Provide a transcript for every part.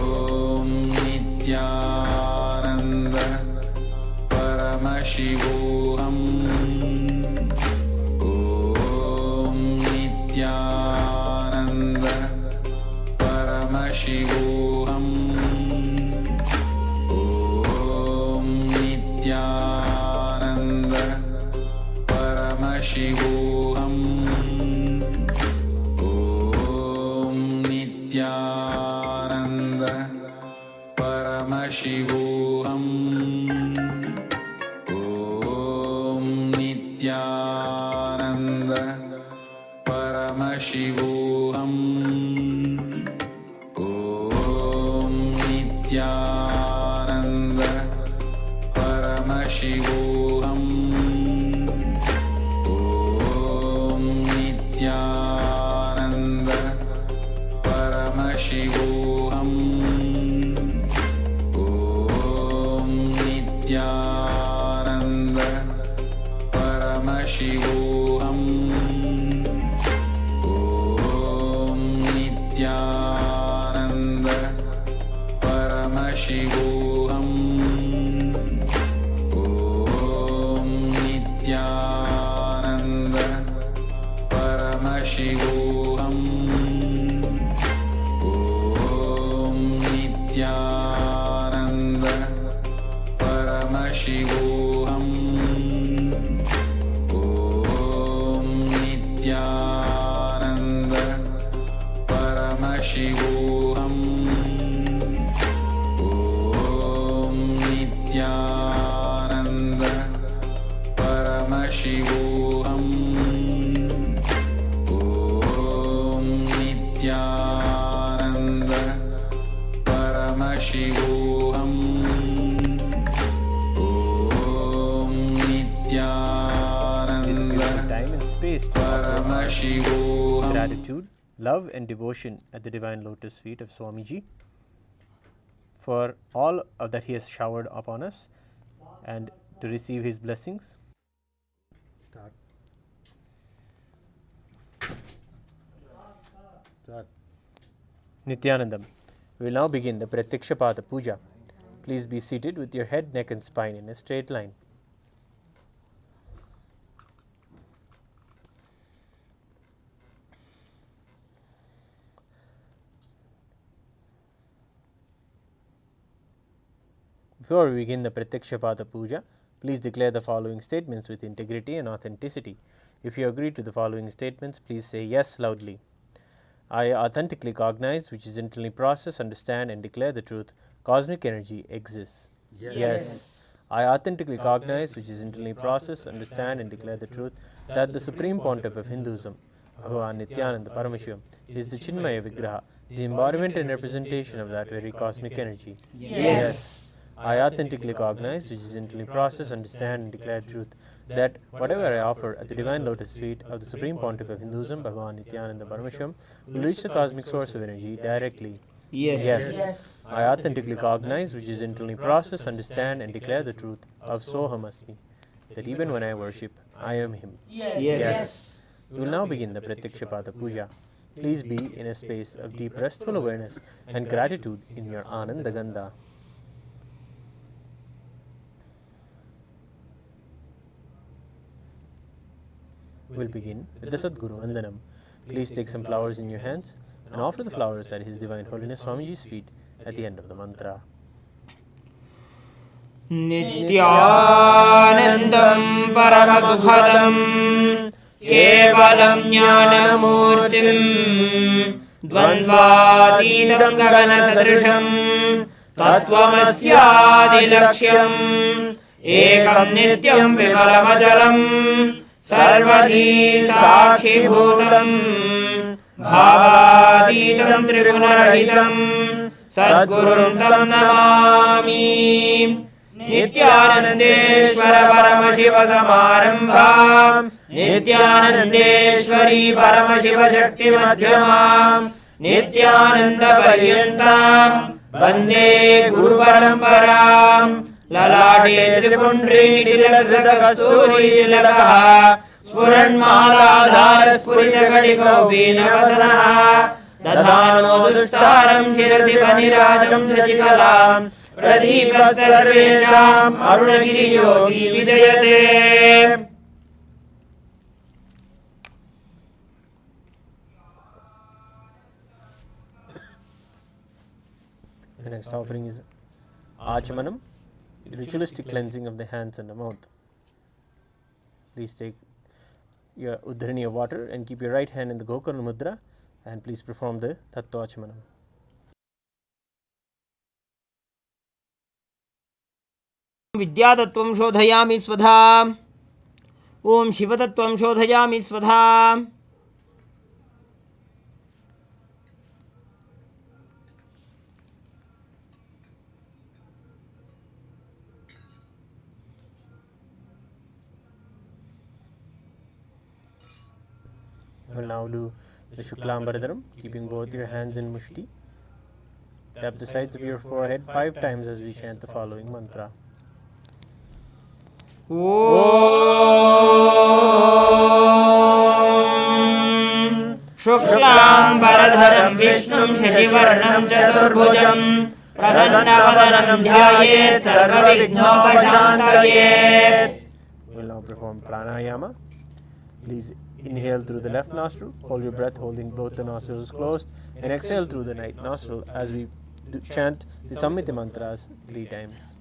Om Nithyananda Paramashivoham. Om Nithyananda Paramashivoham. Om Nithyananda Paramashivoham. Om Nithyananda Paramashivoham. Om Nithyananda Paramashivoham. Om Nithyananda Paramashivoham. Om Nithyananda Paramashivoham. Om Nithyananda Paramashivoham. Om Nithyananda Paramashivoham. Om Nithyananda Paramashivoham. Om Nithyananda Paramashivoham. Om Nithyananda Paramashivoham. Om Nithyananda Paramashivoham. Om Nithyananda Paramashivoham. Om Nithyananda Time and space to offer Paramashivoham. gratitude, love and devotion at the divine lotus feet of Swamiji for all of that he has showered upon us and to receive his blessings. Nithyanandam. We will now begin the Pratyakshapada Puja. Please be seated with your head, neck and spine in a straight line. Before we begin the Pratyakshapada Puja, please declare the following statements with integrity and authenticity. If you agree to the following statements, please say yes loudly. I authentically cognize, which is internally process, understand and declare the truth, cosmic energy exists. Yes. I authentically cognize, which is internally process, understand and declare the truth, that the Supreme Pontiff of Hinduism, Bhagavan Nithyananda Paramashivam, is the Chinmaya Vigraha, the embodiment and representation of that very cosmic energy. Yes. I authentically cognize, which is internally process, understand and declare truth, that whatever I offer at the divine lotus feet of the Supreme Pontiff of Hinduism, Bhagavan Nithyananda Paramashivam, will reach the cosmic source of energy directly. Yes. I authentically cognize, which is internally process, understand and declare the truth of Soham Asmi, that even when I worship, I am him. Yes. We will now begin the Pratyakshapada Puja. Please be in a space of deep restful awareness and gratitude in your Ananda Gandha. We'll begin with the Sadguru Vandanam. Please take some flowers in your hands and offer the flowers at His Divine Holiness Swamiji's feet at the end of the mantra. Nithyanandam Paramasubhadam Kevalam Jnanamurtim Dvandvatidam Gaganasadrisham Tattvamasyadilaksham Ekam Nityam Vimalamajalam Sarvadhi Sakshibhutam Bhavadidam Trigunarahitam Sadgurum Tam Namami Nithyanandeshwara Paramashiva Samarambham Nithyanandeshwari Paramashiva Shakti Madhyamam Nithyananda Paryantam Vande Guru Paramparam Lalate Tripundri Tilakೃತ Kasturi Tilakaha Spuranmaladhara Spuritagadiko Vinavasana दधानो दुष्टारं शिरसि फणिराजं शशिकलां प्रदीपः सर्वेषाम् अरुणगिरियोगी विजयते। The next offering is Achamanam, ritualistic cleansing of the hands and the mouth. Please take your Uddharani of water and keep your right hand in the Gokarna Mudra, and please perform the Tattva Achamanam. विद्यातत्त्वं शोधयामि स्वधा। ओम शिवतत्त्वं शोधयामि स्वधा। We will now do the Shuklam Bharadaram, keeping both your hands in mushti. Tap the sides of your forehead 5 times as we chant the following mantra. शुक्लाम्बरधरं विष्णुं शशिवर्णं चतुर्भुजं प्रसन्नवदनं ध्यायेत् सर्वविघ्नोपशान्तये। We will now perform pranayama. Please inhale through the left nostril, hold your breath holding both the nostrils closed, and exhale through the right nostril as we chant the Sammiti mantras 3 times.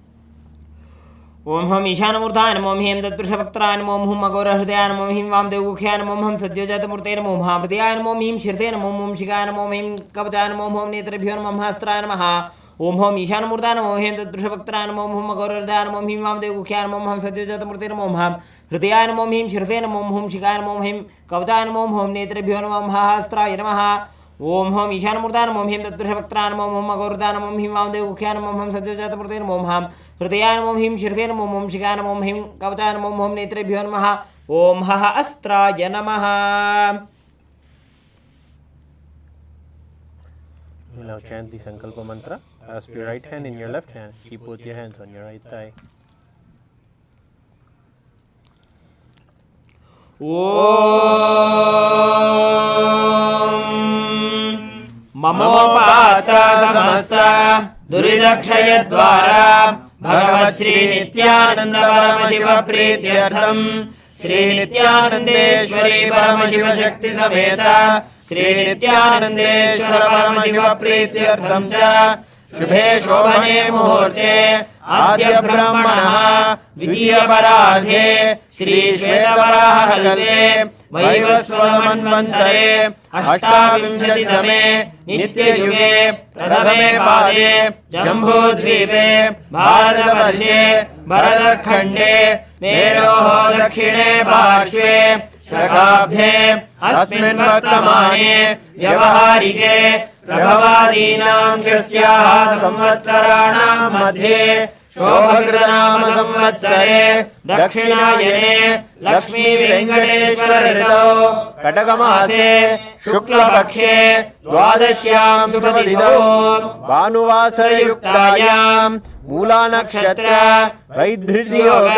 ओम हम ईशानमूर्धाय नमो ह्रीं तत्पुरुषभक्त्राय नमो हुम अघोरहृदयाय नमो ह्रीं वामदेवगुख्याय नमो हम सद्योजातमूर्तये नमो हृदयाय नमो ह्रीं शीर्षे नमो हुम शिखाय नमो ह्रीं कवचाय नमो हुम नेत्रेभ्यो नमो हस्त्राय नमः। ओम हम ईशानमूर्धाय नमो ह्रीं तत्पुरुषभक्त्राय नमो हुम अघोरहृदयाय नमो ह्रीं वामदेवगुख्याय नमो हम सद्योजातमूर्तये नमो हृदयाय नमो ह्रीं शीर्षे नमो हुम शिखाय नमो ह्रीं कवचाय नमो हुम नेत्रेभ्यो नमो हस्त्राय नमः। ओम हम ईशानमूर्धाय नमो ह्रीं तत्पुरुषभक्त्राय नमो हुम अघोरहृदयाय नमो ह्रीं वामदेवगुख्याय नमो हम सद्योजातमूर्तये नमो हृदयाय नमो ह्रीं शीर्षे नमो हुम शिखाय नमो ह्रीं कवचाय नमो हुम नेत्रेभ्यो नमः। ओम हः अस्त्राय नमः। We will now chant the Sankalpa mantra. Clasp your right hand in your left hand. Keep both your hands on your right thigh. ममोपात समस्त दुरिदक्षयद्वारा भगवत् श्री नित्यानंद परमशिव प्रीत्यर्थम श्री नित्यानंदेश्वरी परमशिव शक्ति समेत श्री नित्यानंदेश्वर परमशिव प्रीत्यर्थम च शुभे शोभने मुहूर्ते आद्य ब्रह्मणः द्वितीय परार्धे श्री श्वेतवराह कल्पे वैवस्वतमन्वन्तरे अष्टाविंशतितमे नित्ययुगे प्रथमे पादे जम्बूद्वीपे भारतवर्षे भरतखण्डे मेरोः दक्षिणे पार्श्वे शकाब्दे अस्मिन् वर्तमाने व्यवहारिके प्रभवादीनां षष्ट्याः संवत्सराणां मध्ये शोभकृतनाम संवत्सरे दक्षिणायने लक्ष्मी वेंकटेश्वर ऋतौ कटकमासे शुक्लपक्षे द्वादश्यां शुभतिथौ भानुवासरयुक्तायां मूला नक्षत्र वैधृतियोग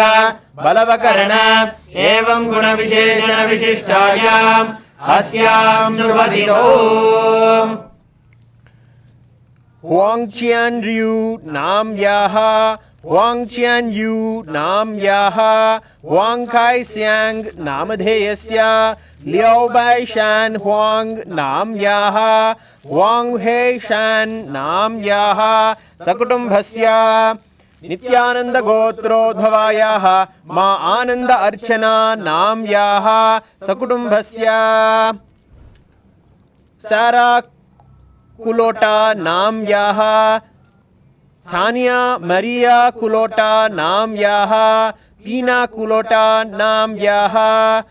बलवकर्ण एवं गुणविशेषण विशिष्टायाम् अस्यां शुभतिथौ Huangqian Ryu Nam Yaha, Huangqian Yu Nam Yaha, Huang Kai Xiang Namadheyasya, Liao Bai Shan Huang Nam Yaha, Huang He Shan Nam Yaha, Sakutumbhasya, Nityananda Gotrodbhavayaha, Ma Ananda Archana Nam Yaha, Sakutumbhasya, Sara Kulota Nam Yaha, Tanya Maria Kulota Nam Yaha, Pina Kulota Nam Yaha,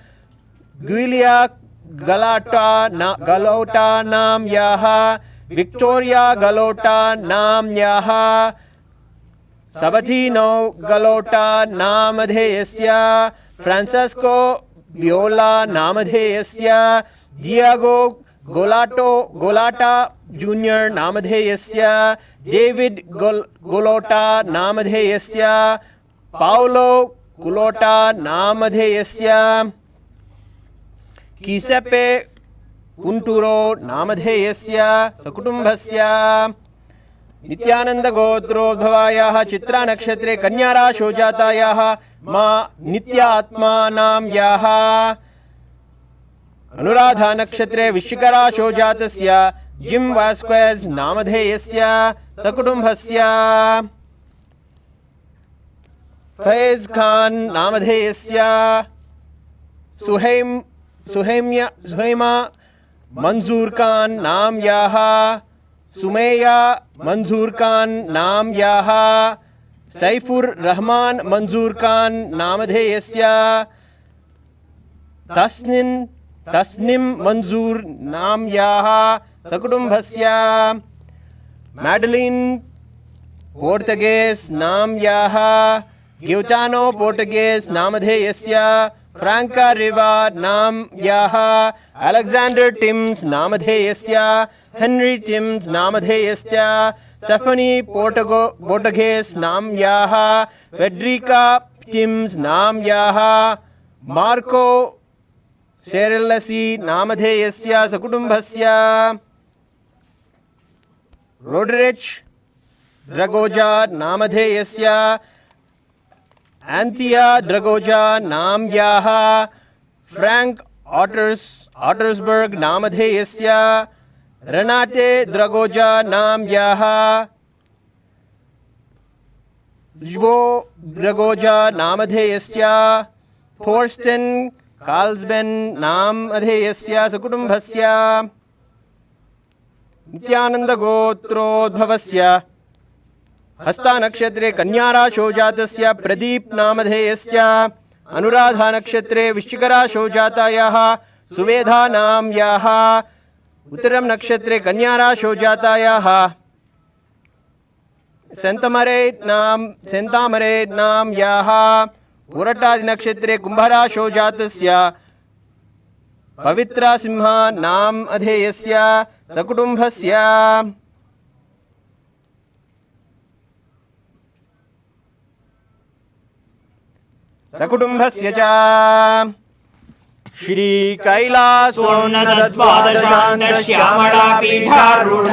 Guilia Galota Nam Yaha, Victoria Galota Nam Yaha, Sabatino Galota Namadheyasya, Francesco Viola Namadheyasya, Diego Golata Junior Namadheyasya, David Golota Namadheyasya, Paolo Golota Namadheyasya, Giuseppe कुंटूरो नामधेयस्य सकुटुंबस्य Nityanand गोत्रोद्भवायाः Chitra नक्षत्रे कन्या राशौ जातायाः मा नित्या आत्मानां याः अनुराधा नक्षत्रे वृश्चिक राशौ जातस्य gym वास्क्वेज नामधेयस्य सकुटुंबस्य Faiz Khan नामधेयस्य सुहैमा मंजूर खान नाम याः सुमैया मंजूर खान नाम याः सैफुर रहमान मंजूर खान नामधेयस्य तस्निम मंजूर नाम याः सकुटुंबस्य मैडलिन पोर्टुगेस नाम याः ग्यूटानो पोर्टुगेस नामधेयस्य फ्रांका रिवा नाम याः अलेक्जेंडर टिम्स नामधेयस्य हेनरी टिम्स नामधेयस्य स्टेफनी पोर्टुगेस नाम याः फेडरिका टिम्स नाम याः मार्को सेरेल्लसी नामधेयस्य सकुटुंबस्य रोडरिच ड्रगोजा नामधेयस्य एंथिया ड्रगोजा नाम याः फ्रैंक ऑटर्सबर्ग नामधेयस्य रेनाटे ड्रगोजा नाम याः लिजबो ड्रगोजा नामधेयस्य थोर्स्टेन कार्ल्सबेन नामधेयस्य सकुटुंबस्य नित्यानंद गोत्रोद्भवस्य हस्ता नक्षत्रे कन्या राशौ जातस्य प्रदीप नामधेयस्य अनुराधा नक्षत्रे वृश्चिक राशौ जातायाः सुवेधा नाम याः उत्तरम नक्षत्रे कन्या राशौ जातायाः सेंतामरे नाम याः पुरटादि नक्षत्रे कुंभराशौ जातस्य पवित्रा सिंहा नाम अधेयस्य सकुटुंबस्य च श्री कैलासोन्नतद्वादशान्तश्यामला पीठारूढ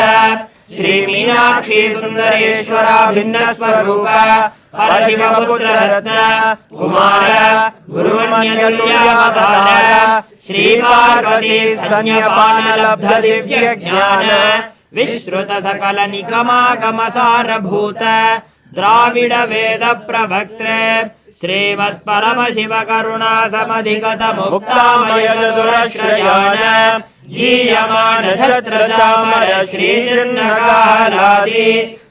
श्री मीनाक्षी सुंदरेश्वरा भिन्न स्वरूप परशिवपुत्र रत्न कुमार गुरुवन्यतुल्यावतार श्री पार्वती स्तन्यपान लब्ध दिव्य ज्ञान विश्रुत सकल निगमागम सारभूत द्राविड वेद प्रवक्त्र श्रीमत् परमशिव करुणा समधिगत मुक्तामय दुरश्रयान गीयमान छत्र चामर श्री चिन्नकालादि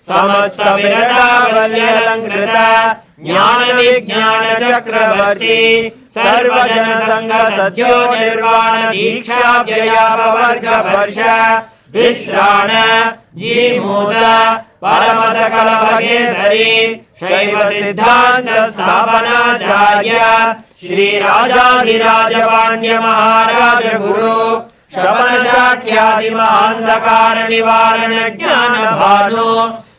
समस्त विरतावल्यलंकृत ज्ञान विज्ञान चक्रवर्ती सर्वजन संघ सद्यो निर्वाण दीक्षा व्ययापवर्ग वर्ष विश्राण जीमूत परमत कलभगेसरी शैव सिद्धांत स्थापनाचार्य श्री राजाधिराज पांड्य महाराज गुरु श्रवण शाक्यादि महांधकार निवारण ज्ञान भानु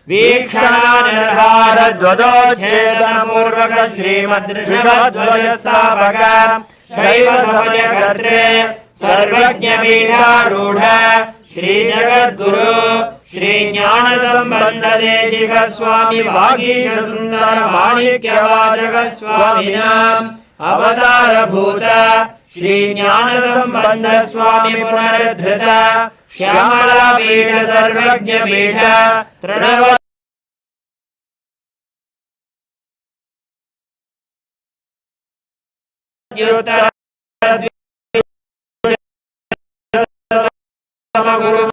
वीक्षणानिर्हार ध्वजोच्छेदन पूर्वक श्रीमद् ऋषभध्वज स्थापक शैव समय कर्त्रे सर्वज्ञ पीठारूढ़ श्री जगद्गुरु श्री ज्ञान संबंध देशिक स्वामी वागीश सुंदर माणिक्य वाचक स्वामिनां अवतार भूत श्री ज्ञान संबंध स्वामी पुनरुद्धृत श्यामला पीठ सर्वज्ञ पीठ तृणव गुरु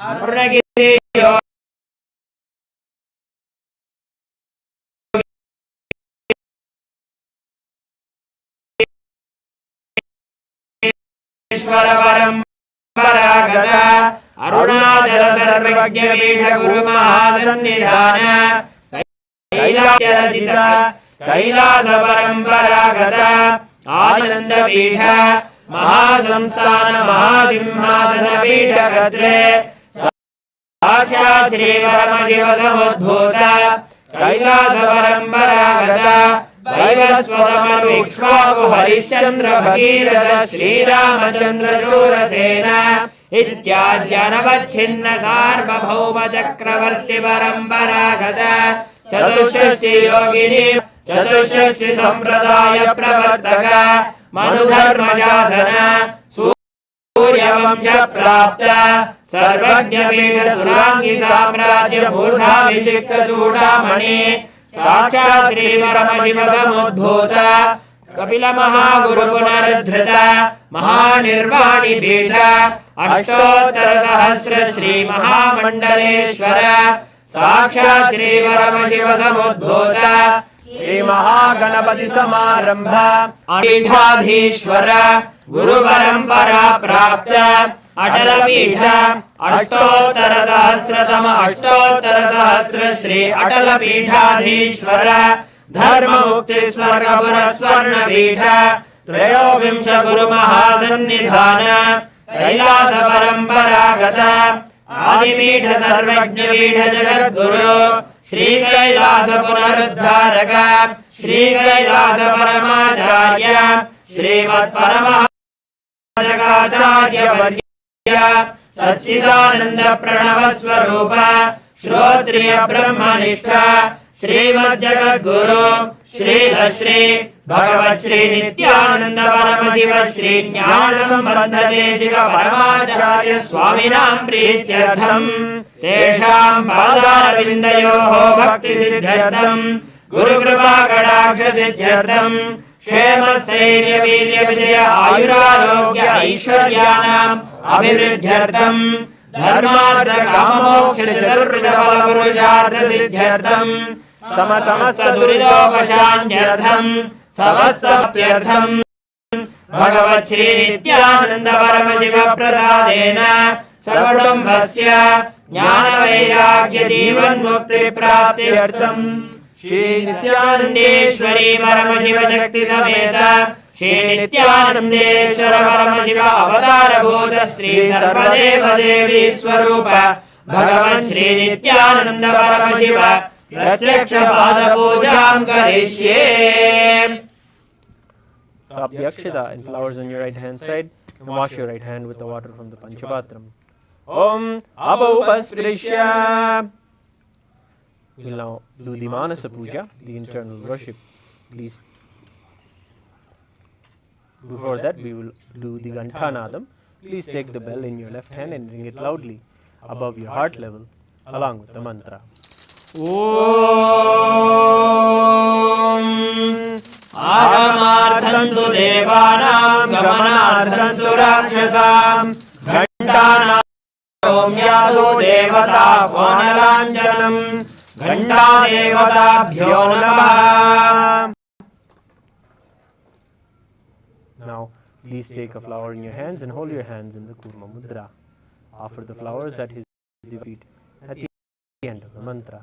अरुणगिरि ईश्वर परंपरागत अरुणाचल सर्वज्ञ पीठ गुरु महासन्निधान कैलासरचित कैलास परंपरागत आनंद पीठ महासंस्थान महासिंहासन पीठ गत्रे साक्षात् श्री परमशिव समुद्भूत कैलास परंपरागत वैवस्वतमनु इक्ष्वाकु हरिश्चन्द्र भगीरथ श्रीरामचन्द्र शूरसेन इत्याद्यनवच्छिन्न सार्वभौम चक्रवर्ति परम्परागत चतुष्षष्टि योगिनी चतुष्षष्टि संप्रदाय प्रवर्तक मनुधर्म शासन सूर्यवंश प्राप्त सर्वज्ञ पीठ सुरांगी साम्राज्य मूर्धाभिषिक्त चूडामणि साक्षात् श्री परमशिव समुद्भूत कपिल महागुरु पुनरुद्धृत महानिर्वाणि पीठ अष्टोत्तर सहस्र श्री महामंडलेश्वर साक्षात् श्री परमशिव समुद्भूत श्री महागणपति समारंभ पीठाधीश्वर गुरु परंपरा प्राप्त अटल पीठ अष्टोत्तर सहस्र श्री अटल पीठाधीश्वर धर्म मुक्ति स्वर्गपुर स्वर्ण पीठ त्रयोविंश गुरु महासन्निधान कैलास परंपरागत आदिपीठ सर्वज्ञ पीठ जगद्गुरु श्री कैलास पुनरुद्धारक श्री कैलास परमाचार्य श्रीमत् परमहंसाचार्य वर्य सच्चिदानंद प्रणव स्वरूप श्रोत्रिय ब्रह्मनिष्ठ श्रीमद् जगद्गुरु श्री भगवत् श्री नित्यानंद परमशिव श्री ज्ञान संबंध देशिक परमाचार्य स्वामिनां प्रीत्यर्थं तेषां पादारविन्दयोः भक्ति सिद्ध्यर्थं गुरु कृपा कटाक्ष सिद्ध्यर्थं क्षेम स्थैर्य वीर्य विजय आयुरारोग्य ऐश्वर्याणाम् अभिवृद्ध्यर्थं धर्मार्थ काम मोक्ष चतुर्विध फल पुरुषार्थ सिद्ध्यर्थं समस्त दुरितोपशान्त्यर्थं समस्तप्यर्थं भगवत् श्री नित्यानंद परमशिव प्रसादेन सकुटुम्बस्य ज्ञान वैराग्य जीवन मुक्ति प्राप्त्यर्थं श्री नित्यानंदेश्वरी परमशिव शक्ति समेत श्री नित्यानंदेश्वर परमशिव अवतार भूत श्री सर्वदेव देवी स्वरूप भगवान श्री नित्यानंद परमशिव प्रत्यक्ष पाद पूजां करिष्ये। Drop the akshata and flowers on your right hand side and wash your right hand with the water from the Panchapatram. Om Abaupasprisya. We'll now do the Manasa Puja, the internal worship. Please. Before that, we will do the Ganthanadam. Please take the bell in your left hand and ring it loudly above your heart level along with the mantra. Om आगमार्थन्तु देवानां गमनार्थन्तु राक्षसां घण्टानां सौम्यादो देवता वानराञ्जनं घण्टा देवताभ्यो नमः. Now, please take a flower in your hands and hold your hands in the Kurma Mudra. Offer the flowers at his feet at the end of the mantra.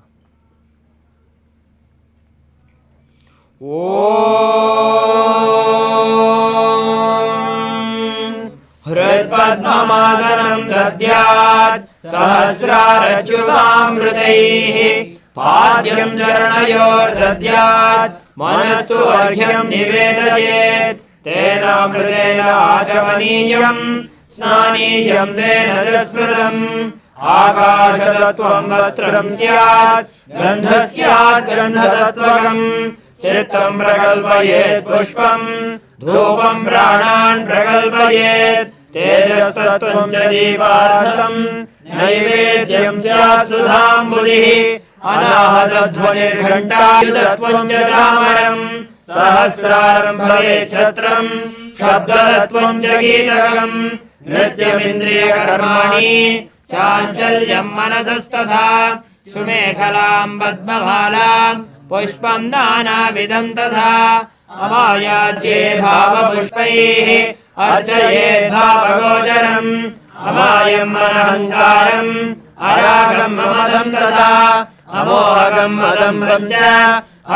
हृत्पद्ममासनं दद्यात् सहस्रारच्युतामृतैः पाद्यं चरणयोर्दद्यात् मनस्सु अर्घ्यं निवेदयेत् तेनामृतेन आचमनीयं स्नानीयं तेन च स्मृतम् आकाशतत्त्वं वस्त्रं स्यात् गन्धः स्यात् गन्धतत्त्वकम् चित्तं प्रकल्पयेत् पुष्पं धूपं प्राणान् प्रकल्पयेत् तेजस्तत्त्वं च दीपार्थं नैवेद्यं स्यात् सुधाम्बुधिः अनाहतध्वनिर्घण्टायुतत्वं च चामरं सहस्रारं भवेत् छत्रं शब्दतत्त्वं च गीतकं नृत्यमिन्द्रियकर्माणि चाञ्चल्यं मनसस्तथा सुमेखलां पद्ममालां पुष्पं नानाविधं तथा अमायाद्ये भावपुष्पैः अर्चयेत् भावगोचरम् अमायम् अनहङ्कारम् अरागम् अमदं तथा अमोहगम् अदम्बं च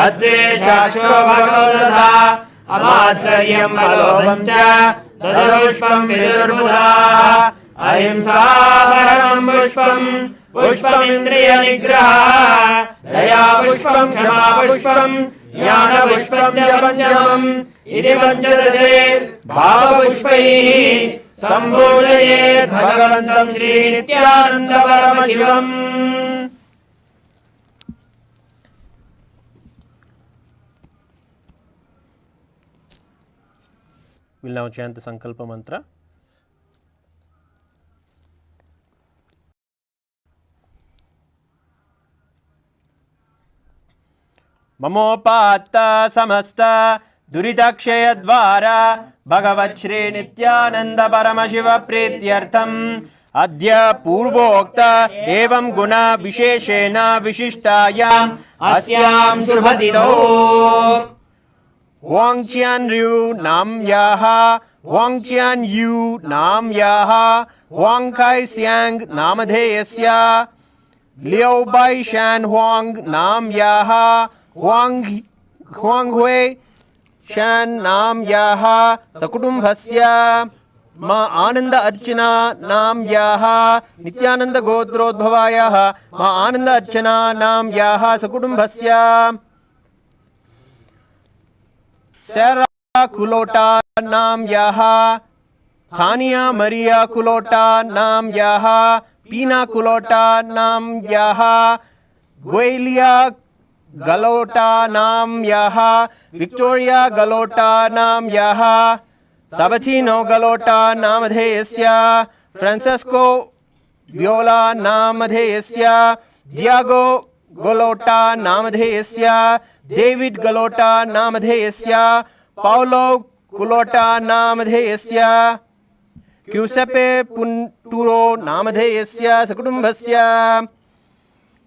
अद्वेषाक्षो भगो तथा अमात्सर्यम् अलोभं च दशपुष्पं विदुर्बुधाः अहिंसा परमं पुष्पम् पुष्पमिन्द्रियनिग्रहः दया पुष्पं क्षमा पुष्पं ज्ञानपुष्पं च पञ्चमम् इति पञ्चदशे भावपुष्पैः सम्पूजयेत् भगवन्तं श्रीनित्यानन्दपरमशिवम्। We'll now chant the Sankalpa mantra. Mamopatta samasta duridakshaya dvara Bhagavat Shri Nityananda Paramashiva Prityartham Adya Purvokta Evam Guna Visheshena Vishishtayam Asyam Shubhatido Wang Qian Ryu Nam Yaha Wang Qian Yu Nam Yaha Wang Kai Siang Namadheyasya Liu Bai Shan Huang Nam Yaha Huang Hui Shan Nam Yaha Sakutumbhasya Ma Ananda Archana Nam Yaha Nityananda Gotrodbhavayaha Ma Ananda Archana Nam Yaha Sakutumbhasya Sarah Kulota Nam Yaha Thania Maria Kulota Nam Yaha Pina Kulota Nam Yaha Guelia Galota Nam Yaha Victoria Galota Nam Yaha Sabatino Galota Namadheyasya Francesco Viola Namadheyasya Diego Galota Namadheyasya David Galota Namadheyasya Paolo Kulota Namadheyasya Giuseppe Punturo Namadheyasya Sakutumbhasya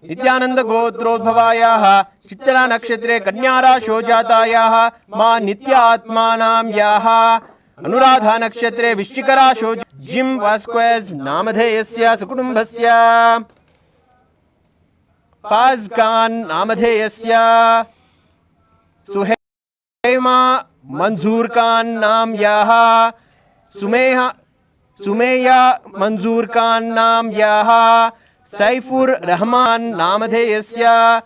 Nityananda Gotrodbhavayaha Chitra Nakshatre Kanyara Shojatayaha Ma Nitya Atmanam Yaha Anuradha Nakshatre Vishchikara Shoj Jim Vasquez Namadheyasya Sakutumbhasya Faz Khan Namadheyasya Suhaima Manzoor Khan Nam Yaha Sumeya Manzoor Khan Nam Yaha Saifur Rahman Namadheyasya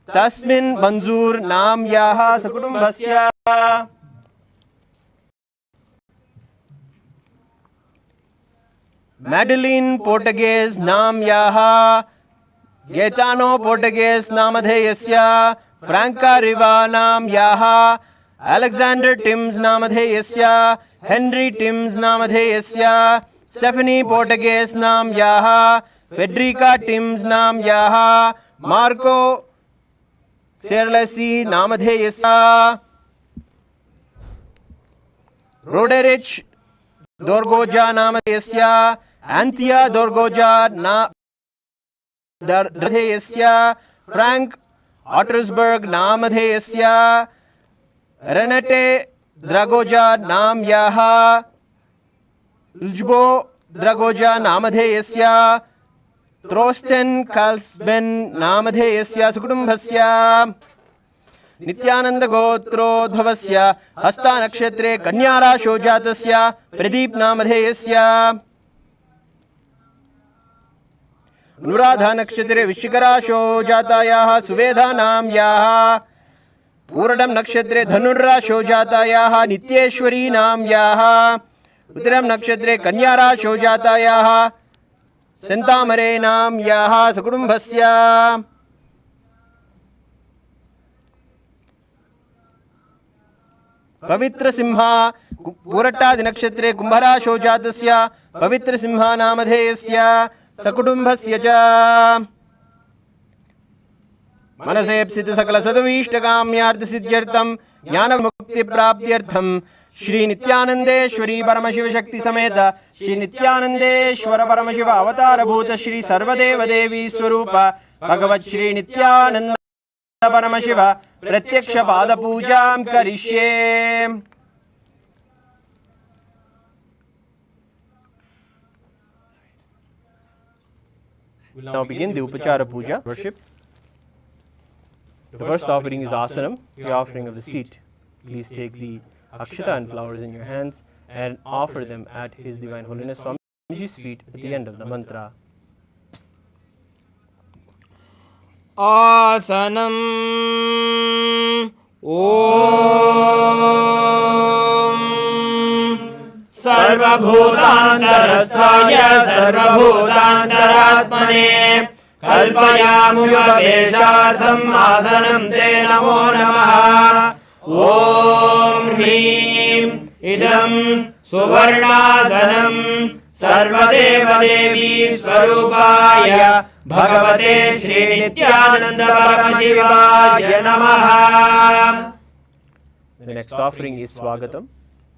Tasmin Manzoor Nam Yaha Sakutumbhasya Madeline Portuguese Nam Yaha Gaetano Portuguese Namadheyasya Franca Riva Nam Yaha Alexander Timms Namadheyasya Henry Timms Namadheyasya Stephanie Portuguese Nam Yaha Federica Timms Nam Yaha Marco Serlesi Namadheyasya Roderich Dorgoja Namadheyasya Anthea Dorgoja Namadheyasya Frank Ottersberg Namadheyasya Renate Dragoja Nam Yaha Ljbo Dragoja Namadheyasya Trosten Kalsben Namadheyasya Sukutumbhasya Nityananda Gotrodbhavasya Hasta Nakshatre Kanyara Shojatasya Pradeep Namadheyasya Anuradha Nakshatre Vishikara Shojatayaha Suveda Nam Yaha Puradam Nakshatre Dhanurra Shojatayaha Nityeshwari Nam Yaha Uttaram Nakshatre Kanyara Shojatayaha Sentamare Nam Yaha Sakutumbhasya Pavitra Simha Purattadi Nakshatre Kumbhara Shojatasya Pavitra Simha Namadheyasya Sakutumbhasya cha Manasepsita Sakala Sadavishtakamyartha Siddhyartham Jnana Mukti Praptyartham Shri Nityanandeshwari Paramashiva Shakti Sameta Shri Nityanandeshwara Paramashiva Avatara Bhuta Shri Sarvadeva Devi Swarupa Bhagavat Shri Nityananda Paramashiva Pratyaksha Pada Pujam Karishye. We'll now begin the Upachara Puja worship. The first offering is Asanam, the offering of the seat. Please take the Akshata and flowers in your hands and offer them at His Divine Holiness Swamiji's feet at the end of the mantra. Asanam सर्वभूतान्तरस्थाय सर्वभूतान्तरात्मने कल्पयामुपदेशार्थम् आसनं ते नमो नमः। ॐ ह्रीं इदं सुवर्णासनं सर्वदेवदेवी स्वरूपाय भगवते श्रीनित्यानंद परमशिवाय नमः। The next offering is Swagatam,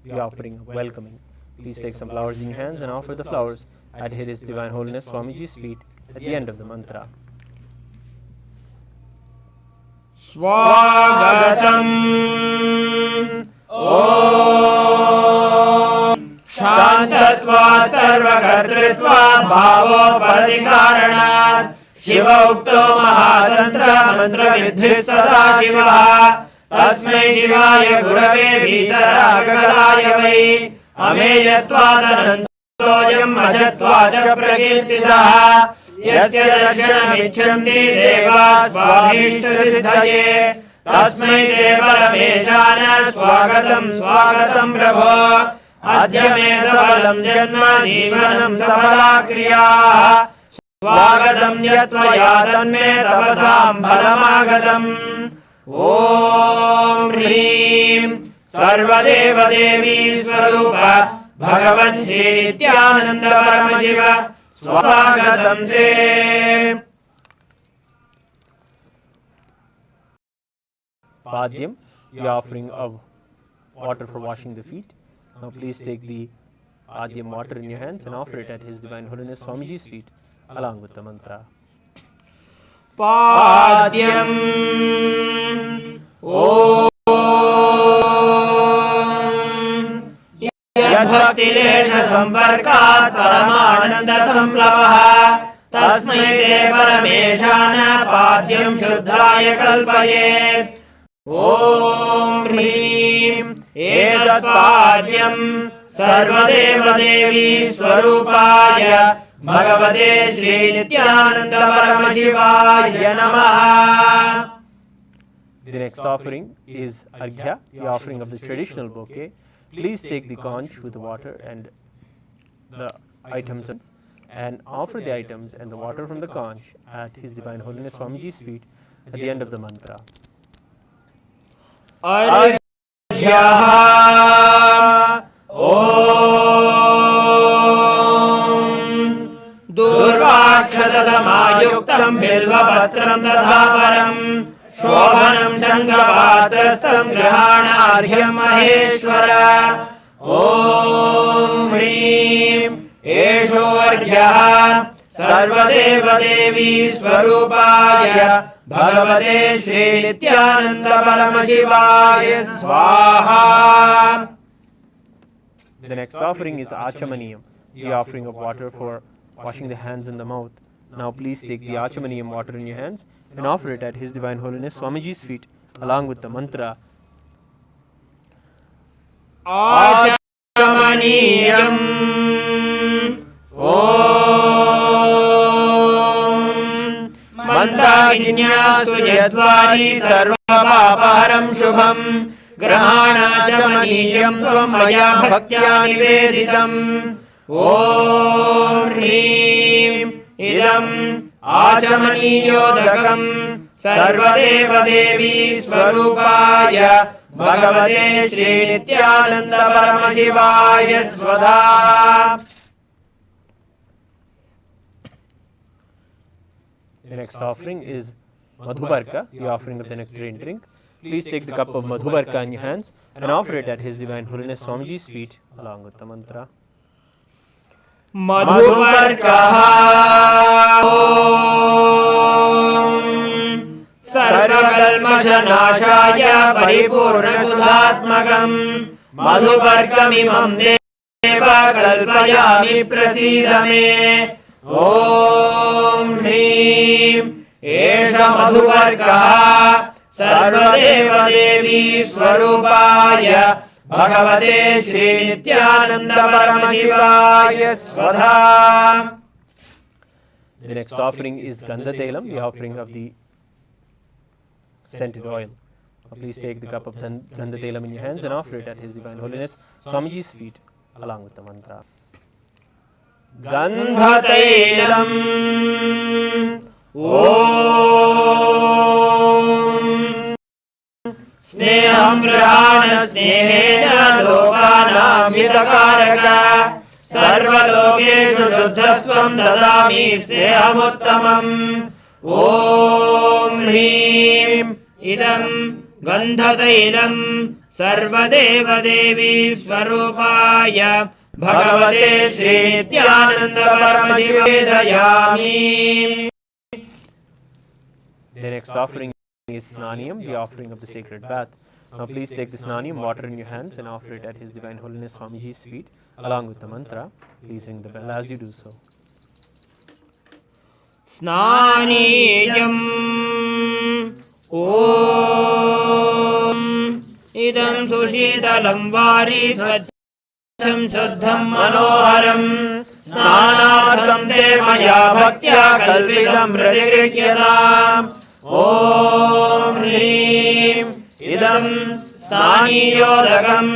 the offering of welcoming. Please take some flowers in your hands and offer the flowers at His Divine Holiness Swamiji's feet at the end of the mantra. Swagatam. Om Shantatvat Sarvakartritvat Bhavopadikaranat Shiva Ukto Mahatantra Mantra Vidhis Sada Shiva Tasmai Shivaya Gurave Vitaragagaya Vai Ameyatvadanantoyam Ajatvacha Prakirtidaha Yasya Darshanamichanti Deva Swabhishtasithye Tasmai Devarameshana Swagatam Swagatam Prabho Adhyame Sabalam Janma Jivanam Sabala Kriya Swagatam Yatvaya Tanme Tapasam Bhalamagatam Om Hrim Sarvadeva Devi Swarupa Bhagavan Shri Nithyananda Paramashiva Swagatam Te. Padyam, the offering of water for washing the feet. Now please take the Padyam water in your hands and offer it at His Divine Holiness Swamiji's feet along with the mantra. Padyam Om Yadbhaktilesha Samparkat Paramananda Samplavaha Tasmai Te Parameshana Padyam Shuddhaya Kalpayet Om Hrim Etat Padyam Sarvadeva Devi Swarupaya Bhagavate Shri Nithyananda Paramashivaya Namaha. The next offering is Arghya, the offering of the traditional bouquet. Please take the conch with the water and the items and offer the items and the water from the conch at His Divine Holiness Swamiji's feet at the end of the mantra. Arghya Om Durvakshata Samayuktam Bilvapatram Tadhaparam Shobhanam Shankavatrasam Grihanarhyam Maheshwara Om Hrim Esho Arghya Sarvadeva Devi Swarupaya Bhagavate Shri Nithyananda Paramashivaya Swaha. The next offering is Achamaniyam, the offering of water for washing the hands and the mouth. Now please take the Achamaniyam water in your hands and offer it at His Divine Holiness Swamiji's feet along with the mantra. Achamaniyam Om Mandakinyastu Yadvari Sarva Papaharam Shubham Grahanachamaniyam Tvam Maya Bhaktya Niveditam Om Hrim Idam Achamaniyodakam Sarvadeva Devi Swarupaya Bhagavate Shri Nithyananda Paramashivaya Svadha. The next offering is Madhubarka, the offering of the nectarine drink. Please take the cup of Madhubarka in your hands and offer it at His Divine Holiness Swamiji's feet along with the mantra. Madhubarkaha Om Sarvakalmashanashaya Paripurnasudhatmakam Madhubarkamimam Deva Kalpayami Prasidame Om Hrim Esha Madhubarkaha Sarvadeva Devi Swarupaya Bhagavate Shri Nithyananda Paramashivaya Svadha. The next offering is Gandha Telam, the offering of the scented oil. Please take the cup of Gandha Telam in your hands and offer it at His Divine Holiness Swamiji's feet along with the mantra. Gandha Telam Om Sneham Grahana Snehena Lokanam Hitakaraka Sarvalokeshu Shuddhasvam Dadami Snehamuttamam Om Hrim Idam Gandhatailam Sarvadeva Devi Swarupaya Bhagavate Sri Nithyananda Paramashivedayami. The next offering is Snaniyam, the offering of the sacred bath. Now please take this Snaniyam water in your hands and offer it at His Divine Holiness Swamiji's feet along with the mantra. Please ring the bell as you do so. Snaniyam Om Idam Sushitalam Vari Swachham Shuddham Manoharam Snanartham Devaya Bhaktya Kalvidam Pratigrihyadam Om Hrim Idam Snaniyodagam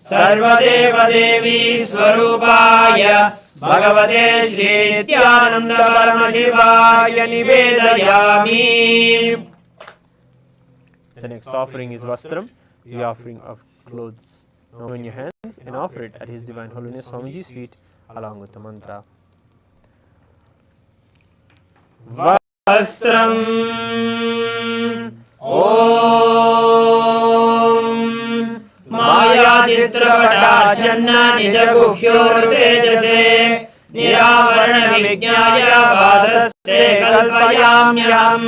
Sarvadeva Devi Swarupaya Bhagavate Sri Nithyananda Paramashivaya Nivedayami. The next offering is Vastram, the offering of clothes. Now in your hands and offer it at His Divine Holiness Swamiji's feet along with the mantra. Vastram Om Maya Chitrapata Channa Nijaguhyor Tejase Niravarana Vijnaya Vasaste Kalpayamyam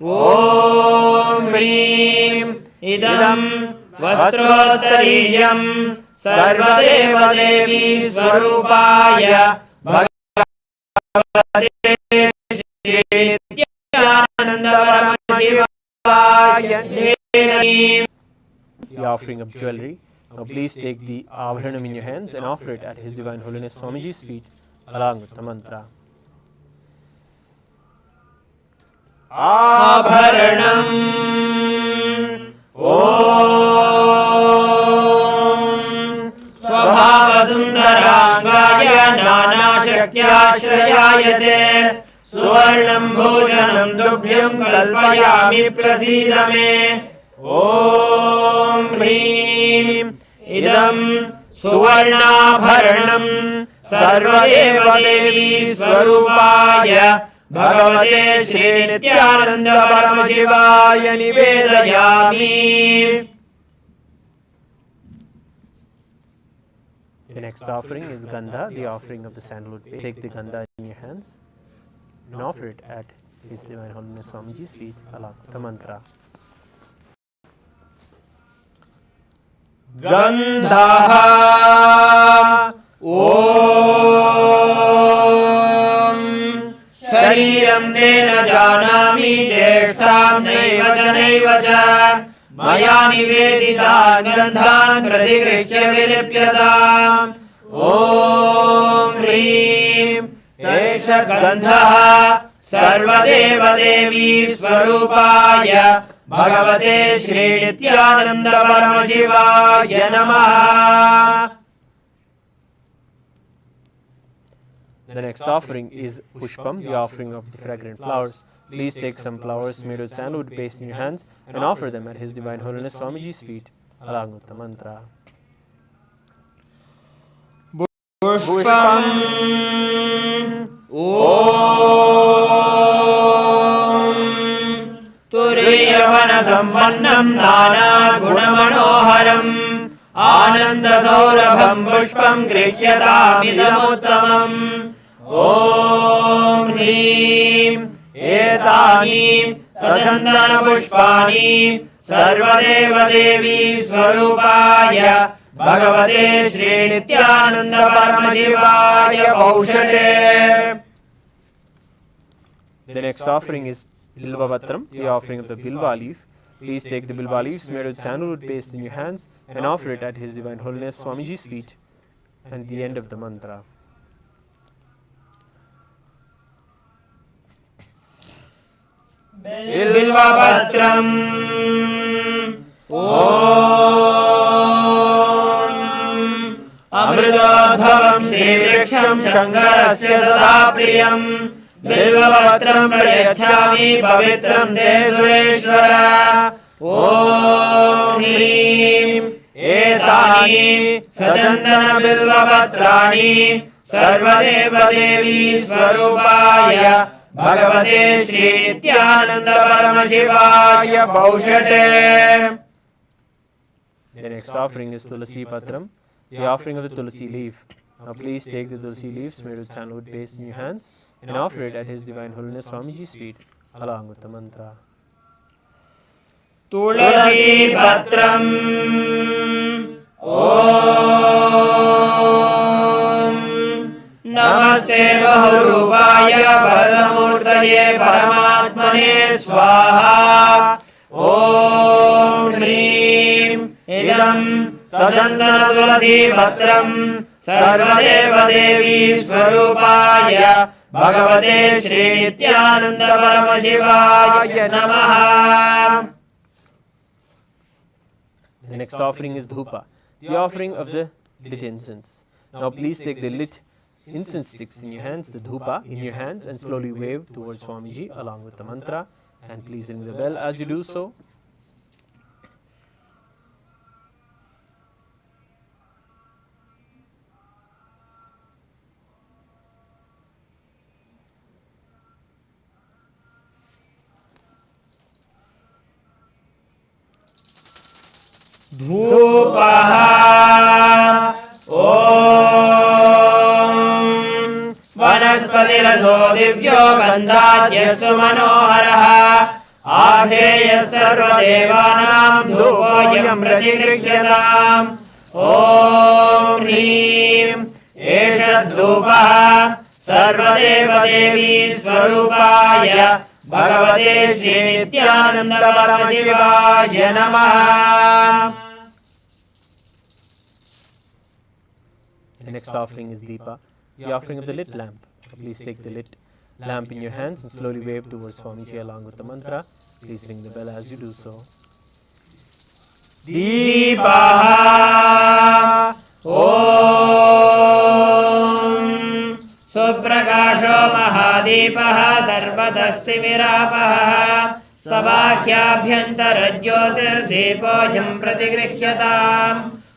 Om Hrim Idam Vastrottariyam Sarvadeva Devi Swarupaya Bhagavate Sri Nithyananda Paramashivam. The offering of jewelry. Now please take the Avharanam in your hands and offer it at His Divine Holiness Swamiji's feet along with the mantra. Abharanam Om Swabhava Sundarangaya Nana Shakyashrayayate Suvarnam Bhojanam Dubhyam Kalpayami Prasidame Om Hrim Idam Suvarnabharanam Sarvadeva Devi Swarupaya Bhagavate Sri Nithyananda Paramashivaya Nivedayami. The next offering is Gandha, the offering of the sandalwood paste. Take the Gandha in your hands and offer it at His Divine Holiness Swamiji's feet along with the mantra. Gandha Om Shariram Tena Janami Jeshtam Naiva Janaiva Maya Niveditan Gandhan Pratigrihya Vilipyadam Om Hrim Esha Gandha Sarvadeva Devi Swarupaya Bhagavate Sri Nithyananda Paramashivaya Namaha. The next offering is Pushpam, the offering of the fragrant flowers. Please take some flowers made with sandalwood paste in your hands and offer them at His Divine Holiness Swamiji's feet along with the mantra. Pushpam Om Turiyavana Sampannam Nana Gunamanoharam Ananda Saurabham Pushpam Krishyatamidamutamam Om Hrim Etani Sachandana Pushpani Sarvadeva Devi Swarupaya Bhagavate Sri Nithyananda Paramashivaya Paushate. The next offering is Bilva Vatram, the offering of the Bilva leaf. Please take the Bilva leaves made with sandalwood paste in your hands and offer it at His Divine Holiness Swamiji's feet and the end of the mantra. Bilva Vatram अमृतोद्भवं श्रीवृक्षं शङ्करस्य सदा प्रियं बिल्वपत्रं प्रयच्छामि पवित्रं ते सुरेश्वर। ॐ ह्रीं एतानि सचन्दनबिल्वपत्राणि सर्वदेवदेवी स्वरूपाय भगवते Shri Nityanand परमशिवाय भौषटे। The next offering is Tulasi Patram, the offering of the Tulasi leaf. Now please take the Tulasi leaves made with sandalwood paste in your hands and offer it at His Divine Holiness Swamiji's feet along with the mantra. Tulasi Patram Om Namaste Bahurupaya Varadamurtaye Paramatmane Swaha. Om Hrim Idam Sajandana Tulasi Patram Sarvadeva Devi Swarupaya Bhagavate Shri Nityananda Paramashivaya Namaha. The next offering is Dhupa, the offering of the lit incense. Now please take the lit incense sticks in your hands, the Dhupa in your hands, and slowly wave towards Swamiji along with the mantra, and please ring the bell as you do so. धूपः ॐ वनस्पतिरसो दिव्यो गन्धाद्यस्सु मनोहरः आधेयः सर्वदेवानां धूपोऽयं प्रतिगृह्यताम्। ॐ ह्रीं एष धूपः सर्वदेवदेवी स्वरूपाय भगवते श्री नित्यानंद परमशिवाय नमः। The next offering is Deepa, the offering of the lit lamp. Please take the lit lamp in your hands and slowly wave towards Swamiji along with the mantra. Please ring the bell as you do so. Deepa Om Suprakasho Mahadipah Sarvadastimirapaha Sabakhyabhyantarajyotirdepoyam pratigrihyataam.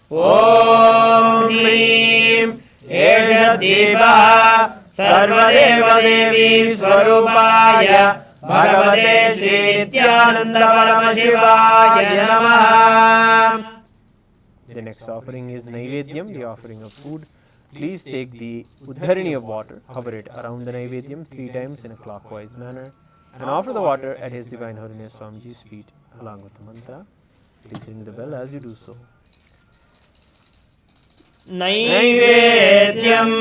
Om Hrim Esha Deepah Sarvadevadevi Swarupaya Bhagavate Shri Nityananda Paramashivaya Namaha. The next offering is Naivedyam, the offering of food. Please take the Uddharini of water, hover it around the Naivedyam 3 times in a clockwise manner, and offer the water at His Divine Holiness Swamiji's feet along with the mantra. Please ring the bell as you do so. Naivedyam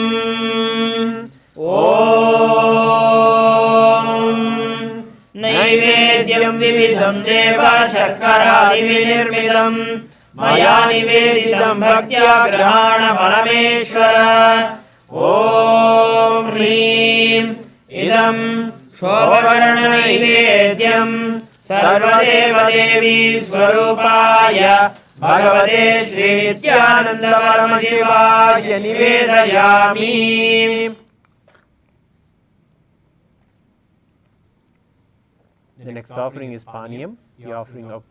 Om Naivedyam Vividham Deva Shakaradi Vinirmidam Maya Niveditam Bhaktya Grahana Parameshwara. Om Hrim Idam Shobhakarana Naivedyam Sarvadeva Devi Swarupaya Bhagavate Shri Nityananda Paramashivaya Nivedayami. The next offering is Paniyam, the offering of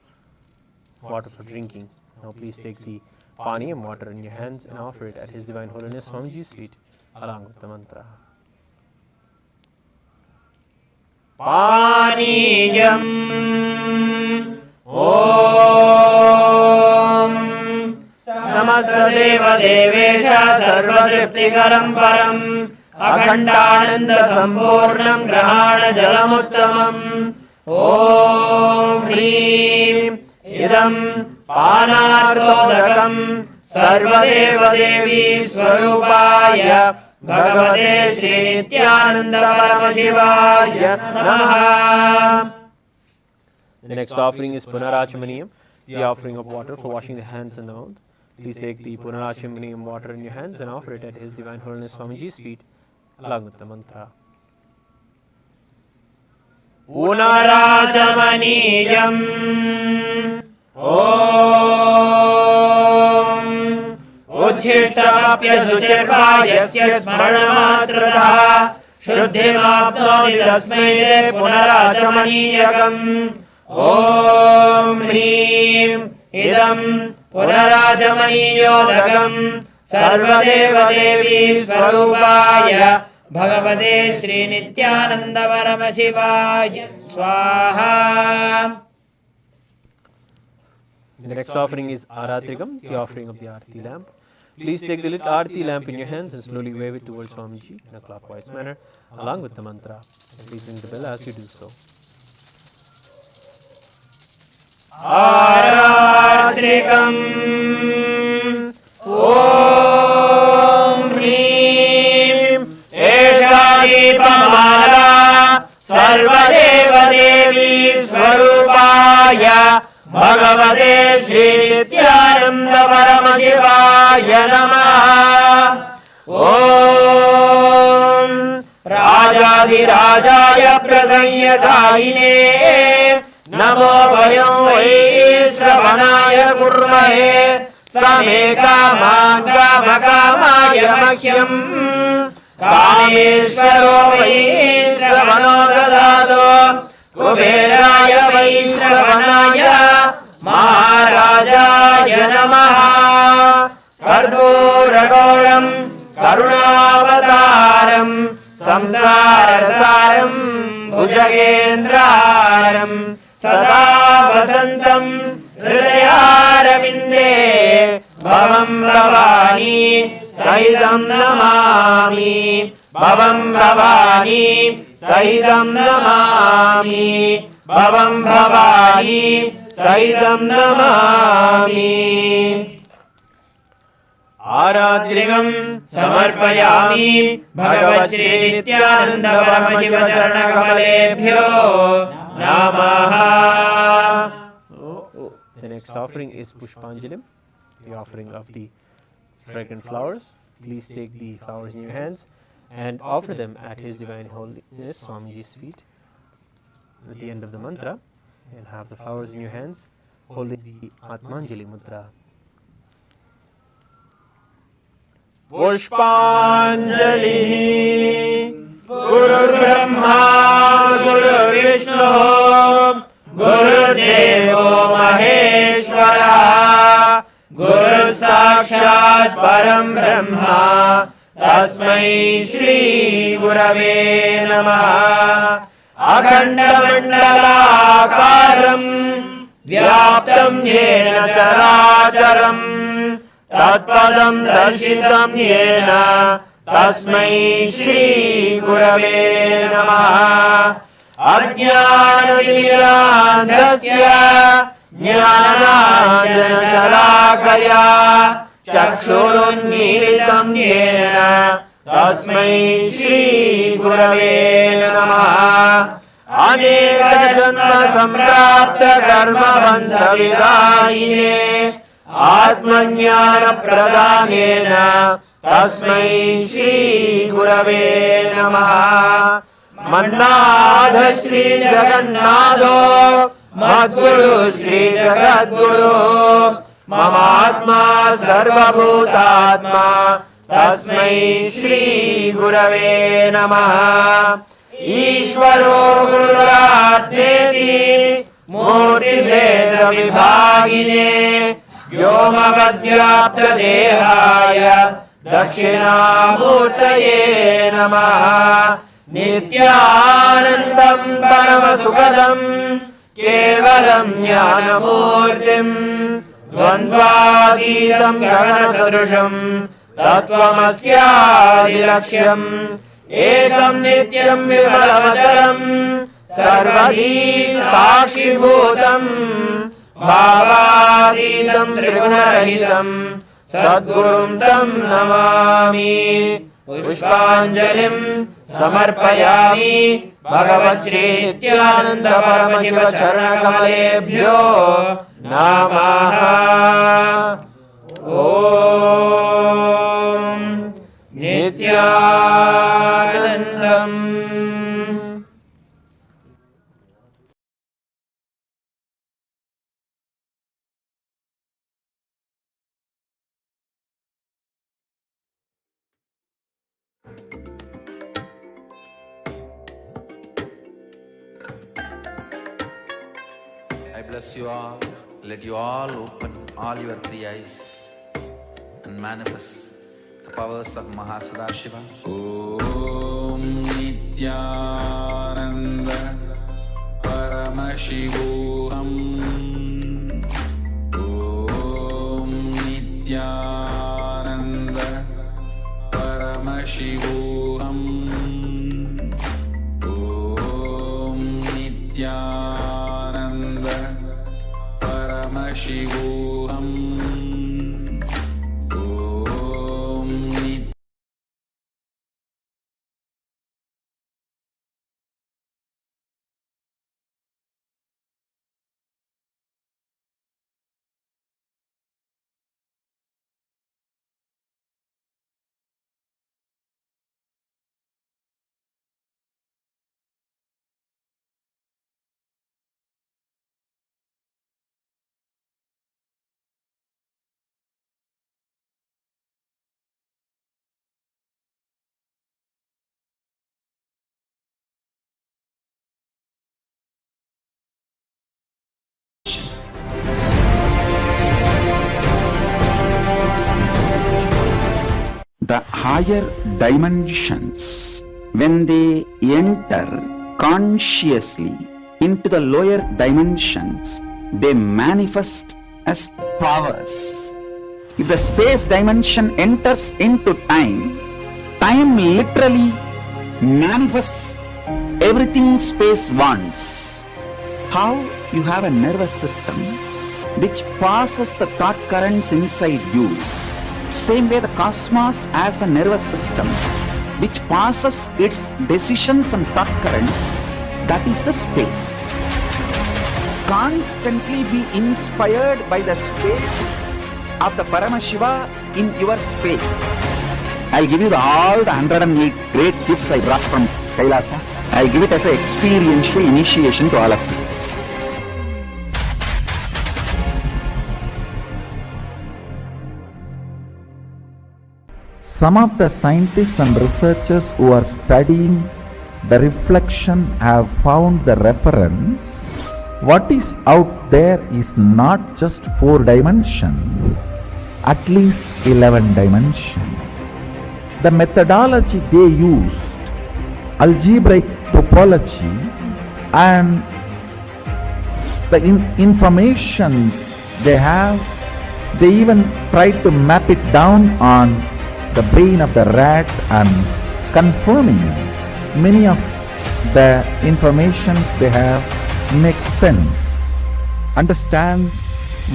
water for drinking. Now please take the Paniyam water in your hands and offer it at His Divine Holiness Swamiji's feet along with the mantra. Paniyam Om Samasta Deva Devesha Sarvadriptikaram Param Akhandananda Samburnam Grahana Jalamuttamam. Om Hrim Idam Panarthodakam Sarvadeva Devi Swarupaya Bhagavate Shri Nityananda Paramashivaya Namaha. The next offering is Punarachamaniyam, the offering of water for washing the hands and the mouth. Please take the Punarachamaniyam water in your hands and offer it at His Divine Holiness Swamiji's feet along with the mantra. Punarachamaniyam Om उच्छिष्टमप्यशुचिर्वा यस्य स्मरणमात्रतः शुद्धिमाप्नोति तस्मै ते पुनराचमनीयकम् ॐ ह्रीं इदं पुनराचमनीयोदकम् सर्वदेवदेवी स्वरूपाय भगवते श्रीनित्यानंद परमशिवाय स्वाहा. The next offering is Aratrikam, the offering of the Aarti lamp. Please take the lit Aarti lamp in your hands and slowly wave it towards Swamiji in a clockwise manner along with the mantra. Please ring the bell as you do so. Aratrikam Om Hrim Esha Deepamala Sarvadeva Devi Swarupaya Bhagavate Shri Nityananda Paramashivaya Namaha. Om Rajadhirajaya Prasanyasayine Namo Vayam Vaishravanaya Kurmahe Same Kaman Kamakamaaya Mahyam Kameshwaro Vaishravano Dadado Kuberaya Vaishravanaya Maharajaya Namaha. Karpuragoram Karunavataram Samsarasaram Bhujagendraram Sada Vasantam Hridayarvinde Bhavam Bhavani Sahidam Namami Bhavam Bhavani Sahidam Namami Bhavam Bhavani Sahidam Namami. आरात्रिकं समर्पयामि भगवत् श्री नित्यानंद परमशिव चरण कमलेभ्यो नमः. The next offering is Pushpanjalim, the offering of the fragrant flowers. Please take the flowers in your hands and offer them at His Divine Holiness Swamiji's feet. At the end of the mantra, you'll have the flowers in your hands holding the Atmanjali Mudra. Pushpanjali Guru Brahma Guru Vishnu Guru Devo Maheshwara Guru Sakshat Param Brahma Tasmai Shri Gurave Namaha. Akhanda Mandalakaram Vyaptam Yena Characharam Tatpadam Darshitam Yena Tasmai Shri Gurave Namaha. Ajnanatimirandhasya Jnananjana Shalakaya Chakshurunmilitam Yena Tasmai Shri Gurave Namaha. Aneka Janma Samprapta Karma Bandha Vidayine Atmanyana Pradhanena Tasmai Shri Gurave Namaha. Mannadha Shri Jagannatho Madguru Shri Jagadguru Mamatma Sarvabhutatma Tasmai Shri Gurave Namaha. Ishvaro Gururatmeti Murti Veda Vibhagine Vyomavadyapta Dehaya Dakshinamurtaye Namaha. Nityanandam Paramasukadam Kevalam Jnanamurtim Dvandvadidam Gaganasadusham Tattvamasyadiraksham Ekam Nityam Vimalamacharam Sarvadhi Sakshibhutam Bhavadidam Trigunarahitam Sadgurum Tam Namami. Pushpanjalim Samarpayami Bhagavat Shri Nityananda Paramashiva Charana Kamalebhyo Namaha. Om Nityanandam bless you all. Let you all open all your three eyes and manifest the powers of Mahasadashiva. Om Nithyananda Paramashivoham. Om Nithyananda Paramashivoham. Om Nithyananda Paramashivoham. The higher dimensions, when they enter consciously into the lower dimensions, they manifest as powers. If the space dimension enters into time, time literally manifests everything space wants. How you have a nervous system which passes the thought currents inside you. Same way the cosmos has a nervous system which passes its decisions and thought currents, that is the space. Constantly be inspired by the space of the Paramashiva in your space. I'll give you all the 108 great gifts I brought from Kailasa. I'll give it as an experiential initiation to all of you. Some of the scientists and researchers who are studying the reflection have found the reference. What is out there is not just 4 dimension, at least 11 dimension. The methodology they used, algebraic topology, and the informations they have, they even tried to map it down on the brain of the rat and confirming many of the informations they have makes sense. Understand,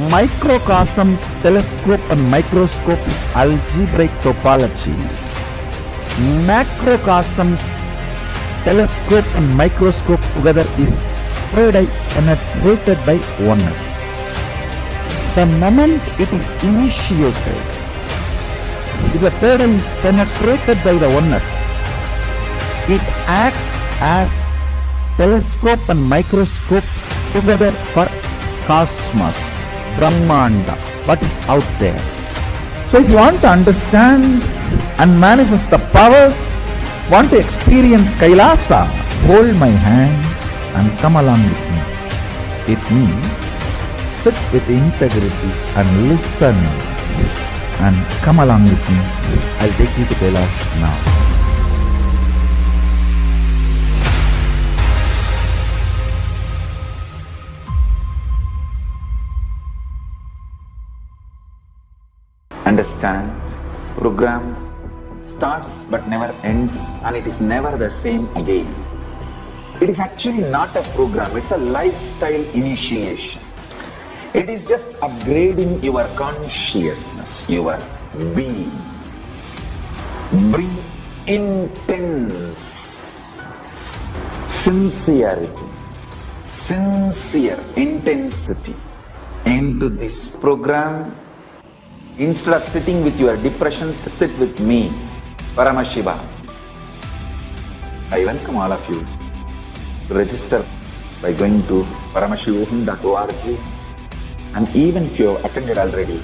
microcosms, telescope and microscope is algebraic topology. Macrocosms, telescope and microscope together is penetrated by oneness. The moment it is initiated, if the third eye is penetrated by the oneness, it acts as telescope and microscope together for cosmos, Brahmanda, what is out there. So if you want to understand and manifest the powers, want to experience Kailasa, hold my hand and come along with me. It means sit with integrity and listen. And come along with me. I'll take you to Kailasa now. Understand, program starts but never ends, and it is never the same again. It is actually not a program, it's a lifestyle initiation. It is just upgrading your consciousness, your being. Bring intense sincerity, sincere intensity into this program. Instead of sitting with your depressions, sit with me, Paramashiva. I welcome all of you to register by going to paramashivoham.org. And even if you have attended already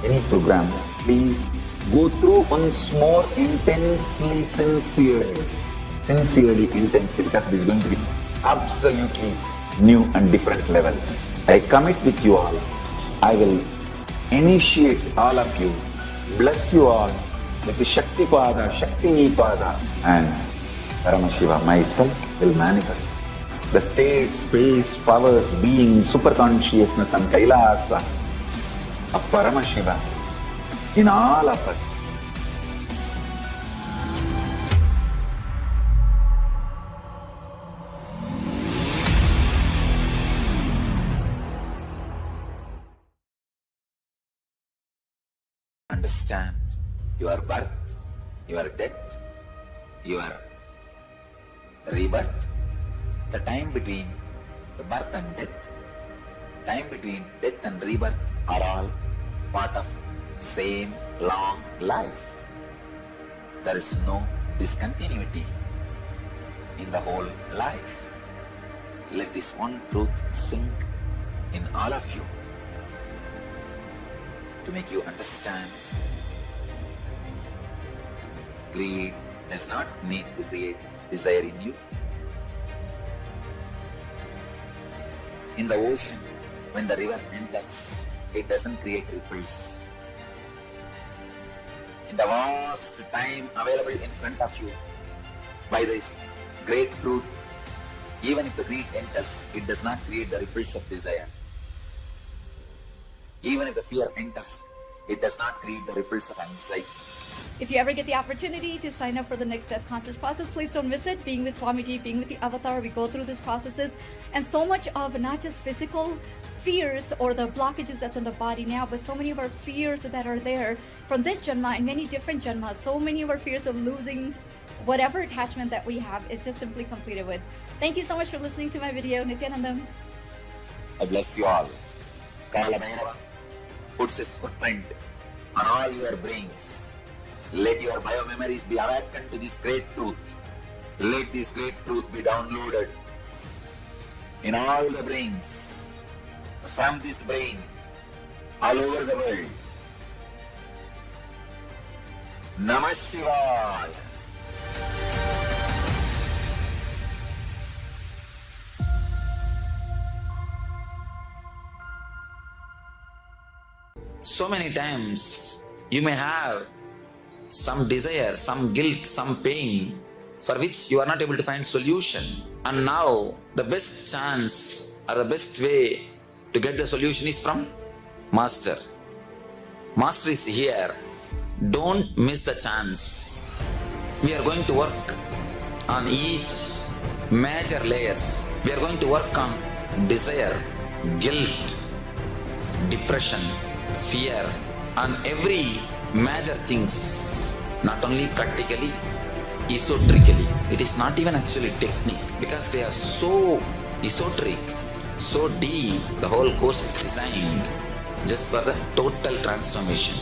any program, please go through once more intensely, sincerely, intensely, because it is going to be absolutely new and different level. I commit with you all. I will initiate all of you, bless you all with the Shakti Pada, Shakti Nipada, and Paramashiva myself will manifest the state, space, powers, being, super consciousness and Kailasa of Paramashiva in all of us. Understand your birth, your death, your rebirth, the time between the birth and death, time between death and rebirth are all part of same long life. There is no discontinuity in the whole life. Let this one truth sink in all of you to make you understand. Greed does not need to create desire in you. In the ocean, when the river enters, it doesn't create ripples. In the vast time available in front of you, by this great truth, even if the greed enters, it does not create the ripples of desire. Even if the fear enters, it does not create the ripples of anxiety. If you ever get the opportunity to sign up for the Next Death Conscious process, please don't miss it. Being with Swamiji, being with the Avatar, we go through these processes, and so much of not just physical fears or the blockages that's in the body now, but so many of our fears that are there from this Janma and many different Janmas, so many of our fears of losing whatever attachment that we have is just simply completed with. Thank you so much for listening to my video. Nithyanandam. I bless you all. Kala Bhairava puts his footprint on all your brains. Let your biomemories be awakened to this great truth. Let this great truth be downloaded in all the brains, from this brain, all over the world. Namah Shivaya. So many times you may have some desire, some guilt, some pain for which you are not able to find solution. And now the best chance or the best way to get the solution is from Master. Master is here. Don't miss the chance. We are going to work on each major layers. We are going to work on desire, guilt, depression, fear, and every major things, not only practically, esoterically. It is not even actually technique, because they are so esoteric, so deep. The whole course is designed just for the total transformation.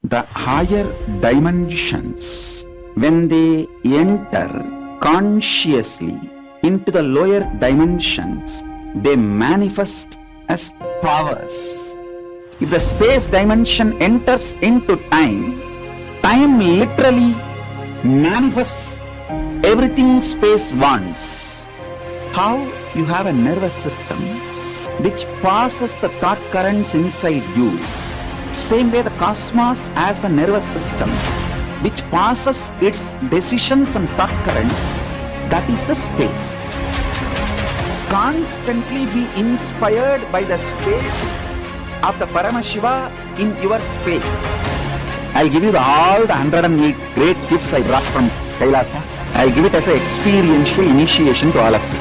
The higher dimensions, when they enter consciously into the lower dimensions, they manifest as powers. If the space dimension enters into time, time literally manifests everything space wants. How you have a nervous system which passes the thought currents inside you. Same way the cosmos has a nervous system which passes its decisions and thought currents, that is the space. Constantly be inspired by the space of the Paramashiva in your space. I'll give you all the 108 great gifts I brought from Kailasa. I'll give it as an experiential initiation to all of you.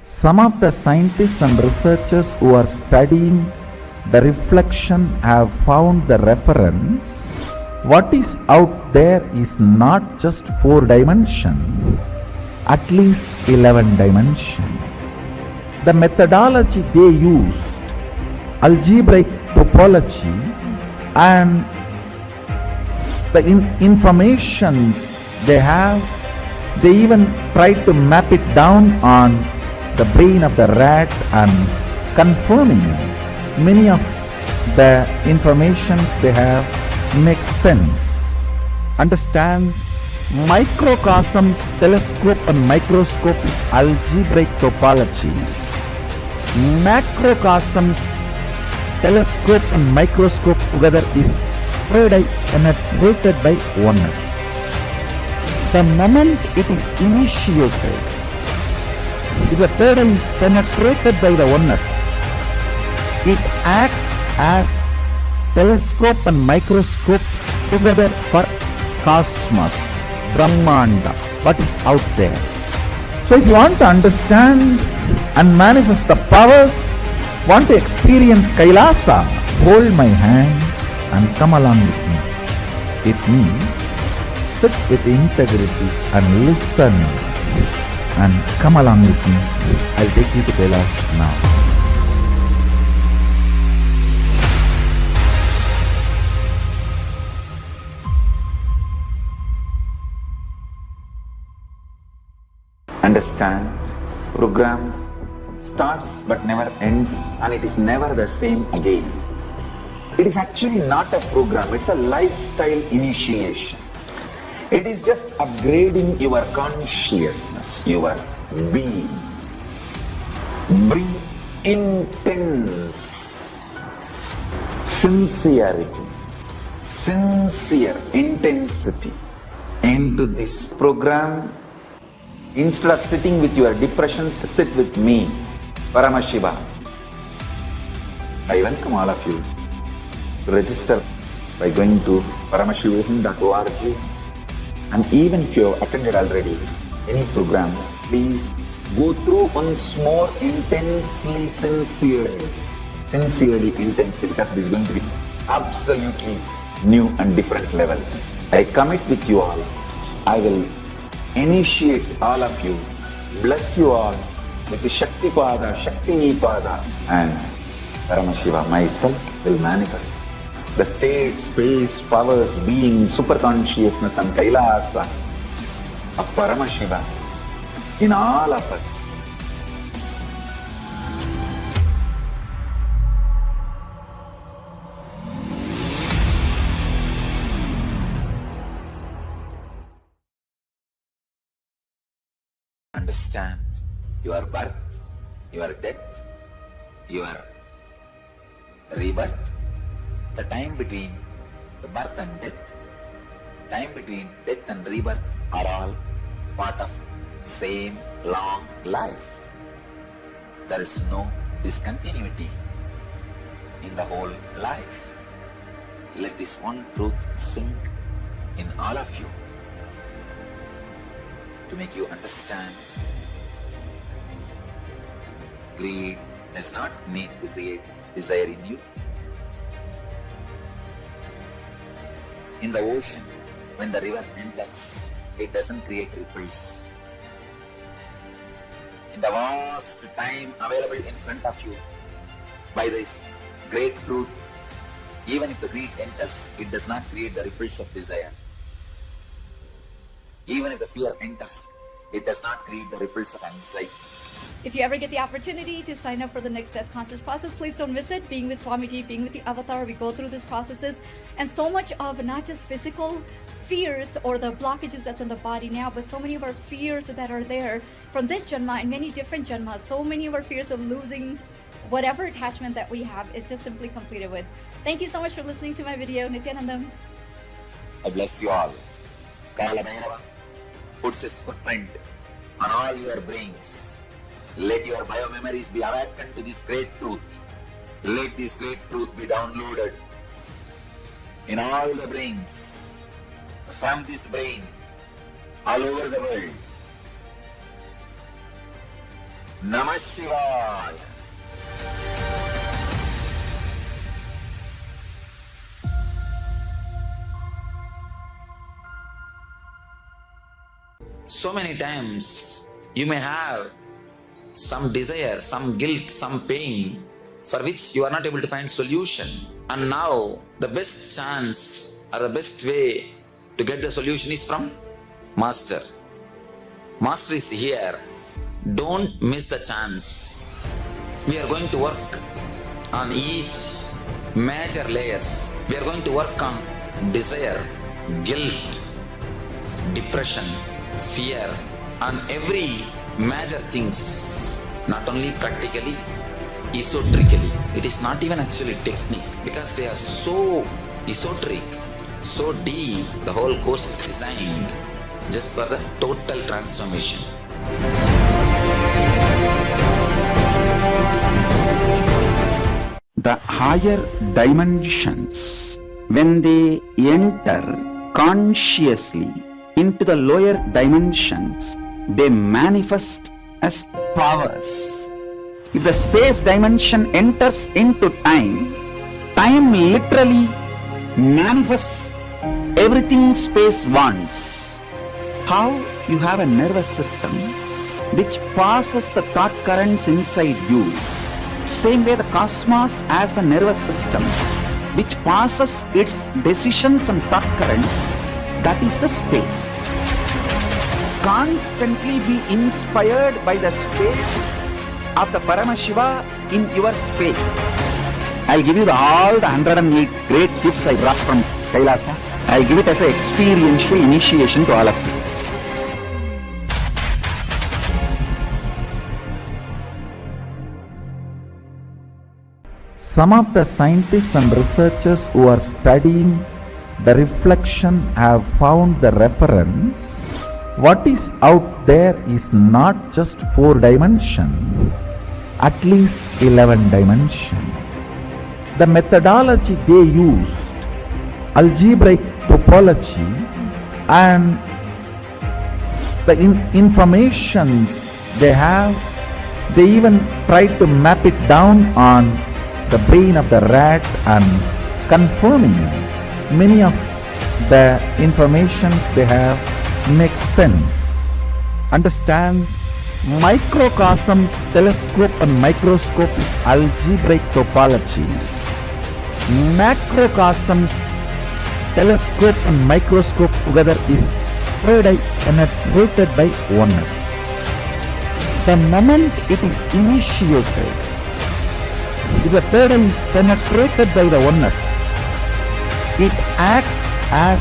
Some of the scientists and researchers who are studying the reflection have found the reference. What is out there is not just 4 dimension, at least 11 dimension. The methodology they used, algebraic topology, and the informations they have, they even tried to map it down on the brain of the rat and confirming many of the informations they have makes sense. Understand, microcosms, telescope and microscope is algebraic topology. Macrocosms, telescope and microscope together is penetrated by oneness. The moment it is initiated, if the third eye is penetrated by the oneness, it acts as telescope and microscope together for cosmos, Brahmanda, what is out there. So if you want to understand and manifest the powers, want to experience Kailasa, hold my hand and come along with me. It means sit with integrity and listen and come along with me. I'll take you to Kailasa now. Understand, program starts but never ends, and it is never the same again. It is actually not a program, it's a lifestyle initiation. It is just upgrading your consciousness, your being. Bring intense sincerity, sincere intensity into this program. Instead of sitting with your depressions, sit with me, Paramashiva. I welcome all of you to register by going to paramashivoham.org. And even if you have attended already any program, please go through once more intensely, sincerely, because it is going to be absolutely new and different level. I commit with you all. I will initiate all of you, bless you all with the Shakti Pada, Shakti Nipada, and Paramashiva myself will manifest the state, space, powers, being, super consciousness and Kailasa of Paramashiva in all of us. Understand your birth, your death, your rebirth, the time between the birth and death, time between death and rebirth are all part of same long life. There is no discontinuity in the whole life. Let this one truth sink in all of you to make you understand. Greed does not need to create desire in you. In the ocean, when the river enters, it doesn't create ripples. In the vast time available in front of you, by this great truth, even if the greed enters, it does not create the ripples of desire. Even if the fear enters, it does not create the ripples of anxiety. If you ever get the opportunity to sign up for the Next Death Conscious process, please don't miss it. Being with Swamiji, being with the Avatar, we go through these processes, and so much of not just physical fears or the blockages that's in the body now, but so many of our fears that are there from this Janma and many different Janmas. So many of our fears of losing whatever attachment that we have is just simply completed with. Thank you so much for listening to my video. Nithyanandam. I bless you all. Kala Bhairava puts his footprint on all your brains. Let your biomemories be awakened to this great truth. Let this great truth be downloaded in all the brains, from this brain, all over the world. Namah Shivaya. So many times you may have some desire, some guilt, some pain for which you are not able to find solution. And now the best chance or the best way to get the solution is from Master. Master is here. Don't miss the chance. We are going to work on each major layers. We are going to work on desire, guilt, depression, fear, and every major things, not only practically, esoterically. It is not even actually technique, because they are so esoteric, so deep. The whole course is designed just for the total transformation. The higher dimensions, when they enter consciously into the lower dimensions, they manifest as powers. If the space dimension enters into time, time literally manifests everything space wants. How you have a nervous system which passes the thought currents inside you, same way the cosmos has a nervous system which passes its decisions and thought currents, that is the space. Constantly be inspired by the space of the Paramashiva in your space. I'll give you all the 108 great gifts I brought from Kailasa. I'll give it as an experiential initiation to all of you. Some of the scientists and researchers who are studying the reflection have found the reference. What is out there is not just 4 dimension, at least 11 dimension. The methodology they used, algebraic topology, and the informations they have, they even tried to map it down on the brain of the rat and confirming many of the informations they have makes sense. Understand, microcosms, telescope and microscope is algebraic topology. Macrocosms, telescope and microscope together is third eye penetrated by oneness. The moment it is initiated, if the third eye is penetrated by the oneness, it acts as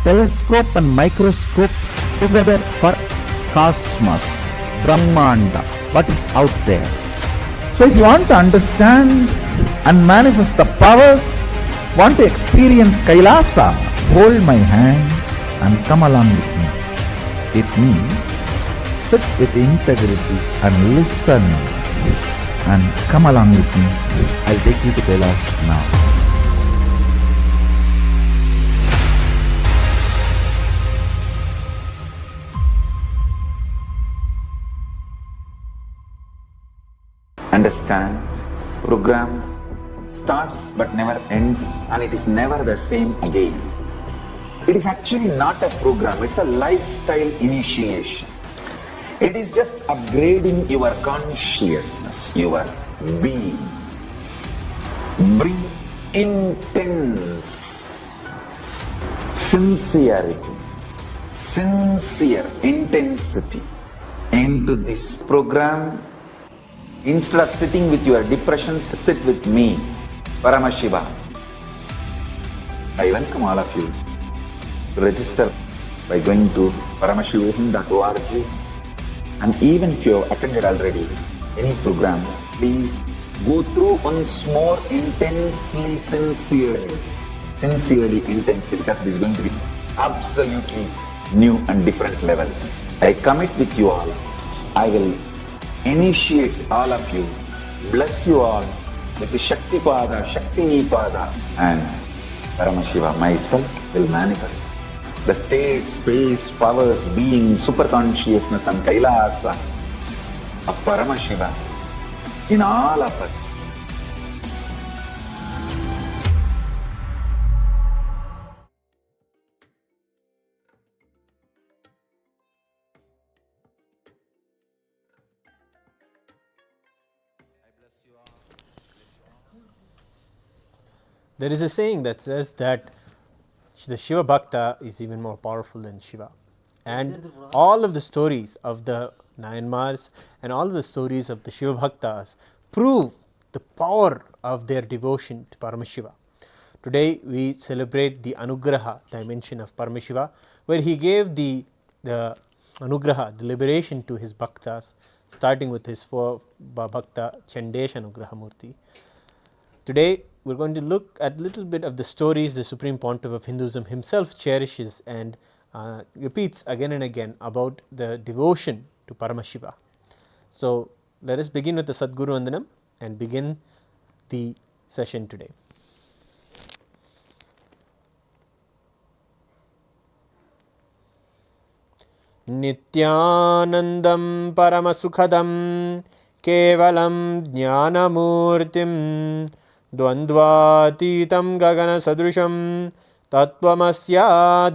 telescope and microscope together for cosmos, Brahmanda, what is out there. So if you want to understand and manifest the powers, want to experience Kailasa, hold my hand and come along with me. It means sit with integrity and listen and come along with me. I'll take you to Kailasa now. Understand, program starts but never ends, and it is never the same again. It is actually not a program, it's a lifestyle initiation. It is just upgrading your consciousness, your being. Bring intense sincerity, sincere intensity into this program. Instead of sitting with your depressions, sit with me, Paramashiva. I welcome all of you to register by going to paramashivoham.org. And even if you have attended already any program, please go through once more intensely, sincerely, because it is going to be absolutely new and different level. I commit with you all. I will initiate all of you, bless you all with the Shakti Pada, Shakti Nipada, and Paramashiva myself will manifest the state, space, powers, being, superconsciousness and Kailasa of Paramashiva in all of us. There is a saying that says that the Shiva Bhakta is even more powerful than Shiva. And all of the stories of the Nayanmars and all of the stories of the Shiva Bhaktas prove the power of their devotion to Paramashiva. Today we celebrate the Anugraha dimension of Paramashiva, where he gave the Anugraha, the liberation to his Bhaktas, starting with his Bhakta Chandisha Anugraha Murthy. Today we are going to look at a little bit of the stories the Supreme Pontiff of Hinduism himself cherishes and repeats again and again about the devotion to Paramashiva. So let us begin with the Sadguru Vandanam and begin the session today. Nityanandam Paramasukhadam Kevalam Jnanamurtim Dvandvatitam Gagana Sadrusham Tattvamasya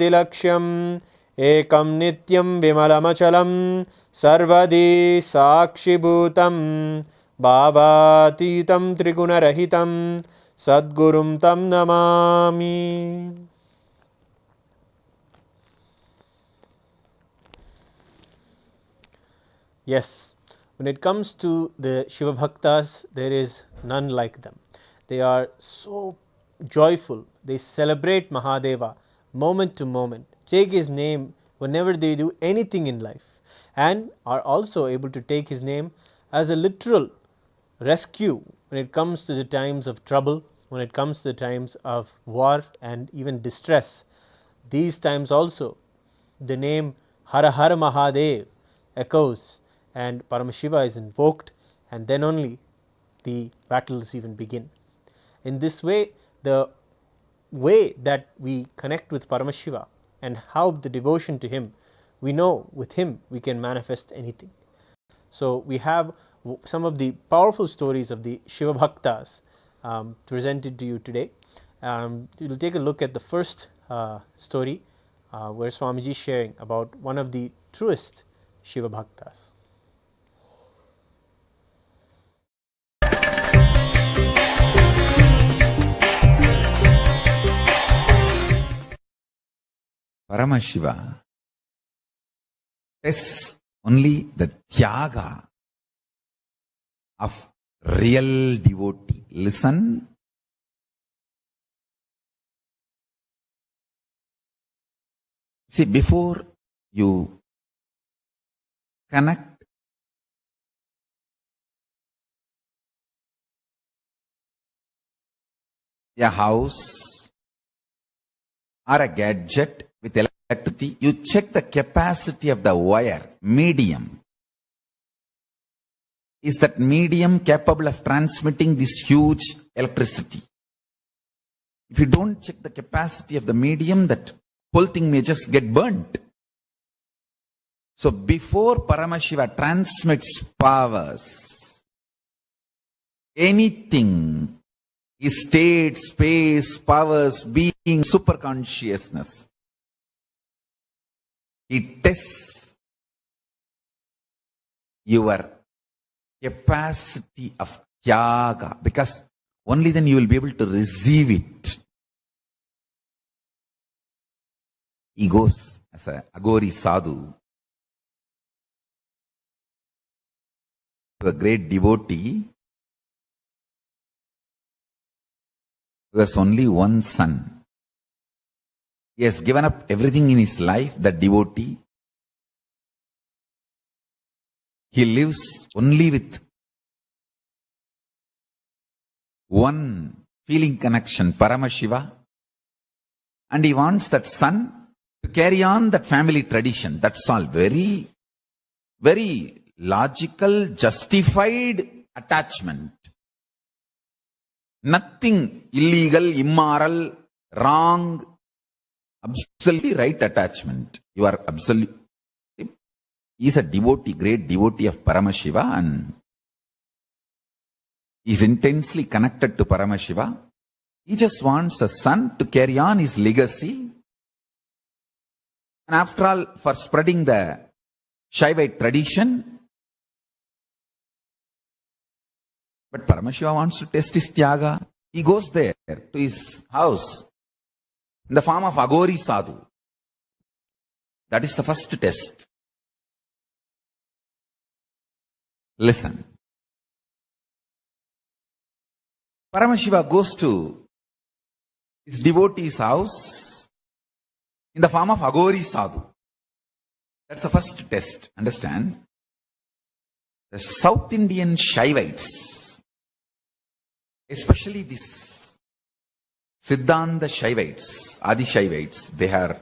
Ekam Nityam Vimalamachalam Sarvadi Sakshibhutam Bhavatitam Trigunarahitam Sadgurum Tam Namami. Yes, when it comes to the Shiva Bhaktas, there is none like them. They are so joyful. They celebrate Mahadeva moment to moment, take his name whenever they do anything in life, and are also able to take his name as a literal rescue when it comes to the times of trouble, when it comes to the times of war and even distress. These times also, the name Har Har Mahadev echoes and Paramashiva is invoked, and then only the battles even begin. In this way, the way that we connect with Paramashiva and how the devotion to him, we know with him we can manifest anything. So we have some of the powerful stories of the Shiva Bhaktas presented to you today. We will take a look at the first story where Swamiji is sharing about one of the truest Shiva Bhaktas. Paramashiva tests only the tyaga of real devotee. Listen. See, before you connect a house or a gadget with electricity, you check the capacity of the wire, medium. Is that medium capable of transmitting this huge electricity? If you don't check the capacity of the medium, that whole thing may just get burnt. So before Paramashiva transmits powers, anything is state, space, powers, being, super consciousness. It tests your capacity of tyaga, because only then you will be able to receive it. He goes as a Agori Sadhu to a great devotee who has only one son. He has given up everything in his life, that devotee. He lives only with one feeling connection, Paramashiva, and he wants that son to carry on that family tradition. That's all. Very, very logical, justified attachment. Nothing illegal, immoral, wrong, absolutely right attachment. You are absolutely. He is a devotee, great devotee of Paramashiva, and he is intensely connected to Paramashiva. He just wants a son to carry on his legacy. And after all, for spreading the Shaivite tradition. But Paramashiva wants to test his tyaga. He goes there to his house in the form of Agori Sadhu. That is the first test. Listen. Paramashiva goes to his devotee's house in the form of Agori Sadhu. That's the first test. Understand? The South Indian Shaivites, especially this Siddhanta Shaivites, Adi Shaivites, they are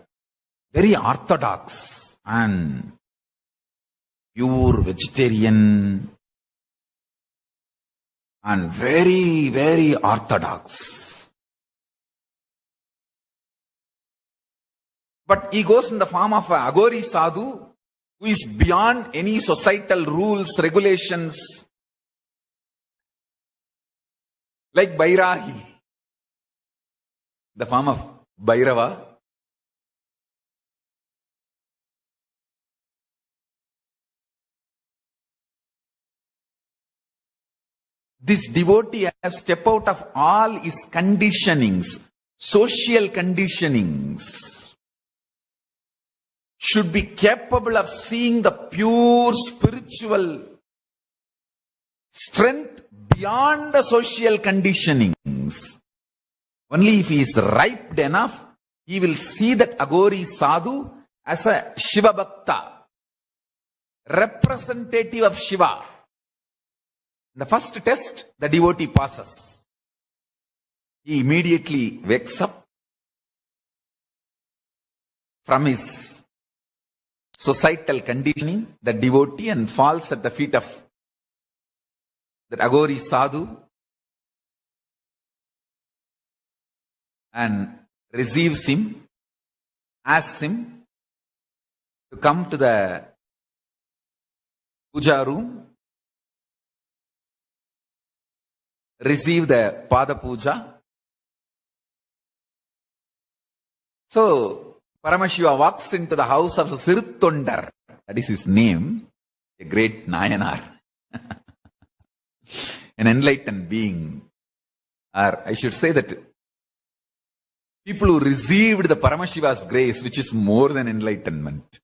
very orthodox and pure vegetarian and very, very orthodox. But he goes in the form of a Agori Sadhu who is beyond any societal rules, regulations, like Bairahi, the form of Bhairava. This devotee has stepped out of all his conditionings, social conditionings, should be capable of seeing the pure spiritual strength beyond the social conditionings. Only if he is ripe enough, he will see that Agori Sadhu as a Shiva Bhaktha, representative of Shiva. The first test, the devotee passes. He immediately wakes up from his societal conditioning, the devotee, and falls at the feet of that Agori Sadhu and receives him, asks him to come to the puja room, receive the Pada Puja. So, Paramashiva walks into the house of Siruttondar, that is his name, a great Nayanar, an enlightened being. Or I should say that people who received the Paramashiva's grace, which is more than enlightenment.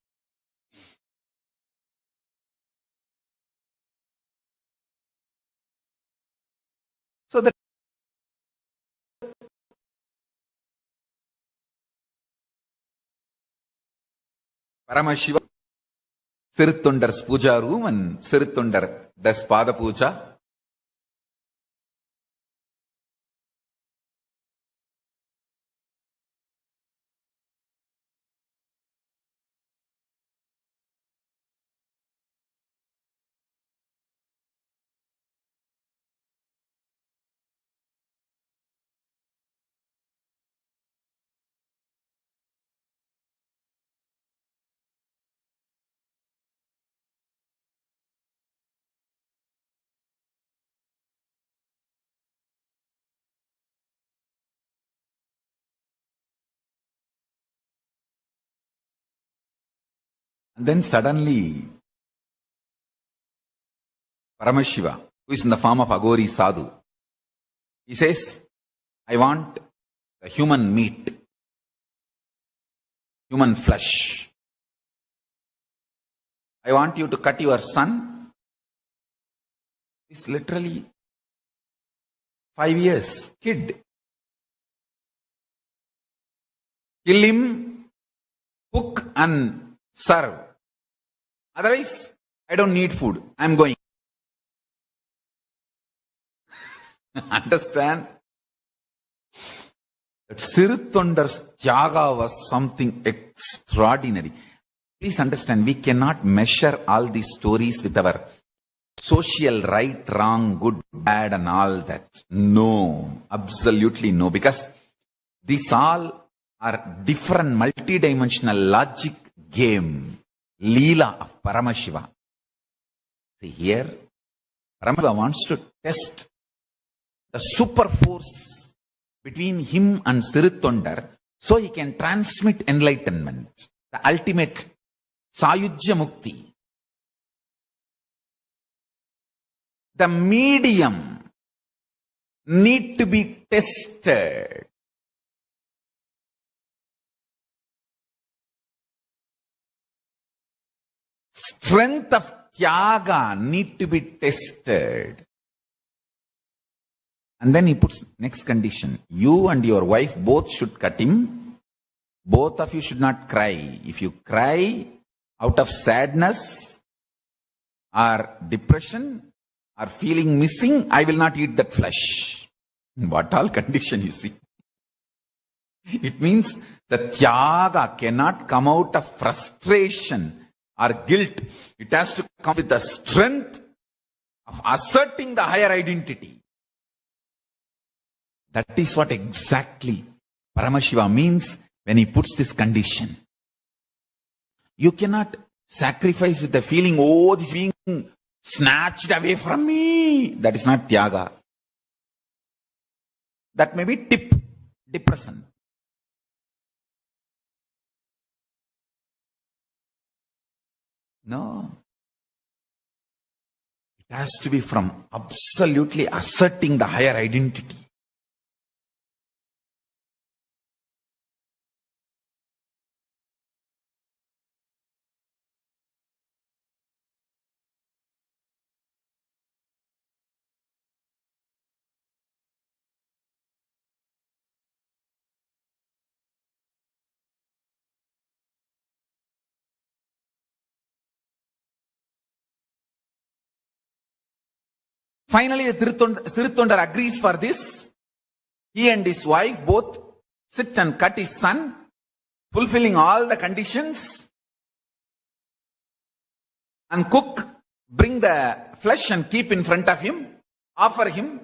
So that Paramashiva, Siruttondar's puja room, and Siruttondar does Pada Puja. And then suddenly, Paramashiva, who is in the form of Agori Sadhu, he says, I want the human meat, human flesh. I want you to cut your son. He's literally 5 years, kid. Kill him, cook and serve. Otherwise, I don't need food. I'm going. Understand? That Siruttondar's Tyaga was something extraordinary. Please understand, we cannot measure all these stories with our social right, wrong, good, bad and all that. No, absolutely no. Because these all are different multidimensional logic game. Leela of Paramashiva. See here, Paramashiva wants to test the super force between him and Siruttondar so he can transmit enlightenment, the ultimate Sayujya Mukti. The medium need to be tested. Strength of Tyaga need to be tested. And then he puts next condition. You and your wife both should cut him. Both of you should not cry. If you cry out of sadness or depression or feeling missing, I will not eat that flesh. What all condition you see. It means the tyaga cannot come out of frustration or guilt. It has to come with the strength of asserting the higher identity. That is what exactly Paramashiva means when he puts this condition. You cannot sacrifice with the feeling, oh, this is being snatched away from me. That is not tyaga. That may be depression. No. It has to be from absolutely asserting the higher identity. Finally, the Sirithondar agrees for this. He and his wife both sit and cut his son, fulfilling all the conditions, and cook, bring the flesh and keep in front of him, offer him.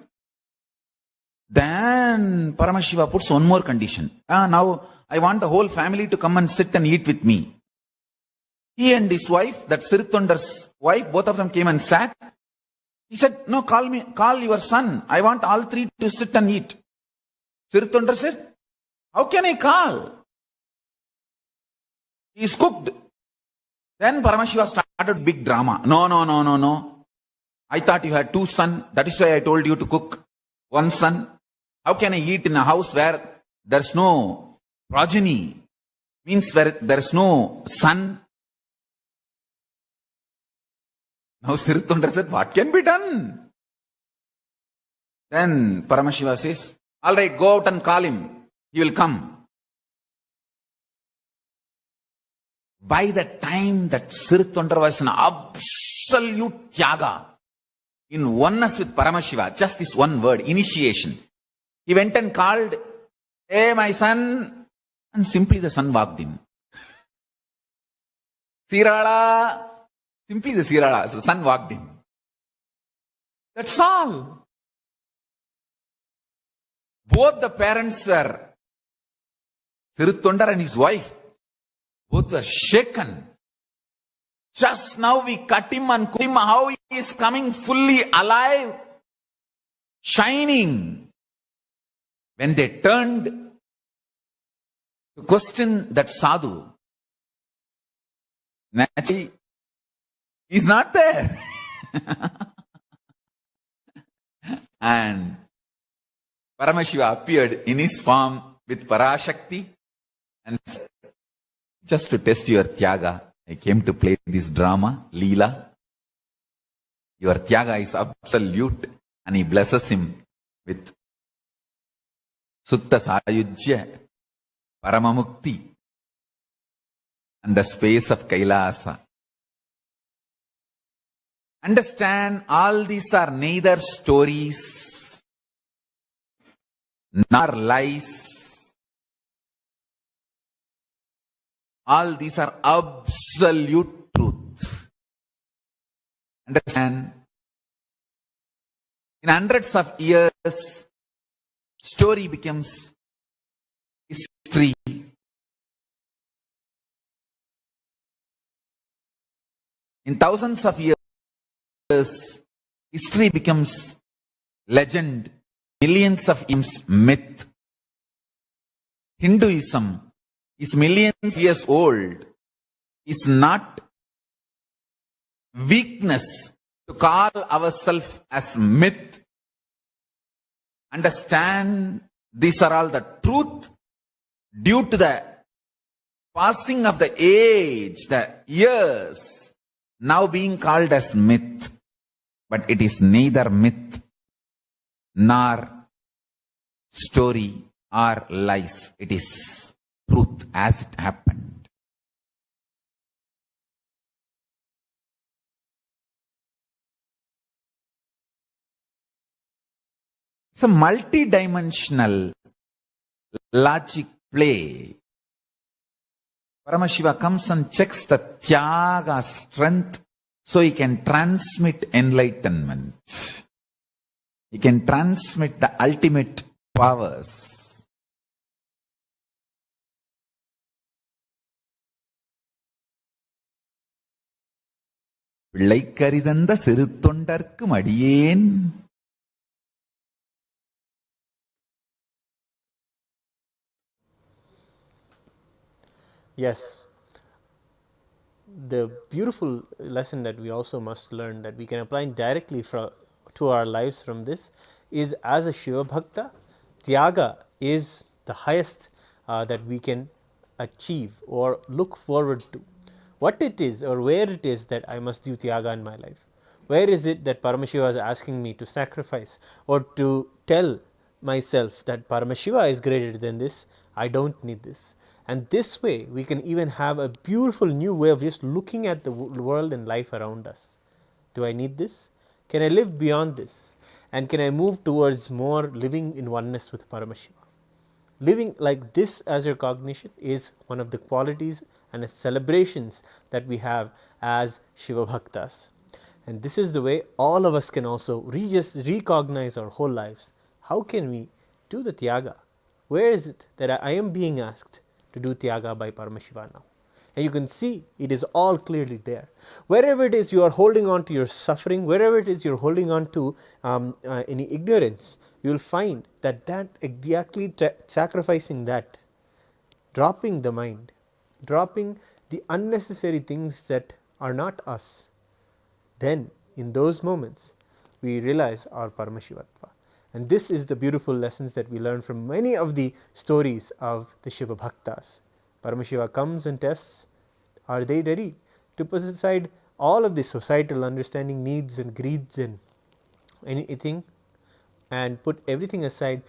Then Paramashiva puts one more condition. Now I want the whole family to come and sit and eat with me. He and his wife, that Sirithondar's wife, both of them came and sat. He said, no, call your son. I want all three to sit and eat. Sirithondar said, how can I call? He is cooked. Then Paramashiva started big drama. No. I thought you had two sons. That is why I told you to cook one son. How can I eat in a house where there's no progeny? Means where there's no son. Now Sirithondar said, what can be done? Then Paramashiva says, all right, go out and call him. He will come. By the time that Sirithondar was an absolute tyaga, in oneness with Paramashiva, just this one word, initiation. He went and called, hey, my son, and simply the son walked in. Sirala. Simply the Sirala, the son walked in. That's all. Both the parents were, Sirithondar and his wife, both were shaken. Just now we cut him and cook him, how he is coming fully alive, shining. When they turned to question that sadhu, naturally, he's not there. And Paramashiva appeared in his form with Parashakti and said, just to test your tyaga, I came to play this drama, Leela. Your tyaga is absolute. And he blesses him with Sutta Sayujya, Paramamukti, and the space of Kailasa. Understand, all these are neither stories nor lies. All these are absolute truth. Understand? In hundreds of years, story becomes history. In thousands of years, history becomes legend. Millions of years, myth. Hinduism is millions of years old. Is not weakness to call ourselves as myth. Understand, these are all the truth due to the passing of the age, the years, now being called as myth. But it is neither myth nor story or lies. It is truth as it happened. It's a multi-dimensional logic play. Paramashiva comes and checks the Tyaga strength so he can transmit enlightenment. He can transmit the ultimate powers. பிள்ளைக்கரிதந்த சிறு தொண்டர்க்கு மடியேன். Yes. The beautiful lesson that we also must learn, that we can apply directly to our lives from this, is as a Shiva Bhakta, Tyaga is the highest that we can achieve or look forward to. What it is or where it is that I must do Tyaga in my life. Where is it that Paramashiva is asking me to sacrifice or to tell myself that Paramashiva is greater than this, I don't need this. And this way we can even have a beautiful new way of just looking at the world and life around us. Do I need this? Can I live beyond this? And can I move towards more living in oneness with Paramashiva? Living like this as your cognition is one of the qualities and celebrations that we have as Shiva Bhaktas. And this is the way all of us can also just recognize our whole lives. How can we do the Tyaga? Where is it that I am being asked to do Tyaga by Paramashiva now? And you can see it is all clearly there. Wherever it is you are holding on to your suffering, wherever it is you are holding on to any ignorance, you will find that exactly sacrificing that, dropping the mind, dropping the unnecessary things that are not us, then in those moments we realize our Paramashivatva. And this is the beautiful lessons that we learn from many of the stories of the Shiva Bhaktas. Paramashiva comes and tests, are they ready to put aside all of the societal understanding, needs and greeds and anything, and put everything aside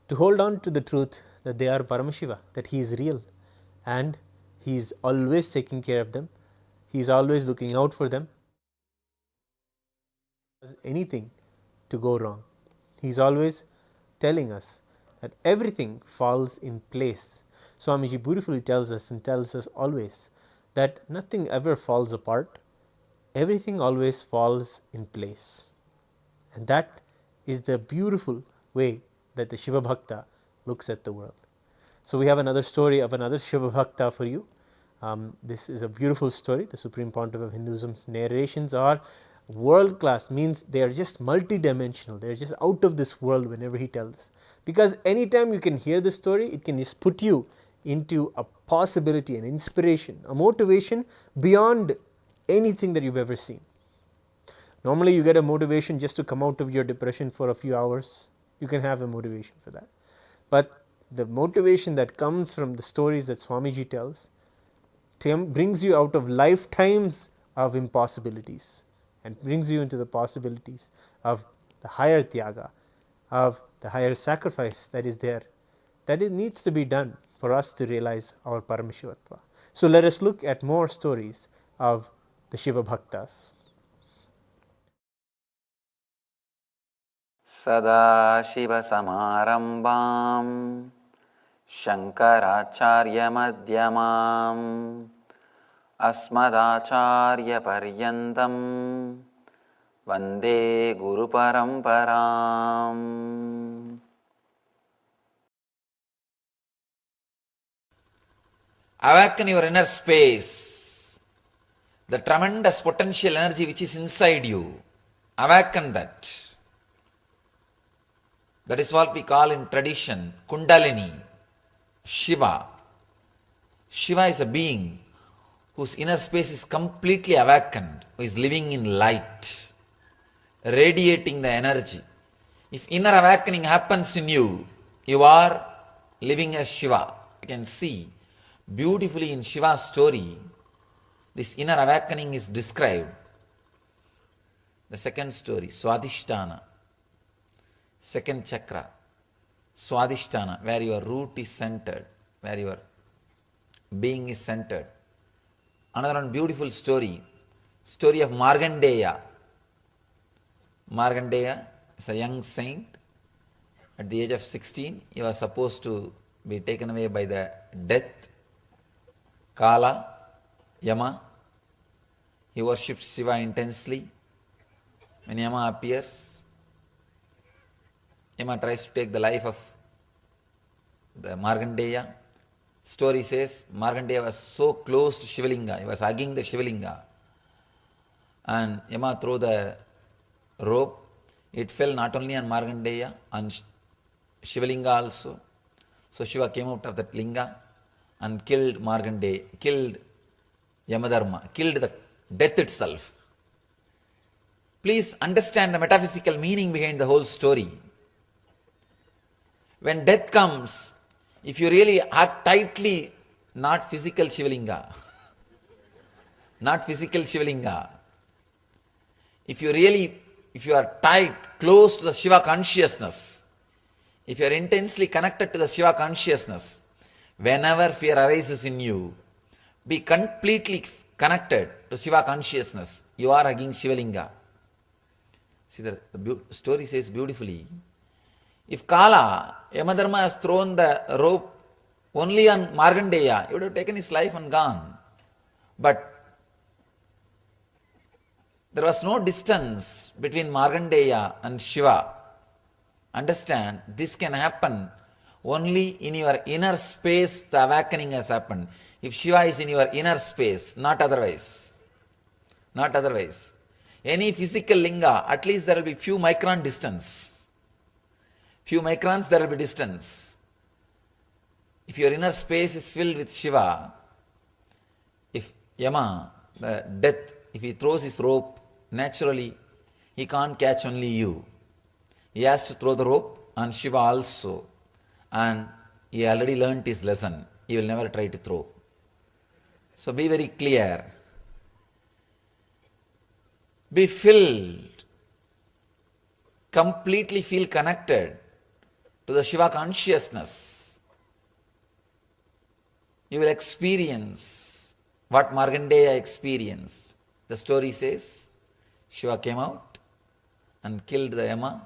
to hold on to the truth that they are Paramashiva, that he is real and he is always taking care of them, he is always looking out for them. Anything to go wrong, he is always telling us that everything falls in place. Swamiji beautifully tells us and tells us always that nothing ever falls apart, everything always falls in place. And that is the beautiful way that the Shiva Bhakta looks at the world. So we have another story of another Shiva Bhakta for you. This is a beautiful story. The Supreme Pontiff of Hinduism's narrations are world class, means they are just multi-dimensional, they are just out of this world whenever he tells. Because anytime you can hear the story, it can just put you into a possibility, an inspiration, a motivation beyond anything that you've ever seen. Normally you get a motivation just to come out of your depression for a few hours. You can have a motivation for that. But the motivation that comes from the stories that Swamiji tells brings you out of lifetimes of impossibilities and brings you into the possibilities of the higher Tyaga, of the higher sacrifice that is there, that it needs to be done for us to realize our Paramashivatva. So let us look at more stories of the Shiva Bhaktas. Sadashiva Samarambam Shankaracharya Madhyamam Asmadacharya Paryantam Vande Guru Paramparam. Awaken your inner space, the tremendous potential energy which is inside you. Awaken that. That is what we call in tradition Kundalini, Shiva. Shiva is a being whose inner space is completely awakened, who is living in light, radiating the energy. If inner awakening happens in you, you are living as Shiva. You can see beautifully in Shiva's story, this inner awakening is described. The second story, Swadhisthana, second chakra, Swadhisthana, where your root is centered, where your being is centered. Another one beautiful story of Markandeya. Markandeya is a young saint. At the age of 16, he was supposed to be taken away by the death, Kala, Yama. He worships Shiva intensely. When Yama appears, Yama tries to take the life of the Markandeya. Story says Markandeya was so close to Shivalinga, he was hugging the Shivalinga. And Yama threw the rope. It fell not only on Markandeya, on Shivalinga also. So Shiva came out of that linga and killed Markandeya, killed Yamadharma, killed the death itself. Please understand the metaphysical meaning behind the whole story. When death comes, if you really hug tightly, not physical Shivalinga, not physical Shivalinga, if you are tight, close to the Shiva consciousness, if you are intensely connected to the Shiva consciousness, whenever fear arises in you, be completely connected to Shiva consciousness. You are hugging Shivalinga. See, the story says beautifully, if Kala, Yamadharma has thrown the rope only on Markandeya, he would have taken his life and gone. But there was no distance between Markandeya and Shiva. Understand, this can happen only in your inner space. The awakening has happened. If Shiva is in your inner space, not otherwise. Not otherwise. Any physical linga, at least there will be few micron distance. Few microns there will be distance. If your inner space is filled with Shiva, if Yama, the death, if he throws his rope, naturally he can't catch only you. He has to throw the rope on Shiva also. And he already learnt his lesson. He will never try to throw. So be very clear. Be filled. Completely feel connected to the Shiva consciousness. You will experience what Markandeya experienced. The story says, Shiva came out and killed the Yama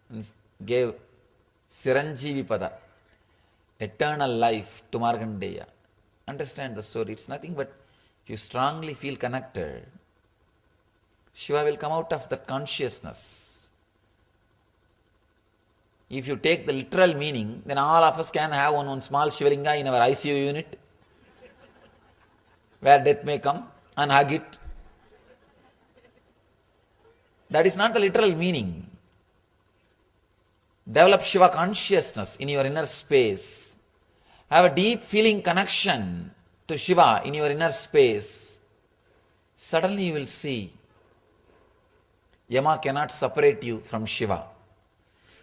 and gave Siranjeevi Pada, eternal life to Markandeya. Understand the story. It's nothing but if you strongly feel connected, Shiva will come out of that consciousness. If you take the literal meaning, then all of us can have one small Shivalinga in our ICU unit, where death may come, and hug it. That is not the literal meaning. Develop Shiva consciousness in your inner space. Have a deep feeling connection to Shiva in your inner space. Suddenly you will see Yama cannot separate you from Shiva.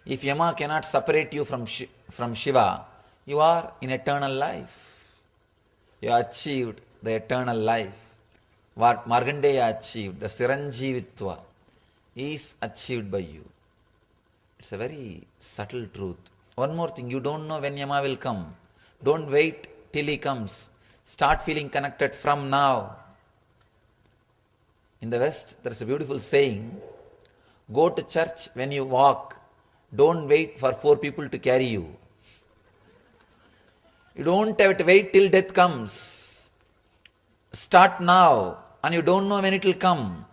If Yama cannot separate you from Shiva, you are in eternal life. You have achieved the eternal life. What Markandeya achieved, the Siranjeevitva, is achieved by you. It's a very subtle truth. One more thing, you don't know when Yama will come. Don't wait till he comes. Start feeling connected from now. In the West, there is a beautiful saying, go to church when you walk. Don't wait for 4 people to carry you. You don't have to wait till death comes. Start now, and you don't know when it will come.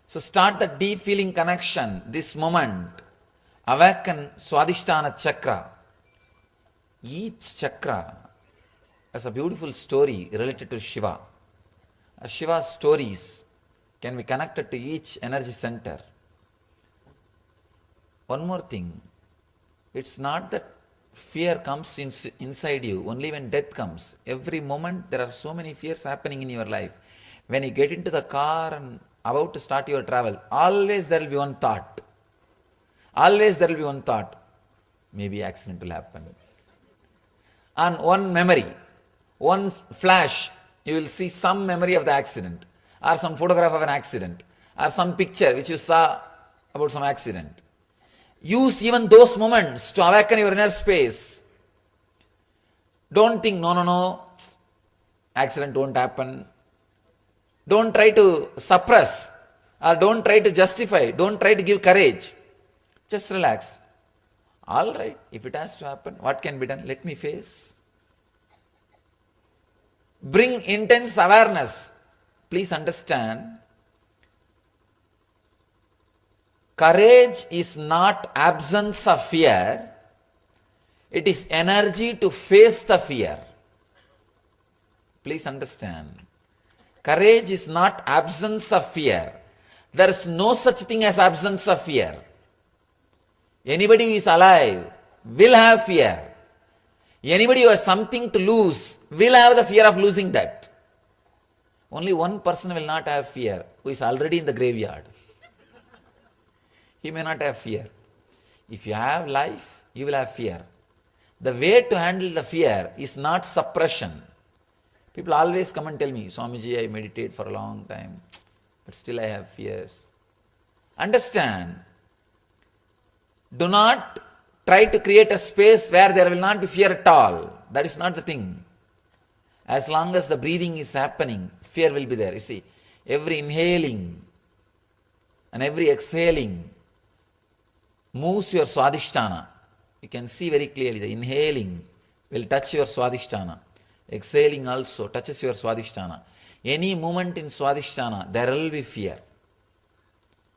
So start the deep feeling connection this moment. Awaken Swadhisthana chakra. Each chakra has a beautiful story related to Shiva. Shiva's stories can be connected to each energy center. One more thing, it's not that fear comes inside you only when death comes. Every moment there are so many fears happening in your life. When you get into the car and about to start your travel, always there will be one thought. Always there will be one thought. Maybe accident will happen. And one memory, one flash, you will see some memory of the accident, or some photograph of an accident, or some picture which you saw about some accident. Use even those moments to awaken your inner space. Don't think, no, accident won't happen. Don't try to suppress or don't try to justify. Don't try to give courage. Just relax. All right, if it has to happen, what can be done? Let me face. Bring intense awareness. Please understand, courage is not absence of fear. It is energy to face the fear. Please understand. Courage is not absence of fear. There is no such thing as absence of fear. Anybody who is alive will have fear. Anybody who has something to lose will have the fear of losing that. Only one person will not have fear, who is already in the graveyard. He may not have fear. If you have life, you will have fear. The way to handle the fear is not suppression. People always come and tell me, Swamiji, I meditate for a long time, but still I have fears. Understand, do not try to create a space where there will not be fear at all. That is not the thing. As long as the breathing is happening, fear will be there. You see, every inhaling and every exhaling moves your swadhisthana. You can see very clearly the inhaling will touch your swadhisthana. Exhaling also touches your swadhisthana. Any movement in swadhisthana, there will be fear.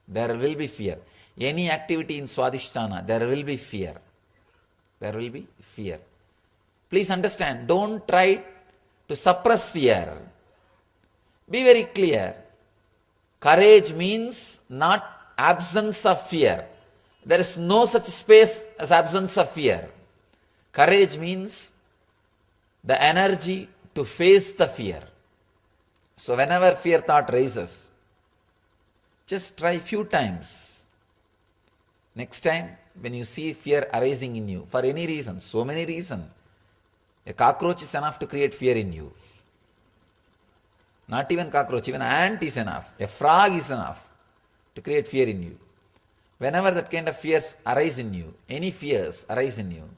There will be fear. Any activity in swadhisthana, there will be fear. There will be fear. Please understand, don't try to suppress fear. Be very clear. Courage means not absence of fear. There is no such space as absence of fear. Courage means the energy to face the fear. So whenever fear thought rises, just try few times. Next time, when you see fear arising in you, for any reason, so many reasons, a cockroach is enough to create fear in you. Not even cockroach, even ant is enough. A frog is enough to create fear in you. Whenever that kind of fears arise in you, any fears arise in you,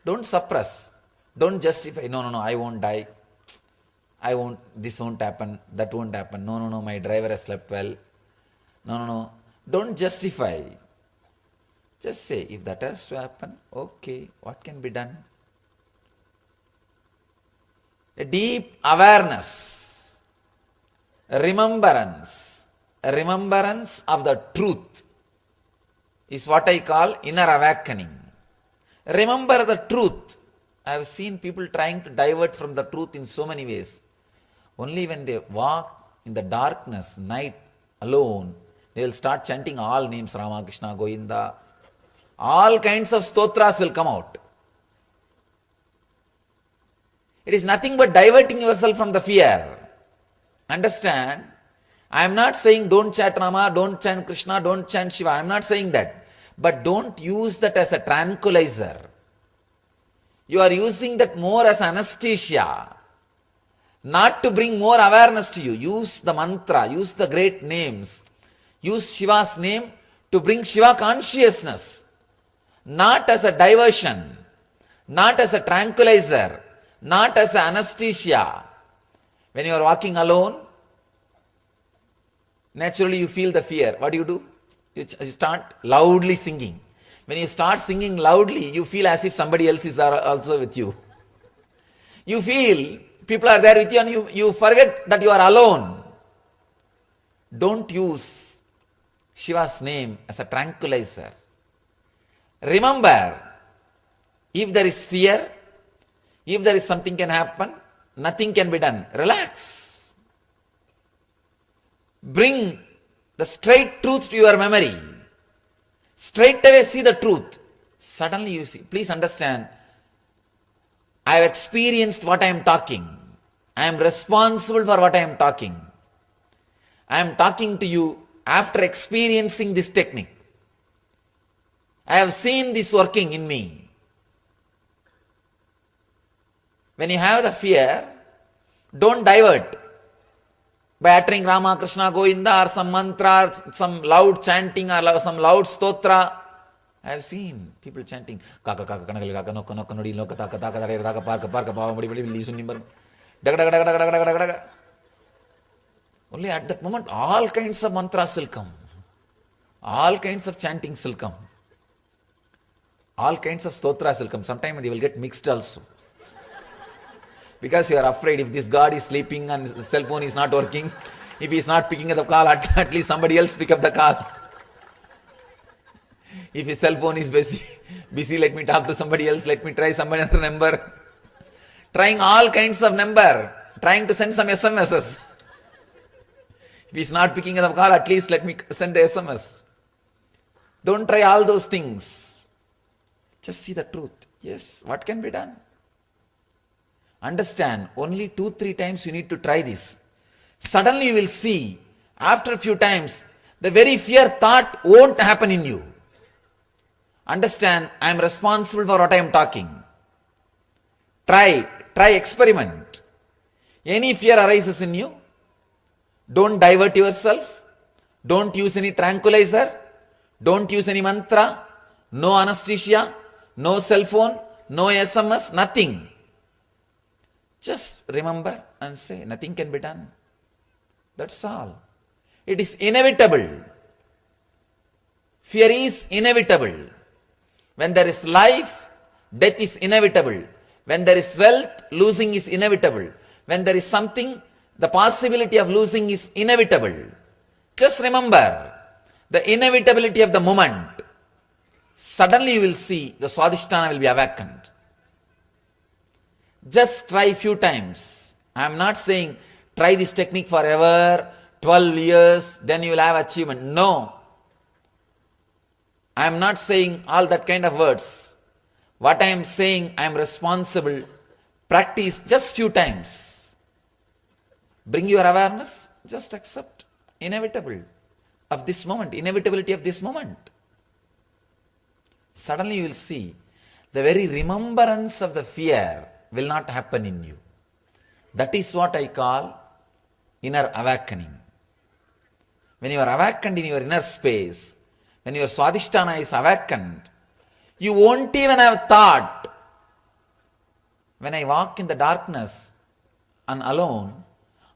don't suppress. Don't justify, no, I won't die. This won't happen, that won't happen. No, my driver has slept well. No. Don't justify. Just say, if that has to happen, okay, what can be done? A deep awareness, a remembrance of the truth is what I call inner awakening. Remember the truth. I have seen people trying to divert from the truth in so many ways. Only when they walk in the darkness, night, alone, they will start chanting all names, Rama, Krishna, Govinda. All kinds of stotras will come out. It is nothing but diverting yourself from the fear. Understand? I am not saying don't chant Rama, don't chant Krishna, don't chant Shiva. I am not saying that. But don't use that as a tranquilizer. You are using that more as anesthesia. Not to bring more awareness to you. Use the mantra, use the great names. Use Shiva's name to bring Shiva consciousness. Not as a diversion, not as a tranquilizer, not as an anesthesia. When you are walking alone, naturally you feel the fear. What do? You start loudly singing. When you start singing loudly, you feel as if somebody else is also with you. You feel people are there with you and you forget that you are alone. Don't use Shiva's name as a tranquilizer. Remember, if there is fear, if there is something can happen, nothing can be done. Relax. Bring the straight truth to your memory. Straight away see the truth. Suddenly you see. Please understand, I have experienced what I am talking. I am responsible for what I am talking. I am talking to you after experiencing this technique. I have seen this working in me. When you have the fear, don't divert by uttering Rama, Krishna, Govinda or some mantra, or some loud chanting or some loud stotra. I have seen people chanting kaka kaka kanagal kaka nokka nokka nodi nokka taka taka tadayira taka parka parka pava mudi mudi lisu nimbar daga daga daga daga daga daga daga. Only at that moment all kinds of mantras will come. All kinds of chantings will come. All kinds of stotras will come. Sometimes they will get mixed also. Because you are afraid if this God is sleeping and the cell phone is not working, if he is not picking up the call, at least somebody else pick up the call. If his cell phone is busy, let me talk to somebody else, let me try somebody other number. Trying all kinds of number, trying to send some SMSs. If he is not picking up the call, at least let me send the SMS. Don't try all those things. Just see the truth. Yes, what can be done? Understand, only 2-3 times you need to try this. Suddenly you will see, after a few times, the very fear thought won't happen in you. Understand, I am responsible for what I am talking. Try, experiment. Any fear arises in you, don't divert yourself, don't use any tranquilizer, don't use any mantra, no anesthesia, no cell phone, no SMS, nothing. Just remember and say, nothing can be done. That's all. It is inevitable. Fear is inevitable. When there is life, death is inevitable. When there is wealth, losing is inevitable. When there is something, the possibility of losing is inevitable. Just remember the inevitability of the moment. Suddenly you will see the Swadhisthana will be awakened. Just try few times. I am not saying try this technique forever, 12 years, then you will have achievement. No. I am not saying all that kind of words. What I am saying, I am responsible. Practice just few times. Bring your awareness, just accept inevitable of this moment, inevitability of this moment. Suddenly you will see the very remembrance of the fear will not happen in you. That is what I call inner awakening. When you are awakened in your inner space, when your Swadhisthana is awakened, you won't even have thought. When I walk in the darkness and alone,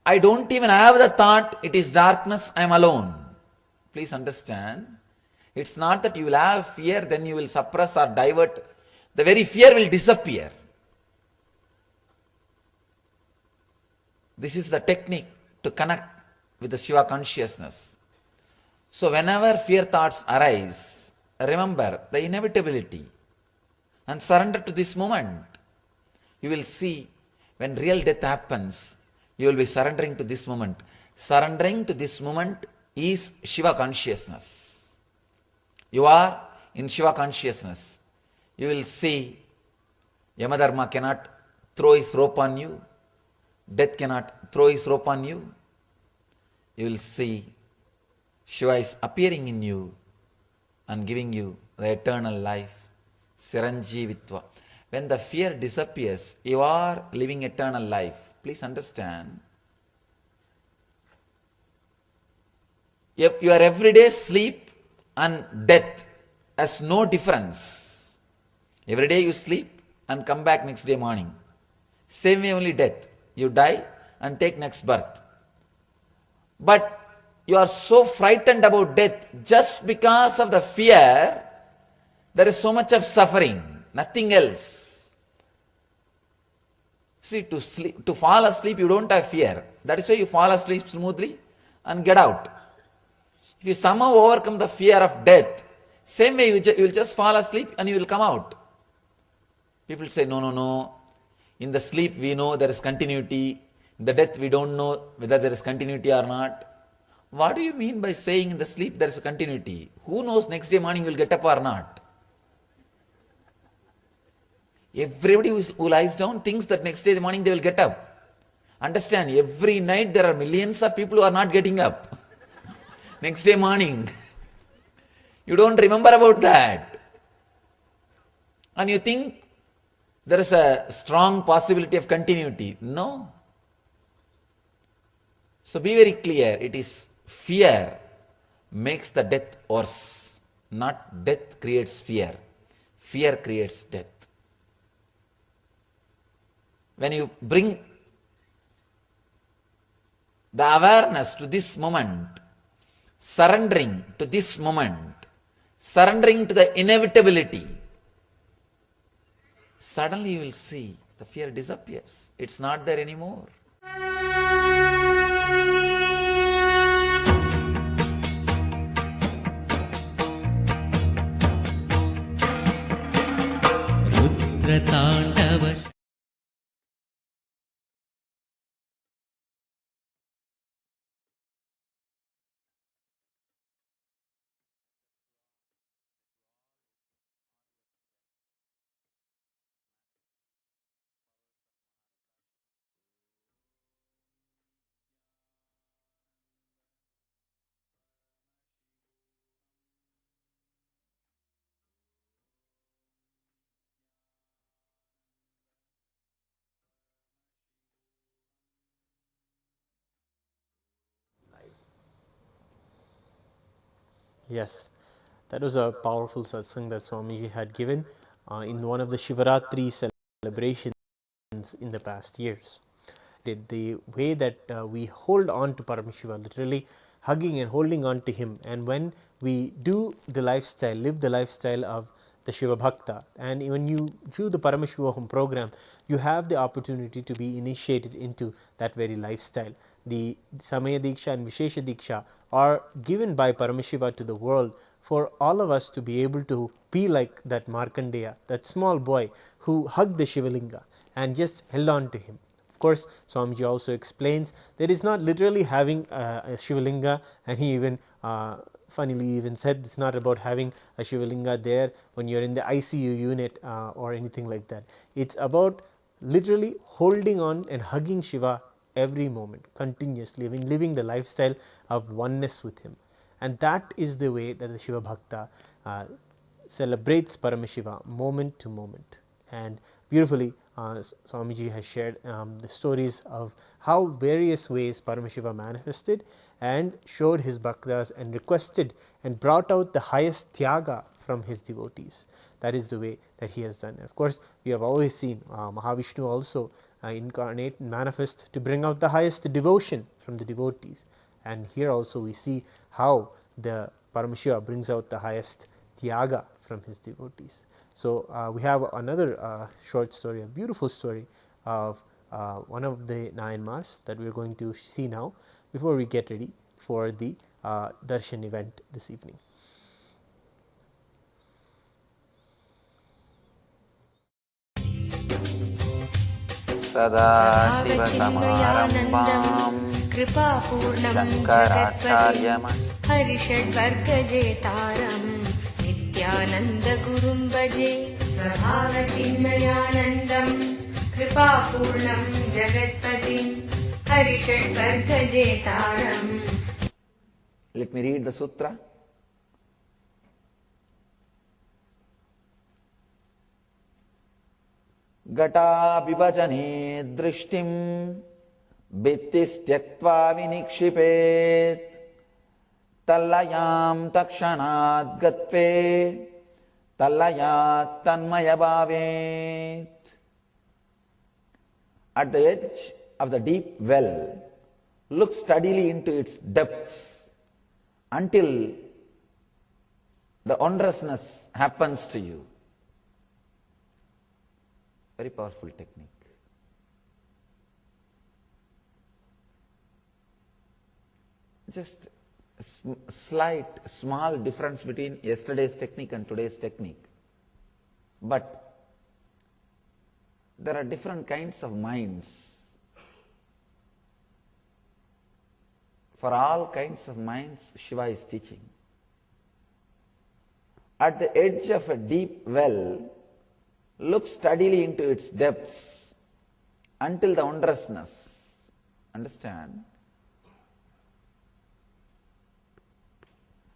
I don't even have the thought, it is darkness, I am alone. Please understand, it's not that you will have fear, then you will suppress or divert. The very fear will disappear. This is the technique to connect with the Shiva consciousness. So whenever fear thoughts arise, remember the inevitability and surrender to this moment. You will see when real death happens, you will be surrendering to this moment. Surrendering to this moment is Shiva consciousness. You are in Shiva consciousness. You will see Yamadharma cannot throw his rope on you. Death cannot throw his rope on you. You will see Shiva is appearing in you and giving you the eternal life. Siranjivitva. When the fear disappears, you are living eternal life. Please understand. Your everyday sleep and death has no difference. Every day you sleep and come back next day morning. Same way only death. You die and take next birth. But you are so frightened about death just because of the fear. There is so much of suffering, nothing else. See, to fall asleep, you don't have fear. That is why you fall asleep smoothly and get out. If you somehow overcome the fear of death, same way you will just fall asleep and you will come out. People say, no. In the sleep we know there is continuity. In the death we don't know whether there is continuity or not. What do you mean by saying in the sleep there is a continuity? Who knows next day morning you will get up or not? Everybody who lies down thinks that next day morning they will get up. Understand, every night there are millions of people who are not getting up. Next day morning. You don't remember about that. And you think there is a strong possibility of continuity. No. So be very clear. It is fear makes the death worse. Not death creates fear. Fear creates death. When you bring the awareness to this moment, surrendering to this moment, surrendering to the inevitability, suddenly you will see the fear disappears. It's not there anymore. Rudratandava. Yes, that was a powerful satsang that Swamiji had given in one of the Shivaratri celebrations in the past years. The way that we hold on to Paramashiva, literally hugging and holding on to him, and when we do the lifestyle, live the lifestyle of the Shiva Bhakta, and when you do the Paramashivoham program, you have the opportunity to be initiated into that very lifestyle. The Samaya Diksha and Vishesha Diksha are given by Paramashiva to the world for all of us to be able to be like that Markandeya, that small boy who hugged the Shivalinga and just held on to him. Of course, Swamiji also explains that it's not literally having a Shivalinga, and he even funnily even said it's not about having a Shivalinga there when you're in the ICU unit or anything like that. It's about literally holding on and hugging Shiva every moment, continuously, living the lifestyle of oneness with him. And that is the way that the Shiva Bhakta celebrates Paramashiva moment to moment. And beautifully, Swamiji has shared the stories of how various ways Paramashiva manifested and showed his bhaktas and requested and brought out the highest tyaga from his devotees. That is the way that he has done. Of course, we have always seen Mahavishnu also incarnate and manifest to bring out the highest devotion from the devotees. And here also we see how the Paramashiva brings out the highest tyaga from his devotees. So we have another short story, a beautiful story of one of the Nayanmars that we are going to see now before we get ready for the Darshan event this evening. सदाशिवसमारम्भां कृपापूर्णं जगत्पतिं हरिषड्वर्गजेतारं नित्यानन्दगुरुं भजे स्वभावचिन्मयानन्दं कृपापूर्णं जगत्पतिं हरिषड्वर्गजेतारम्. Let me read the sutra. Gata vibhajane drishtim bittistyakva vinikshipet tallayam takshanat gatve tallayat tanmaya bhavet. At the edge of the deep well, look steadily into its depths until the wondrousness happens to you. Very powerful technique. Just a slight, small difference between yesterday's technique and today's technique. But there are different kinds of minds. For all kinds of minds, Shiva is teaching. At the edge of a deep well, look steadily into its depths until the wondrousness. Understand?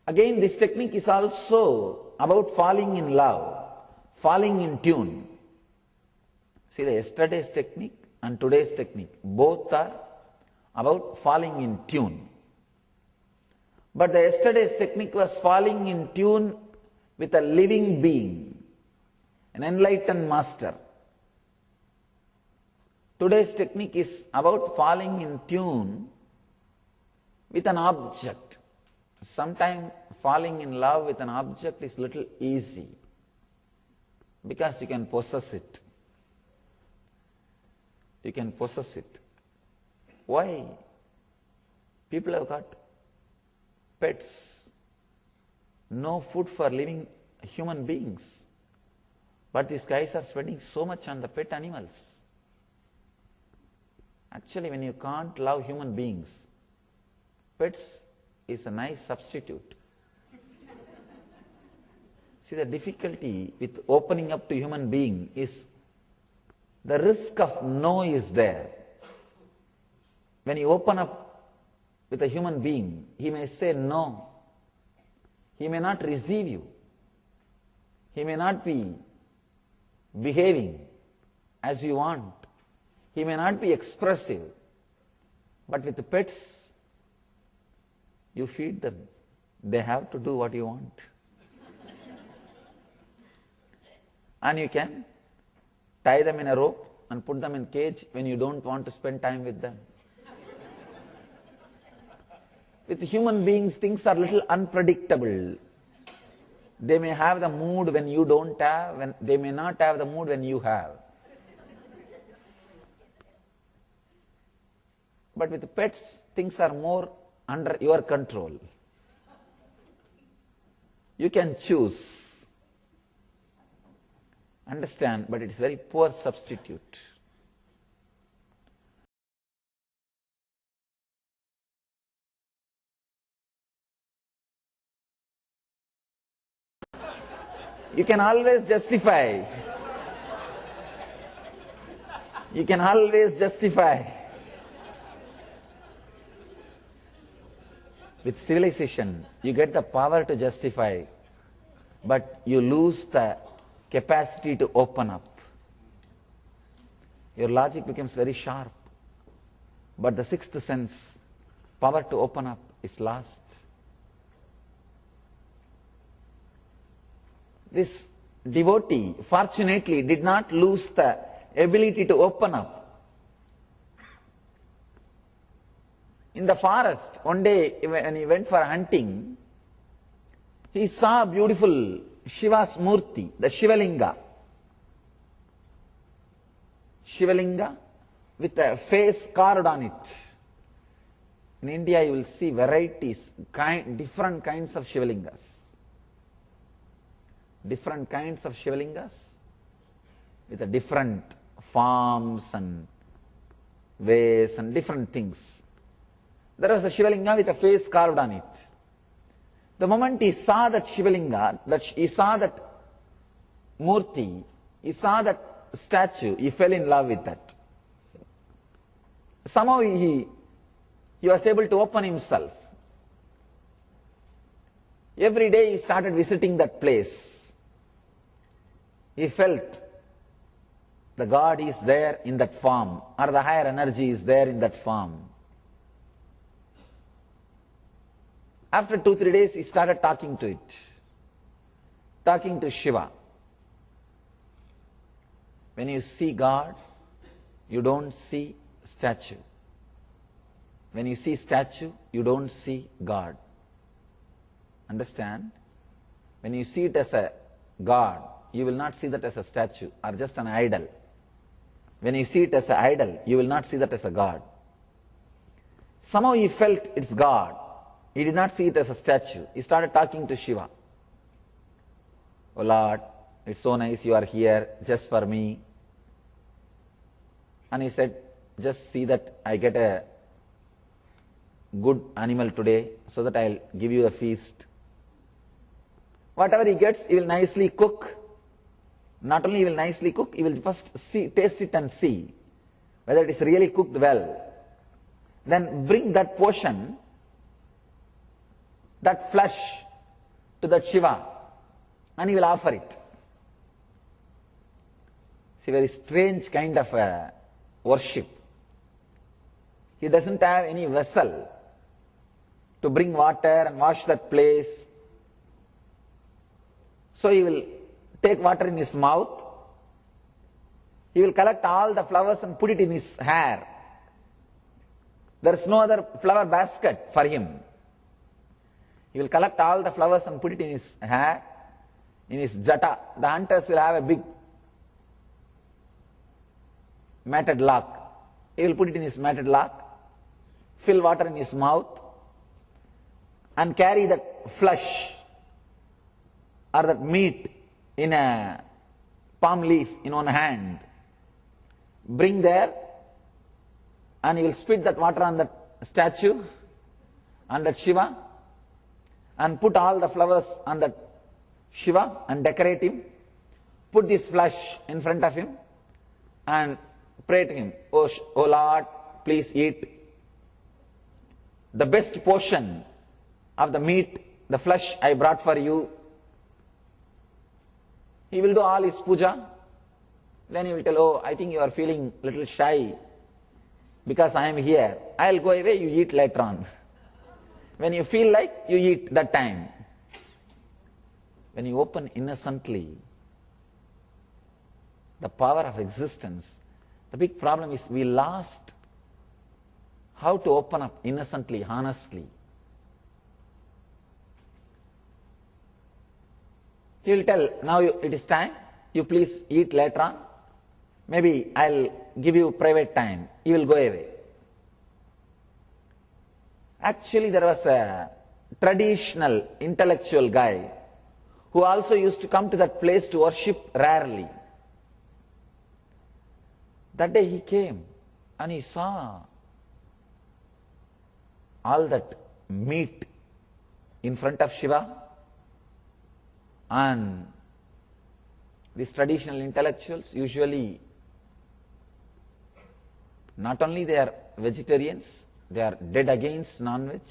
Again, this technique is also about falling in love, falling in tune. See, the yesterday's technique and today's technique, both are about falling in tune. But the yesterday's technique was falling in tune with a living being, an enlightened master. Today's technique is about falling in tune with an object. Sometimes falling in love with an object is little easy because you can possess it. You can possess it. Why? People have got pets, no food for living human beings. But these guys are spending so much on the pet animals. Actually, when you can't love human beings, pets is a nice substitute. See, the difficulty with opening up to human being is the risk of no is there. When you open up with a human being, he may say no. He may not receive you. He may not be behaving as you want. He may not be expressive. But with the pets, you feed them. They have to do what you want. And you can tie them in a rope and put them in a cage when you don't want to spend time with them. With human beings, things are a little unpredictable. They may have the mood when you don't have, they may not have the mood when you have. But with pets, things are more under your control. You can choose. Understand, but it is very poor substitute. You can always justify. You can always justify. With civilization, you get the power to justify, but you lose the capacity to open up. Your logic becomes very sharp, but the sixth sense, power to open up, is lost. This devotee, fortunately, did not lose the ability to open up. In the forest, one day when he went for hunting, he saw beautiful Shiva's Murthy, the Shivalinga. Shivalinga with a face carved on it. In India you will see varieties, different kinds of Shivalingas. Different kinds of Shivalingas with a different forms and ways and different things. There was a Shivalinga with a face carved on it. The moment he saw that Shivalinga, he saw that Murthy, he saw that statue, he fell in love with that. Somehow he was able to open himself. Every day he started visiting that place. He felt the God is there in that form, or the higher energy is there in that form. After 2-3 days, he started talking to it, talking to Shiva. When you see God, you don't see statue. When you see statue, you don't see God. Understand? When you see it as a God, you will not see that as a statue or just an idol. When you see it as an idol, you will not see that as a God. Somehow he felt it's God. He did not see it as a statue. He started talking to Shiva. Oh Lord, it's so nice you are here just for me. And he said, just see that I get a good animal today so that I'll give you a feast. Whatever he gets, he will nicely cook. Not only he will nicely cook, he will first taste it and see whether it is really cooked well. Then bring that portion, that flesh, to that Shiva, and he will offer it. It's a very strange kind of worship. He doesn't have any vessel to bring water and wash that place. So he will take water in his mouth, he will collect all the flowers and put it in his hair. There is no other flower basket for him. He will collect all the flowers and put it in his hair, in his jata. The hunters will have a big matted lock. He will put it in his matted lock, fill water in his mouth, and carry that flesh or that meat in a palm leaf in one hand. Bring there, and he will spit that water on that statue, on that Shiva, and put all the flowers on that Shiva and decorate him. Put this flesh in front of him and pray to him, "Oh Lord, please eat the best portion of the meat, the flesh I brought for you." He will do all his puja. Then he will tell, "Oh, I think you are feeling a little shy because I am here. I'll go away, you eat later on." When you feel like, you eat that time. When you open innocently the power of existence, the big problem is we lost how to open up innocently, honestly. He will tell, "Now it is time, you please eat later on. Maybe I'll give you private time." He will go away. Actually, there was a traditional intellectual guy who also used to come to that place to worship rarely. That day he came and he saw all that meat in front of Shiva, and these traditional intellectuals usually not only they are vegetarians, they are dead against non-veg.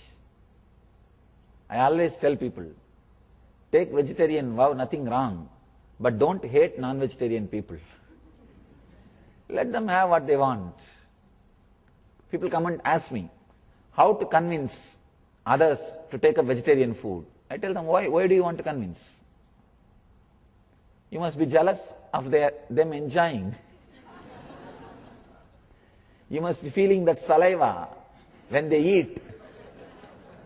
I always tell people, take vegetarian vow, nothing wrong, but don't hate non-vegetarian people. Let them have what they want. People come and ask me, how to convince others to take up vegetarian food. I tell them, why do you want to convince? You must be jealous of them enjoying. You must be feeling that saliva when they eat.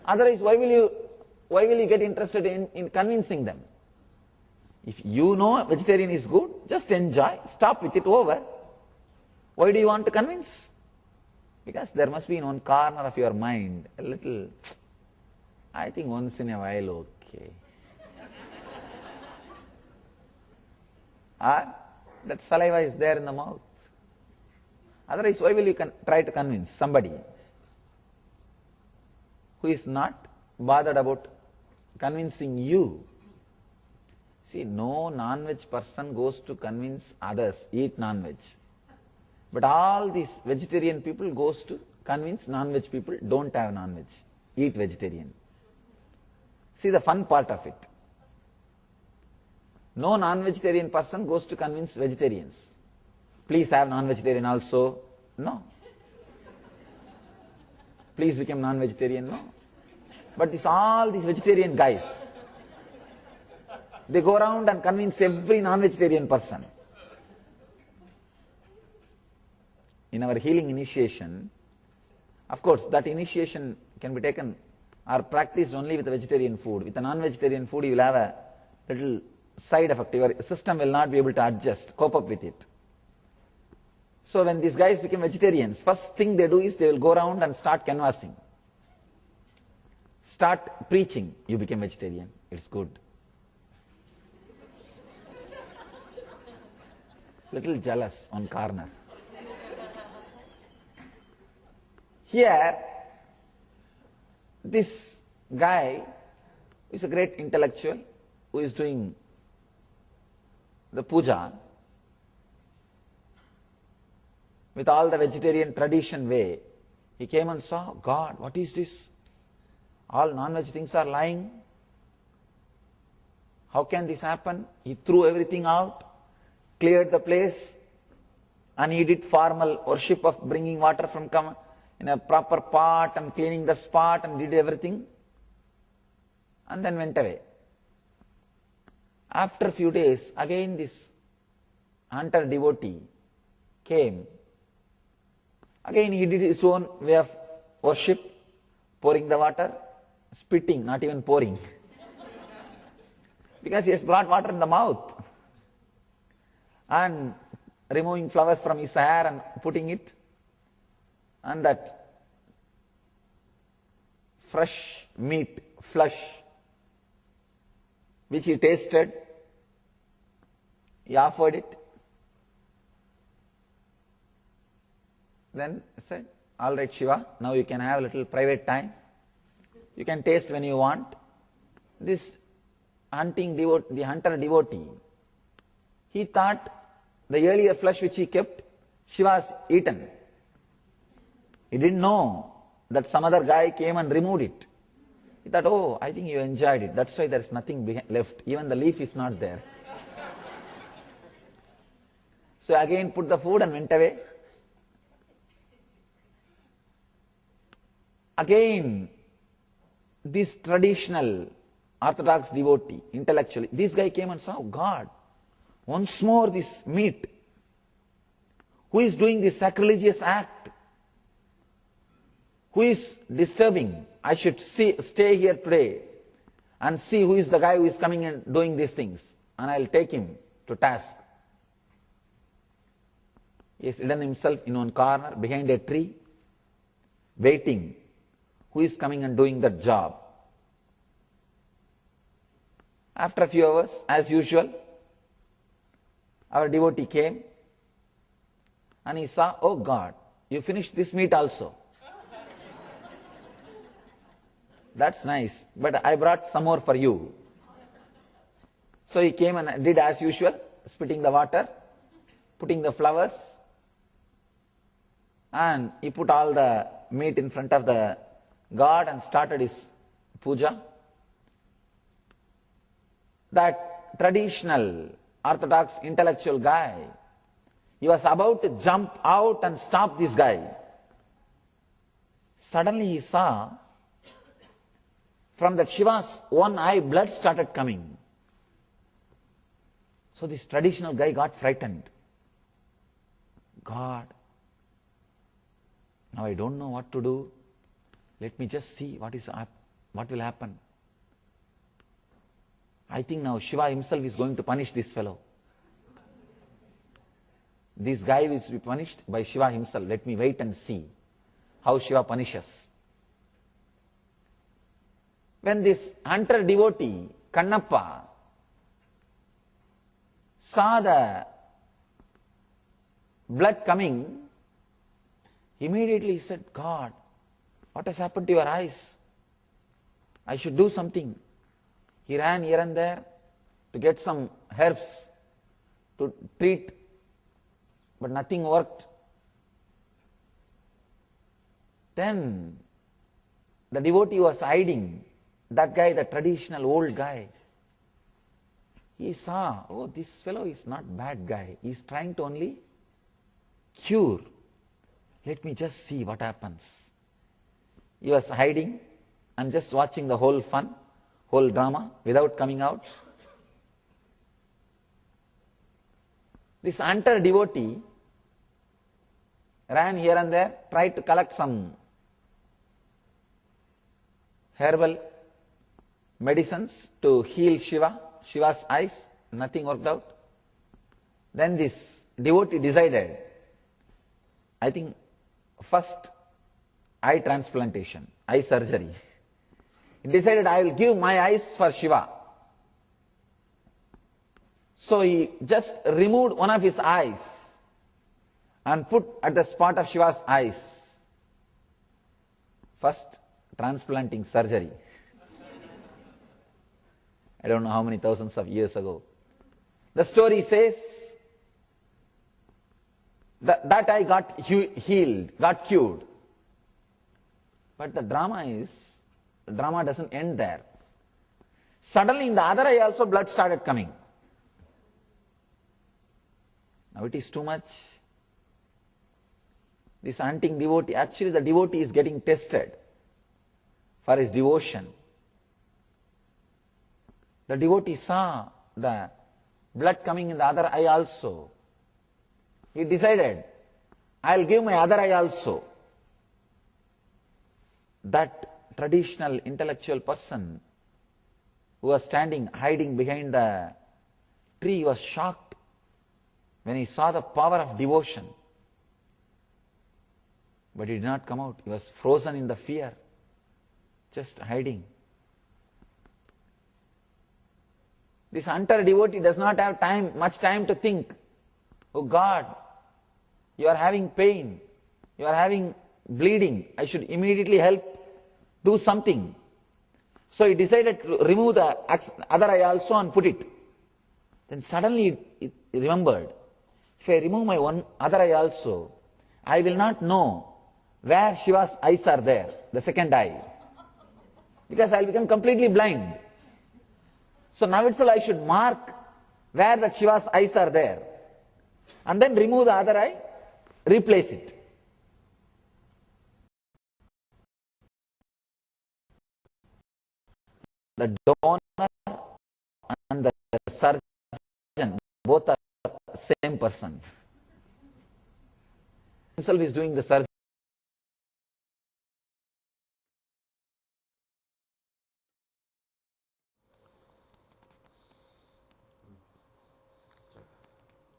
Otherwise, why will you get interested in convincing them? If you know vegetarian is good, just enjoy, stop with it, over. Why do you want to convince? Because there must be in one corner of your mind a little, I think once in a while, okay. Or that saliva is there in the mouth. Otherwise, why will you try to convince somebody who is not bothered about convincing you? See, no non-veg person goes to convince others, eat non-veg. But all these vegetarian people goes to convince non-veg people, don't have non-veg, eat vegetarian. See the fun part of it. No non-vegetarian person goes to convince vegetarians, please have non-vegetarian also. No. Please become non-vegetarian. No. But all these vegetarian guys, they go around and convince every non-vegetarian person. In our healing initiation, of course, that initiation can be taken or practiced only with vegetarian food. With a non-vegetarian food, you will have a little side effect. Your system will not be able to adjust, cope up with it. So when these guys become vegetarians, first thing they do is they will go around and start canvassing. Start preaching, you became vegetarian, it's good. Little jealous on corner. Here, this guy is a great intellectual who is doing the puja with all the vegetarian tradition way. He came and saw, God, what is this? All non-veg things are lying. How can this happen? He threw everything out, cleared the place, and he did formal worship of bringing water from in a proper pot and cleaning the spot and did everything, and then went away. After a few days, again this hunter devotee came. Again he did his own way of worship, pouring the water, spitting, not even pouring. Because he has brought water in the mouth. And removing flowers from his hair and putting it. And that fresh meat, flesh, which he tasted, he offered it. Then he said, all right Shiva, now you can have a little private time. You can taste when you want. This the hunter devotee, he thought the earlier flesh which he kept, Shiva has eaten. He didn't know that some other guy came and removed it. He thought, oh, I think you enjoyed it. That's why there is nothing left. Even the leaf is not there. So again put the food and went away. Again, this traditional orthodox devotee, intellectually, this guy came and saw, oh God, once more this meat. Who is doing this sacrilegious act? Who is disturbing? I should stay here today and see who is the guy who is coming and doing these things. And I'll take him to task. He has hidden himself in one corner behind a tree, waiting. Who is coming and doing that job? After a few hours, as usual, our devotee came and he saw, oh God, you finished this meat also. That's nice, but I brought some more for you. So he came and did as usual, spitting the water, putting the flowers, and he put all the meat in front of the God and started his puja. That traditional orthodox intellectual guy, he was about to jump out and stop this guy. Suddenly he saw from that Shiva's one eye blood started coming. So this traditional guy got frightened. God, now I don't know what to do. Let me just see what will happen. I think now Shiva himself is going to punish this fellow. This guy will be punished by Shiva himself. Let me wait and see how Shiva punishes. When this hunter devotee, Kannappa, saw the blood coming, immediately he said, God, what has happened to your eyes? I should do something. He ran here and there to get some herbs to treat, but nothing worked. Then the devotee was hiding, that guy, the traditional old guy. He saw, oh, this fellow is not bad guy. He is trying to only cure. Let me just see what happens. He was hiding and just watching the whole fun, whole drama without coming out. This hunter devotee ran here and there, tried to collect some herbal medicines to heal Shiva's eyes. Nothing worked out. Then this devotee decided, I think, first eye transplantation, eye surgery. He decided, I will give my eyes for Shiva. So he just removed one of his eyes and put at the spot of Shiva's eyes. First transplanting surgery. I don't know how many thousands of years ago. The story says that eye got healed, got cured. But the drama doesn't end there. Suddenly in the other eye also blood started coming. Now it is too much. This hunting devotee, actually the devotee is getting tested for his devotion. The devotee saw, the blood coming in the other eye also. He decided, I'll give my other eye also. That traditional intellectual person who was standing, hiding behind the tree was shocked when he saw the power of devotion. But he did not come out. He was frozen in the fear, just hiding. This hunter devotee does not have much time to think, oh God, you are having pain, you are having bleeding, I should immediately help, do something. So he decided to remove the other eye also and put it. Then suddenly he remembered, if I remove my one other eye also, I will not know where Shiva's eyes are there, the second eye, because I will become completely blind. So now itself I should mark where the Shiva's eyes are there, and then remove the other eye, replace it. The donor and the surgeon both are the same person. Himself is doing the surgery.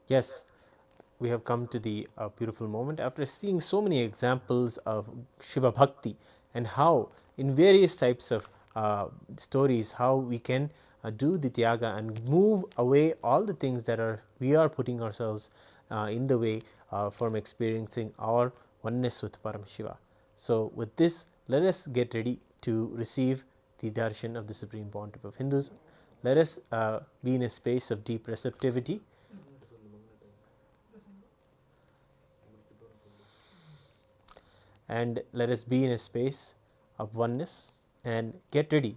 Yes, we have come to the beautiful moment after seeing so many examples of Shiva Bhakti and how in various types of stories how we can do the Tyaga and move away all the things that we are putting ourselves in the way from experiencing our oneness with Paramashiva. So with this, let us get ready to receive the darshan of the Supreme Pontiff of Hinduism. Let us be in a space of deep receptivity. And let us be in a space of oneness and get ready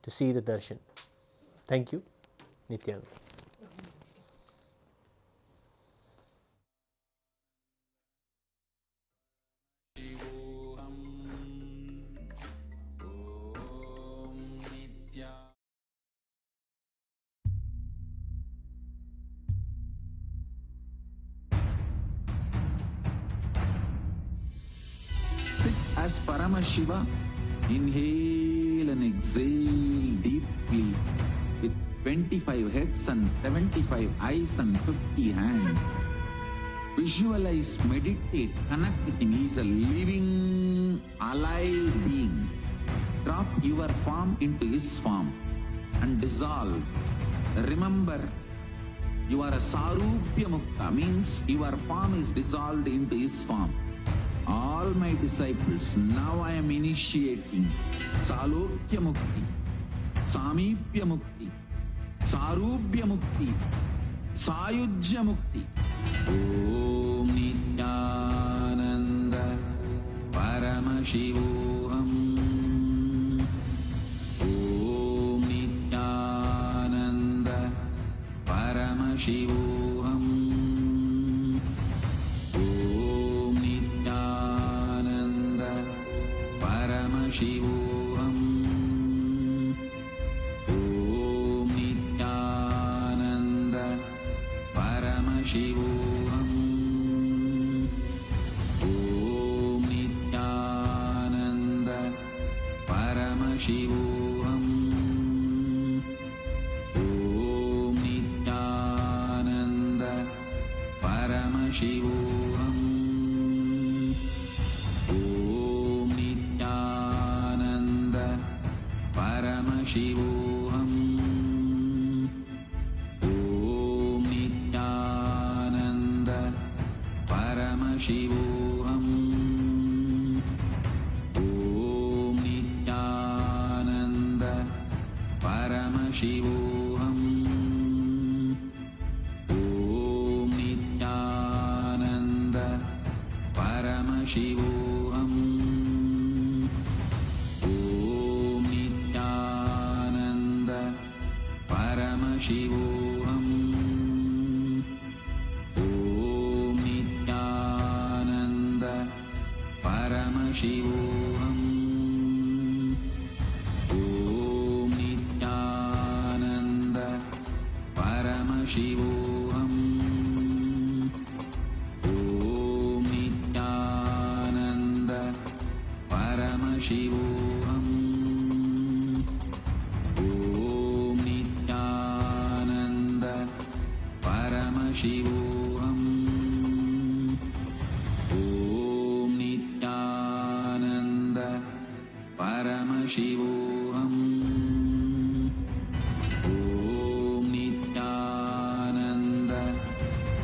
to see the darshan. Thank you. Nithyananda. Sit as Paramashiva, inhale and exhale deeply with 25 heads and 75 eyes and 50 hands. Visualize, meditate, connect with him. He is a living, alive being. Drop your form into his form and dissolve. Remember, you are a Sarupya Mukta, means your form is dissolved into his form. All my disciples, now I am initiating Salokya Mukti, Samipya Mukti, Sarupya Mukti, Sayujya Mukti. Om Nithyananda Paramashivoham. Om Nithyananda Paramashivoham. Om Nithyananda Paramashivoham. Om Nithyananda Paramashivoham. Om Nithyananda Paramashivoham. Om Nithyananda Paramashivoham. Om Nithyananda Paramashivoham. Om Nithyananda Paramashivoham. Om Nithyananda Paramashivoham. Om Nithyananda Paramashivoham. Om Nithyananda Paramashivoham. Om Nithyananda Paramashivoham. Om Nithyananda Paramashivoham. Om Nithyananda Paramashivoham. Om Nithyananda Paramashivoham. Om Nithyananda Paramashivoham. Om Nithyananda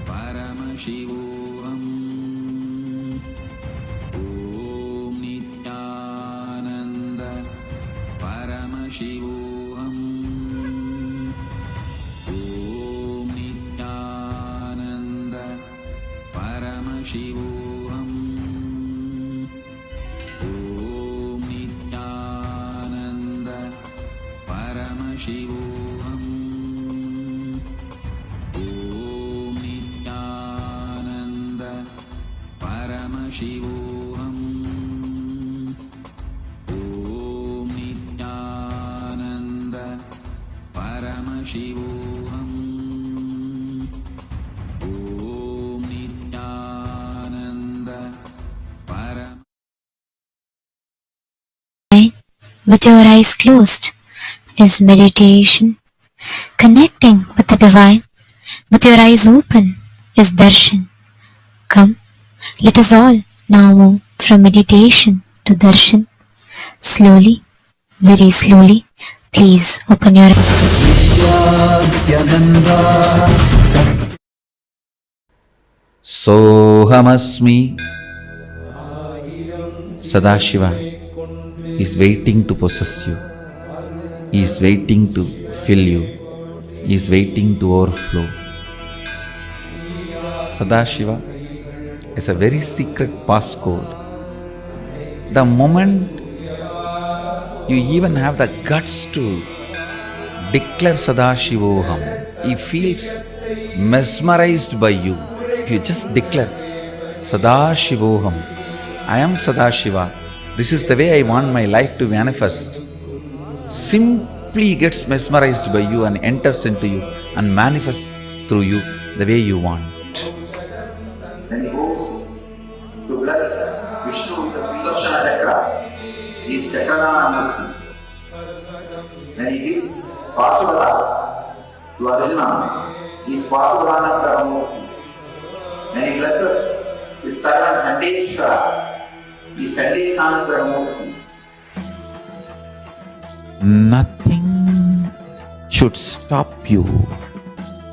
Paramashivoham. Om Nithyananda Paramashivoham. Om Nithyananda Paramashivoham. Om Nithyananda Paramashivoham. Om Nithyananda Paramashivoham. Om Nithyananda Paramashivoham. Om Nithyananda Paramashivoham. With your eyes closed is meditation. Connecting with the divine with your eyes open is darshan. Come, let us all now move from meditation to darshan. Slowly, very slowly, please open your eyes. Sohamasmi. Sadashiva is waiting to possess you. He is waiting to fill you. He is waiting to overflow. Sadashiva is a very secret passcode. The moment you even have the guts to declare Sadashivoham, he feels mesmerized by you. If you just declare Sadashivoham, I am Sadashiva, this is the way I want my life to manifest, simply gets mesmerized by you and enters into you and manifests through you the way you want. Then he goes to bless Vishnu with the Sudarshana Chakra. He is Chakradanaswarupa Murthy. Then he gives Pasupatha to Arjuna. He is Pasupatha Anugraha Murthy. Then he blesses his servant Chandisha. He is Chandisha Anugraha Murthy. Nothing should stop you.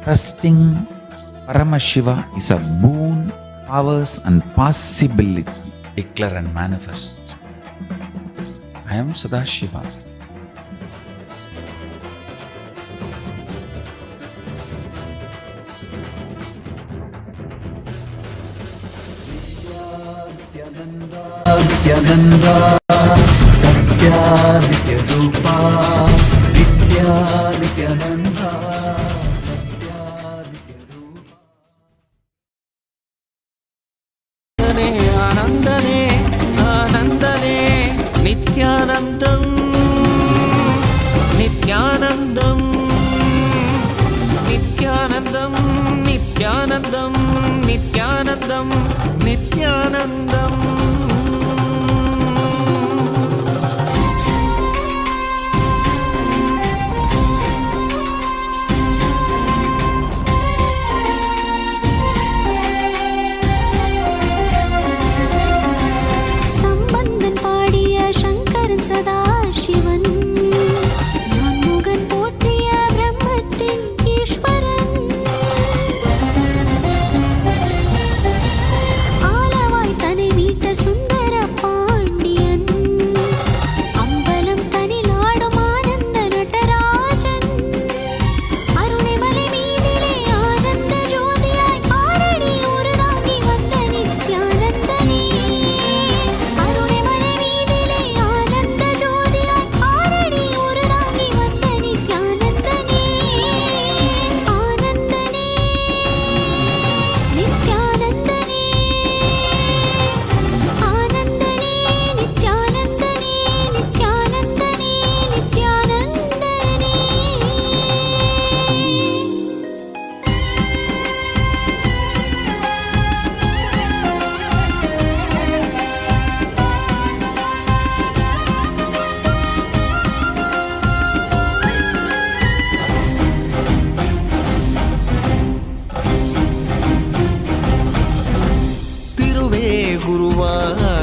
Trusting Paramashiva is a boon, powers and possibility. Declare and manifest. I am Sadashiva. आनंदने आनंदने Nityanandam Nityanandam Nityanandam Nityanandam Nityanandam Nityanandam Sadashivan Nanmugan போற்றிய பிரம்மத்தின் ஈஸ்வரன்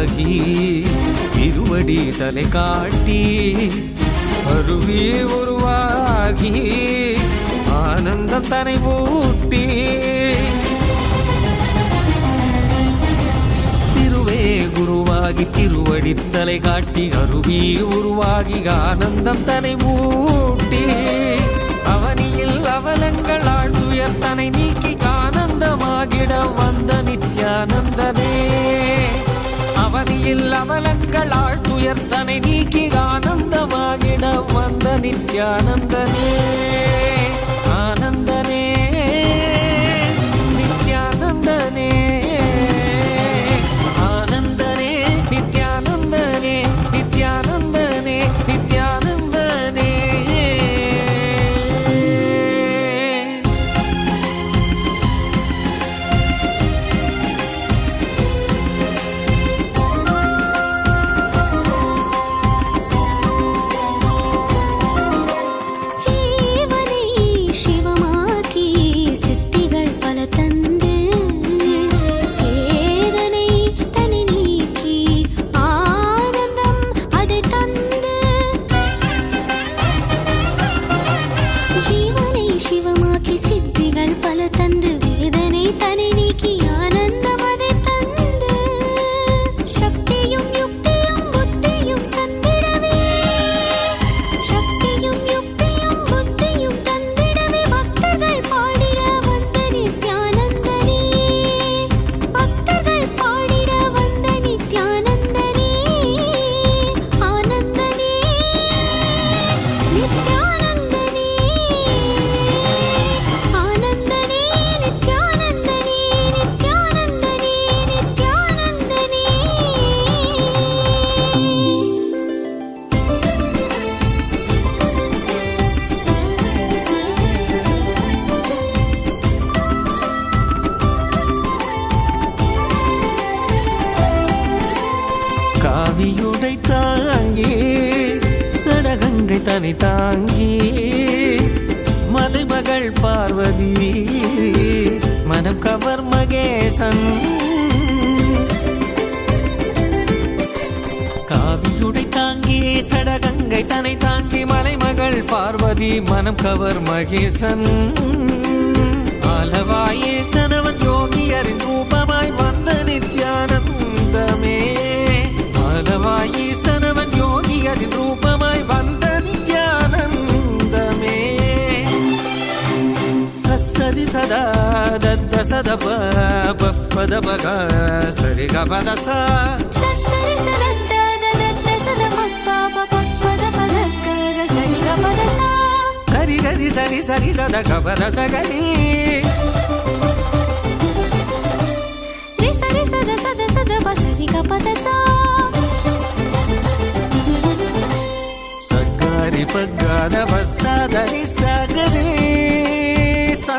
உருவாகி திருவடி தலை காட்டி அருவி உருவாகி ஆனந்தம் தனை ஊட்டி திருவே குருவாகி திருவடி தலை காட்டி அருவி உருவாகி ஆனந்தம் தனை ஊட்டி அவனியில் அவலங்கள் ஆழ்துயர் தனை நீக்கி ஆனந்தமாகிட வந்த நித்யானந்தனே அவனியில் அவலங்கள் ஆழ்துயர் தனை நீக்கி ஆனந்தமாகிட வந்த நித்யானந்தனே ஆனந்தனே நித்யானந்தனே ஆனந்தனே நித்யானந்தனே நித்யானந்தனே நித்யானந்தனே காவியுடை தாங்கி சடகங்கை தனி தாங்கி மலைமகள் பார்வதி மனம் கவர் மகேசன் காவியுடை தாங்கி சடகங்கை தனை தாங்கி மலைமகள் பார்வதி மனம் கவர் மகேசன் ஆலவாயேசனவன் யோகியரின் ரூபமாய் வந்த நித்யானந்தமே ஆலவாயேசனவன் யோகியரின் ரூபமாய் வந்த நித்யானந்தமே சரி சதா தத்த சத பத பக சரி கபத சரி கரி கரி சரி சரி சத கபத சகரி சரி சத சத சத பசரி கபத சகரி பகத பசதரி சகரி சா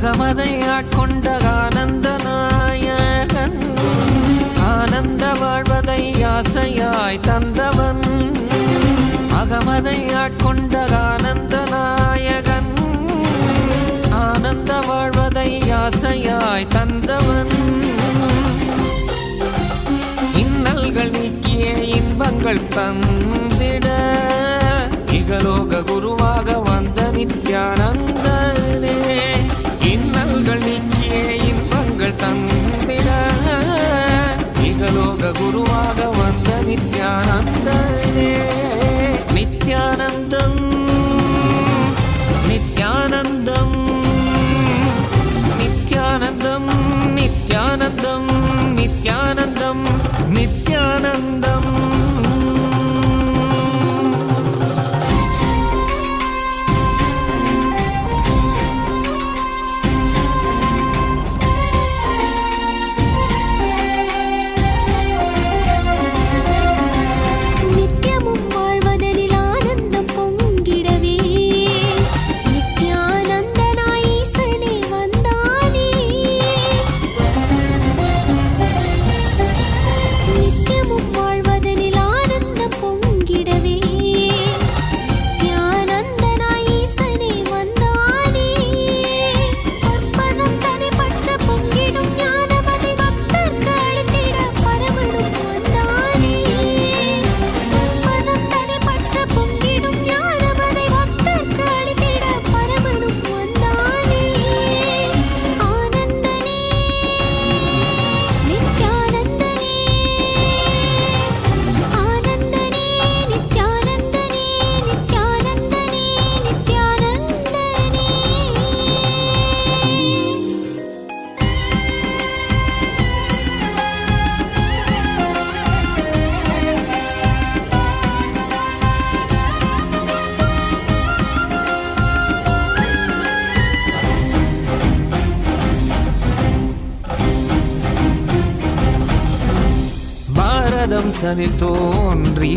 அகமதை ஆட்கொண்ட ஆனந்த நாயகன் ஆனந்த வாழ்வதை ஆசையாய் தந்தவன் அகமதை ஆட்கொண்ட ஆனந்த நாயகன் ஆனந்த வாழ்வதை ஆசையாய் தந்தவன் இன்னல்கள் நீக்கிய இன்பங்கள் தந்திட இகலோக குருவாக வந்த நித்யானந்த குருவாக வந்த நித்யானந்தனே. நித்யானந்தம் நித்யானந்தம் நித்யானந்தம் நித்யானந்தம் நித்யானந்தம் நித்யானந்தம். தனில் தோன்றி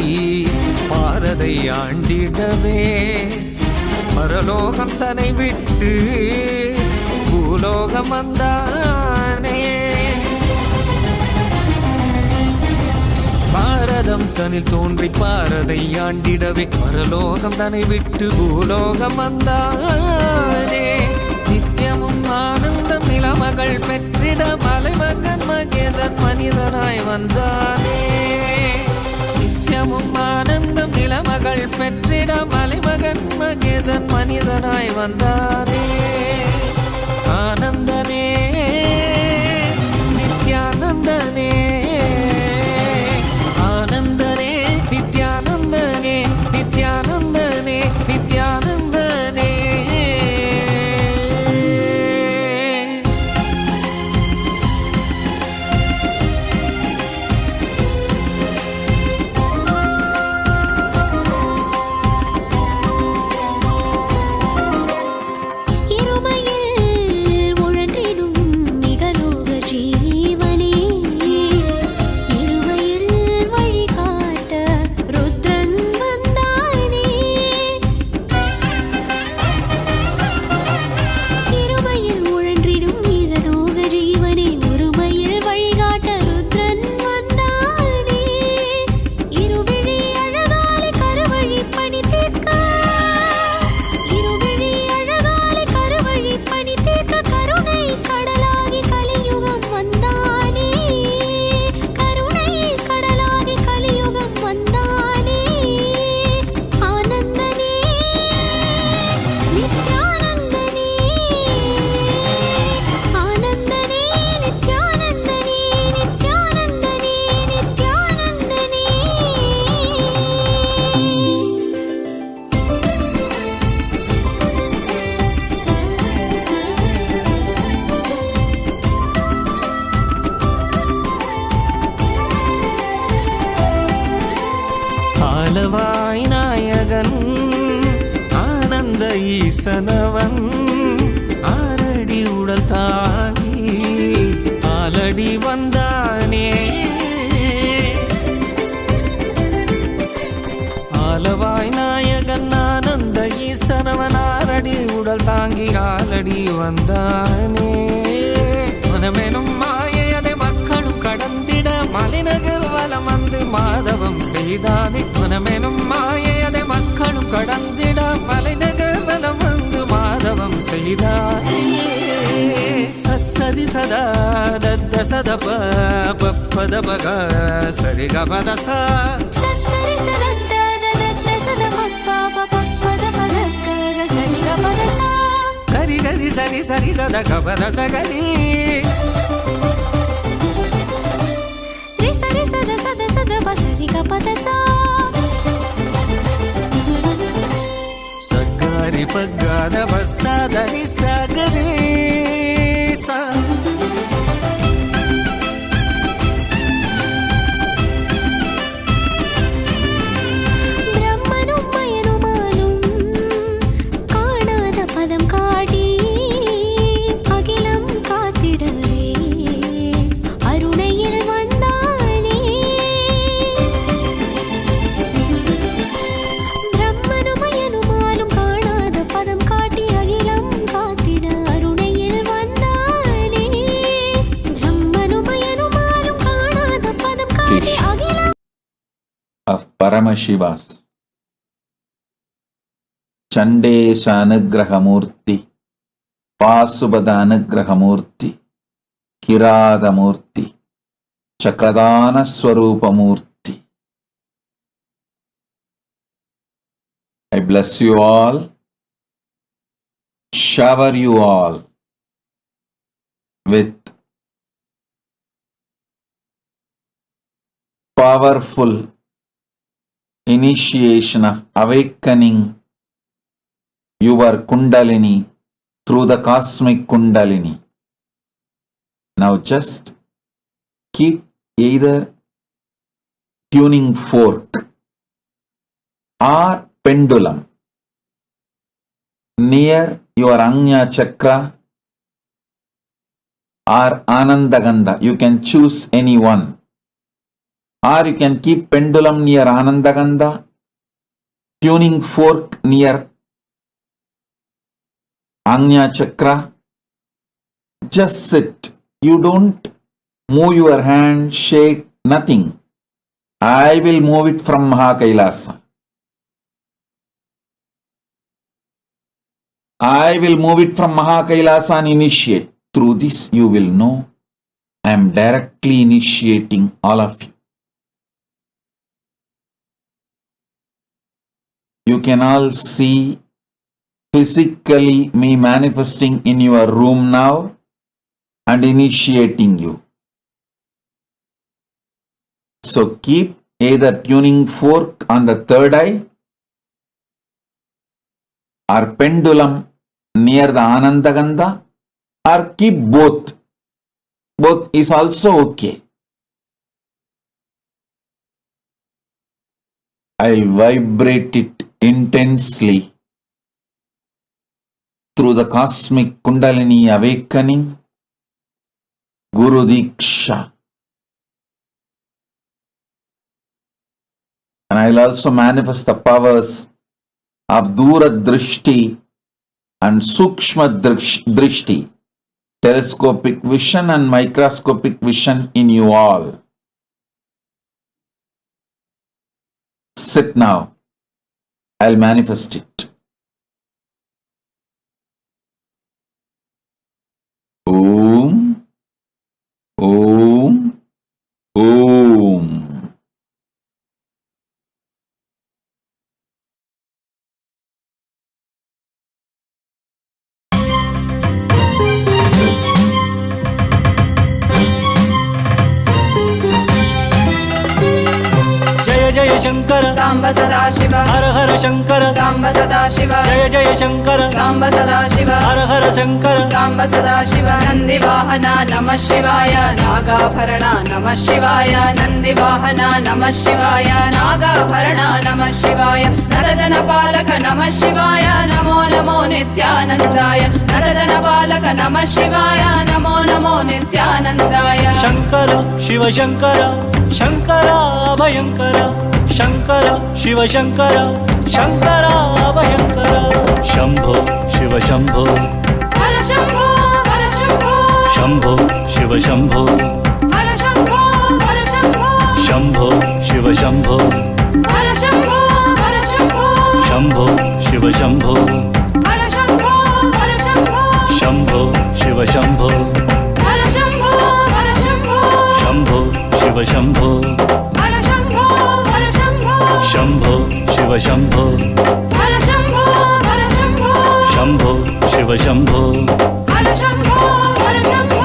பாரதை ஆண்டிடவே பரலோகம் தன்னை விட்டு பூலோகம் வந்தானே. பாரதம் தனில் தோன்றி பாரதை ஆண்டிடவே பரலோகம் தன்னை விட்டு பூலோகம் வந்தானே. நித்தியமும் ஆனந்தம் நிலமகள் பெற்றிட மலைமகன் மகேசன் மனிதனாய் வந்தானே. நித்தியமும் ஆனந்தம் நிலமகள் பெற்றிட மலைமகன் மகேசன் மனிதனாய் வந்தானே. ஆனந்தனே நித்யானந்தனே ஆனந்தனே நித்யானந்தனே நித்யானந்தனே நித்யானந்தனே. ஆலவாய் நாயகன் ஆனந்த ஈசனவன் ஆரடி உடல் தாங்கி ஆலடி வந்தானே. ஆலவாய் நாயகன் ஆனந்த ஈசனவன் ஆரடி உடல் தாங்கி ஆலடி வந்தானே. மனமெனும் மாயதை மக்களும் கடந்திட மலைநகர் வலம் வந்து மாதவம் செய்தானே. மனமெனும் மாயதை மக்களும் கடந்திட மலைநகர் வலம் வந்து மாதவம் செய்தானே. சரி சதா தத்த சத பத பக சரி கபத சரி கரி கரி சரி சரி சத கபத சகரி சரி சத సద బసరి గపద సా సగ్గారి పగ్గాద బస్సాదని సాగరే సా of Paramashivas, Chandisha Anugraha Murthy, Pasupatha Anugraha Murthy, Kiratha Murthy, Chakradanaswarupa Murthy. I bless you all, shower you all with powerful initiation of awakening your Kundalini through the cosmic Kundalini. Now just keep either tuning fork or pendulum near your Anya Chakra or Anandagandha. You can choose any one. Or you can keep pendulum near Anandagandha, tuning fork near Anya Chakra. Just sit. You don't move your hand, shake, nothing. I will move it from Kailasa. I will move it from Kailasa and initiate. Through this you will know I am directly initiating all of you. You can all see physically me manifesting in your room now and initiating you. So keep either tuning fork on the third eye or pendulum near the Anandagandha, or keep both. Both is also okay. I vibrate it intensely through the cosmic Kundalini awakening, Guru Diksha. And I'll also manifest the powers of Dura Drishti and Sukshma Drishti, telescopic vision and microscopic vision in you all. Sit now. I'll manifest it. Om, Om, Om. జయ శంకర సాంబ సదాశివ హర హర శంకర సాంబ సదాశివ జయ శంకర సాంబ సదాశివ హర హర శంకర సాంబ సదాశివ నంది వాహన నమ శివాయ నాగాభరణ నమ శివాయ నంది వాహన నమ శివాయ నాగాభరణ నమ శివాయ నరజన పాలక నమ శివాయ నమో నమో నిత్యానందాయ నరజన పాలక నమ శివాయ నమో నమో నిత్యానందాయ శంకర శివ శంకర శంకర భయంకర శంకర శివ శంకర శంకర భయంకర శంభో శివ శంభో హర శంభో హర శంభో శంభో శివ శంభో హర శంభో హర శంభో శంభో శివ శంభో హర శంభో హర శంభో శంభో శివ శంభో హర శంభో హర శంభో శంభో శివ శంభో హర శంభో హర శంభో శంభో శివ శంభో హర శంభో హర శంభో శంభో శివ శంభో హర శంభో హర శంభో శంభో శివ శంభో హర శంభో హర శంభో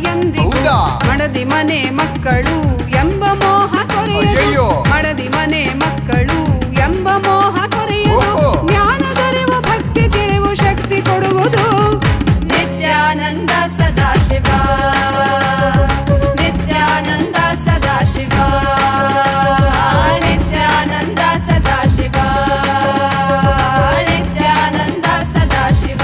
ಎಂದಿಗೂ ಮಡದಿ ಮನೆ ಮಕ್ಕಳು ಎಂಬ ಮೋಹ ಕೊರೆಯದು ಮಡದಿ ಮನೆ ಮಕ್ಕಳು ಎಂಬ ಮೋಹ ಕೊರೆಯದು ಜ್ಞಾನದರಿವು ಭಕ್ತಿ ತಿಳಿವು ಶಕ್ತಿ ಕೊಡುವುದು ನಿತ್ಯಾನಂದ ಸದಾಶಿವ ನಿತ್ಯಾನಂದ ಸದಾಶಿವ ನಿತ್ಯಾನಂದ ಸದಾಶಿವ ನಿತ್ಯಾನಂದ ಸದಾಶಿವ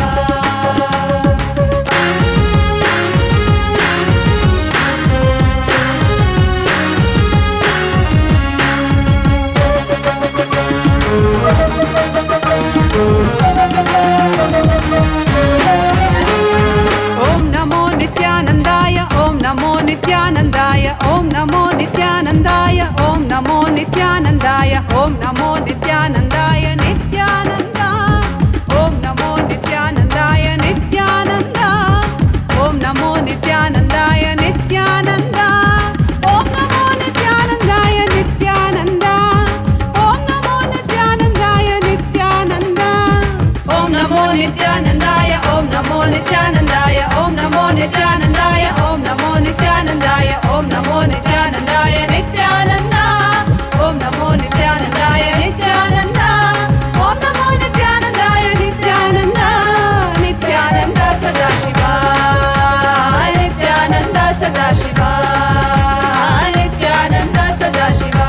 ಓಂ ನಮೋ ನಿತ್ಯಾನಂದಾಯ ಓಂ ನಮೋ ನಿತ್ಯಾನಂದಾಯ ಓಂ ನಮೋ ನಿತ್ಯಾನಂದಾಯ ಓಂ ನಮೋ ನಿತ್ಯಾನಂದಾಯ ಓಂ ನಮೋ ನಿತ್ಯಾನಂದಾಯ ನಿತ್ಯಾನಂದ ಓಂ ನಮೋ ನಿತ್ಯಾನಂದಾಯ ನಿತ್ಯಾನಂದ ಓಂ ನಮೋ ನಿತ್ಯಾನಂದಾಯ ನಿತ್ಯಾನಂದ ಓಂ ನಮೋ ನಿತ್ಯಾನಂದಾಯ ನಿತ್ಯಾನಂದ ಓಂ ನಮೋ ನಿತ್ಯಾನಂದಾಯ ನಿತ್ಯಾನಂದ ಓಂ ನಮೋ ನಿತ್ಯಾನಂದಾಯ ಓಂ ನಮೋ ನಿತ್ಯಾನಂದಾಯ ಓಂ ನಮೋ ನಿತ್ಯಾನಂದಾಯ ಓಂ ನಮೋ ನಿತ್ಯಾನಂದಾಯ ಓಂ ನಮೋ ನಿತ್ಯಾನಂದಾಯ ನಿತ್ಯಾನಂದ ಓಂ ನಮೋ ನಿತ್ಯಾನಂದಾಯ ನಿತ್ಯಾನಂದ ಓಂ ನಮೋ ನಿತ್ಯಾನಂದಾಯ ನಿತ್ಯಾನಂದ ನಿತ್ಯಾನಂದ ಸದಾಶಿವ ನಿತ್ಯಾನಂದ ಸದಾಶಿವ ನಿತ್ಯಾನಂದ ಸದಾಶಿವ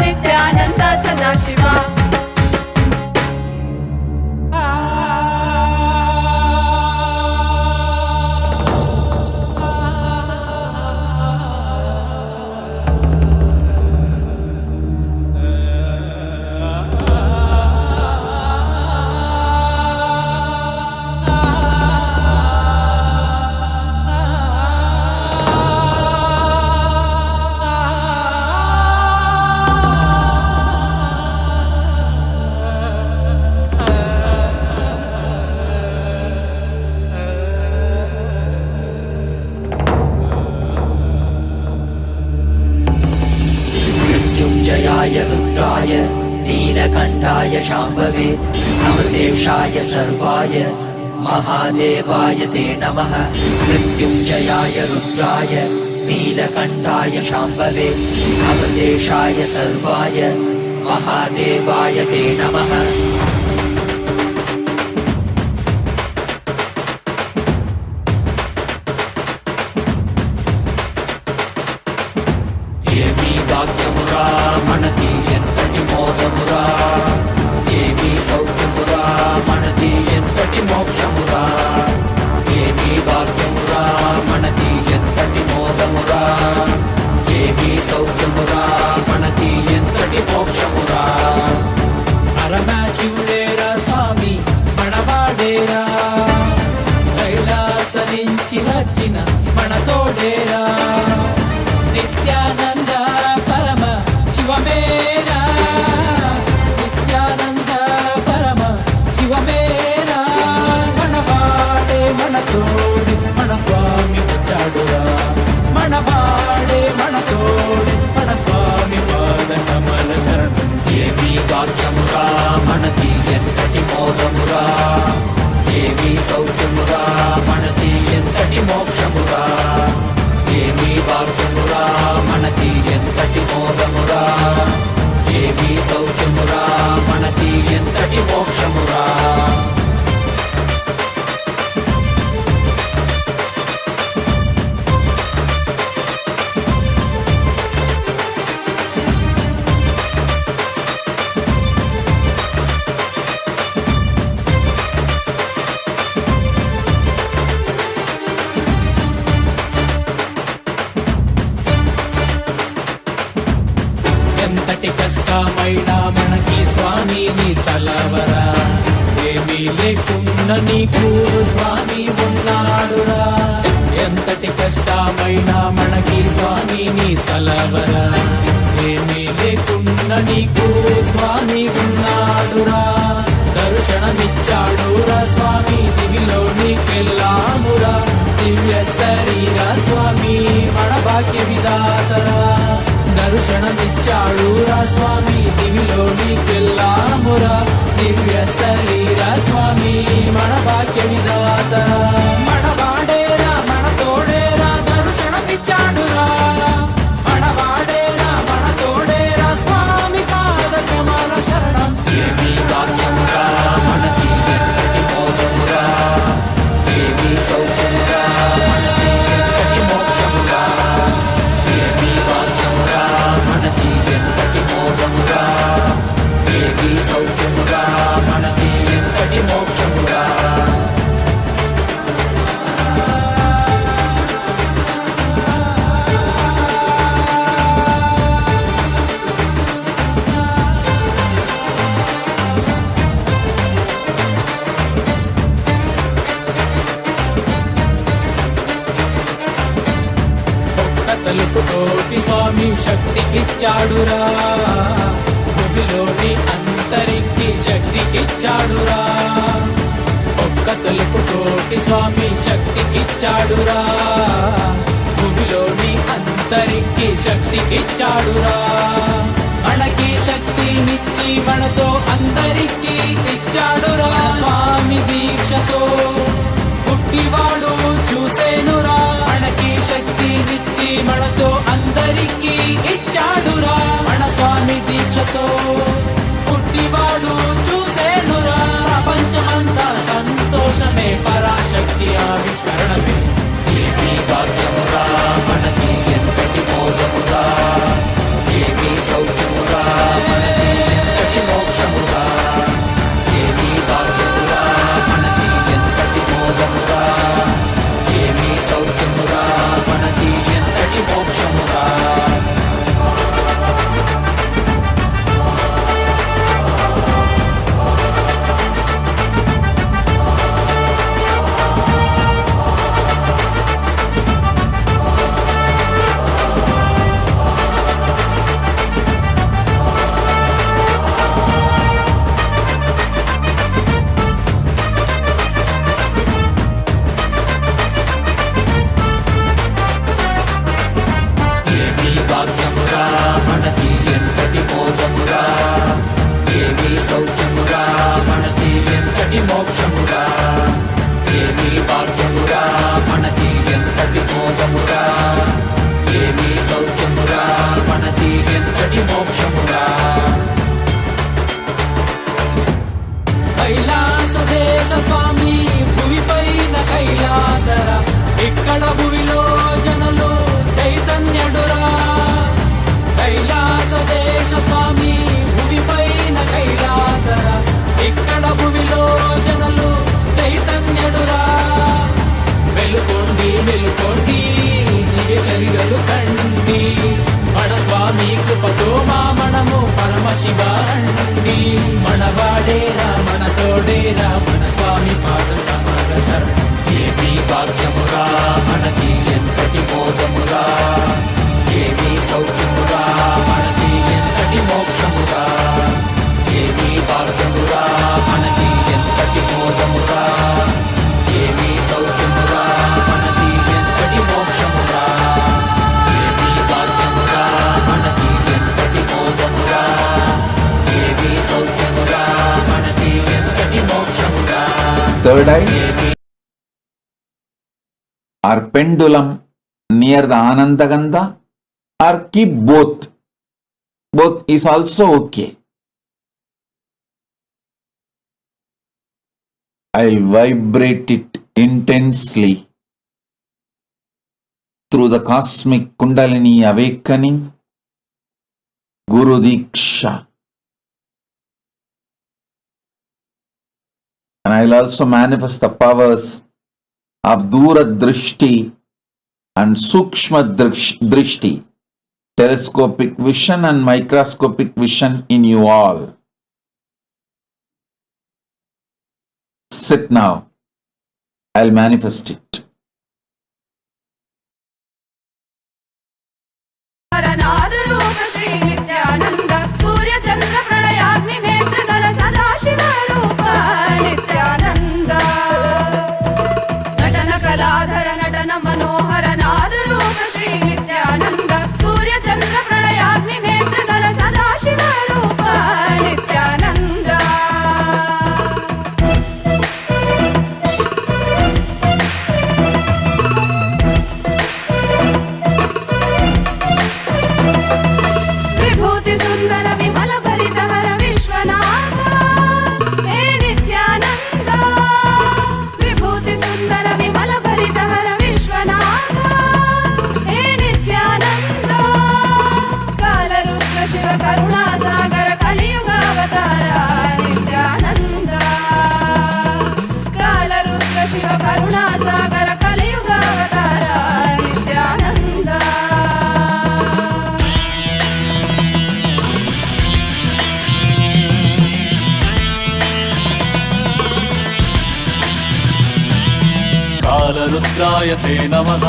ನಿತ್ಯಾನಂದ ಸದಾಶಿವ मृत्युञ्जयाय रुद्राय नीलकण्ठाय शाम्भवे अमृतेशाय सर्वाय महादेवाय ते नमः मृत्युञ्जयाय रुद्राय नीलकण्ठाय शाम्भवे अमृतेशाय सर्वाय महादेवाय ते नमः ఏమీ భాగ్యమురా మనది ఎంతటి మోదమురా ఏమీ సౌఖ్యమురా మనది ఎంతటి మోక్షమురా ఏమీ భాగ్యమురా మనది ఎంతటి మోదమురా ఏమీ సౌఖ్యమురా మనది ఎంతటి మోక్షమురా పరమశివుడేరా స్వామి మనవాడేరా కైలాస నుంచి వచ్చిన మన తోడేరా నిత్యానంద పరమ శివమేరా నిత్యానంద పరమ శివమేరా మనవాడే మన తోడి మన స్వామి వచ్చాడురా మనవాడే మన తోడి మన స్వామి పాద కమల శరణం ఏమీ భాగ్యమురా మనది ఎంతటి మోదమురా ఏమీ సౌఖ్యమురా మనది ఎంతటి మోక్షమురా ఏమీ భాగ్యమురా మనది ఎంతటి మోదమురా ఏమీ సౌఖ్యమురా మనది ఎంతటి మోక్షమురా ఎంతటి కష్టమైనా మనకి స్వామి నీ తలవరా ఏమీ లేకున్నా నీకు స్వామి ఉన్నాడురా ఎంతటి కష్టమైనా మనకి స్వామి నీ తలవరా ఏమీ లేకున్నా నీకు స్వామి ఉన్నాడురా దర్శనమిచ్చాడురా స్వామి దివిలో నీకెళ్ళామురా దివ్య శరీర స్వామి మన భాగ్య విధాతరా దర్శనమిచ్చాడురా స్వామి దివిలో నీకెళ్ళామురా దివ్య శరీర స్వామి మన భాగ్య విధాతరా మన వాడేరా మన తోడ తలుపు తోటి స్వామి శక్తి ఇచ్చాడురా, భూమిలోని అంతరికి శక్తి ఇచ్చాడురా. ఒక్క తలుపు తోటి స్వామి శక్తి ఇచ్చాడురా, భూమిలోని అంతరికి శక్తి ఇచ్చాడురా. మనకి శక్తినిచ్చి మనతో అందరికీ ఇచ్చాడురా. స్వామి దీక్షతో పుట్టివాడు చూసేనురా, మనకి శక్తినిచ్చి మనతో అందరికీ ఇచ్చాడురా. మన స్వామి దీక్షతో పుట్టివాడు చూసేనురా. ప్రపంచమంతా సంతోషమే, పరాశక్తి ఆవిష్కరణమే. ఏమీ భాగ్యమురా మనకి ఎంతటి మోదమురా, ఏమీ సౌఖ్యమురా మనకి ఎంతటి మోక్షమురా. ఏమీ భాగ్యమురా మనకి ఎంతటి మోదమురా, ఏమీ సౌఖ్యమురా మనకి ఎంతటి మోక్షమురా. ఏమీ భాగ్యమురా మనకి ఎంతటి మోదమురా, ఏమీ సౌఖ్యమురా మనకి ఎంతటి మోక్షమురా. ఏమీ భాగ్యమురా మనకి ఎంతటి మోదమురా, ఏమీ సౌఖ్యమురా మనకి ఎంతటి మోక్షమురా. కైలాస దేశ స్వామి భువిపైన కైలాసరా, ఇక్కడ భువిలో జనులు చైతన్యుడురా. కైలాస దేశ స్వామి భువిపైన కైలాసరా, ఇక్కడ భువిలో జనులు చైతన్యుడురా. వెలుకోండి వెలుకోండి దివ్య శరీరలు కండి, మన స్వామి కృపతో మనము పరమశివ అండి. మనవాడేరా మన తోడేరా మన స్వామి పాదమురా. ఏమీ భాగ్యమురా మనకి ఎంతటి మోదమురా, ఏమీ సౌఖ్యమురా మనకి ఎంతటి మోక్షమురా. ఏమీ భాగ్యమురా మనకి ఎంతటి మోదమురా, ఏమీ సౌఖ్యమురా మనకి ఎంతటి మోక్షమురా. ఏమీ భాగ్యమురా మనకి ఎంతటి మోదమురా, ఏమీ సౌఖ్యమురా మనకి ఎంతటి మోక్షమురా. Third eye or pendulum near the Anandagandha, or keep both. Both is also okay. I'll vibrate it intensely through the cosmic Kundalini awakening, Guru Diksha. And I'll also manifest the powers of Dura Drishti and Sukshma Drishti, telescopic vision and microscopic vision in you all. Sit now. I'll manifest it. हरनादरूप Shri Nityanand Surya Chandra प्रलयाग्नि नेत्रधर Sadashiv रूप नित्यानंद नटन कलाधर नटन मनोहर नादरूप श्री नित्यानंद सूर्य चंद्र प्रलयाग्नि नेत्रधर सदाशिव रूप नित्यानंद. विभूति सुंदर विमल भरित हर विश्वनाथ हे नित्यानंद. विभूति सुंदर विमल भरित हर विश्वनाथ हे नित्यानंद. काल रुद्र शिव करुणा सागर कलियुग अवतार नित्यानंद. काल रुद्र शिव करुणा सागर कलियुग अवतार नित्यानंद. कालरुद्राय ते नमः.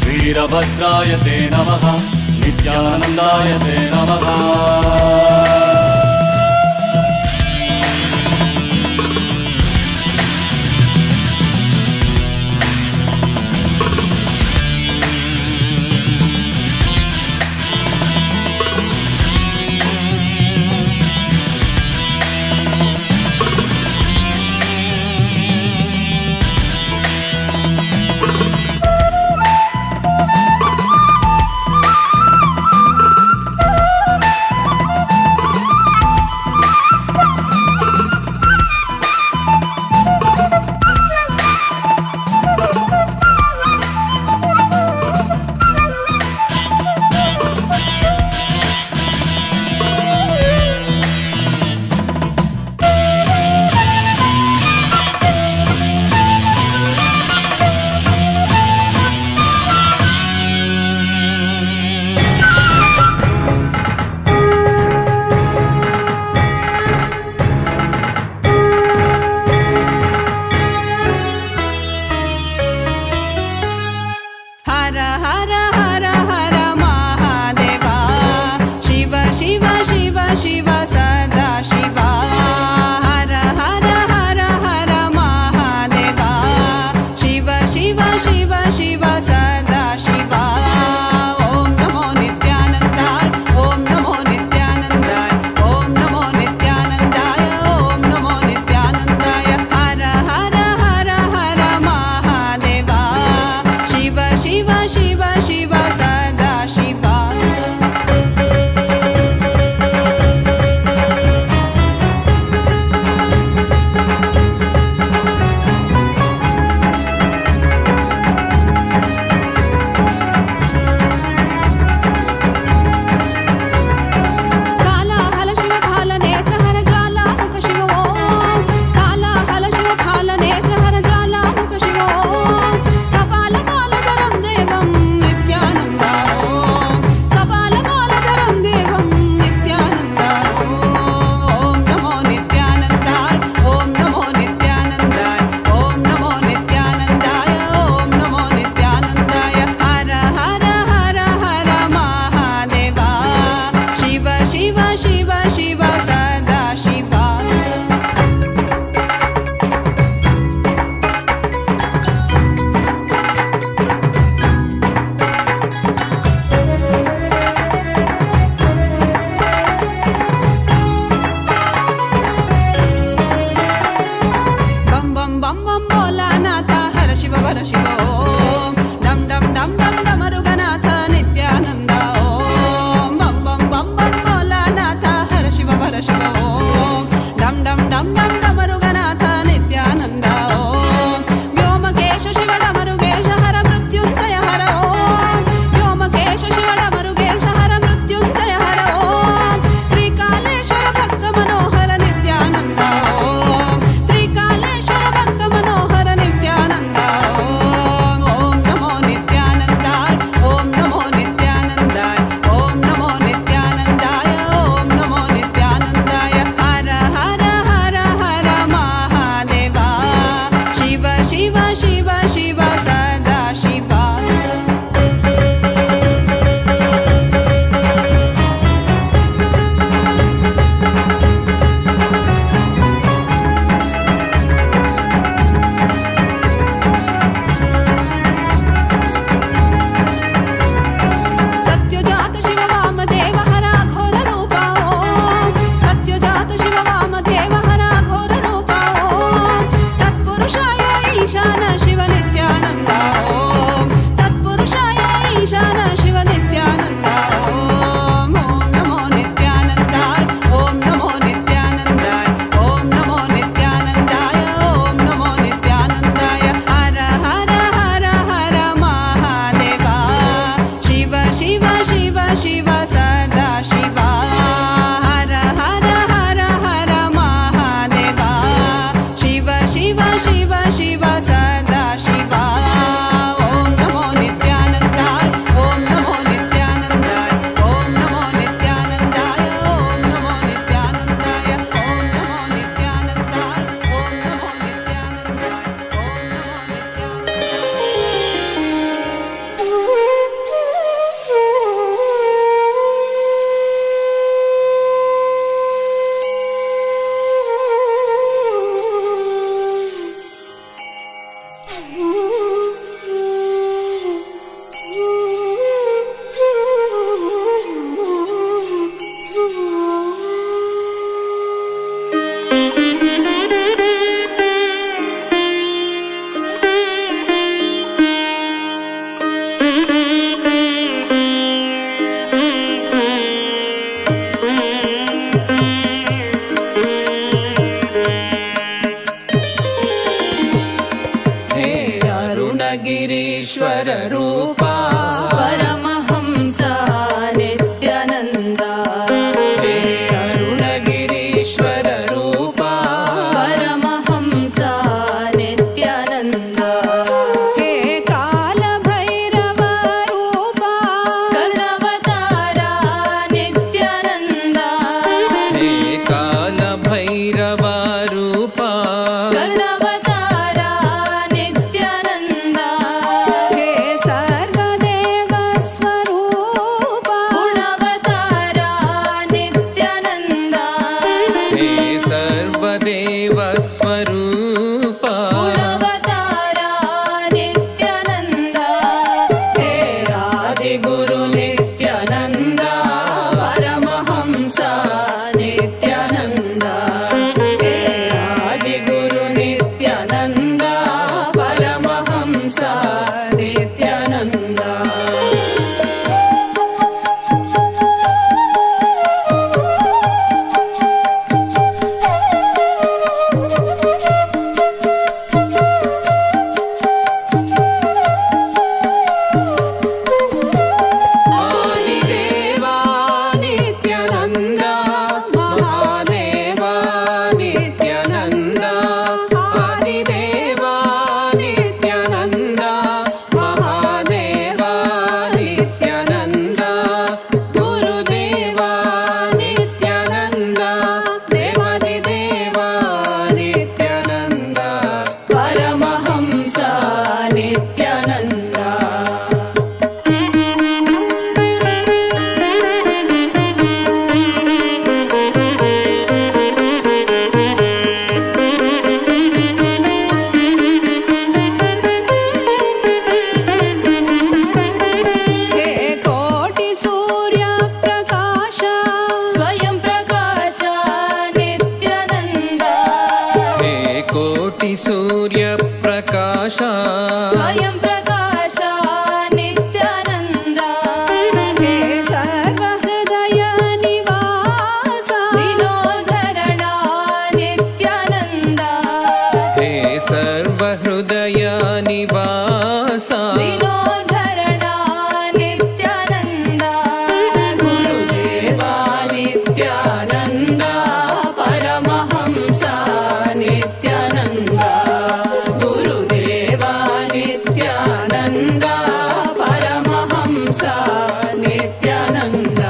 वीरभद्राय ते नमः नित्यानन्दाय ते नमः Shiva, Shiva, रूपा परमहंस नित्यानन्द हे अरुणगिरीश्वर रूपा परमहंस नित्यानन्द हे कालभैरव रूपा कर्णवतारा नित्यानन्द हे कालभैरव रूपा कर्णवतारा नित्यानन्द हे सर्वदेव स्वरूपा गुणवतारा नित्यानन्द हे सर्वदेव स्वरूपा गुणवतारा नित्यानन्द हे आदिगुरु नित्यानन्द परमहंस नित्यानन्द हे आदिगुरु नित्यानन्द परमहंस नित्यानन्द आदिदेवा नित्यानन्द महादेवा नित्यानन्द आदिदेवा नित्यानन्द महादेवा नित्यानन्द गुरुदेवा नित्यानन्द देवादिदेवा नित्यानन्द परमहंस नित्यानन्द हे कोटि सूर्य प्रकाश स्वयं प्रकाश नित्यानन्द हे कोटि सूर्य प्रकाश स्वयं प्रकाश नित्यानन्द हे सर्वहृदय निवास विनोधरणा नित्यानन्द हे सर्वहृदय निवास विनोधरणा नित्यानन्द गुरुदेवा नित्यानन्द परमहंस नित्यानन्द गुरुदेवा नित्यानन्द परमहंस नित्यानन्द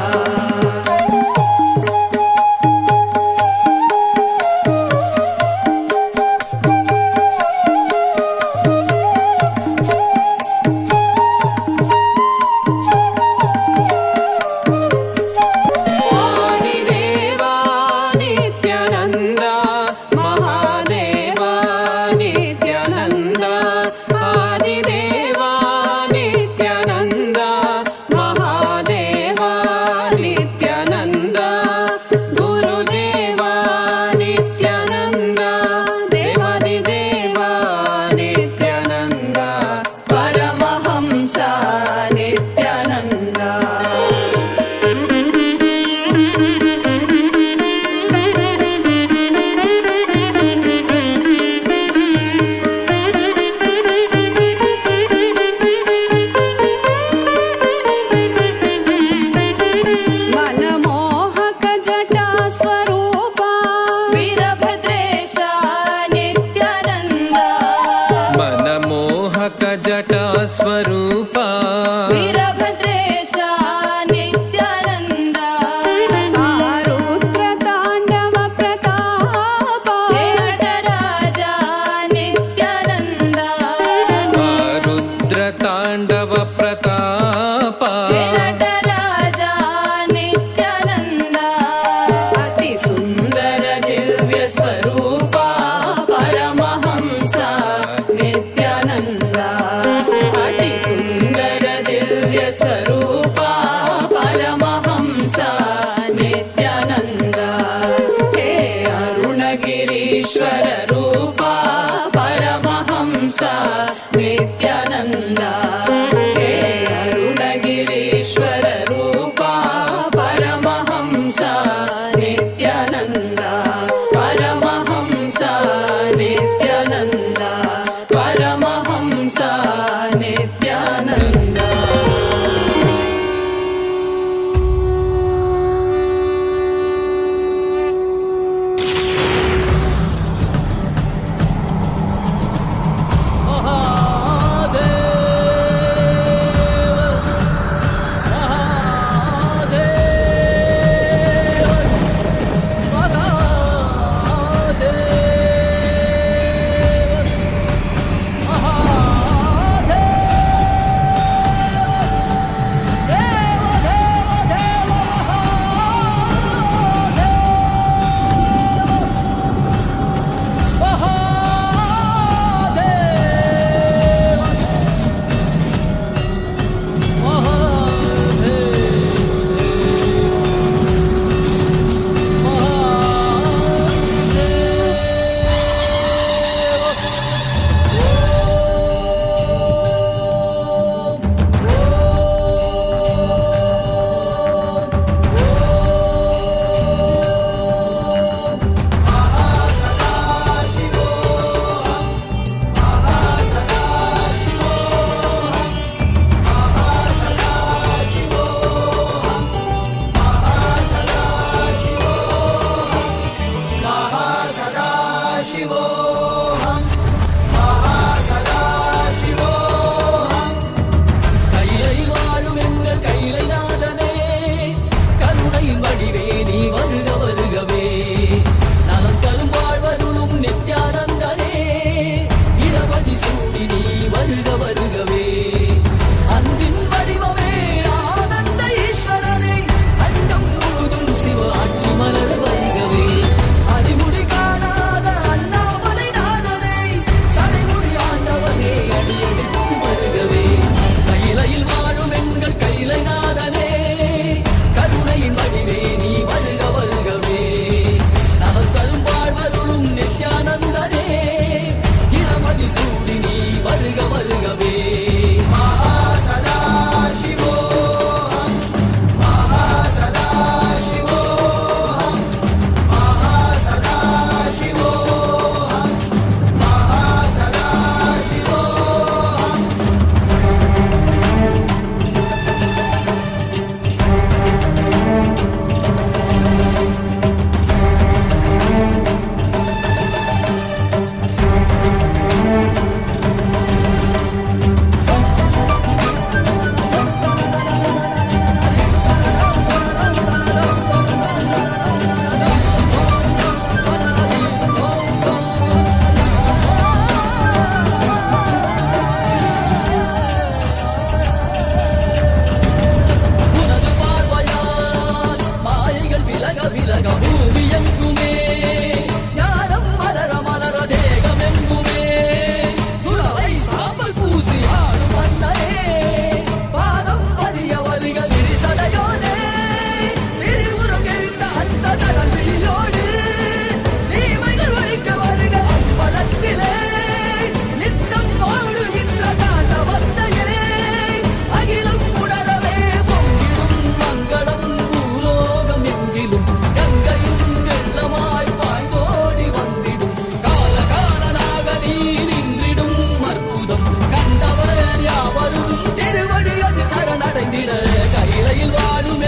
आदिदेवा नित्यानन्द महादेवा नित्यानन्द आदिदेवा नित्यानन्द महादेवा नित्यानन्द गुरुदेवा नित्यानन्द देवादिदेवा नित्यानन्द परमहंस नित्यानन्द मनमोहक जटा स्वरूपा वीरभद्रेश नित्यानन्द मनमोहक जटा स्वरूपा वीरभद्रेश नित्यानन्द आरुद्र ताण्डव प्रताप हे नटराजा नित्यानन्द रुद्रताण्डव प्रताप हे नटराजा नित्यानन्द अति सुन्दर दिव्य स्वरूपा परमहंस नित्यानन्द अति सुन्दर दिव्य स्वरूपा परमहंस नित्यानन्द हे अरुणगिरीश्वर रूपा परमहंस नित्यानन्द हे अरुणगिरीश्वर रूपा परमहंस नित्यानन्द परमहंस नित्यानन्द परमहंस नित्यानन्द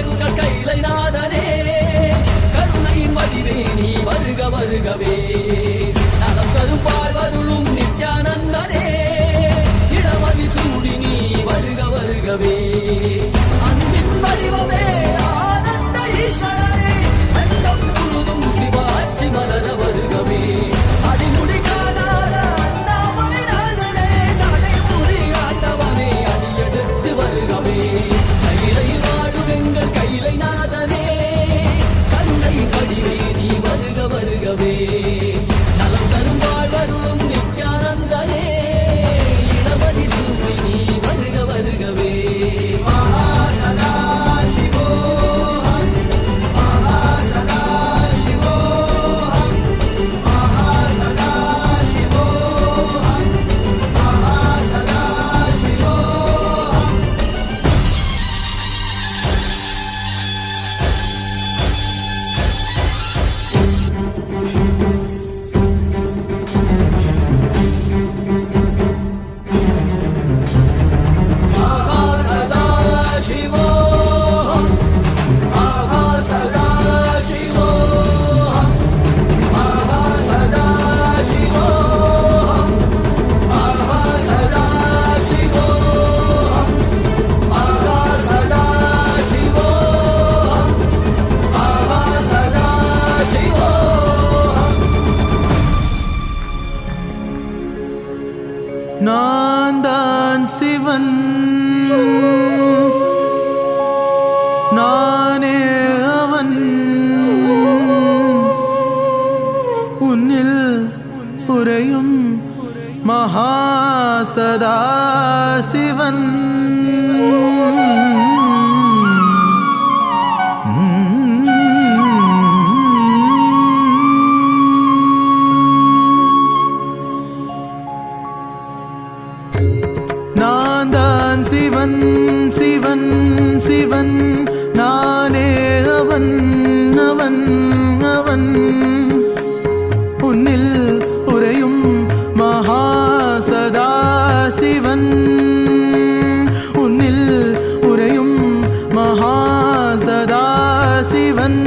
எங்கள் கைலை நாதனே கருணையின் வடிவே நீ வருக வருகவே நலம் தரும் வாழ்வருளும் நித்யானந்தனே இடமதி சூடி நீ வருக வருகவே அன்பின் வடிவமே ஆனந்த ஈஸ்வரனே அண்டம் முழுதும் சிவாட்சி மலர வருகவே அடிமுடி காணாத அண்ணாமலை நாதனே சடை முடி ஆண்டவனே அடியெடுத்து வருகவே கைலையில் வாழும் எங்கள் கைலை நாதனே கருணை வடிவே நீ வருக வருகவே நலம் தரும் வாழ்வருளும் நித்யானந்தனே இடமதி சூடி நீ வருக வருகவே நான் தான் சிவன் நானே அவன் உன்னில் உறையும் மகாசதா சிவன் நான் தான் சிவன் சிவன் சிவன் நானே அவன் அவன் அவன் உன்னில் உறையும் மகாசதா சிவன் உன்னில் உறையும் மகாசதா சிவன்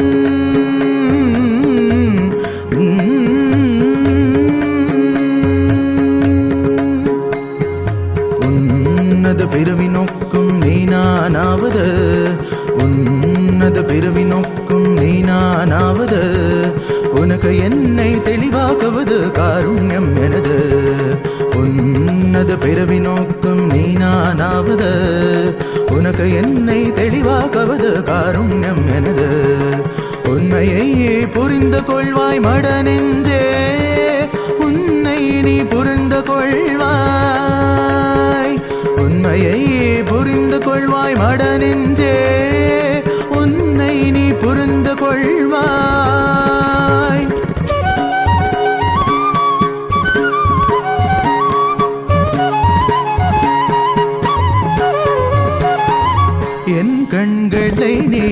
உன்னத பிறவி நோக்கும் நீனானாவது உன்னத பிறவி நோக்கும் நீனானாவது உனக்கு என்னை தெளிவாக்குவது காருண்யம் எனது உன்னத பிறவி நோக்கும் நீனானாவது உனக்கு என்னை தெளிவாக்குவது காருண்யம் எனது உண்மையை புரிந்து கொள்வாய் மட நெஞ்சே உன்னை நீ புரிந்து கொள்வாய் உண்மையை புரிந்து கொள்வாய் மட நெஞ்சே உன்னை நீ புரிந்து கொள்வாய் என் கண்களை நீ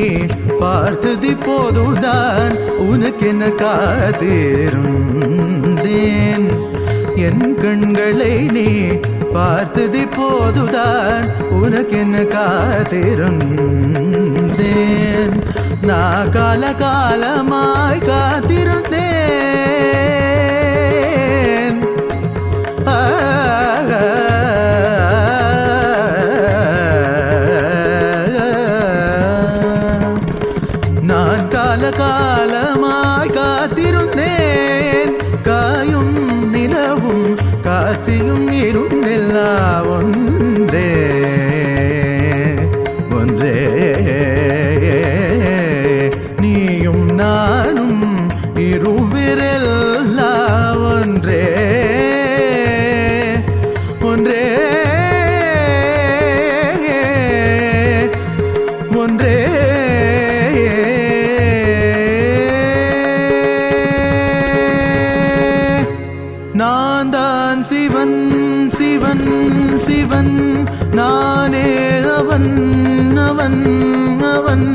பார்த்தது போதுதான் உனக்கென காத்திருந்தேன் என் கண்களை நீ பார்த்தது போதுதான் உனக்கென காத்திருந்தேன் நான் கால காலமாய் காத்திருந்தேன் நான் கால காலமாய் காத்திருந்தேன் காயும் நிலவும் காற்றியும் இருந்தெல்லா ஒன்றே ஒன்றே நீயும் நானும் இருவிரெல்லா ஒன்றே ஒன்றே ஒன்றே நான் தான் சிவன் சிவன் சிவன் நானே அவன் அவன் அவன்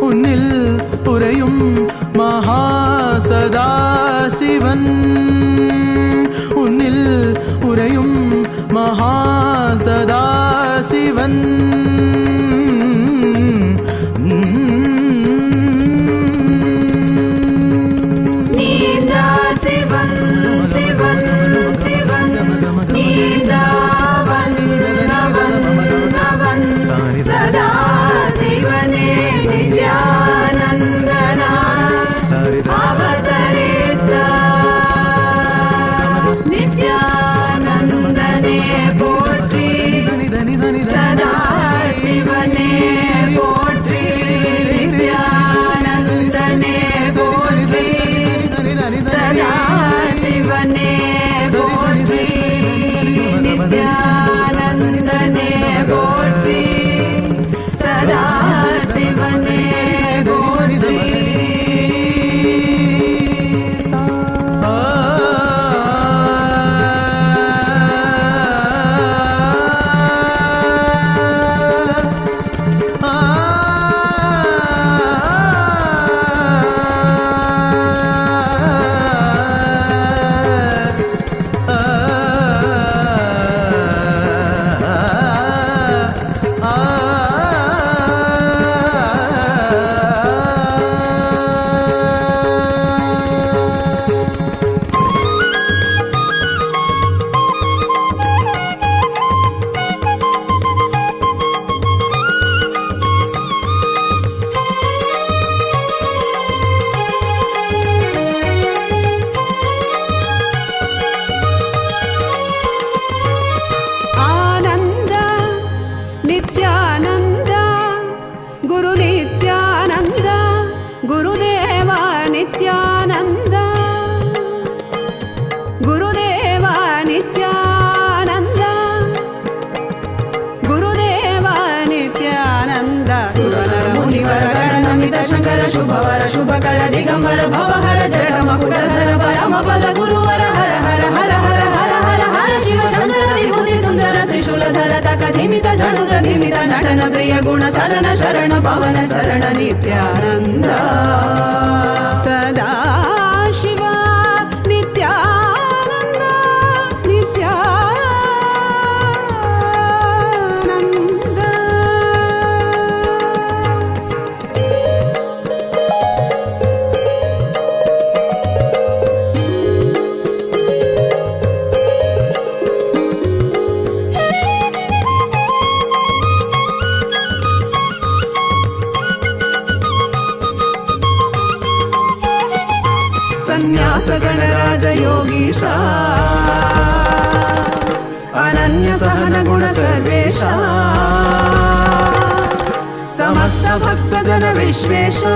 உன்னில் உறையும் மகாசதா சிவன் உன்னில் உறையும் மகாசதா சிவன் सुरनर मुनिवर गणनमित शंकर शुभवर शुभकर दिगंबर भवहर जटमकुटधर परम पद गुरुवर हर हर हर हर हर हर हर शिव शंकर विभूति सुंदर त्रिशूलधर तकधिमित झणुत धिमित नटन प्रिय गुण सदन शरण पवन चरण नित्यानंद सदा शिवा नित्यानंद नित्यानंद संन्यास गणराज योगीशा अनन्य सहन गुण सर्वेशा समस्त भक्त जन विश्वेशा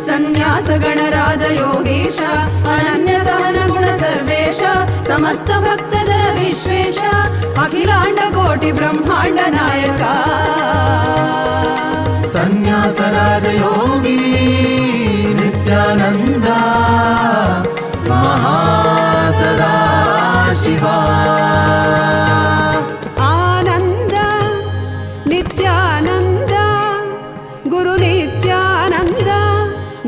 संन्यास गणराज योगीशा अनन्य सहन गुण सर्वेशा समस्त भक्त जन विश्वेशा अखिलांड कोटि ब्रह्मांड नायका संन्यास राजयोगी नित्यानंद महासदा शिवा आनंद नित्यानंद गुरु नित्यानंद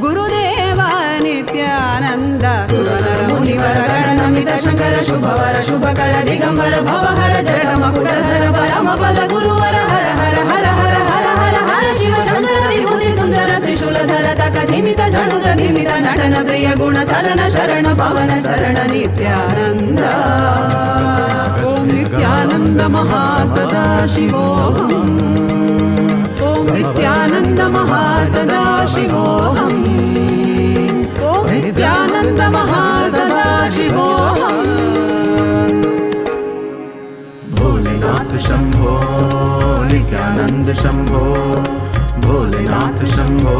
गुरुदेवा नित्यानंद सुरनर मुनिवर गणनमित शंकर शुभवर शुभकर दिगंबर भवहर जटमकुटधर परम पद गुरुवर हर हर हर हर हर हर हर शिव शंकर विभूति सुंदर त्रिशूलधर तकधिमित झणुत धिमित नटन प्रिय गुण सदन शरण पवन चरण नित्यानंद ओम नित्यानंद महासदा शिवोऽहम् ओम नित्यानंद महासदा शिवोऽहम् ओम नित्यानंद महासदा शिवोऽहम् भोलेनाथ शंभो नित्यानंद शंभो भोलेनाथ शंभो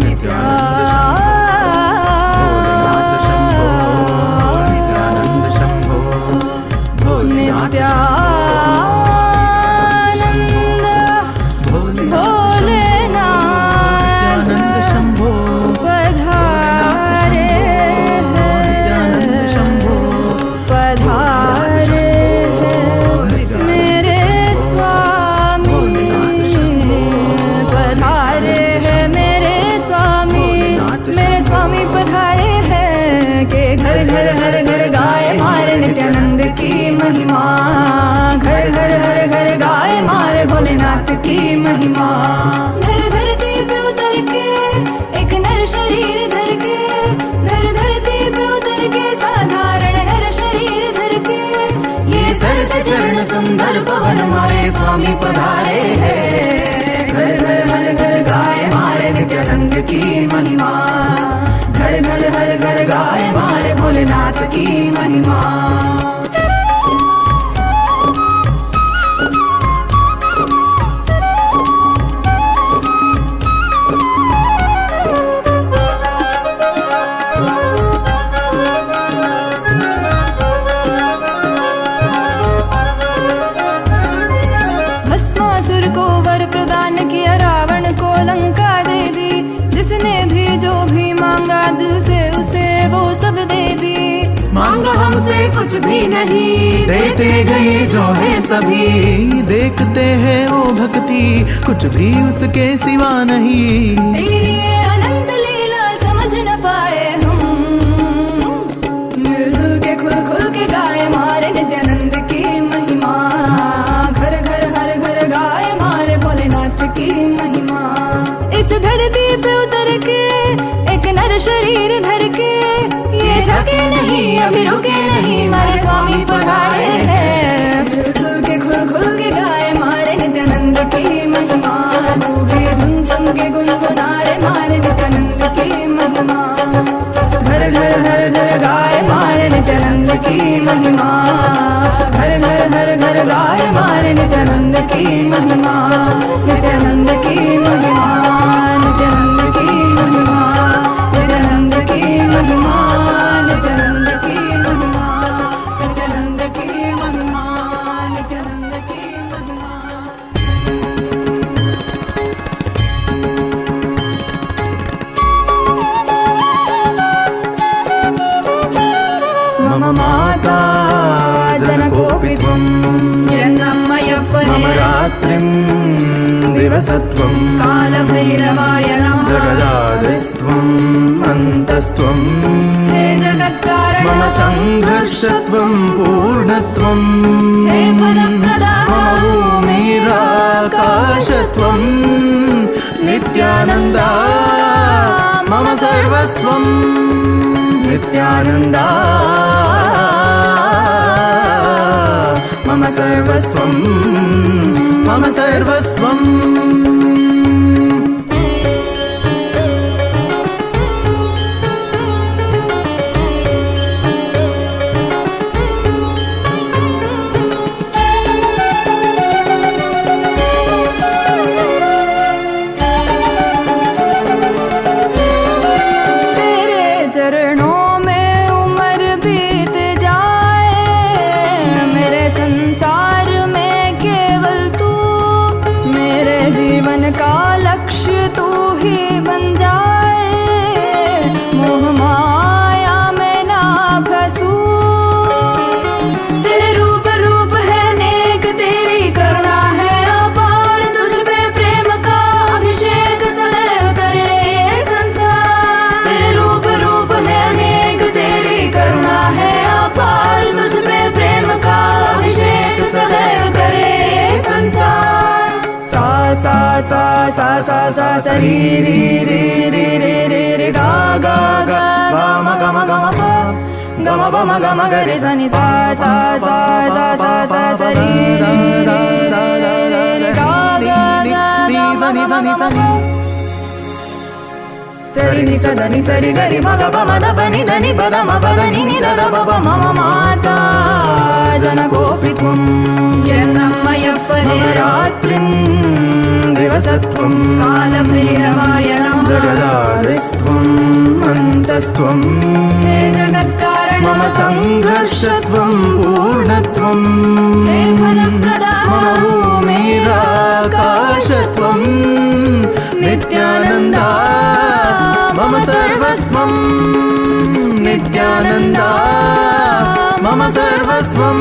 नित्यानंद शंभो नित्यानंद शंभो भोलेनाथ नित्यानंद शंभो पधारे नित्यानंद शंभो पधारे मेरे स्वामी पधारे हैं मेरे स्वामी पधारे हैं के घर घर हर घर गाए मारे नित्यानंद की महिमा घर घर हर घर गाए मारे भोलेनाथ की महिमा धरती पे उतर के एक नर शरीर धर के धरती पे उतर के साधारण नर शरीर धर के ये सर से चरण सुंदर पवन मारे स्वामी पधारे हैं घर घर हर घर गाए मारे नित्यानंद की महिमा घर घर हर घर गाए मारे भोलेनाथ की महिमा भस्मासुर को वर प्रदान किया रावण को लंका दे दी जिसने भी जो भी मांगा दिल से उसे वो सब दे दी मांगा हमसे कुछ भी नहीं देते गए जो है सभी देखते हैं वो भक्ति कुछ भी उसके सिवा नहीं तेरी ये अनंत लीला समझ न पाए हम मिलजुल के खुल खुल के गाए मारे नित्यानंद की महिमा घर घर हर घर गाए मारे भोलेनाथ की महिमा इस धरती पे उतर के एक नर शरीर धर के ये थके नहीं अभी रुके नहीं मारे स्वामी पधारे हैं मिलजुल के खुल खुल के गाए मारे नित्यानंद की महिमा दूबे धुन सम के गुनगुनारे मारे नित्यानंद की महिमा घर घर हर घर गाए मारे नित्यानंद की महिमा घर घर हर घर गाए मारे नित्यानंद की महिमा नित्यानंद की महिमा नित्यानंद की महिमा नित्यानंद की महिमा नित्यानंद की महिमा नित्यानंद की महिमा नित्यानंद की महिमा रात्रिं दिवसत्वं कालभैरवाय नमः जगदादिस्त्वं अन्तस्त्वं हे जगत्कारण मम संघर्षत्वं पूर्णत्वं हे फलप्रदा मम भूमिराकाशत्वं नित्यानन्दा मम सर्वस्वं नित्यानन्दा मम सर्वस्वं मम सर्वस्वं का लक्ष्य तू ही बन जाए, मोह माया में ना फंसूं। तेरे रूप रूप है नेक, तेरी करुणा है अपार, तुझ पे प्रेम का अभिषेक सदैव करे ये संसार। तेरे रूप रूप है नेक, तेरी करुणा है अपार, तुझ पे प्रेम का अभिषेक सदैव करे ये संसार। सा सा सा सा सा सा री री री री री री री गा गा गा गा म ग म ग म प ग म प म ग म ग रे सा नि सा सा सा सा सा सा सा री री री री री री गा गा गा गा म ग म ग म प सरि नि स द नि सरि ग रि म ग प म द प नि द नि प द म प द नि नि द द प प म म माता जनकोऽपि त्वं यन्नमयप्पने रात्रिं दिवसत्वं कालभैरवाय नमः जगदादिस्त्वं अन्तस्त्वं हे जगत्कारण मम संघर्षत्वं पूर्णत्वं हे फलप्रदा मम भूमिराकाशत्वं नित्यानन्दा मम सर्वस्वं नित्यानन्दा मम सर्वस्वं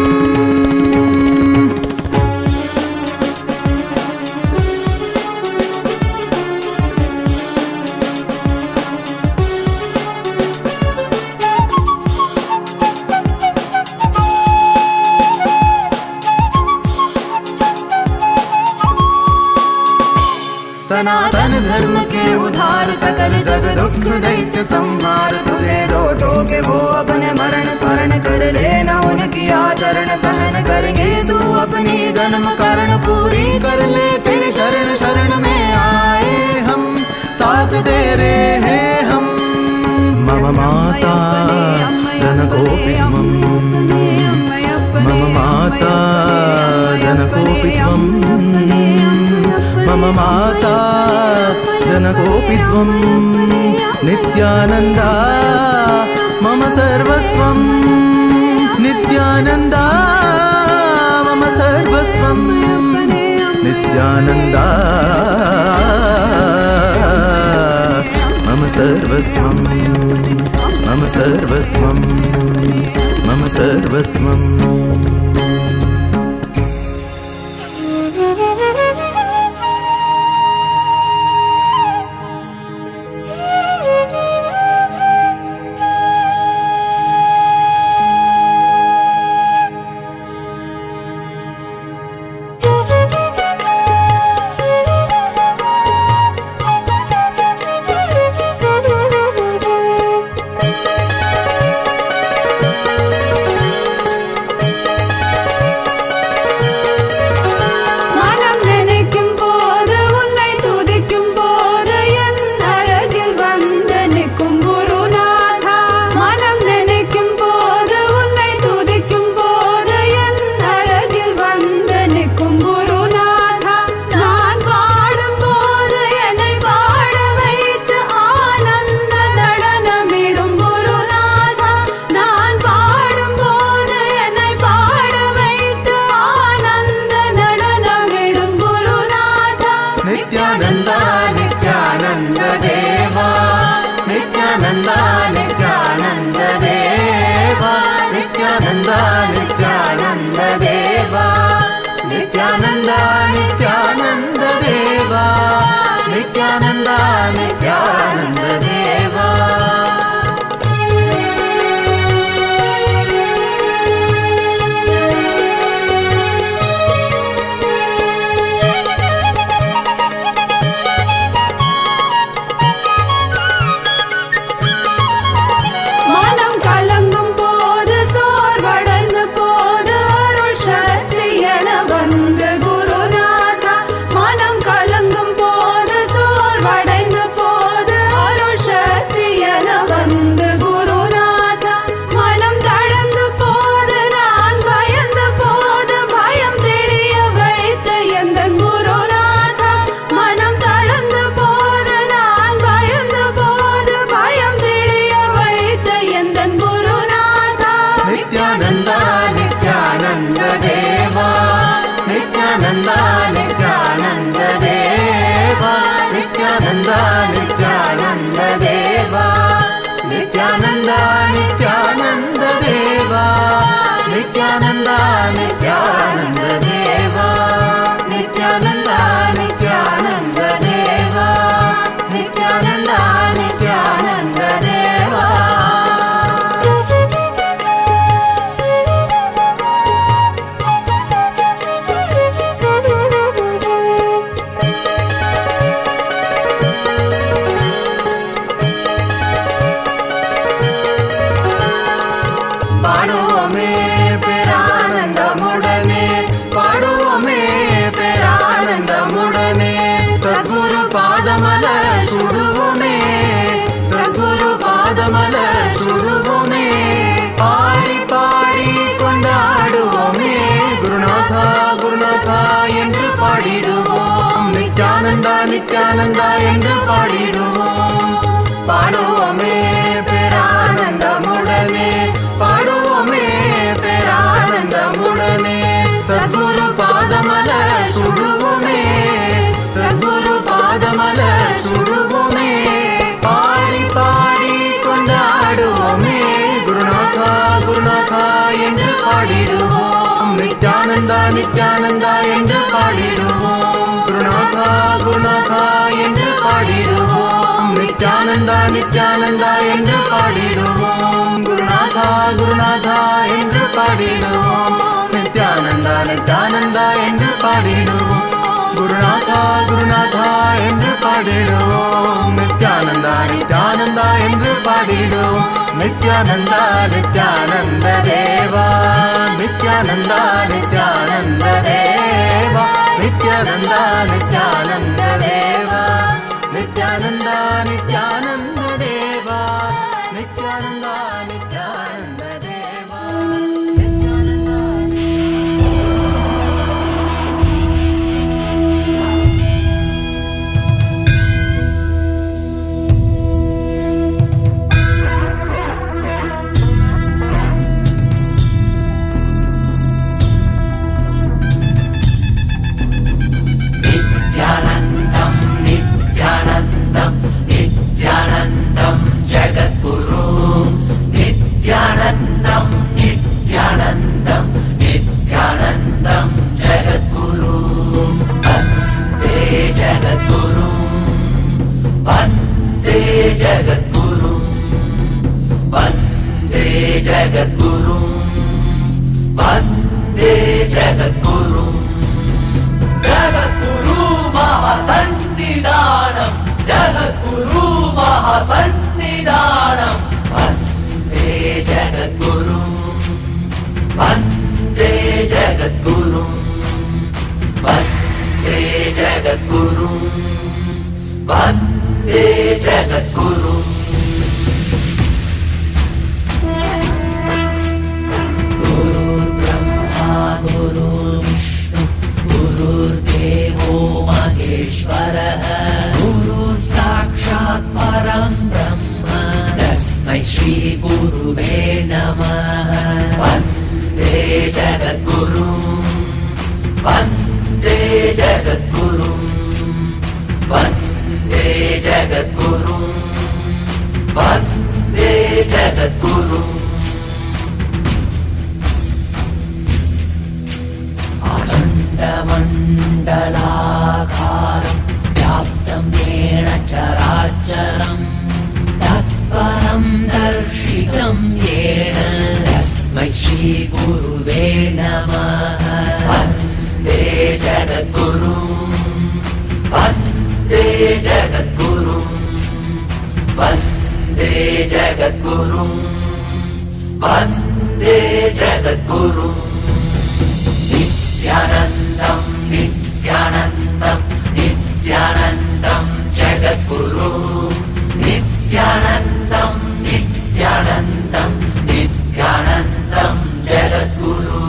सनातन धर्म के उधार, सकल जग दुख दैत्य संहार। तुझे जो टोके वो अपने मरण स्मरण कर लेना, उनकी आचरण सहन करेंगे तू अपनी जन्म कारण पूरी कर ले। तेरे शरण शरण में आए हम, साथ तेरे हैं हम। मम माता जनकोऽपि त्वं, मम माता जनकोऽपि त्वं, मम माता जनकोऽपि त्वं नित्यानन्दा मम सर्वस्वं नित्यानन्दा मम सर्वस्वं नित्यानन्दा मम सर्वस्वं मम सर्वस्वं मम सर्वस्वं नित्यानन्द नित्यानन्द देवा नित्यानन्द नित्यानन्द देवा நித்யானந்தா என்று பாடிடுவோம் பாடுவோமே பேரானந்தமுடனே பாடுவோமே பேரானந்தமுடனே சத்குரு பாதமல சுடுவோமே சத்குரு பாதமல சுடுவோமே பாடி பாடி கொண்டாடுவோமே குருநாதா குருநாதா என்று பாடிடுவோம் நித்யானந்தா நித்யானந்தா என்று பாடிடுவோம் குருநாதா குருநாதா என்று பாடிடுவோம் நித்யானந்தா நித்யானந்தா என்று பாடிடுவோம் குருநாதா குருநாதா என்று பாடிடுவோம் நித்யானந்தா நித்யானந்தா என்று பாடிடுவோம் குருநாதா குருநாதா என்று பாடிடுவோம் நித்யானந்தா நித்யானந்தா என்று பாடிடுவோம் நித்யானந்தா நித்யானந்த தேவா நித்யானந்தா நித்யானந்த தேவா நித்யானந்தா நித்யானந்த தேவா நித்யானந்தா நித்யானந்த தேவா நித்யானந்தா நித்யானந்த தேவா Jagadgurum Vande Jagadgurum Vande Jagadgurum Vande Jagadgurum Nithyanandam Nithyanandam Nithyanandam Jagadguru Nithyanandam Nithyanandam Nithyanandam Jagadguru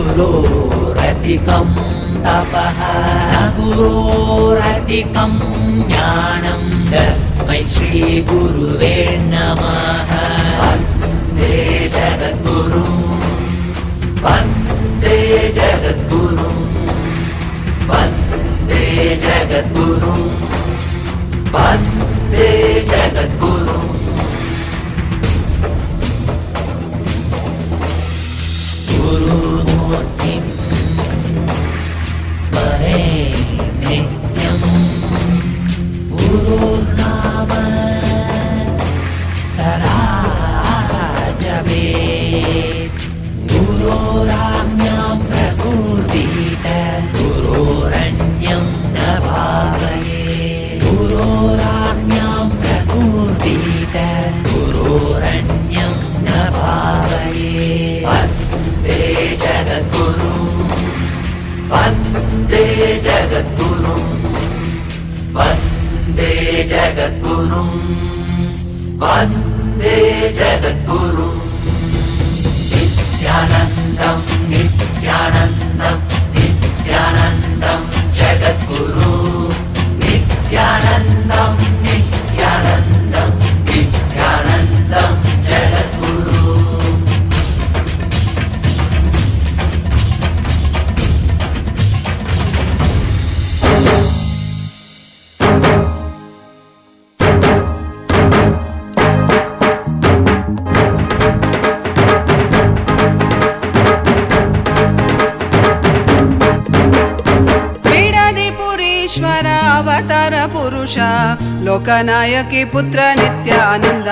गुरोरधिकं तपः न गुरोरधिकं ज्ञानं तस्मै श्रीगुरुवे नमः वन्दे जगद्गुरुं वन्दे जगद्गुरुं वन्दे जगद्गुरुं वन्दे जगद्गुरुं गुरुमूर्तिं स्मरे नित्यं गुरुर्नाम सदा जपेत् गुरोराज्ञां प्रकुर्वीत गुरोरन्यं न भावयेत् गुरोराज्ञां प्रकुर्वीत गुरोरन्यं न भावयेत् वन्दे जगद्गुरुं वन्दे जगद्गुरुं वन्दे जगद्गुरुं वन्दे जगद्गुरुं नित्यानन्दं नित्यानन्दं नित्यानन्दं जगद्गुरु नित्यानन्दं नित्यानन्दं नित्यानन्दं जगद्गुरु बिडदिपुरीश्वर अवतार पुरुष लोकनायकी पुत्र नित्यानंद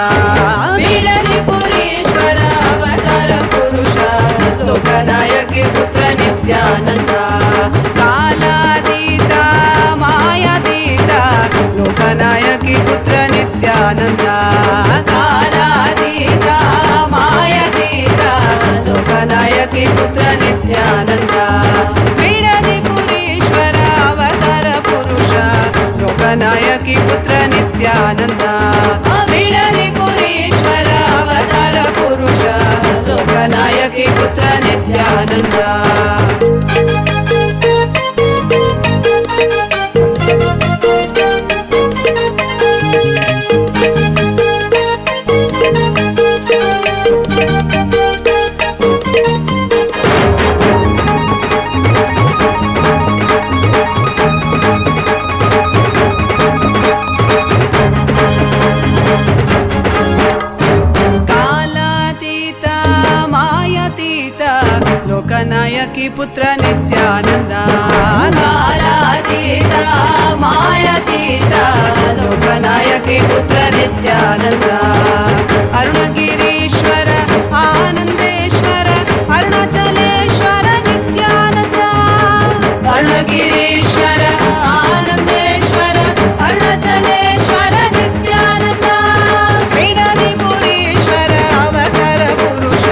बिडदिपुरीश्वर अवतार पुरुष लोकनायकी पुत्र नित्यानंद कालातीत मायातीत लोकनायकी पुत्र नित्यानंद कालातीत मायातीत लोकनायकी पुत्र नित्यानंद बिडदिपुरीश्वर अवतार पुरुष लोकनायकी पुत्र नित्यानंद बिडदिपुरीश्वर अवतार पुरुष लोकनायकी पुत्र नित्यानंद लोकनायकी पुत्र नित्यानंद कालातीत मायातीत लोकनायकी पुत्र नित्यानंद अरुणगिरीश्वर आनंदेश्वर अरुणाचलेश्वर नित्यानंद अरुणगिरीश्वर आनंदेश्वर अरुणाचलेश्वर नित्यानंद बिडदिपुरीश्वर अवतार पुरुष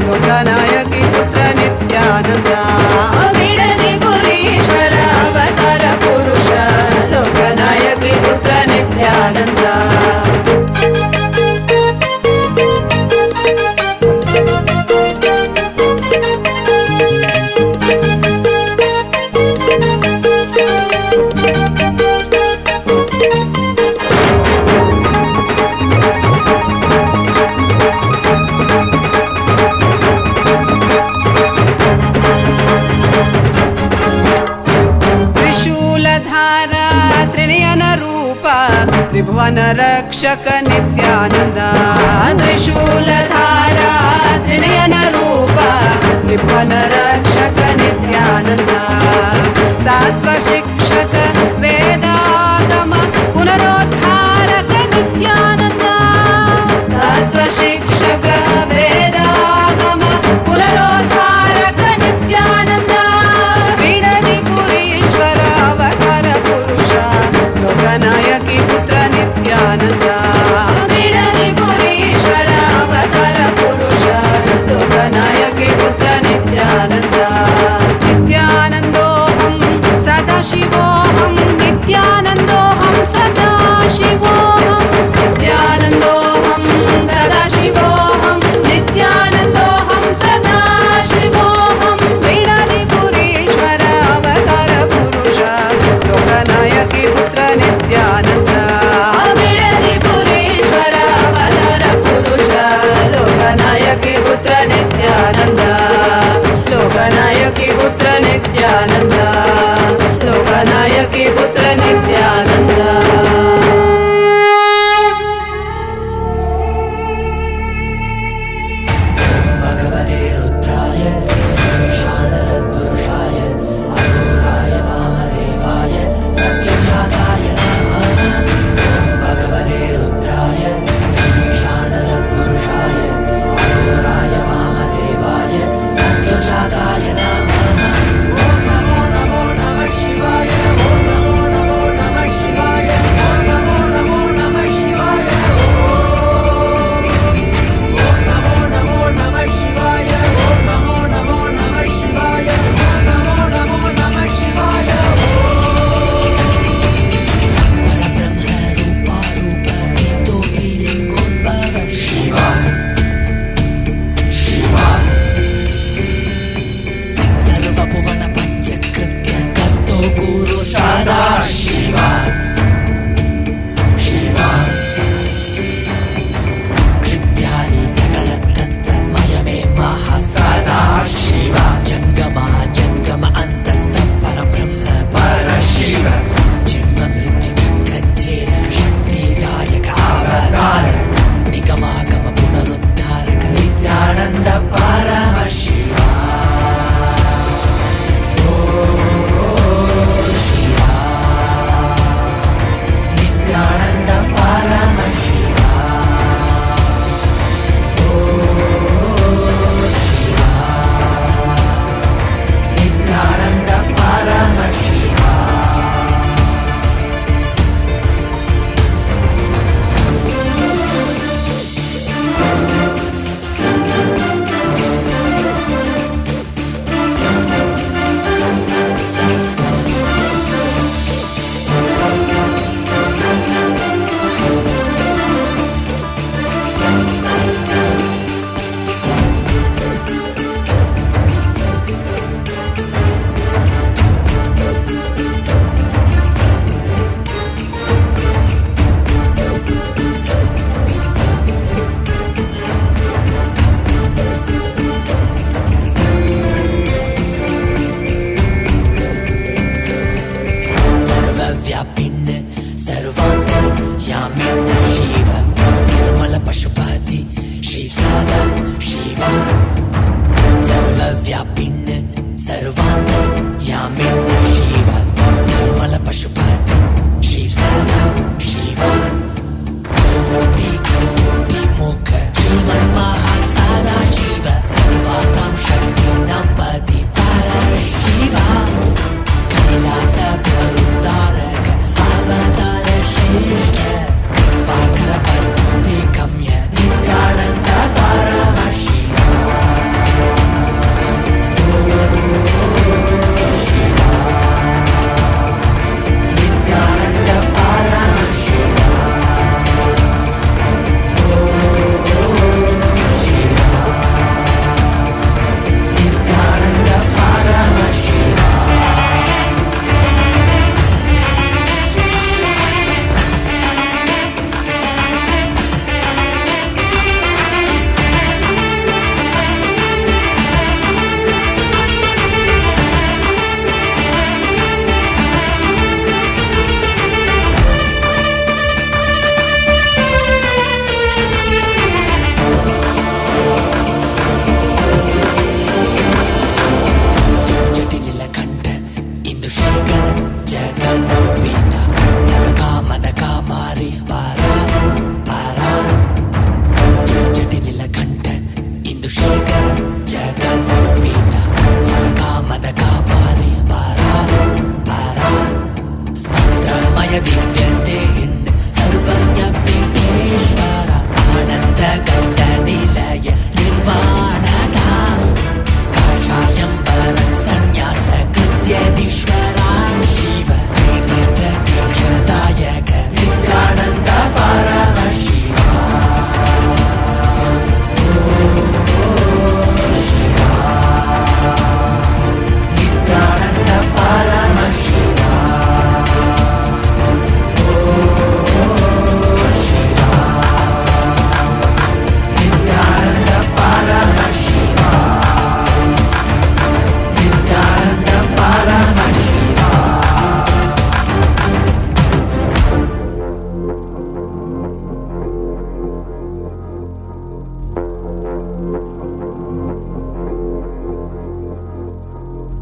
लोकनायकी पुत्र नित्यानंद बिडदिपुरीश्वर अवतार पुरुष लोकनायकी पुत्र नित्यानंद त्रिभुवन रक्षक नित्यानंद त्रिशूलधारा त्रिनयन रूप त्रिभुवन रक्षक नित्यानंद तत्व शिक्षक वेदागम पुनरोद्धारक नित्यानंद तत्व शिक्षक वेदागम पुनरोद्धारक नित्यानंद बिडदिपुरीश्वर अवतार पुरुष लोकनायकी पुत्र नित्यानंद बिडदिपुरीश्वर अवतार पुरुष लोकनायकी पुत्र नित्यानंद जानकी पुत्र नित्यानंद भगवते रुद्राय ईशानतत्पुरुषाय अघोराय वामदेवाय सत्यजाताय नमः भगवते रुद्राय ईशानतत्पुरुषाय अघोराय वामदेवाय सत्यजाताय नमः ओम नमो नमो नमः शिवाय ओम Namo Namo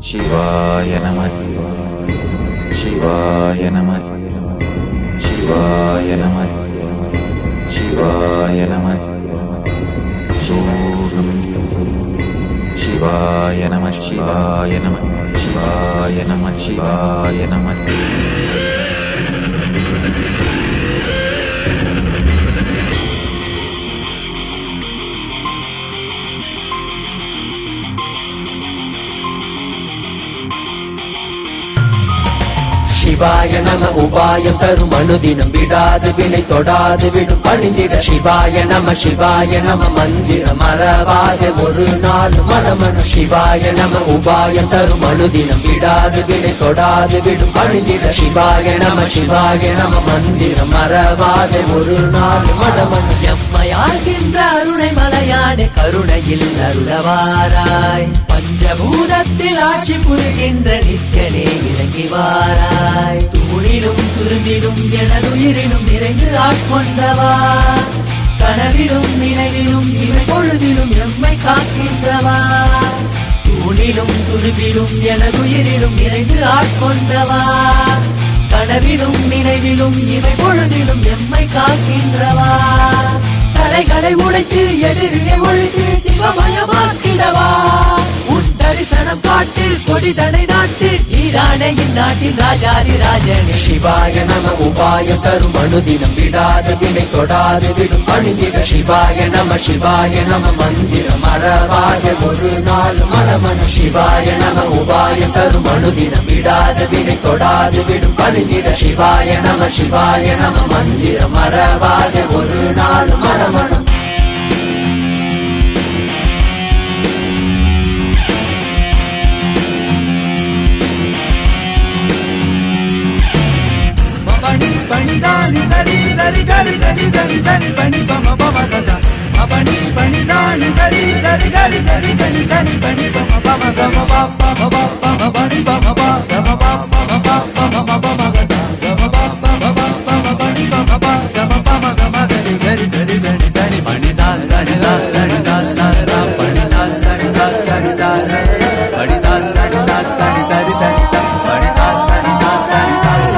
Shivaya Namah, Shivaya Namah, Shivaya Namah, Shivaya Namah, Shivaya Namah, Shivaya Namah, Shivaya Namah, Shivaya Namah. சிவாய நம உபாயம் தரும் அனுதினம் விடாது வினை தொடாது விடும் பணிந்திட சிவாய நம மந்திரம் மறவாத ஒரு நாள் மனமனு சிவாய நம உபாயம் தரும் அனுதினம் விடாது வினை தொடாது விடும் பணிந்திட சிவாய நம மந்திரம் மறவாத ஒரு நாள் மனமனு எம்மையாகின்ற அருணை மலையானே கருணையில் அருளவாராய் பஞ்சபூதத்தில் ஆட்சி புரிகின்ற நித்யனே இறங்கி வாராய் தூணிலும் துரும்பிலும் எனதுயிரிலும் நிறைந்து ஆட்கொண்டவா கனவிலும் நினைவிலும் இவை பொழுதிலும் எம்மை காக்கின்றவா தூணிலும் துரும்பிலும் எனதுயிரிலும் நிறைந்து ஆட்கொண்டவா கனவிலும் நினைவிலும் இவை பொழுதிலும் எம்மை காக்கின்றவா தடைகளை உடைத்து எதிரியை ஒழித்து சிவமயமாக்கிடவா உன் தரிசனம் காட்டு கொடிதடை நாட்டு ஈரானே இந்நாட்டின் ராஜாதி ராஜனே சிவாய நம உபாயம் தரும் அனுதினம் விடாது வினை தொடாது விடும் பணிந்திட சிவாய நம மந்திரம் மறவாத ஒரு நாள் மனமனு சிவாய நம உபாயம் தரும் அனுதினம் விடாது வினை தொடாது விடும் பணிந்திட சிவாய நம மந்திரம் மறவாத ஒரு நாள் மனமனு Pani zani zari zari gari zari zari zari pani pama pama gaza. Pani pani zani zari zari gari zari zari zari pani pama pama gama pa pama pa pama pani pama pa gama pa pama pa pama pama gaza. Gama pa pama pa pama pani pama pa gama pama gama gari gari zari zari zari pani zani zari zari zari zari zari pani zani zari zari zari zari pani zani zari zari zari zari zari pani zani zari zari zari zari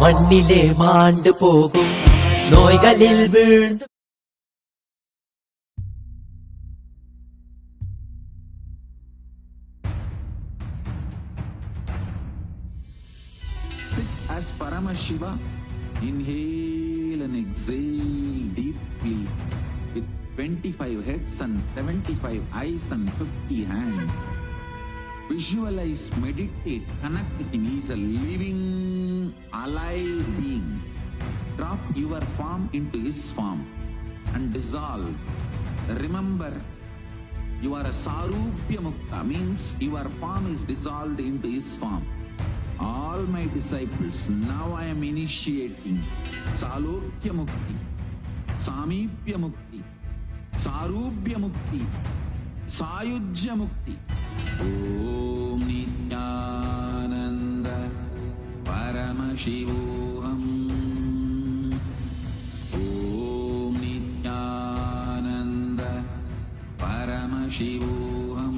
மண்ணிலே மாண்டு போகும் நோய்களில் வீழ்ந்து Sit as Paramashiva, inhale and exhale deeply with 25 heads and 75 eyes and 50 hands. Visualize, meditate, connect with him. He is a living, alive being. Drop your form into his form and dissolve. Remember, you are a Sarupya Mukta, means your form is dissolved into his form. All my disciples, now I am initiating Salokya Mukti, Samipya Mukti, Sarupya Mukti, Sayujya Mukti. Om Nithyananda Paramashivoham. Om Nithyananda Paramashivoham.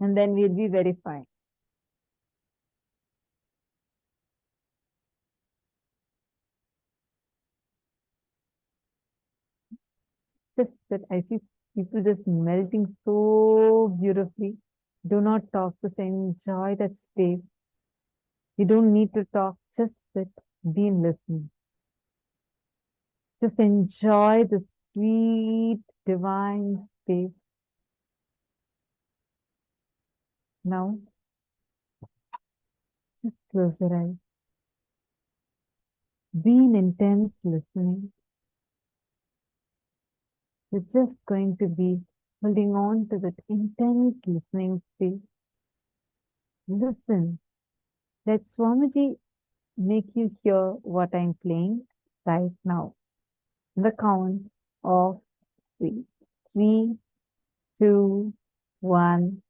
and then we'll be very fine. Just that I see people just melting so beautifully. Do not talk, just enjoy that space. You don't need to talk, just sit, be listening. Just enjoy the sweet, divine space. Now, just close your eyes. Be in intense listening. You're just going to be holding on to that intense listening space. Listen. Let Swamiji make you hear what I'm playing right now. The count of 3. 3, 2, 1.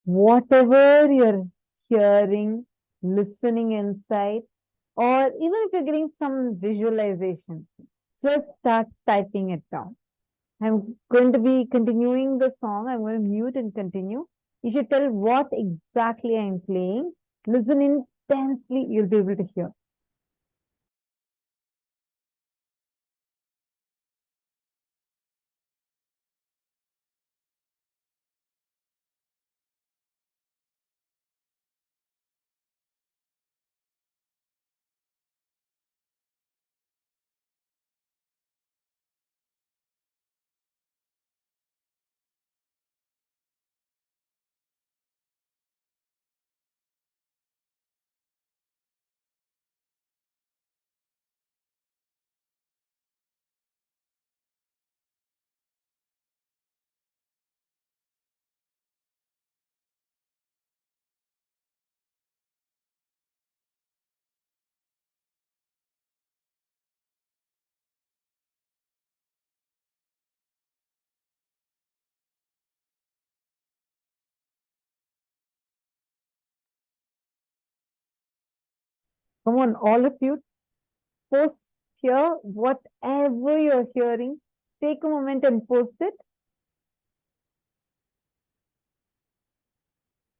Whatever you're hearing, listening inside, or even if you're getting some visualization, just start typing it down. I'm going to be continuing the song. I'm going to mute and continue. You should tell what exactly I'm playing. Listen intensely, you'll be able to hear. Come on, all of you, post here whatever you're hearing. Take a moment and post it.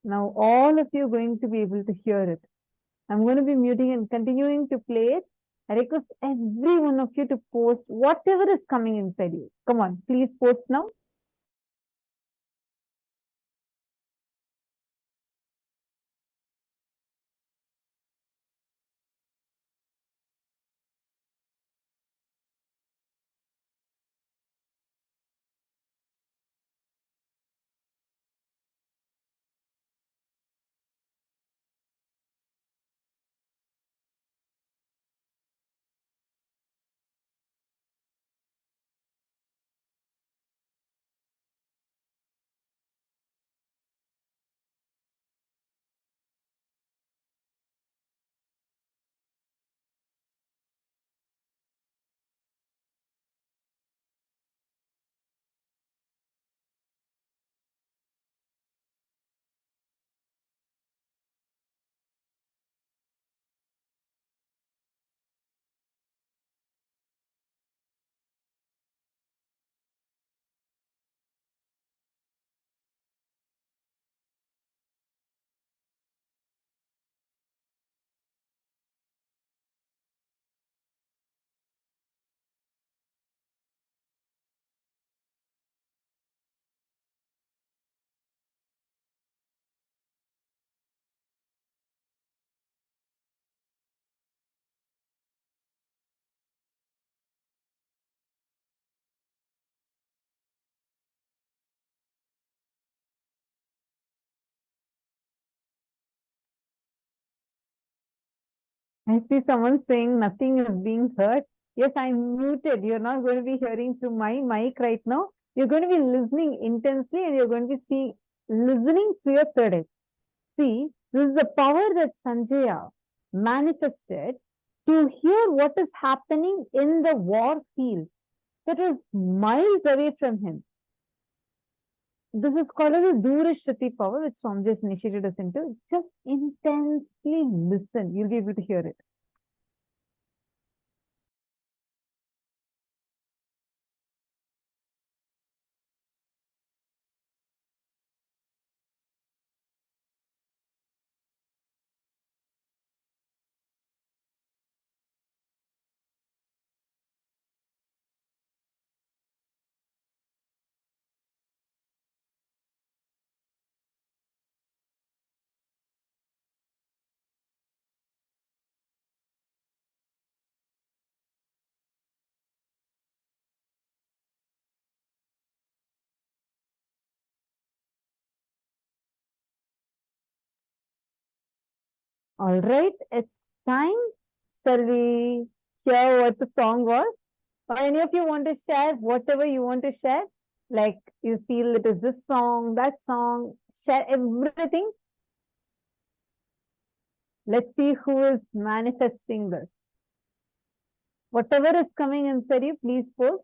Now, all of you are going to be able to hear it. I'm going to be muting and continuing to play it. I request every one of you to post whatever is coming inside you. Come on, please post now. I see someone saying nothing is being heard. Yes, I'm muted. You're not going to be hearing through my mic right now. You're going to be listening intensely and you're going to be listening through your third eye. See, this is the power that Sanjaya manifested to hear what is happening in the war field that was miles away from him. This is called as a Durashriti power, which Swami just initiated us into. Just intensely listen. You'll be able to hear it. All right, it's time. Shall we hear what the song was? Or any of you want to share whatever you want to share? Like you feel it is this song, that song, share everything. Let's see who is manifesting this. Whatever is coming inside you, please post.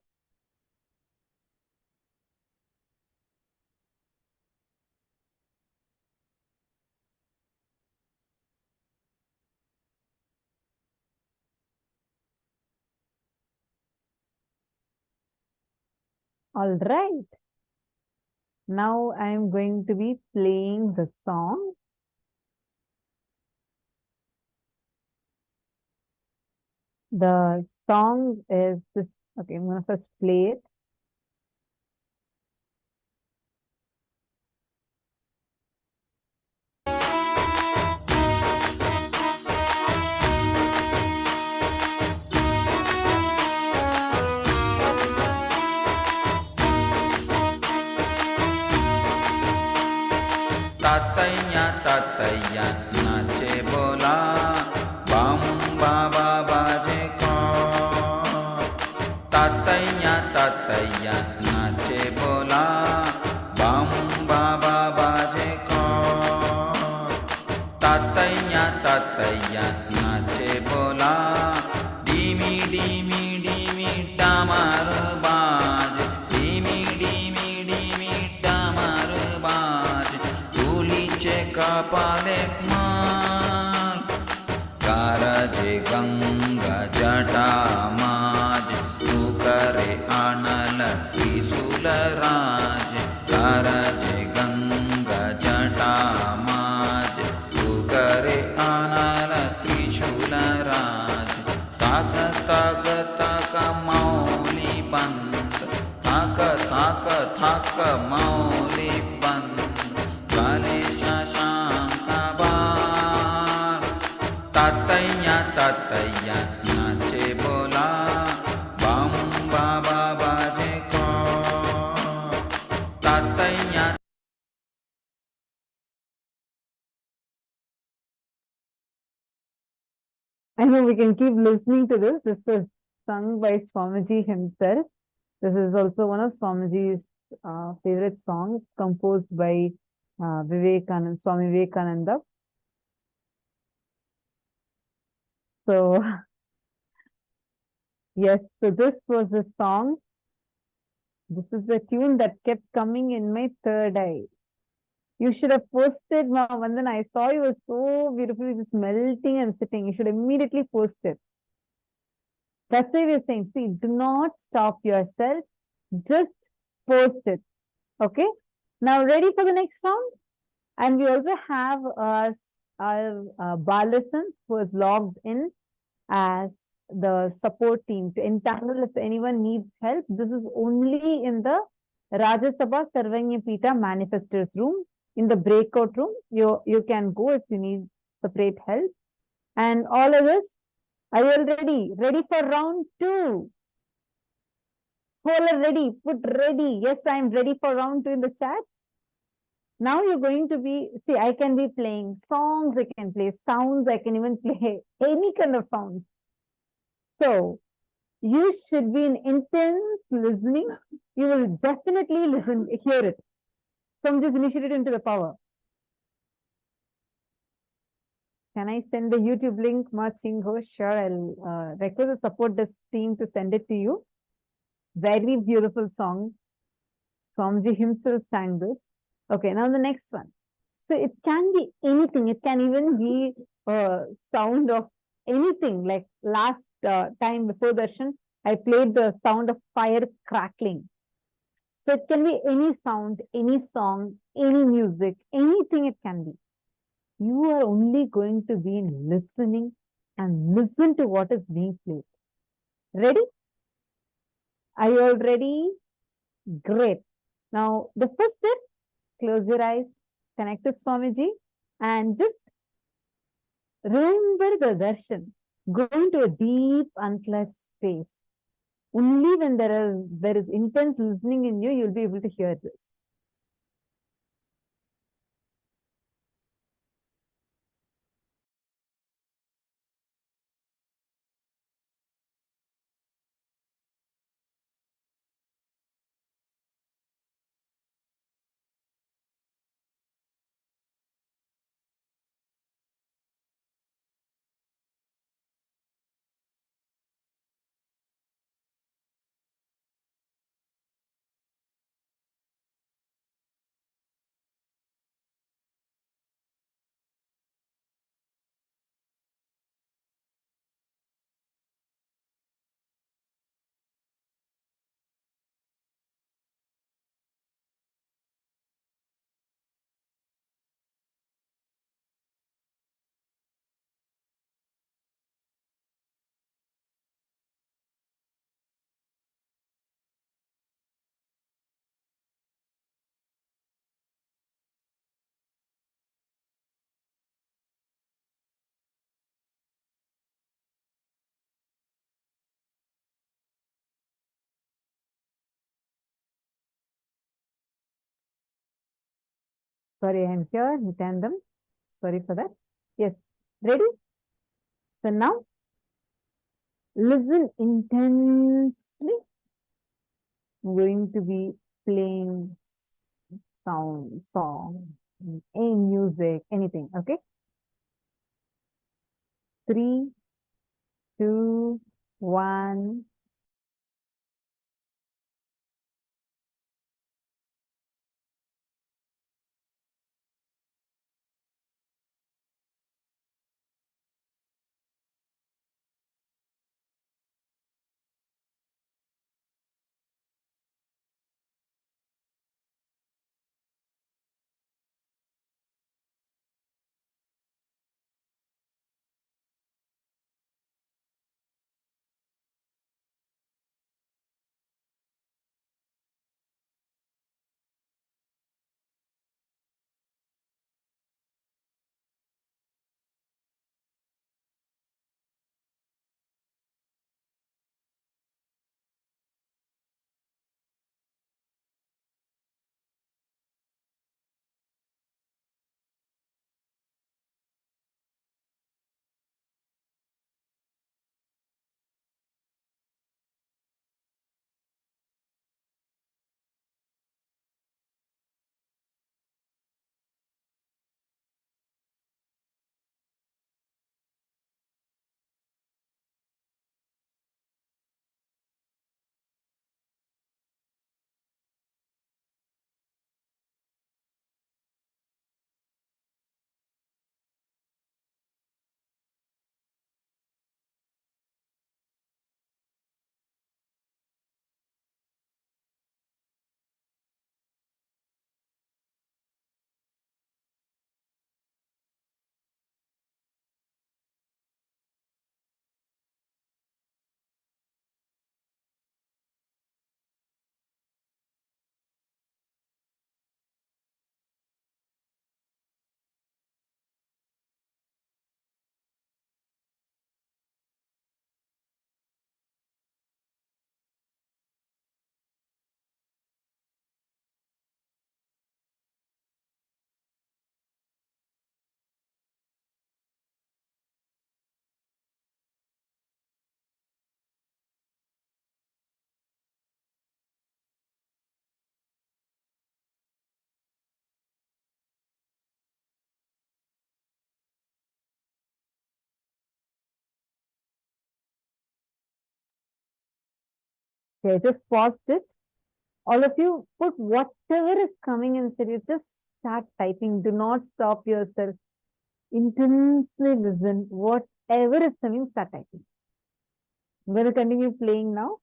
All right. Now I am going to be playing the song. The song is this. Okay, I'm going to first play it. तातैया तातैया नाचे बोला बम बाबा बाजे कौन तातैया तातैया नाचे बोला बम बाबा बाजे कौन तातैया तातैया नाचे बोला डीमी डीमी डीमी डामर बाज डीमी डीमी डीमी डामर बाज कपाले माल कारजे गंगा जटा माज तू करे आनल त्रिशूल राज कारजे गंगा जटा माज तू करे आनल त्रिशूल राज ताक ताक ताक मौली बंद ताक ताक ताक मौली बंद तातैया नाचे बोला बम बाबा बाजे कौन तातैया I know we can keep listening to this. This was sung by Swamiji himself. This is also one of Swamiji's favorite songs, composed by Vivekananda, Swami Vivekananda. So, yes, so this was the song. This is the tune that kept coming in my third eye. You should have posted, Vandan. I saw you were so beautifully just melting and sitting. You should immediately post it. That's why we're saying, see, do not stop yourself. Just post it. Okay? Now, ready for the next round? And we also have our Darshans who is logged in as the support team to entangle if anyone needs help. This is only in the Rajya Sabha Sarvanya Pita Manifestors room. In the breakout room, you can go if you need separate help. And all of us, are you all ready? Ready for round 2? Who are ready? Put ready. Yes, I am ready for round 2 in the chat. Now you're going to be, see, I can be playing songs, I can play sounds, I can even play any kind of sounds. So you should be in intense listening. You will definitely hear it. So I'm just initiated into the power. Can I send the YouTube link, Machingo? Sure, I'll request the support desk team to send it to you. Very beautiful song. Swamiji himself sang this. Okay, now the next one. So it can be anything. It can even be sound of anything. Like last time before darshan, I played the sound of fire crackling. So it can be any sound, any song, any music, anything it can be. You are only going to be listening and listen to what is being played. Ready? Are you all ready? Great. Now, the first step, close your eyes, connect to Swamiji, and just remember the darshan. Go into a deep, unclutched space. Only when there is intense listening in you, you'll be able to hear this. Sorry, I'm here, Nityanandam. Sorry for that. Yes, ready? So now, listen intensely. I'm going to be playing sound, song, any music, anything, okay? 3, 2, 1. Okay, just paused it. All of you put whatever is coming inside you, just start typing. Do not stop yourself. Intensely listen. Whatever is coming, start typing. I'm going to continue playing now.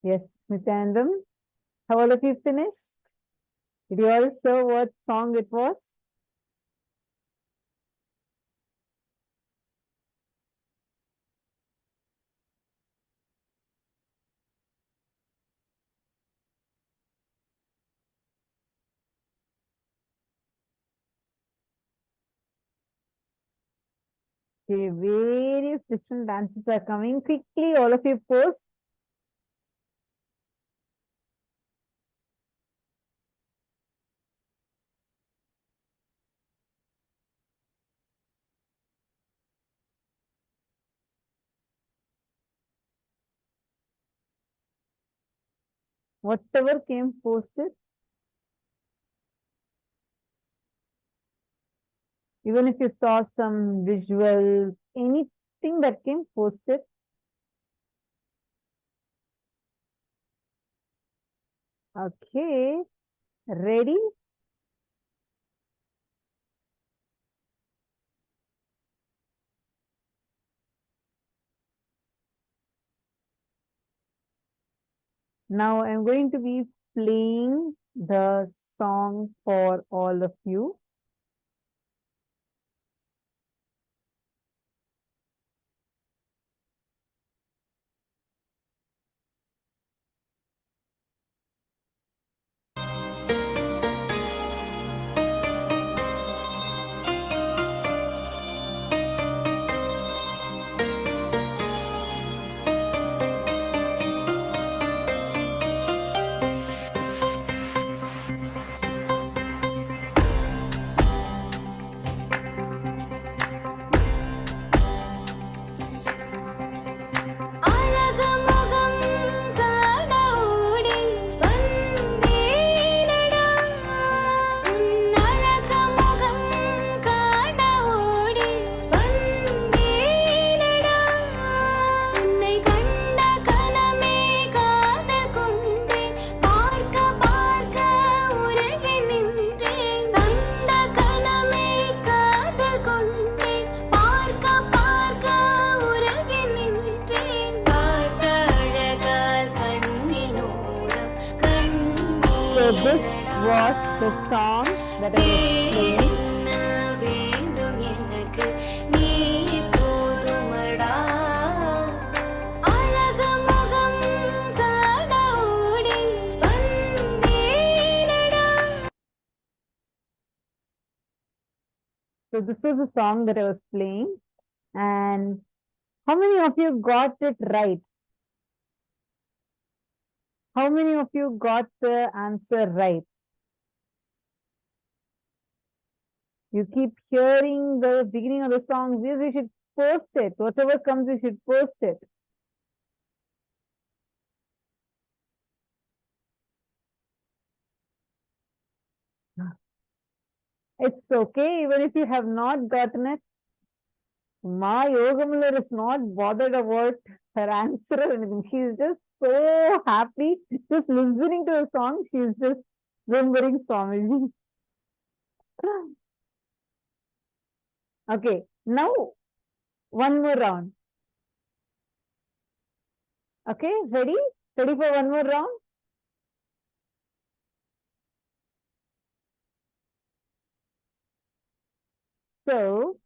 Yes, Nityanandam. Have all of you finished? Did you all show what song it was? Okay, various different dances are coming. Quickly, all of you post. Whatever came, post it. Even if you saw some visual, anything that came, post it. Okay, ready? Now I'm going to be playing the song for all of you. So this was the song that I was playing. So this was the song that I was playing, and how many of you got it right? How many of you got the answer right? You keep hearing the beginning of the song. Yes, you should post it. Whatever comes, you should post it. It's okay even if you have not gotten it. Ma Yogamula is not bothered about her answer or anything. She's just so happy just listening to the song. She's just remembering Swamiji. Okay, now one more round. Okay, ready? Ready for one more round? So,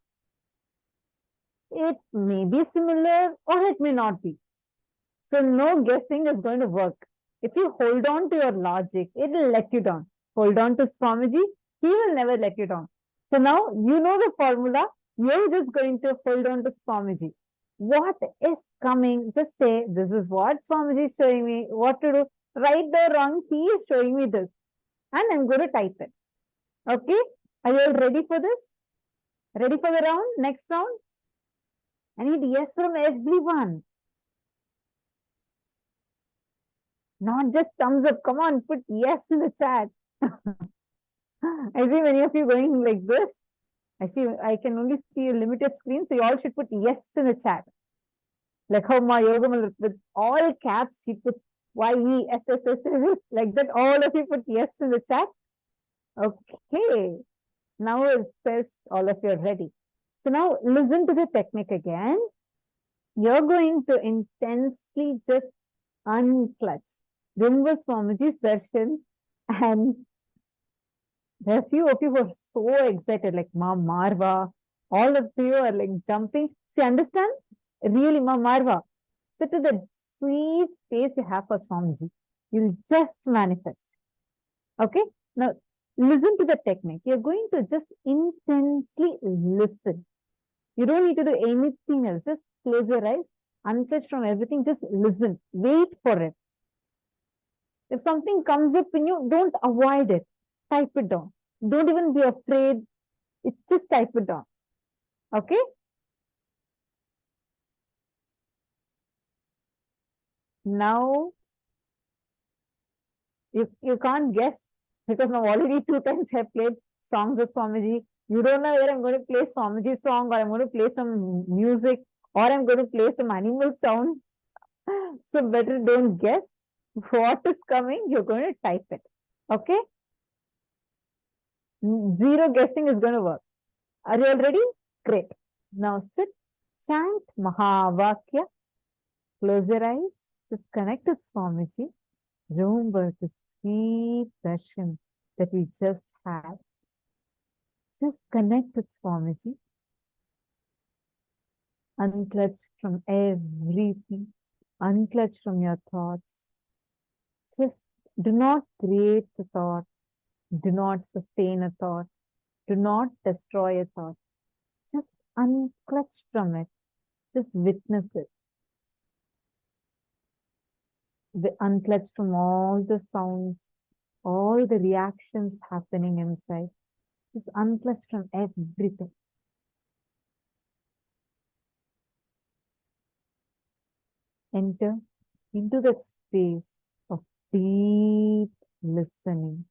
it may be similar or it may not be. So, no guessing is going to work. If you hold on to your logic, it will let you down. Hold on to Swamiji, he will never let you down. So, now you know the formula. You're just going to hold on to Swamiji. What is coming? Just say, this is what Swamiji is showing me, what to do. Right or wrong, he is showing me this. And I'm going to type it. Okay? Are you all ready for this? Ready for the round? Next round? I need yes from everyone. Not just thumbs up. Come on, put yes in the chat. I see many of you going like this. I can only see a limited screen, so you all should put yes in the chat. Like how my yoga with all caps, he puts YESSSS, like that. All of you put yes in the chat. Okay. Now it says all of you are ready. So now listen to the technique again. You're going to intensely just unclutch. Remember Swamiji's darshan, and there are a few of you who are so excited, like Ma Marva. All of you are like jumping. See, understand? Really, Ma Marva. Sit to the sweet space you have for Swamiji. You'll just manifest. Okay? Now, listen to the technique. You're going to just intensely listen. You don't need to do anything else. Just close your eyes, unclutch from everything. Just listen. Wait for it. If something comes up in you, don't avoid it. Type it down. Don't even be afraid. Just type it down. Okay? Now, you can't guess because now already 2 times I have played songs of Swamiji. You don't know where I'm going to play Swamiji's song, or I'm going to play some music, or I'm going to play some animal sound. So better don't guess. What is coming, you're going to type it. Okay? Zero guessing is going to work. Are you all ready? Great. Now sit, chant Mahavakya. Close your eyes. Just connect with Swamiji. Remember the sweet darshan that we just had. Just connect with Swamiji. Unclutch from everything. Unclutch from your thoughts. Just do not create the thought. Do not sustain a thought. Do not destroy a thought. Just unclutch from it. Just witness it. Unclutch from all the sounds, all the reactions happening inside. Just unclutch from everything. Enter into that space of deep listening.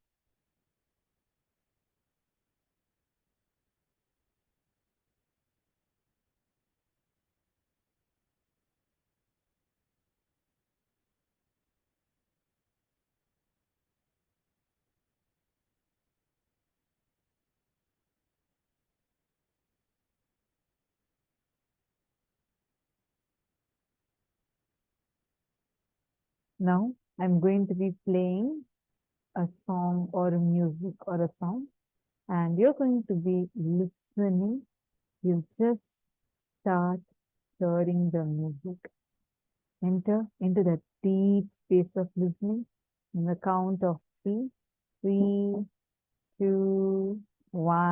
Now I'm going to be playing a song or a music or a sound, and you're going to be listening. You just start hearing the music. Enter into that deep space of listening in the count of 3. 3, 2, 1.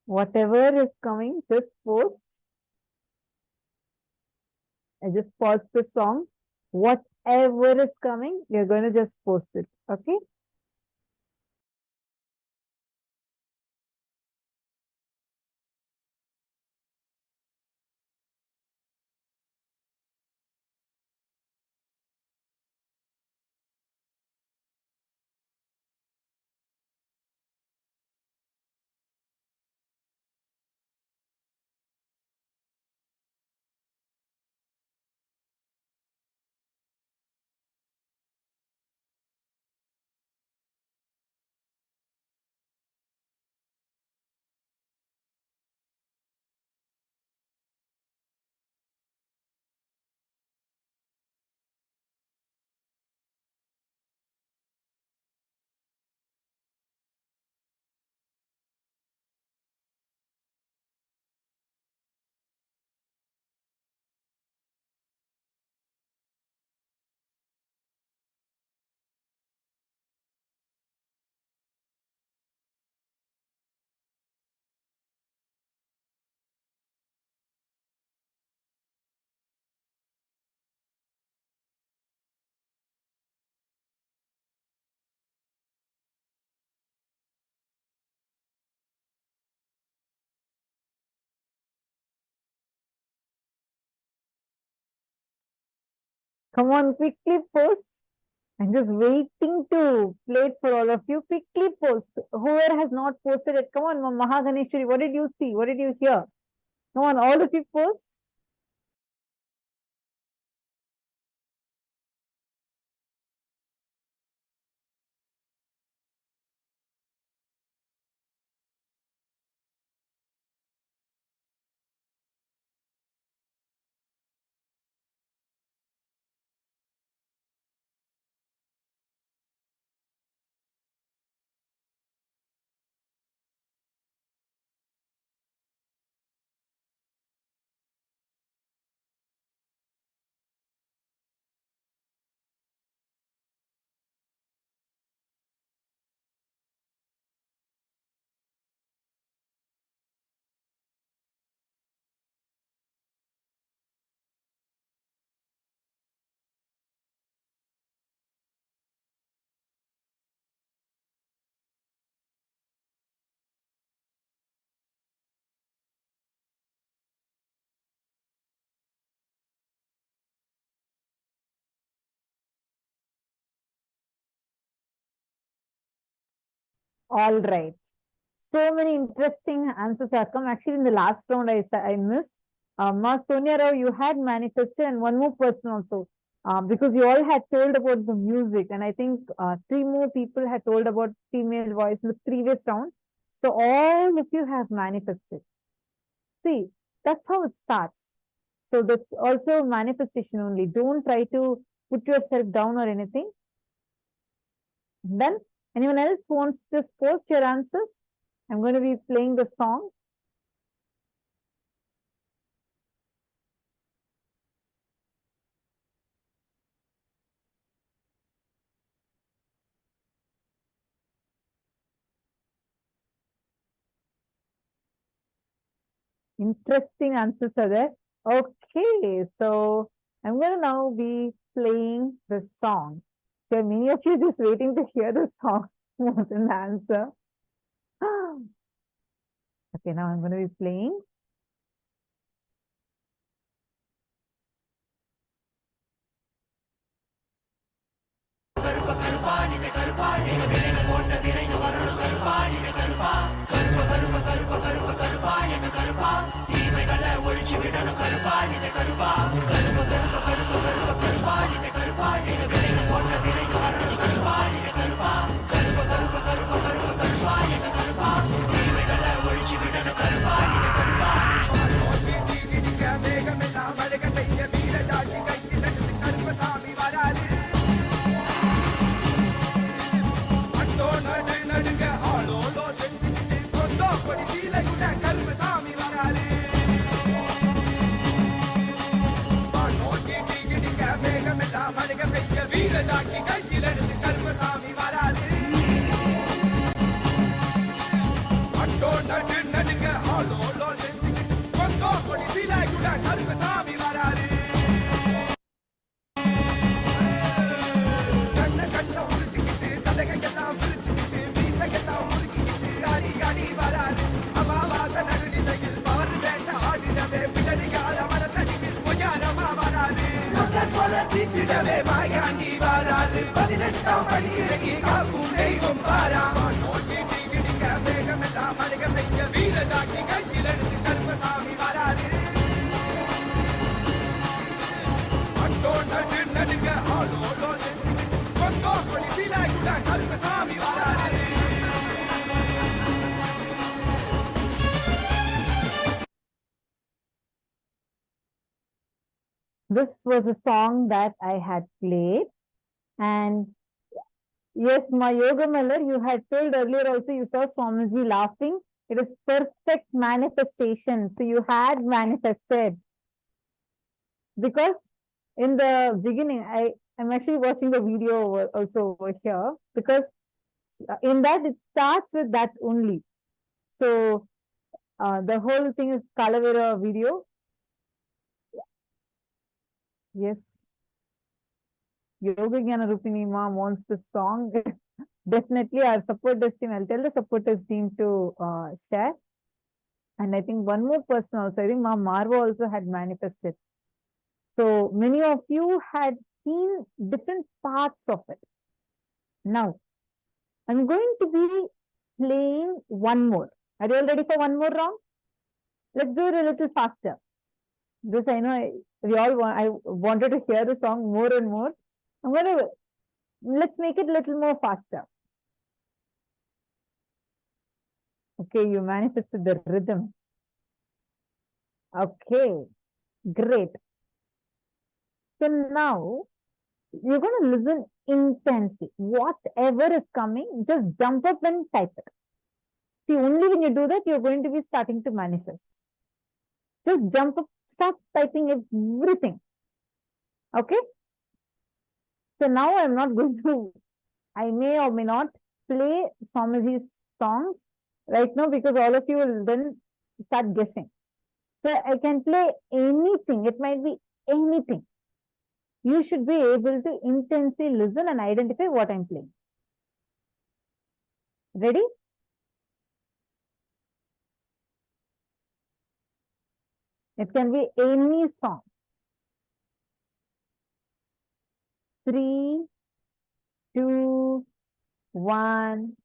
Whatever is coming, just post. I just pause the song. Whatever is coming, you're going to just post it. Okay? Come on, quickly post. I'm just waiting to play it for all of you. Quickly post. Whoever has not posted it, come on, Mahaganeshwari, what did you see? What did you hear? Come on, all of you post. All right. So many interesting answers have come. Actually, in the last round, I missed. Ma Sonia Rao, you had manifested, and one more person also. Because you all had told about the music, and I think 3 more people had told about female voice in the previous round. So all of you have manifested. See, that's how it starts. So that's also manifestation only. Don't try to put yourself down or anything. Then, anyone else wants to just post your answers? I'm going to be playing the song. Interesting answers are there. Okay, so I'm going to now be playing the song. So many of you just waiting to hear the song more than the answer. Okay, now I'm going to be playing. போல தீட்டிடவே மாயாண்டி வாராது 18ஆம் படி இறங்கி காக்கும் தெய்வம் பாராமா naughty டிகிடிக்க வேகமெல்லாம் அழக வைக்க வீர Jackie கையில் எடுத்து கருப்பசாமி வராது அட்டோண்ட நடுங்க ஆளோடோ செஞ்சு கொங்கோ கொடி சீலாய் கூட கருப்பசாமி வராது. This was a song that I had played, and yes, my yoga mother, you had told earlier also you saw Swamiji laughing. It is perfect manifestation. So you had manifested. Because in the beginning, I'm actually watching the video also over here, because in that it starts with that only. So the whole thing is Kalavera video. Yes. Yoga Jnana Rupini Ma wants this song. Definitely our supporters team, I'll tell the supporters team to share. And I think one more person also, I think Ma Marva also had manifested. So many of you had seen different parts of it. Now, I'm going to be playing one more. Are you all ready for one more round? Let's do it a little faster. This I know I wanted to hear the song more and more. Let's make it a little more faster. Okay, you manifested the rhythm. Okay, great. So now you're going to listen intensely. Whatever is coming, just jump up and type it. See, only when you do that, you're going to be starting to manifest. Just jump up, start typing everything. Okay? So now I'm not going to, I may or may not play Swamiji's songs right now, because all of you will then start guessing. So I can play anything. It might be anything. You should be able to intensely listen and identify what I'm playing. Ready? It can be any song. 3, 2, 1.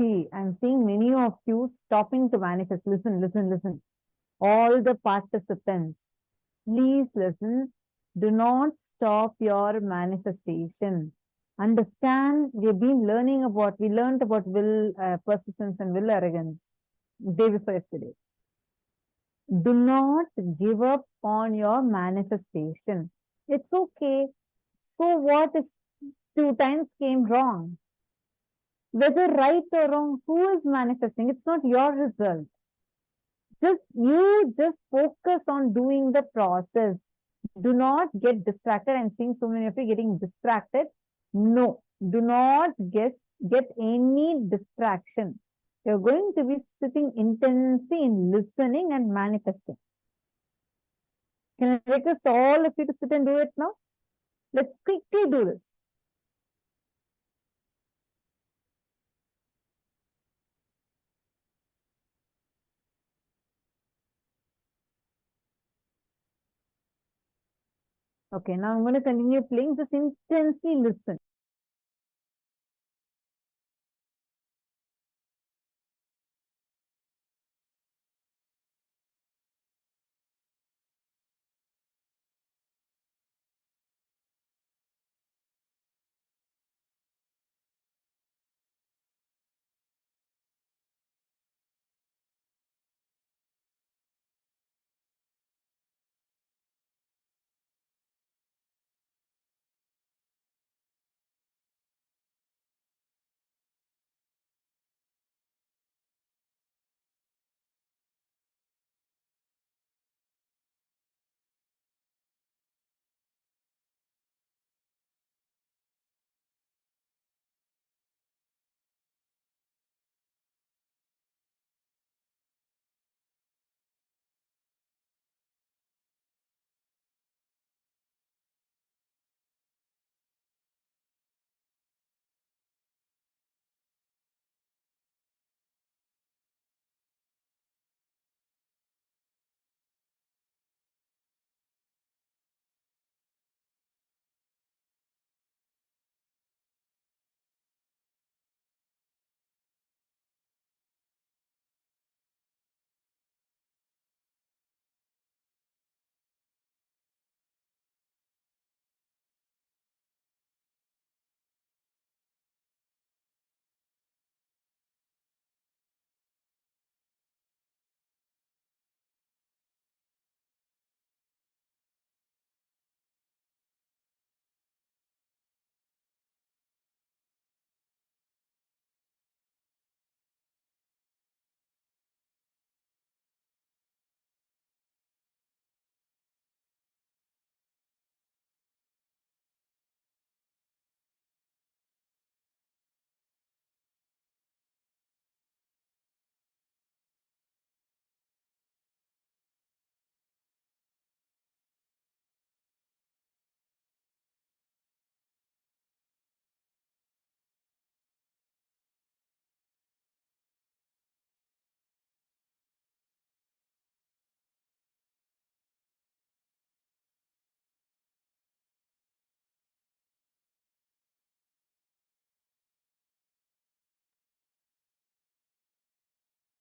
See, I'm seeing many of you stopping to manifest. Listen, listen, listen. All the participants, please listen. Do not stop your manifestation. Understand, we've been learning about, we learned about will, persistence and will arrogance day before yesterday. Do not give up on your manifestation. It's okay. So what if 2 times came wrong? Whether right or wrong, who is manifesting? It's not your result. Just focus on doing the process. Do not get distracted. I'm seeing so many of you getting distracted. No, do not get any distraction. You're going to be sitting intensely in listening and manifesting. Can I request all of you to sit and do it now? Let's quickly do this. Okay, now I'm going to continue playing. Just intensely listen.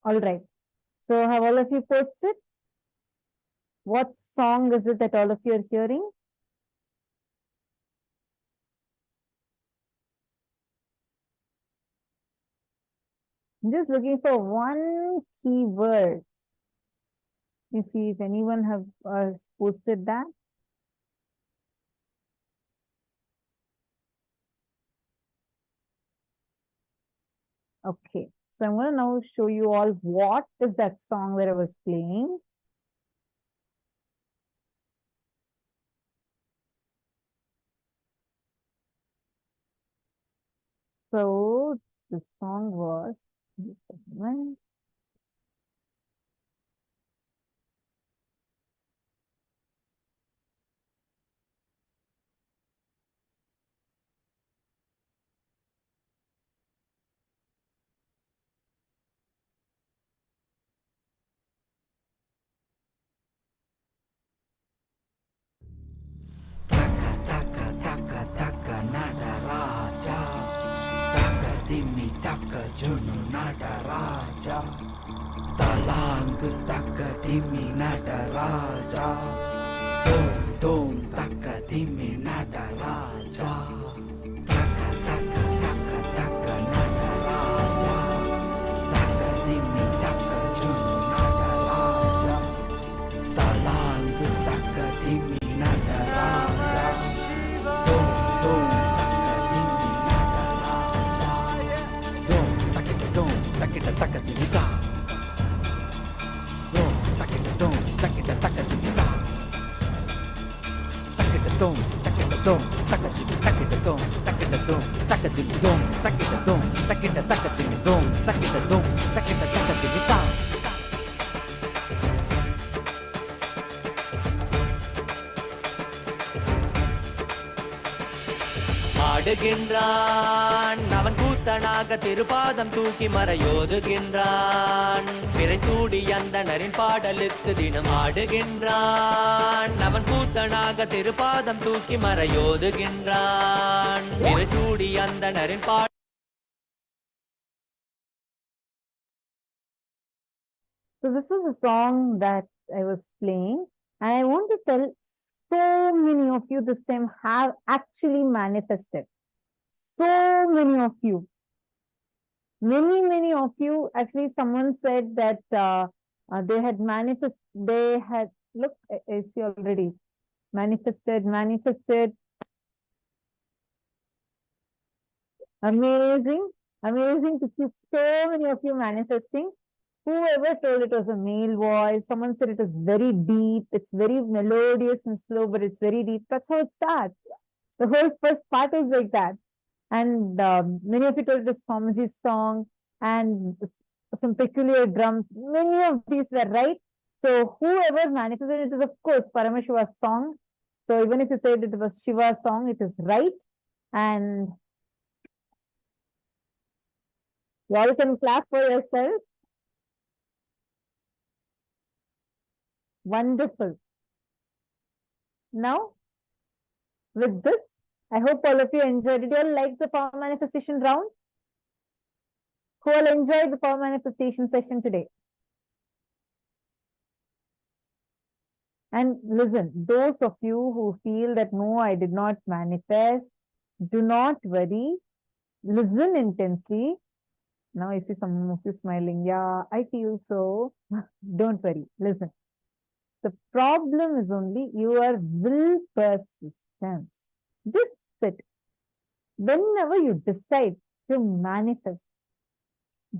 All right. So have all of you posted? What song is it that all of you are hearing? I'm just looking for one keyword. You see if anyone have posted that. Okay, so I'm going to now show you all what is that song that I was playing. So the song was, just a moment. Nadaraja, taka dimi taka junu nadaraja, talang taka dimi nadaraja, dom dom taka dimi nadaraja, taka taka taka taka nadaraja, taka dimi taka junu nadaraja, talang taka dimi nadaraja. Takita takatimita. Dom takita dom takita takatimita. Takita dom takita dom takatimi takita dom takita dom takatimi dom takita dom takita takatimi dom takita dom ஆடுகின்றான் அவன் கூத்தனாக திருப்பாதம் தூக்கி மறையோதுகின்றான் பிறை சூடி அந்தணரின் பாடலுக்கு தினம் ஆடுகின்றான் அவன் கூத்தனாக திருப்பாதம் தூக்கி மறையோதுகின்றான் பிறை சூடி அந்தணரின் So this was a song that I was playing, and I want to tell so many of you this time have actually manifested. So many of you. Many of you, actually someone said that they had look, I see already, manifested. Amazing to see so many of you manifesting. Whoever told it was a male voice, someone said it was very deep, it's very melodious and slow, but it's very deep. That's how it starts. The whole first part is like that. And many of you told it was Swamiji's song and some peculiar drums. Many of these were right. So whoever manifested it is of course Paramashiva's song. So even if you said it was Shiva's song, it is right. And you all can clap for yourselves. Wonderful. Now, with this, I hope all of you enjoyed it. You all like the power manifestation round? Who all enjoyed the power manifestation session today? And listen, those of you who feel that no, I did not manifest, do not worry. Listen intensely. Now I see some of you smiling. Yeah, I feel so. Don't worry. Listen. The problem is only your will persistence. Just sit. Whenever you decide to manifest,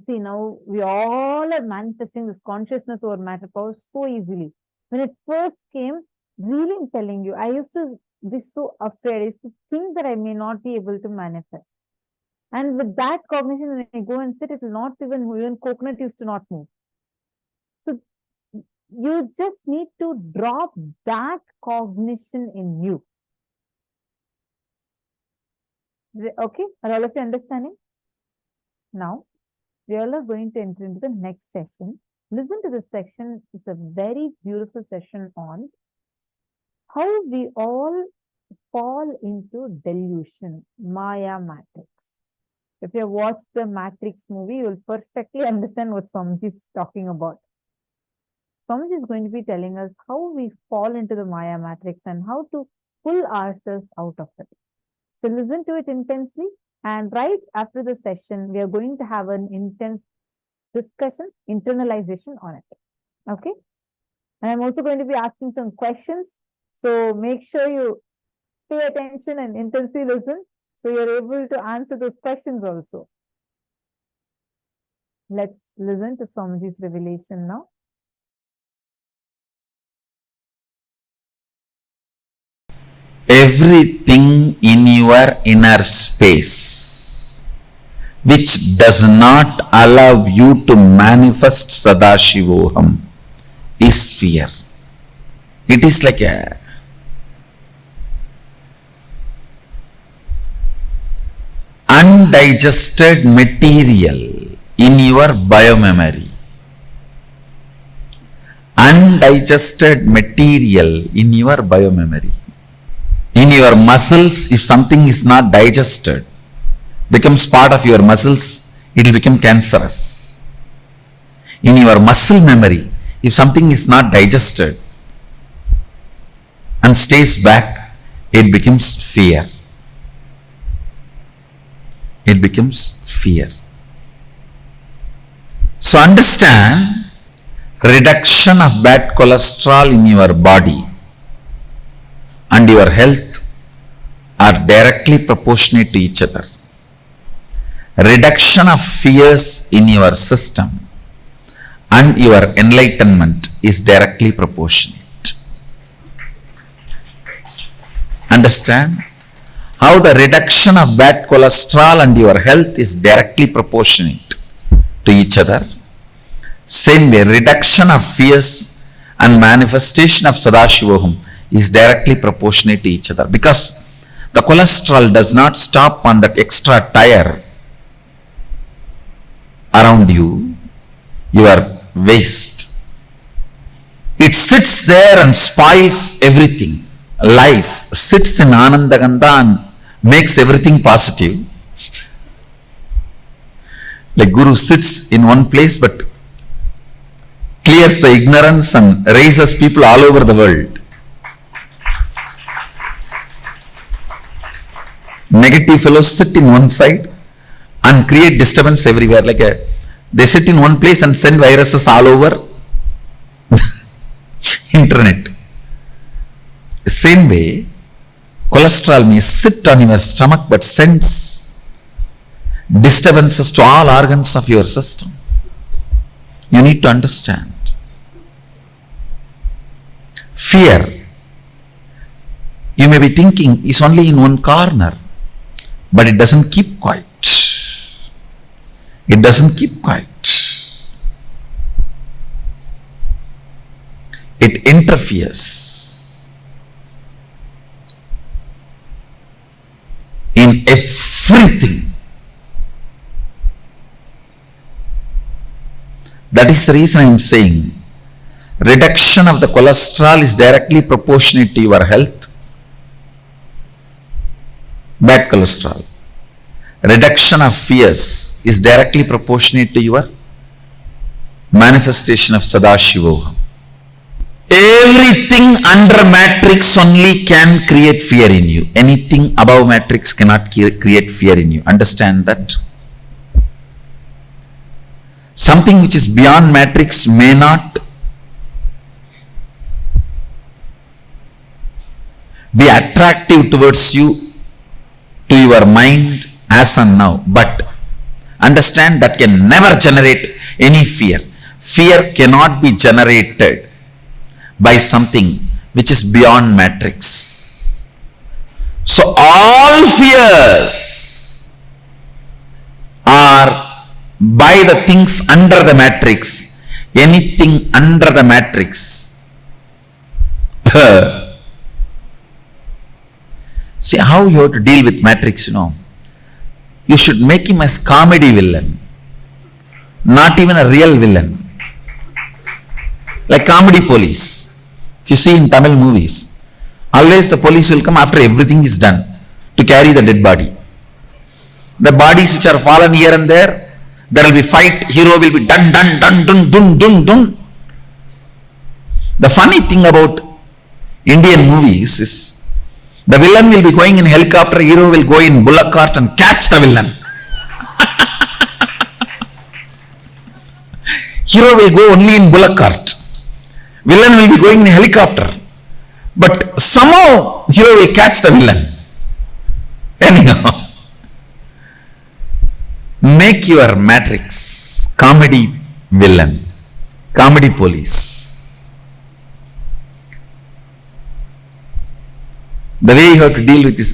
see now we all are manifesting this consciousness over matter power so easily. When it first came, really I'm telling you, I used to be so afraid. I used to think that I may not be able to manifest. And with that cognition, when I go and sit, it will not even coconut used to not move. So you just need to drop that cognition in you. Okay, are all of you understanding? Now, we all are going to enter into the next session. Listen to this section. It's a very beautiful session on how we all fall into delusion, Maya matrix. If you have watched the Matrix movie, you will perfectly understand what Swamiji is talking about. Swamiji is going to be telling us how we fall into the Maya matrix and how to pull ourselves out of it. So listen to it intensely, and right after the session, we are going to have an intense discussion, internalization on it. Okay? And I'm also going to be asking some questions. So make sure you pay attention and intensely listen so you're able to answer those questions also. Let's listen to Swamiji's revelation now. Everything in your inner space which does not allow you to manifest Sadashivoham is fear. It is like a undigested material in your biomemory. Undigested material in your biomemory. In your muscles, if something is not digested, becomes part of your muscles, it will become cancerous. In your muscle memory, if something is not digested and stays back, it becomes fear. It becomes fear. So understand, reduction of bad cholesterol in your body and your health are directly proportionate to each other. Reduction of fears in your system and your enlightenment is directly proportionate. Understand how the reduction of bad cholesterol and your health is directly proportionate to each other. Same way, reduction of fears and manifestation of Sadashivoham is directly proportionate to each other, because The cholesterol does not stop on that extra tire around you, your waist. It sits there and spoils everything. Life sits in Anandagandha and makes everything positive. Like Guru sits in one place but clears the ignorance and raises people all over the world. Negative fellows sit in one side and create disturbance everywhere. They sit in one place and send viruses all over internet. Same way, cholesterol may sit on your stomach but sends disturbances to all organs of your system. You need to understand. Fear, you may be thinking, is only in one corner, but it doesn't keep quiet. It doesn't keep quiet. It interferes in everything. That is the reason I am saying reduction of the cholesterol is directly proportionate to your health. Bad cholesterol. Reduction of fears is directly proportionate to your manifestation of Sadashivoham. Everything under matrix only can create fear in you. Anything above matrix cannot create fear in you. Understand that? Something which is beyond matrix may not be attractive towards you, to your mind as and now, but understand that can never generate any fear. Fear cannot be generated by something which is beyond matrix. So all fears are by the things under the matrix. Anything under the matrix. See how you have to deal with matrix, You should make him as comedy villain, not even a real villain. Like comedy police. If you see in Tamil movies, always the police will come after everything is done to carry the dead body. The bodies which are fallen here and there will be fight, hero will be dun dun dun dun dun dun dun. The funny thing about Indian movies is the villain will be going in helicopter, hero will go in bullock cart and catch the villain. Hero will go only in bullock cart. Villain will be going in helicopter. But somehow hero will catch the villain. Anyhow, make your matrix comedy villain, comedy police. The way you have to deal with this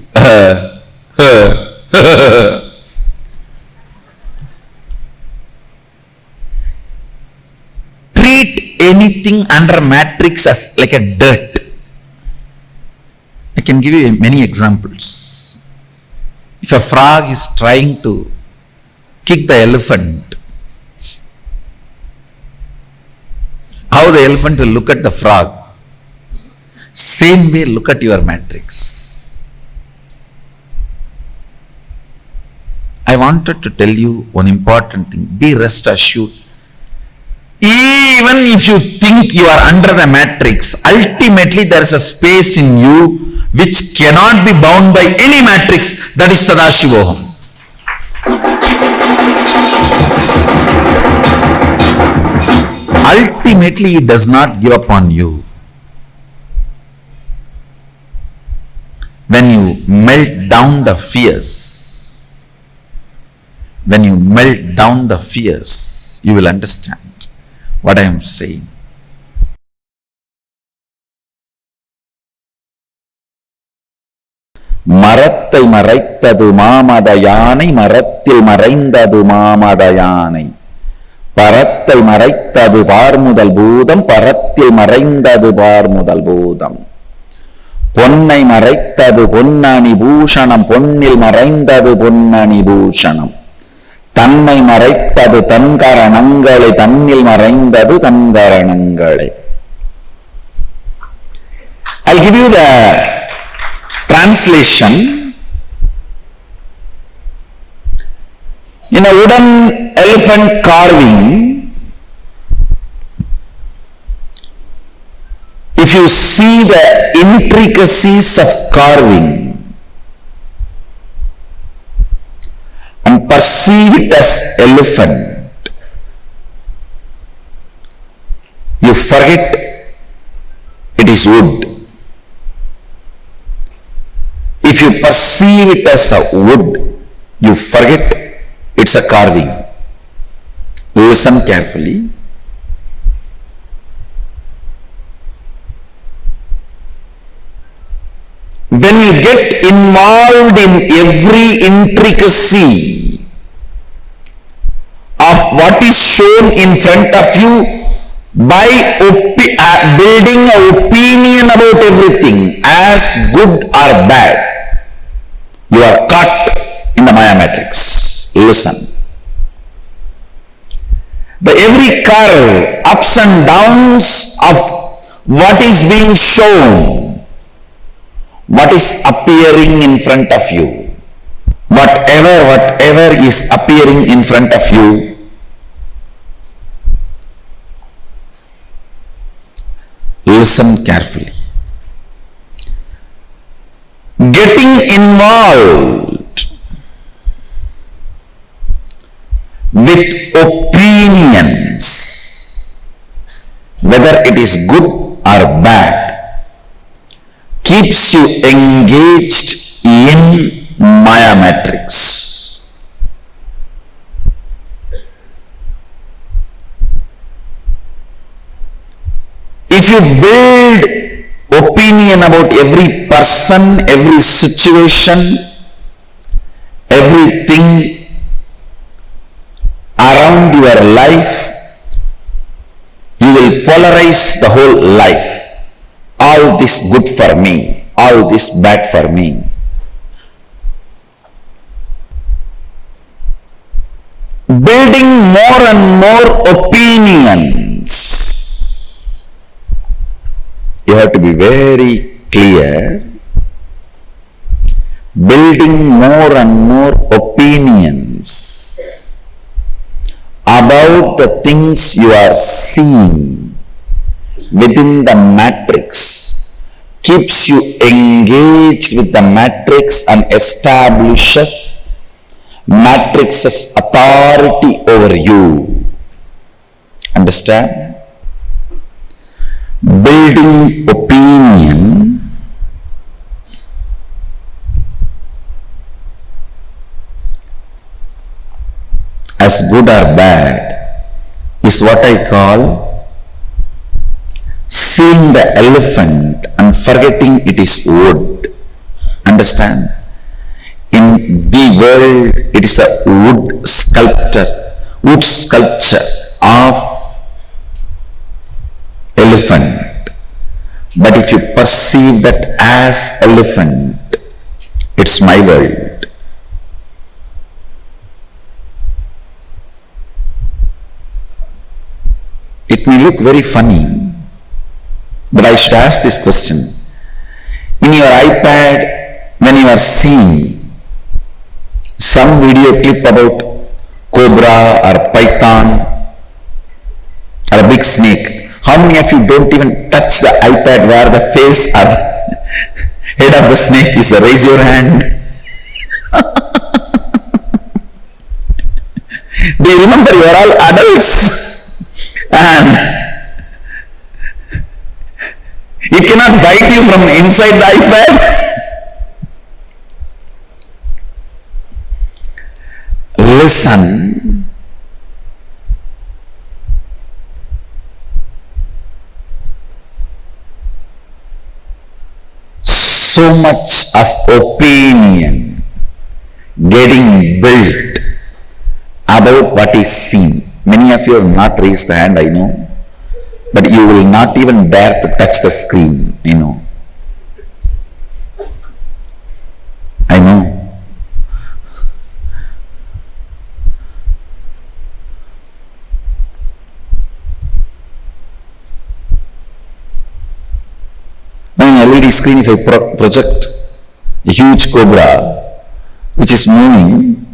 treat anything under matrix as like a dirt. I can give you many examples. If a frog is trying to kick the elephant, how the elephant will look at the frog, same way look at your matrix. I wanted to tell you one important thing. Be rest assured. Even if you think you are under the matrix, ultimately there is a space in you which cannot be bound by any matrix. That is Sadashivoham. Ultimately it does not give up on you. When you melt down the fears, you will understand what I am saying. மரத்தை மறைத்தது மாமத யானை, மரத்தில் மறைந்தது மாமத யானை. பரத்தை மறைத்தது பார்முதல் பூதம், பரத்தில் மறைந்தது பார்முதல் பூதம். பொன்னை மறைத்தது பொன்னணி பூஷணம், பொன்னில் மறைந்தது பொன்னணி பூஷணம். தன்னை மறைத்தது தன்கரணங்களை, தன்னில் மறைந்தது தன்கரணங்களை. I'll give you the translation. In a wooden elephant carving, if you see the intricacies of carving and perceive it as elephant, you forget it is wood. If you perceive it as a wood, you forget it's a carving. Listen carefully. When you get involved in every intricacy of what is shown in front of you by building an opinion about everything as good or bad, you are caught in the Maya matrix. Listen. The every curve, ups and downs of what is being shown, what is appearing in front of you, whatever is appearing in front of you, listen carefully. Getting involved with opinions, whether it is good or bad, keeps you engaged in Maya matrix. If you build opinion about every person, every situation, everything around your life, you will polarize the whole life. All this good for me, all this bad for me. Building more and more opinions. You have to be very clear. Building more and more opinions about the things you are seeing within the matrix keeps you engaged with the matrix and establishes matrix's authority over you. Understand? Building opinion as good or bad is what I call seeing the elephant and forgetting it is wood. Understand? In the world, it is a wood sculpture of elephant. But if you perceive that as elephant, it's my world. It may look very funny, but I should ask this question. In your iPad, when you are seeing some video clip about cobra or python or a big snake, how many of you don't even touch the iPad where the face or the head of the snake is? Raise your hand. Do you remember you are all adults and it cannot bite you from inside the iPad? Listen. So much of opinion getting built about what is seen. Many of you have not raised the hand, I know, but you will not even dare to touch the screen, you know. I know. Now in LED screen, if I project a huge cobra which is moving,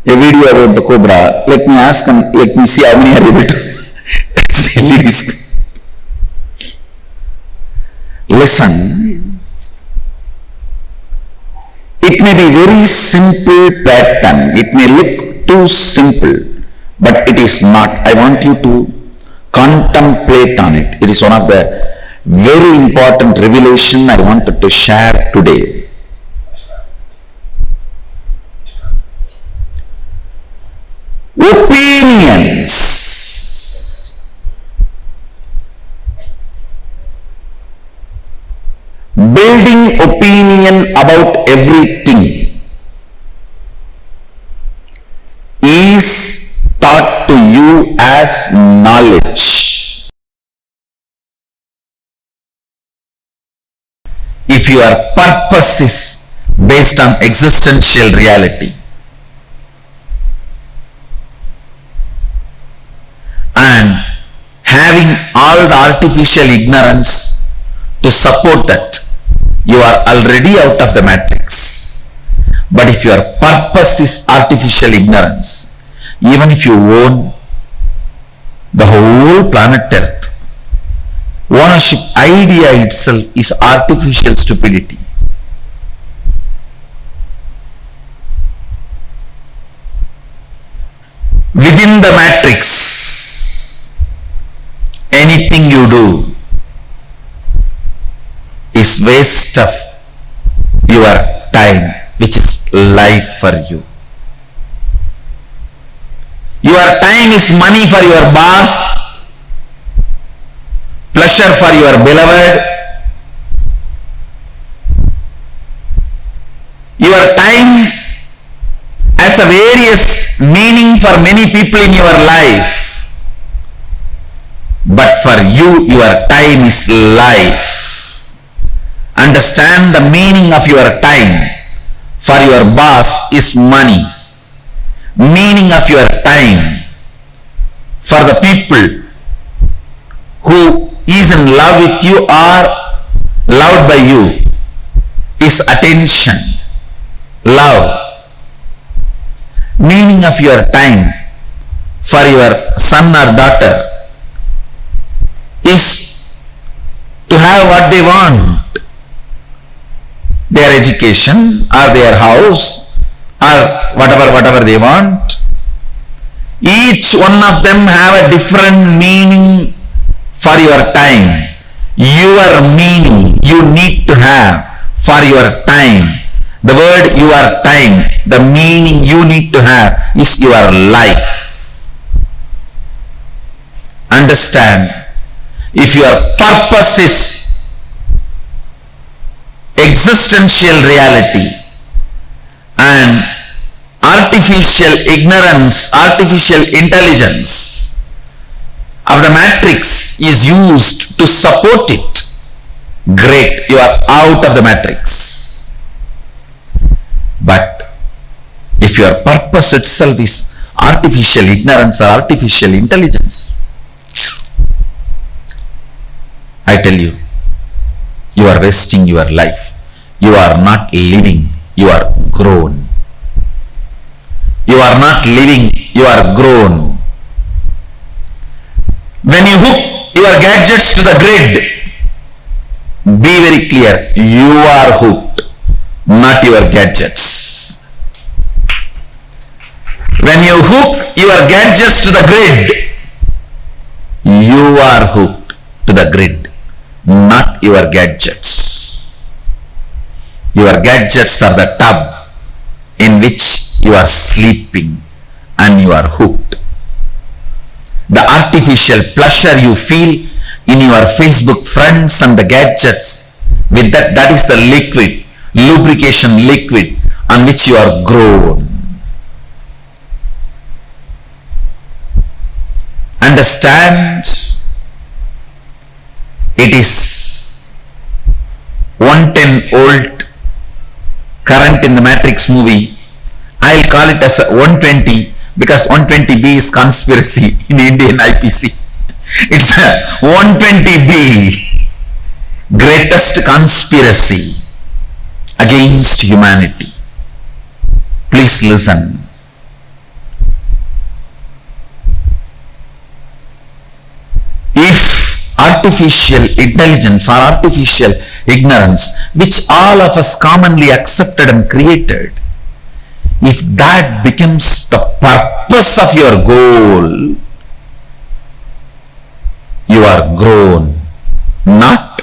a video about the cobra, let me ask and let me see how many are able to see LED screen. Listen. It may be very simple pattern, it may look too simple, but it is not. I want you to contemplate on it. It is one of the very important revelation I wanted to share today. Opinions. Building opinion about everything is taught to you as knowledge. If your purpose is based on existential reality and having all the artificial ignorance to support that, you are already out of the matrix. But if your purpose is artificial ignorance, even if you own the whole planet Earth, ownership idea itself is artificial stupidity. Within the matrix, anything you do is waste of your time, which is life for you. Your time is money for your boss, pleasure for your beloved. Your time has a various meaning for many people in your life, but for you, your time is life. Understand the meaning of your time. For your boss is money. Meaning of your time for the people who is in love with you or loved by you is attention, love. Meaning of your time for your son or daughter is to have what they want, their education or their house or whatever they want. Each one of them have a different meaning for your time. Your meaning you need to have for your time. The word your time, the meaning you need to have is your life. Understand, if your purpose is existential reality and artificial ignorance, artificial intelligence of the matrix is used to support it, great, you are out of the matrix. But if your purpose itself is artificial ignorance or artificial intelligence, I tell you, you are wasting your life. You are not living, you are grown. You are not living, you are grown. When you hook your gadgets to the grid, be very clear, you are hooked, not your gadgets. When you hook your gadgets to the grid, you are hooked to the grid, not your gadgets. Your gadgets are the tub in which you are sleeping and you are hooked. The artificial pleasure you feel in your Facebook friends and the gadgets, with that is the liquid, lubrication liquid on which you are grown. Understand, it is 110 volt current in the Matrix movie. I'll call it as a 120 because 120B is conspiracy in Indian IPC. It's a 120B, greatest conspiracy against humanity. Please listen. If artificial intelligence or artificial ignorance, which all of us commonly accepted and created, if that becomes the purpose of your goal, you are grown, not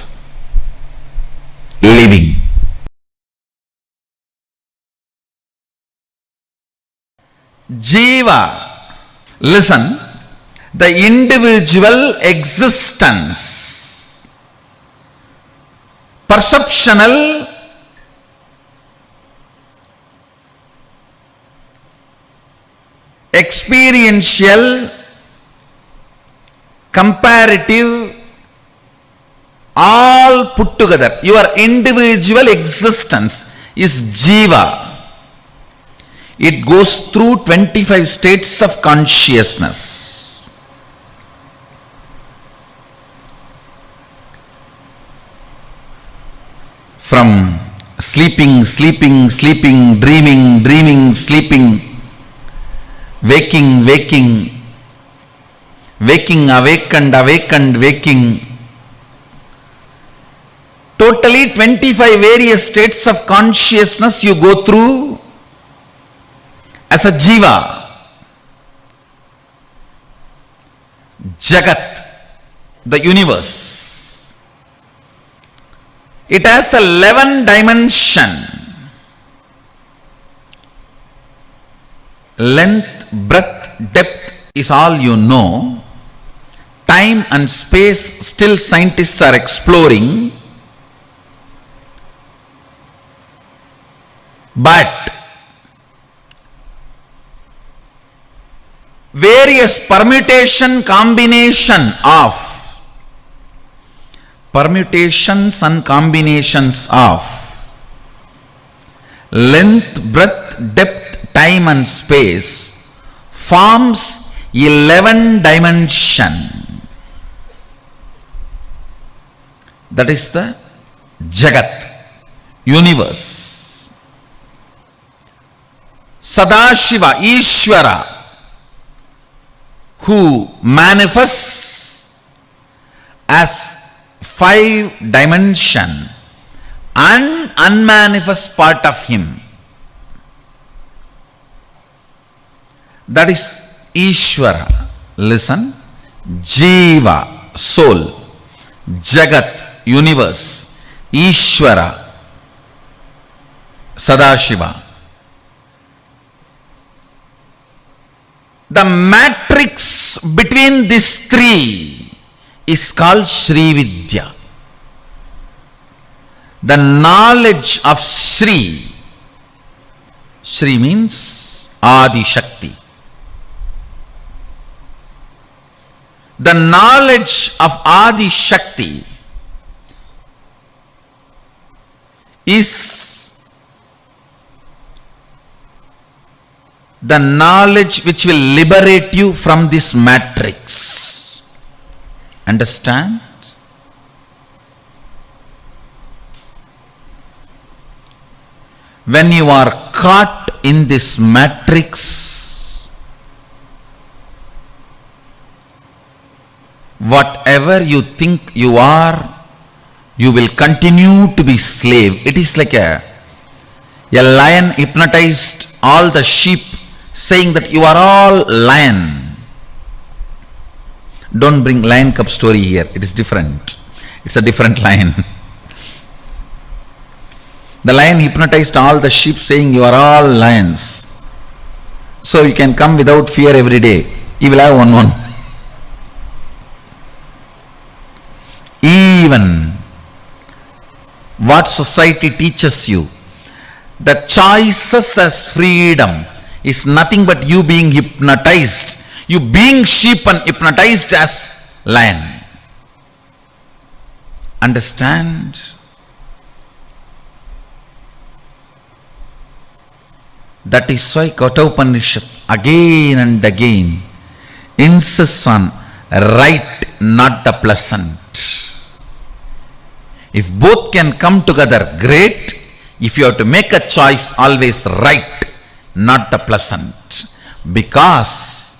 living. Jiva, listen, the individual existence, perceptional, experiential, comparative, all put together, your individual existence is Jiva. It goes through 25 states of consciousness. From sleeping, sleeping, sleeping, dreaming, dreaming, sleeping, waking, waking, waking, awakened, awakened, waking. Totally 25 various states of consciousness you go through as a Jiva. Jagat, the universe. It has 11 dimension. Length, breadth, depth is all you know. Time and space still scientists are exploring. But various permutations and combinations of length, breadth, depth, time and space forms 11 dimension. That is the Jagat, universe. Sadashiva, Ishvara, who manifests as 5 dimension and unmanifest part of him. That is Ishvara. Listen. Jiva, soul. Jagat, universe. Ishvara, Sadashiva. The matrix between these three is called Sri Vidya. The knowledge of Sri. Sri means Adi Shakti. The knowledge of Adi Shakti is the knowledge which will liberate you from this matrix. Understand? When you are caught in this matrix, whatever you think you are, you will continue to be slave. It is like a lion hypnotized all the sheep, saying that you are all lion. Don't bring lion cub story here. It is different. It's a different lion. The lion hypnotized all the sheep, saying you are all lions. So you can come without fear every day. You will have one. Even what society teaches you, the choices as freedom is nothing but you being hypnotized. You being sheep and hypnotized as lion. Understand? That is why Kathopanishad again and again insists on right, not the pleasant. If both can come together, great. If you have to make a choice, always right, not the pleasant. Because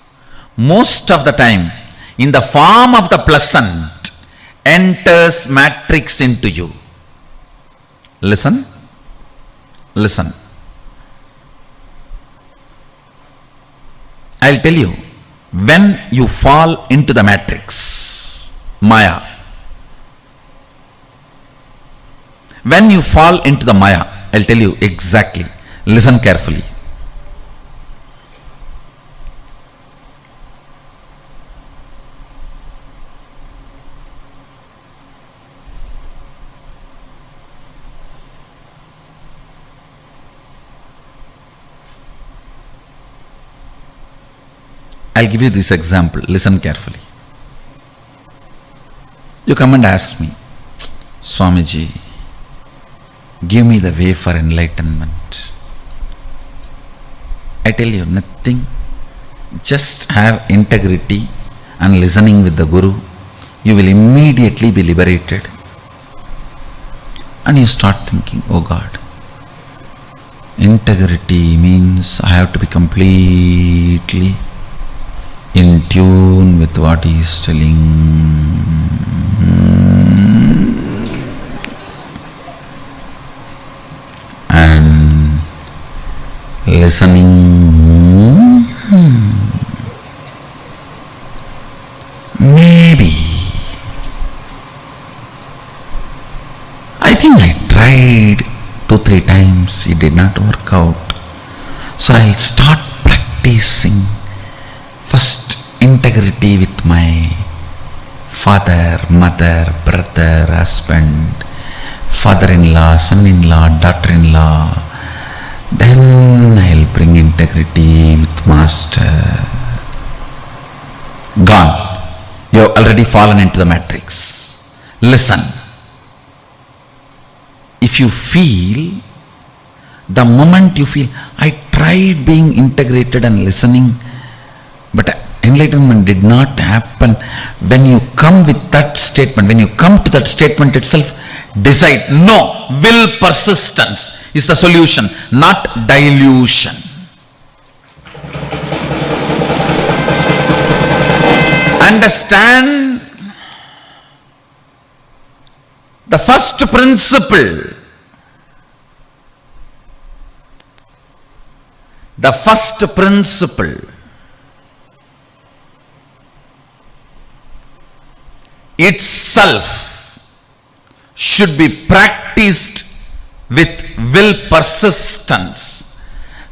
most of the time, in the form of the pleasant, enters matrix into you. Listen, listen. I'll tell you, when you fall into the matrix, Maya, when you fall into the Maya, I'll tell you exactly. Listen carefully. I'll give you this example. Listen carefully. You come and ask me, Swamiji, give me the way for enlightenment. I tell you nothing. Just have integrity and listening with the Guru. You will immediately be liberated. And you start thinking, oh God, integrity means I have to be completely in tune with what he is telling. And listening. Maybe. I think I tried 2-3 times, it did not work out. So I'll start practicing first integrity with my father, mother, brother, husband, father-in-law, son-in-law, daughter-in-law. Then I'll bring integrity with master. Gone. You have already fallen into the matrix. Listen. If you feel, the moment you feel, I tried being integrated and listening, but enlightenment did not happen. When you come with that statement, when you come to that statement itself, decide, no, will persistence is the solution, not dilution. Understand the first principle. The first principle itself should be practiced with will persistence.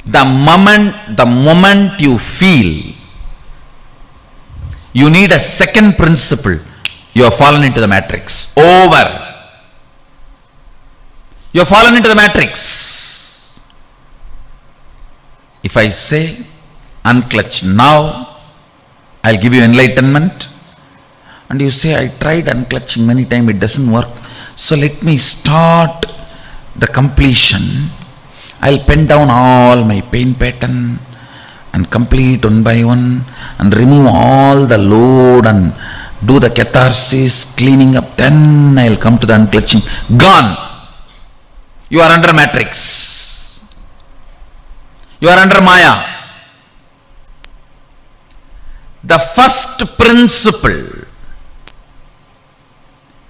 The moment you feel you need a second principle, you have fallen into the matrix. Over. You have fallen into the matrix. If I say, unclutch now, I'll give you enlightenment. And you say, I tried unclutching many times, it doesn't work. So let me start the completion. I'll pen down all my pain pattern and complete one by one and remove all the load and do the catharsis, cleaning up. Then I'll come to the unclutching. Gone. You are under matrix. You are under Maya. The first principle,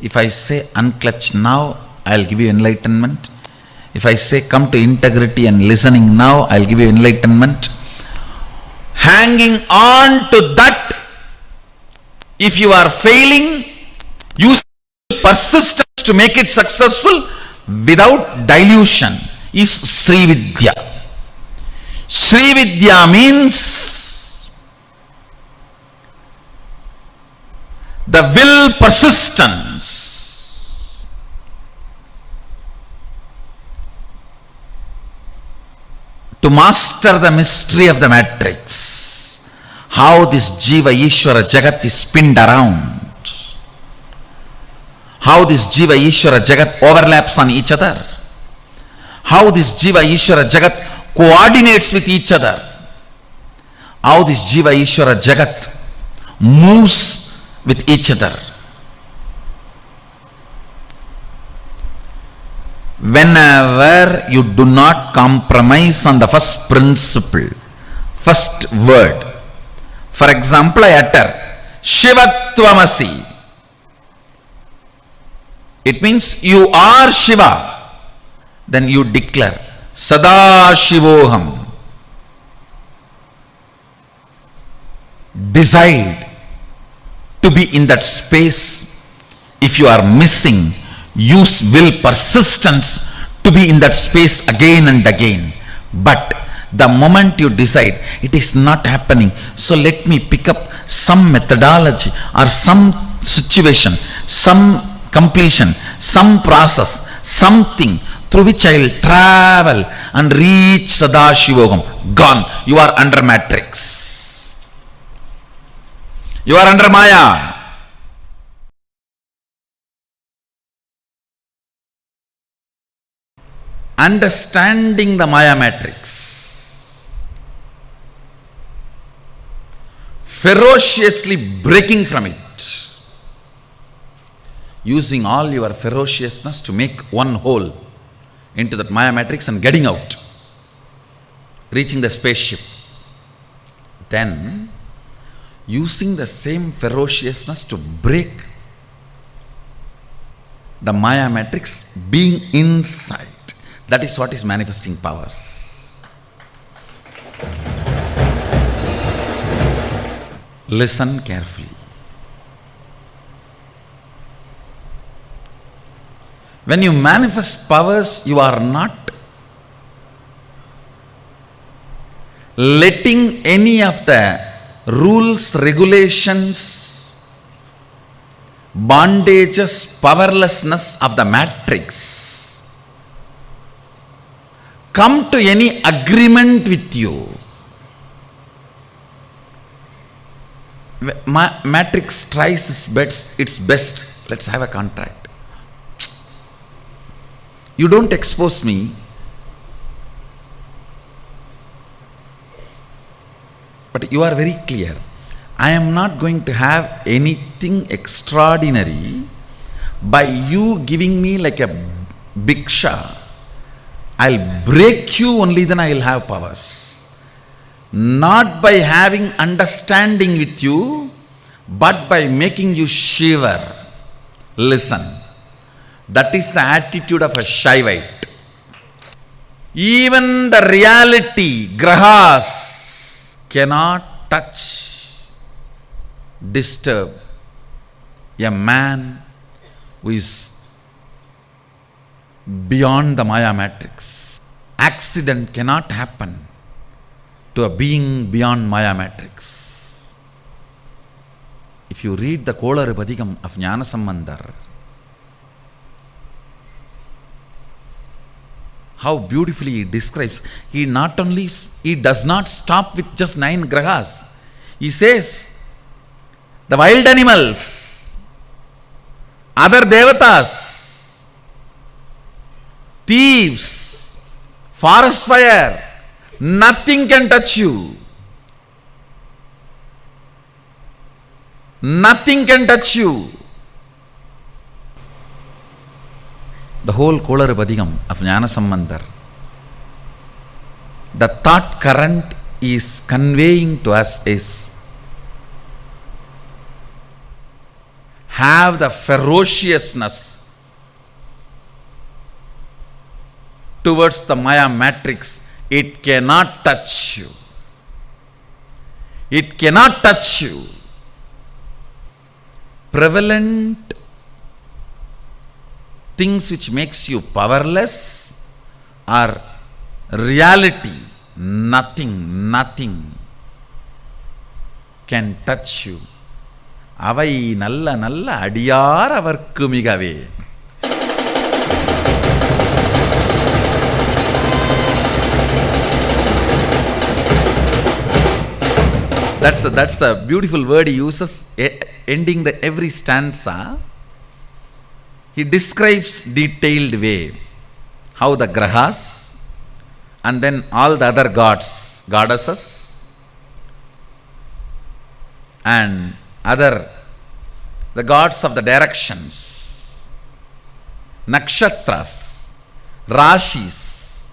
if I say unclutch now, I'll give you enlightenment. If I say come to integrity and listening now, I'll give you enlightenment. Hanging on to that, if you are failing, use persistence to make it successful without dilution, is Sri Vidya. Sri Vidya means the will persistence. To master the mystery of the matrix, how this Jiva Ishvara Jagat is spinned around, how this Jiva Ishvara Jagat overlaps on each other, how this Jiva Ishvara Jagat coordinates with each other. How this Jiva Ishvara Jagat moves with each other. Whenever you do not compromise on the first principle, first word. For example, I utter Shivatvamasi. It means you are Shiva. Then you declare Sadashivoham. Decide to be in that space. If you are missing, use will persistence to be in that space again and again. But the moment you decide it is not happening, so let me pick up some methodology or some situation, some completion, some process, something through which I will travel and reach Sadashivoham. Gone. You are under matrix. You are under Maya. Understanding the Maya matrix, ferociously breaking from it, using all your ferociousness to make one hole into that Maya matrix and getting out, reaching the spaceship. Then using the same ferociousness to break the Maya matrix, being inside. That is what is manifesting powers. Listen carefully. When you manifest powers, you are not letting any of the rules, regulations, bondages, powerlessness of the matrix come to any agreement with you. Matrix tries its best. Let's have a contract. You don't expose me, but you are very clear. I am not going to have anything extraordinary by you giving me like a bhiksha. I'll break you, only then I'll have powers. Not by having understanding with you, but by making you shiver. Listen, that is the attitude of a Shaivite. Even the reality, grahas, cannot touch, disturb a man who is beyond the Maya matrix. Accident cannot happen to a being beyond Maya matrix. If you read the Kolaru Padikam of Jnana Sambandhar, how beautifully he describes, he does not stop with just 9 grahas. He says, the wild animals, other devatas, thieves, forest fire, nothing can touch you. Nothing can touch you. The whole Kolaru Padikam of Jnana Sambandhar, the thought current is conveying to us is, have the ferociousness towards the Maya matrix. It cannot touch you. It cannot touch you. Prevalent things which makes you powerless are reality. Nothing can touch you. Avai nalla adiyar avarkku migave. That's a beautiful word he uses, ending every stanza. He describes detailed way how the grahas and then all the other gods, goddesses, and the gods of the directions, nakshatras, rashis,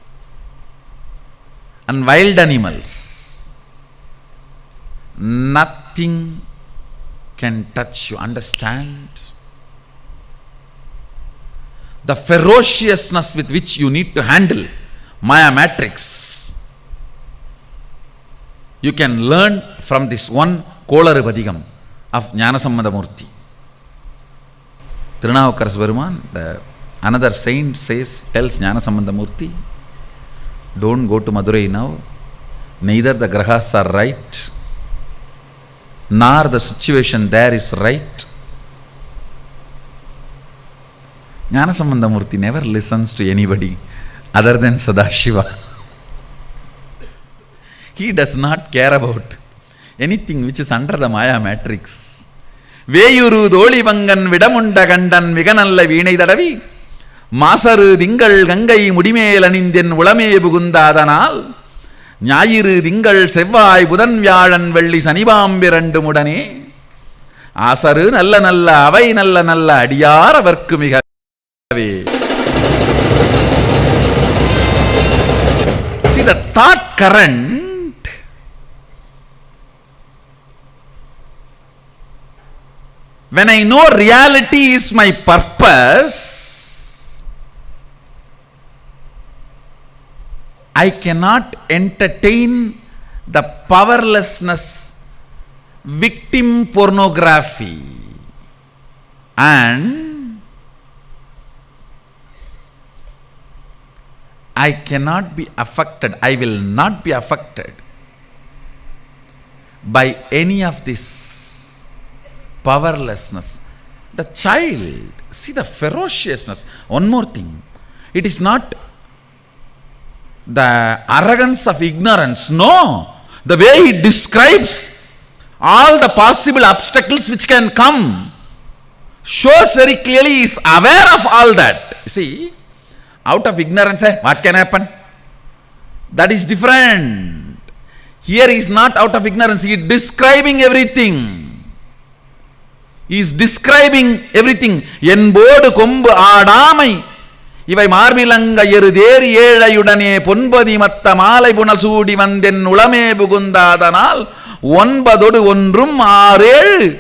and wild animals. Nothing can touch you. Understand? The ferociousness with which you need to handle Maya matrix, you can learn from this one Kolaru Padigam of Jnanasambandha Murthy. Tirunavukkaras Peruman, another saint tells Jnanasambandha Murthy, don't go to Madurai now. Neither the grahas are right, nor the situation there is right. Jnanasambandha Murthy never listens to anybody other than Sadashiva. He does not care about anything which is under the Maya matrix. Veyuru Dolivangan Vidamunda Gandan Viganalla Vinai Dadavi Masaru Dingal Gangai Mudimelanindian Ulame Bugundadanal Nyayiru Dingal Sevai Budan Vyalan Velli Sanibambirandu Mudane Asaru Nalla Nalla Avai Nalla Nalla Adiyara Varkumiga. See, the thought current when I know reality is my purpose, I cannot entertain the powerlessness, victim pornography, and I cannot be affected, I will not be affected by any of this powerlessness. The child, see the ferociousness. One more thing, it is not the arrogance of ignorance, no. The way he describes all the possible obstacles which can come shows very clearly he is aware of all that. See, out of ignorance, what can happen? That is different. Here he is not out of ignorance, he is describing everything. He is describing everything. Yenbodu kombu aadamai Ivai marbilanga yeruderi ezhayudane ponbadi matta malai punal soodi vanden ulame bugundadanal onbadodu onrum aarel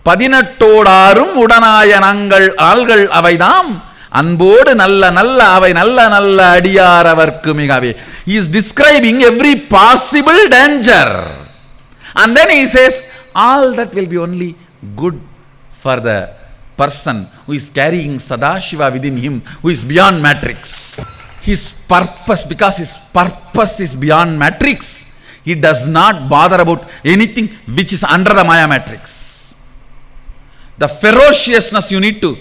18 உடனாய நாங்கள் ஆள்கள் அவைதாம் அன்போடு நல்ல நல்ல அவை நல்ல நல்ல அடியார் அவர்க்கு மிகவே. He is describing every possible danger, and then he says all that will be only good for the person who is carrying Sadashiva within him, who is beyond matrix. His purpose, because his purpose is beyond matrix, he does not bother about anything which is under the Maya matrix. The ferociousness you need to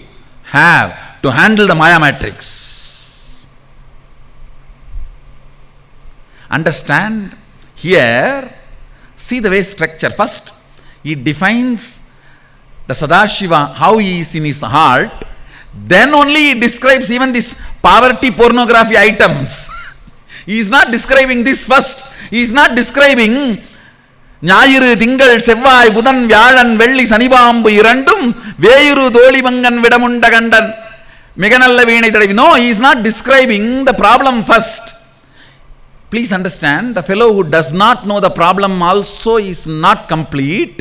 have to handle the Maya matrix. Understand? Here, see the way structure. First, he defines the Sadashiva, how he is in his heart. Then only he describes even this poverty pornography items. He is not describing this first. He is not describing ஞாயிறு திங்கள் செவ்வாய் புதன் வியாழன் வெள்ளி சனிபாம்பு இரண்டும் வேயுரு தோழிவங்கன் விடமுண்ட கண்டன் மிக நல்ல வீணை தடவி. No, he is not describing the problem first. Please understand, the fellow who does not know the problem also is not complete.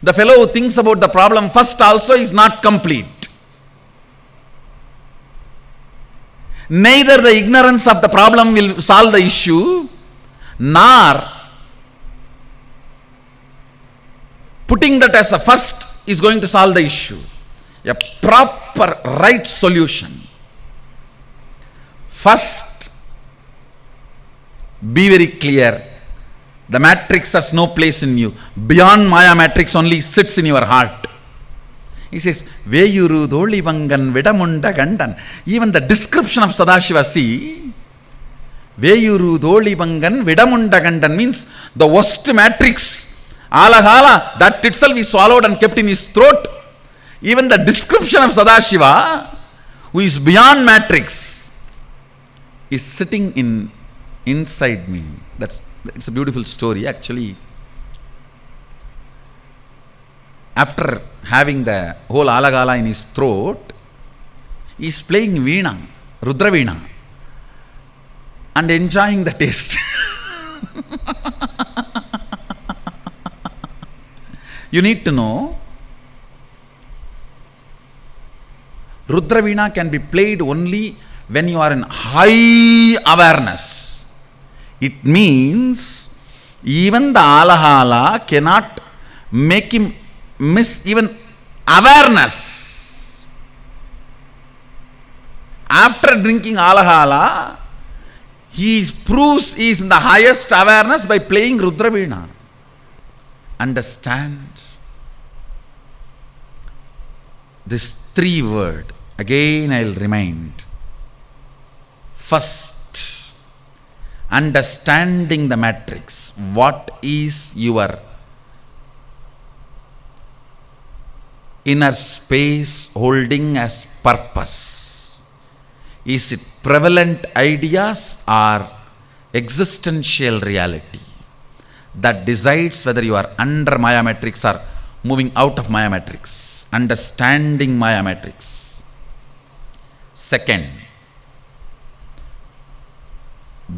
The fellow who thinks about the problem first also is not complete. Neither the ignorance of the problem will solve the issue, nor putting that as a first is going to solve the issue. A proper right solution. First, be very clear. The matrix has no place in you. Beyond Maya matrix only sits in your heart. He says, Veyuru Dolivangan Vidamunda Gandan. Even the description of Sadashiva, see, Veyuru Dolivangan Vidamunda Gandan means the worst matrix. Alahala, that itself is swallowed and kept in his throat. Even the description of Sadashiva, who is beyond matrix, is sitting in inside me. It's a beautiful story. Actually, after having the whole alagala in his throat, he is playing veena, Rudra veena, and enjoying the taste. You need to know, Rudra veena can be played only when you are in high awareness. It means even the alahala cannot make him miss even awareness. After drinking alahala, he proves he is in the highest awareness by playing Rudra veena. Understand this 3 word. Again I'll remind. First, understanding the matrix. What is your inner space holding as purpose? Is it prevalent ideas or existential reality that decides whether you are under Maya matrix or moving out of Maya matrix? Understanding Maya matrix. Second,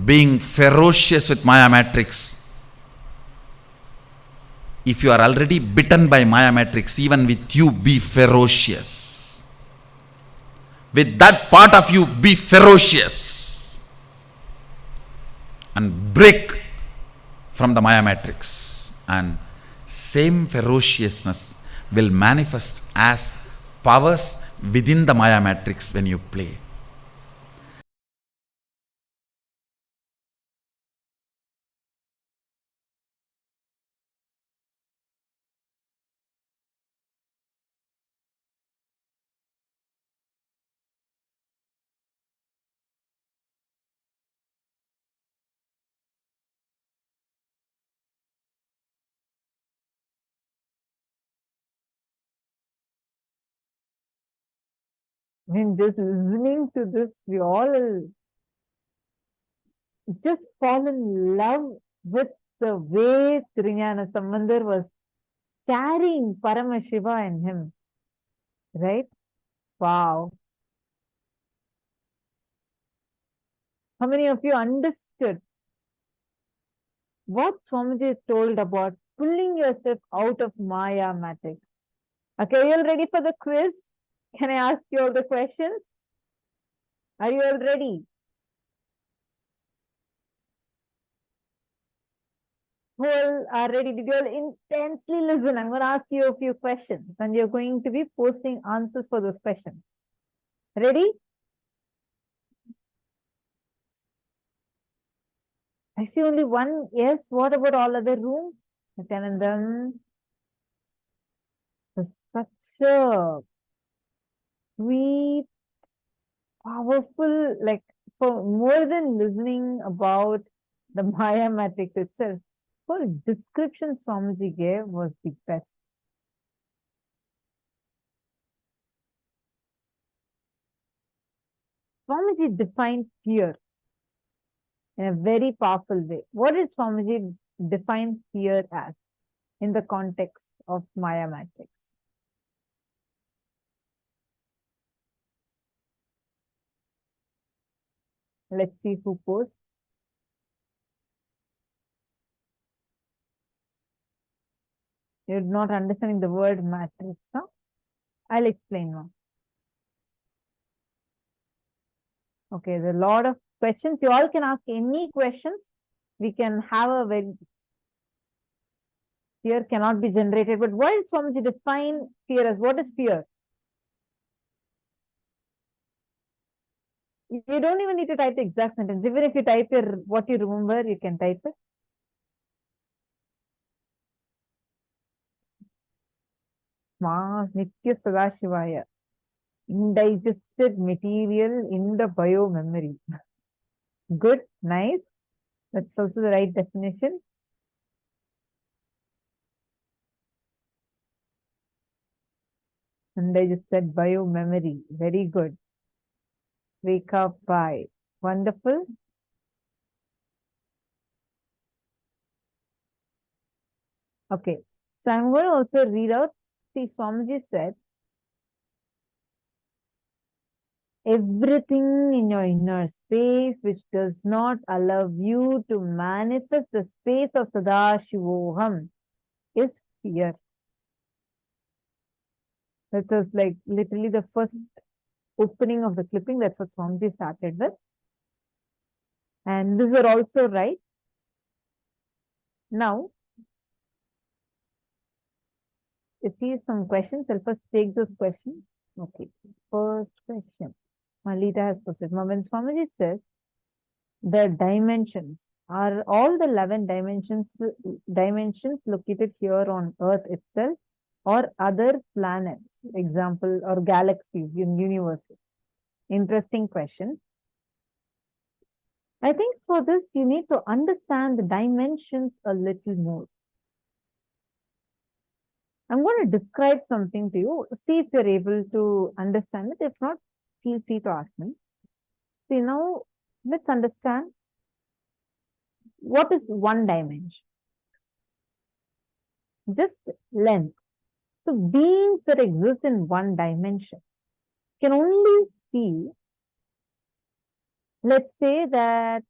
being ferocious with Maya matrix. If you are already bitten by Maya matrix, even with you, be ferocious. With that part of you, be ferocious. And break from the Maya matrix. And same ferociousness will manifest as powers within the Maya matrix when you play. I mean, just listening to this, we all just fall in love with the way Trinyana Sambandar was carrying Paramashiva in him. Right? Wow. How many of you understood what Swamiji told about pulling yourself out of Maya matrix? Okay, are you all ready for the quiz? Can I ask you all the questions? Are you all ready? Who all are ready? Did you all intensely listen? I'm going to ask you a few questions and you're going to be posting answers for those questions. Ready? I see only one yes. What about all other rooms? Nityanandam. Such a sweet, powerful, like for more than listening about the Maya matrix itself, for description Swamiji gave was the best. Swamiji defined fear in a very powerful way. What did Swamiji define fear as in the context of Maya matrix? Let's see who posts. You're not understanding the word matrix, huh? I'll explain now. Okay, there are a lot of questions. You all can ask any questions. We can have a very fear cannot be generated. But why does Swamiji define fear as? What is fear? You don't even need to type the exact sentence. Even if you type what you remember, you can type it. Ma Nitya Sadashivaya. Indigested material in the bio memory. Good, nice. That's also the right definition. And I just said bio memory. Very good. Wake up by. Wonderful. Okay, so I'm going to also read out. See, Swamiji said, everything in your inner space which does not allow you to manifest the space of Sadashivoham is fear. That was like literally the first opening of the clipping. That's what Swamiji started with. And these are also right. Now, if you some questions, help us take those questions. Okay, first question. Malita has posted. When Swamiji says the dimensions are all the 11 dimensions located here on Earth itself or other planets, example, or galaxies in universes? Interesting question. I think for this, you need to understand the dimensions a little more. I'm going to describe something to you. See if you're able to understand it. If not, feel free to ask me. See, now let's understand what is one dimension. Just length. So beings that exist in one dimension can only see, let's say that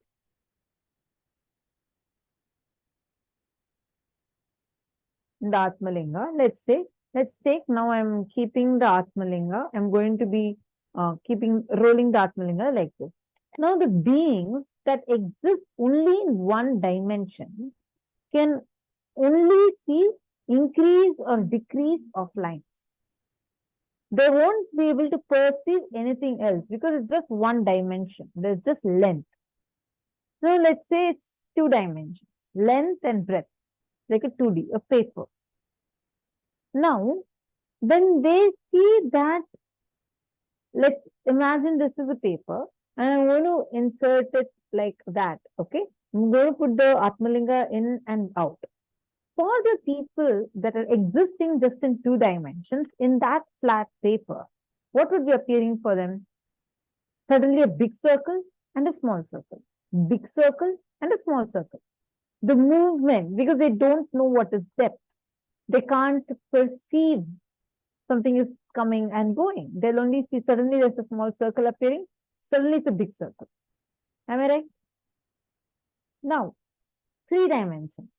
the Atmalinga, let's take now I'm keeping the Atmalinga, I'm going to be rolling the Atmalinga like this. Now the beings that exist only in one dimension can only see increase or decrease of lines. They won't be able to perceive anything else because it's just one dimension. There's just length. So let's say it's two dimensions, length and breadth, like a 2D, a paper. Now, when they see that, let's imagine this is a paper and I'm going to insert it like that, okay? I'm going to put the Atmalinga in and out. For the people that are existing just in two dimensions, in that flat paper, what would be appearing for them? Suddenly a big circle and a small circle. Big circle and a small circle. The movement, because they don't know what is depth. They can't perceive something is coming and going. They'll only see suddenly there's a small circle appearing, suddenly it's a big circle. Am I right? Now, 3 dimensions.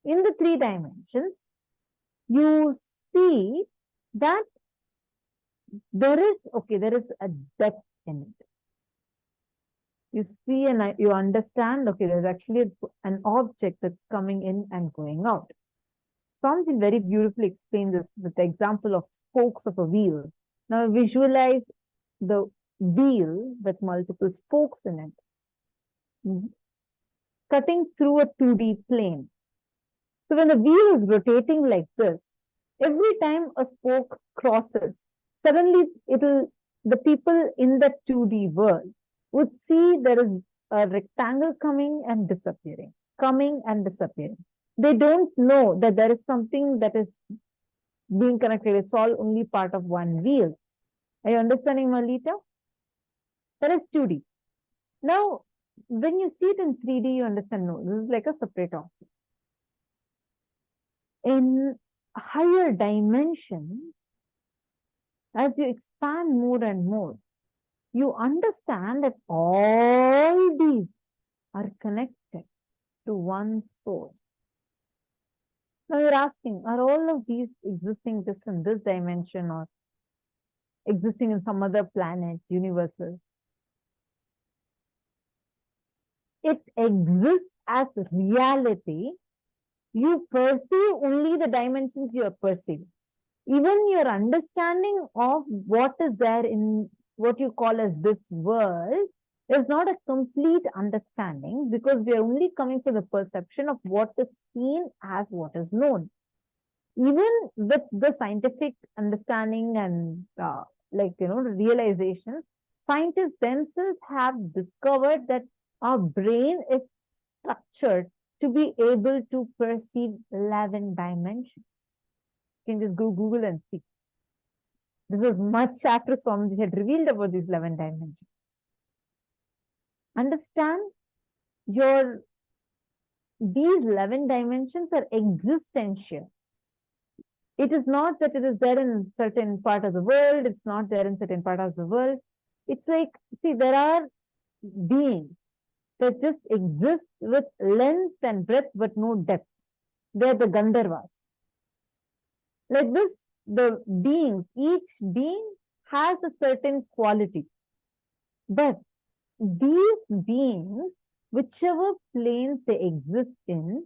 In the 3 dimensions, you see that there is a depth in it. You see and you understand, okay, there's actually an object that's coming in and going out. Swamiji very beautifully explains this with the example of spokes of a wheel. Now visualize the wheel with multiple spokes in it, cutting through a 2D plane. So when the wheel is rotating like this, every time a spoke crosses, suddenly the people in that 2D world would see there is a rectangle coming and disappearing, coming and disappearing. They don't know that there is something that is being connected. It's all only part of one wheel. Are you understanding, Malita? That is 2D. Now, when you see it in 3D, you understand, no, this is like a separate object. In higher dimension, as you expand more and more, you understand that all these are connected to one source. Now you're asking, are all of these existing just in this dimension or existing in some other planet, universes? It exists as reality. You perceive only the dimensions you are perceiving. Even your understanding of what is there in what you call as this world is not a complete understanding because we are only coming to the perception of what is seen as what is known. Even with the scientific understanding and realization, scientists themselves have discovered that our brain is structured to be able to perceive 11 dimensions. You can just go Google and see. This is much after Swamiji had revealed about these 11 dimensions. Understand your these 11 dimensions are existential. It is not that it is there in certain part of the world, it's not there in certain part of the world. It's like, see, there are beings that just exist with length and breadth but no depth. They're the Gandharvas. Like this, the beings, each being has a certain quality. But these beings, whichever planes they exist in,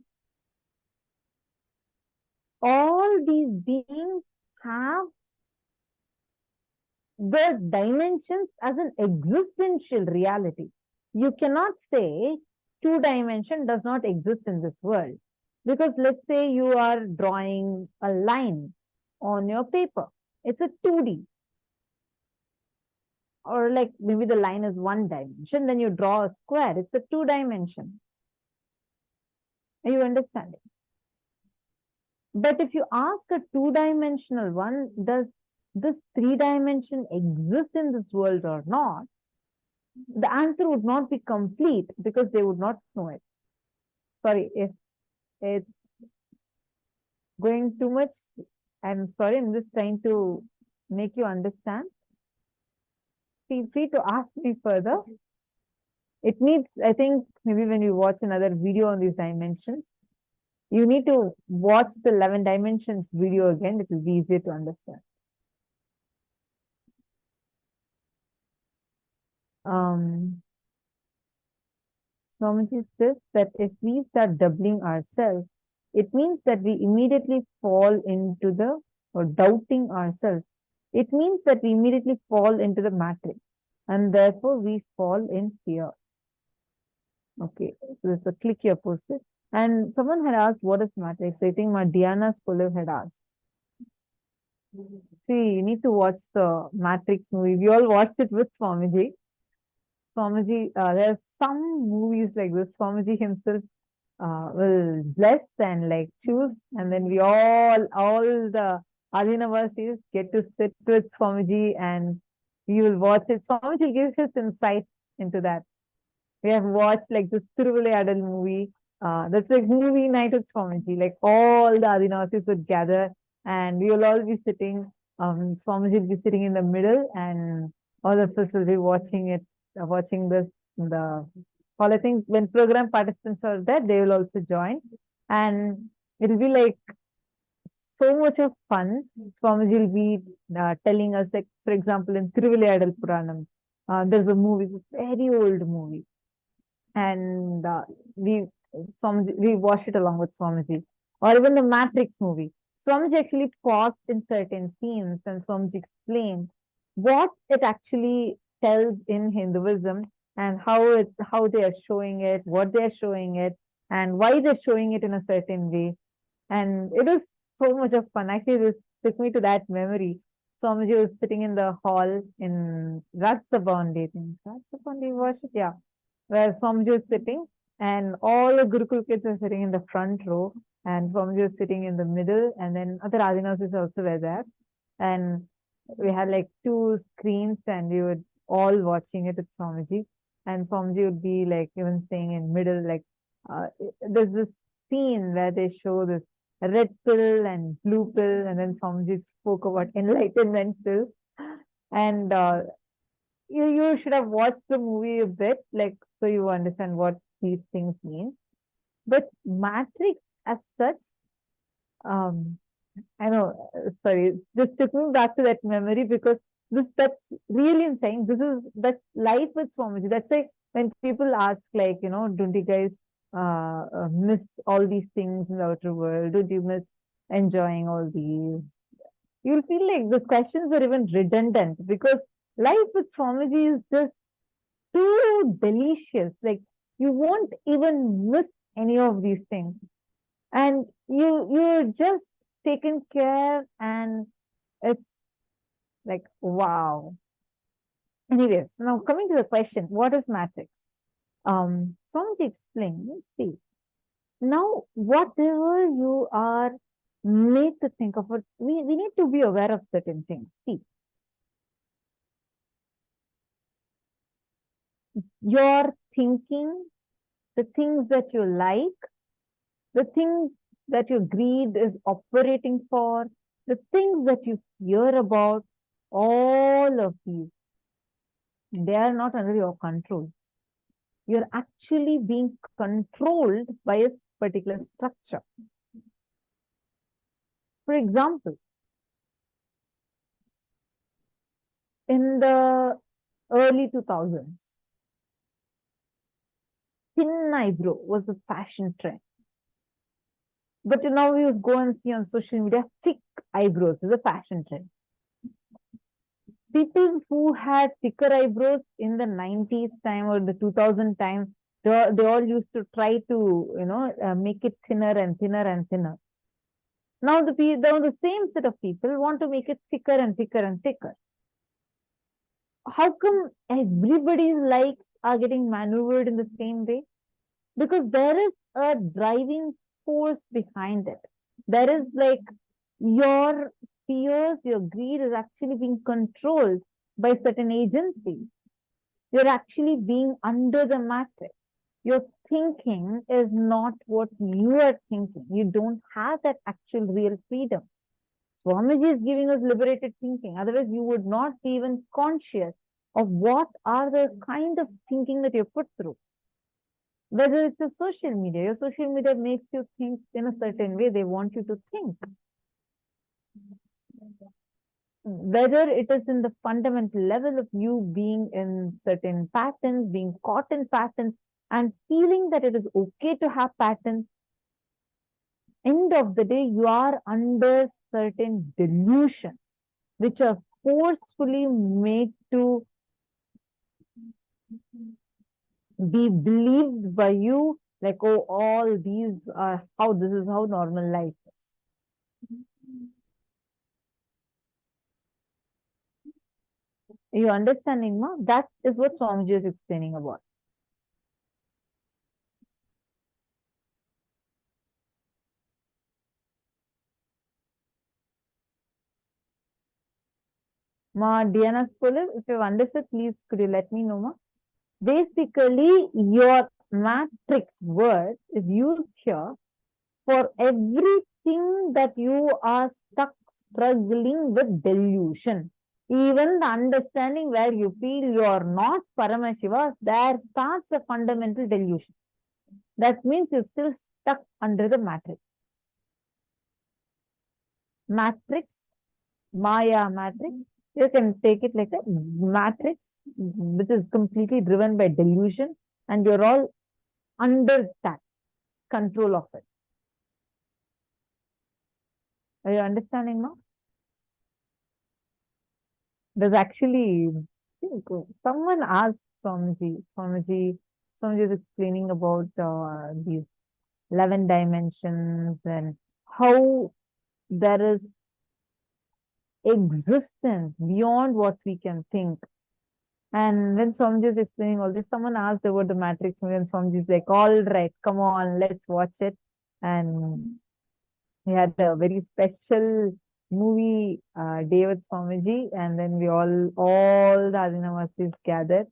all these beings have the dimensions as an existential reality. You cannot say two dimension does not exist in this world. Because let's say you are drawing a line on your paper. It's a 2D. Or like maybe the line is one dimension, then you draw a square. It's a 2 dimension. Are you understanding? But if you ask a 2-dimensional one, does this 3-dimension exist in this world or not? The answer would not be complete because they would not know it. Sorry, if it's going too much, I'm sorry, I'm just trying to make you understand. Feel free to ask me further. It needs, I think, maybe when you watch another video on these dimensions, you need to watch the 11 dimensions video again. It will be easier to understand. Swamiji says that if we start doubling ourselves, it means that we immediately fall into the, or doubting ourselves. It means that we immediately fall into the matrix and therefore we fall in fear. Okay, so there's a click here posted. And someone had asked, what is matrix? I think Diana Spolev had asked. See, you need to watch the Matrix movie. We all watched it with Swamiji. Swamiji, there's some movies like this. Swamiji himself will bless and like choose, and then we all the Adinavasis get to sit with Swamiji and we will watch it. Swamiji gives his insight into that. We have watched like this Thiruvilayadal movie. That's like movie night with Swamiji. Like all the Adinavasis would gather and we will all be sitting. Swamiji will be sitting in the middle and all of us will be watching it, watching this in the hall. I think when program participants are there, they will also join. And it will be like so much of fun. Swamiji will be telling us, like, for example, in Thiruvilayadal Puranam, there's a movie, it's a very old movie. And we watched it along with Swamiji. Or even the Matrix movie. Swamiji actually paused in certain scenes and Swamiji explained what it actually tells in Hinduism and how they are showing it, what they are showing it, and why they're showing it in a certain way. And it was so much of fun. Actually, this took me to that memory. Swamiji was sitting in the hall in Ratsabandi, I think. Ratsabandi worship, yeah. Where Swamiji was sitting and all the Gurukul kids were sitting in the front row and Swamiji was sitting in the middle and then other Adinasis also were there. And we had like 2 screens and we were all watching it with Swamiji. And Swamiji would be like even staying in middle, like there's this scene where they show this red pill and blue pill and then Swamiji spoke about enlightenment pill. And you should have watched the movie a bit, like, so you understand what these things mean. But Matrix as such, I know, sorry, this took me back to that memory because that's really insane. This is that life with Swamiji. That's like when people ask, like, you know, don't you guys miss all these things in the outer world? Don't you miss enjoying all these? You'll feel like the questions are even redundant because life with Swamiji is just too delicious. Like you won't even miss any of these things. And you're just taken care and it's like, wow. Anyways, now coming to the question, what is matrix? Swamiji explains, see, now whatever you are made to think of, we need to be aware of certain things. See, your thinking, the things that you like, the things that your greed is operating for, the things that you fear about, all of these, they are not under your control. You're actually being controlled by a particular structure. For example, in the early 2000s, thin eyebrow was a fashion trend. But now you go and see on social media, thick eyebrows is a fashion trend. People who had thicker eyebrows in the 90s time or the 2000 time, they all used to try to, make it thinner and thinner and thinner. Now the same set of people want to make it thicker and thicker and thicker. How come everybody's likes are getting maneuvered in the same way? Because there is a driving force behind it. There is like your fears, your greed is actually being controlled by certain agencies. You're actually being under the matrix. Your thinking is not what you are thinking. You don't have that actual real freedom. Swamiji is giving us liberated thinking. Otherwise, you would not be even conscious of what are the kind of thinking that you put through. Whether it's a social media, your social media makes you think in a certain way, they want you to think. Whether it is in the fundamental level of you being in certain patterns, being caught in patterns, and feeling that it is okay to have patterns, end of the day, you are under certain delusion, which are forcefully made to be believed by you, like, oh, all these are how this is how normal life is. Are you understanding, ma? That is what Swamiji is explaining about. Ma, Diana Scholar, if you've understood, please could you let me know, ma? Basically, your matrix word is used here for everything that you are stuck struggling with delusion. Even the understanding where you feel you are not Paramashiva, there starts a fundamental delusion. That means you're still stuck under the matrix. Matrix, Maya matrix, you can take it like a matrix which is completely driven by delusion, and you're all under that control of it. Are you understanding now? There's actually, someone asked Swamiji is explaining about these 11 dimensions and how there is existence beyond what we can think. And when Swamiji is explaining all this, someone asked about the matrix movie, and Swamiji is like, all right, come on, let's watch it. And we had a very special movie day with Swamiji, and then we all the Adinavasis gathered,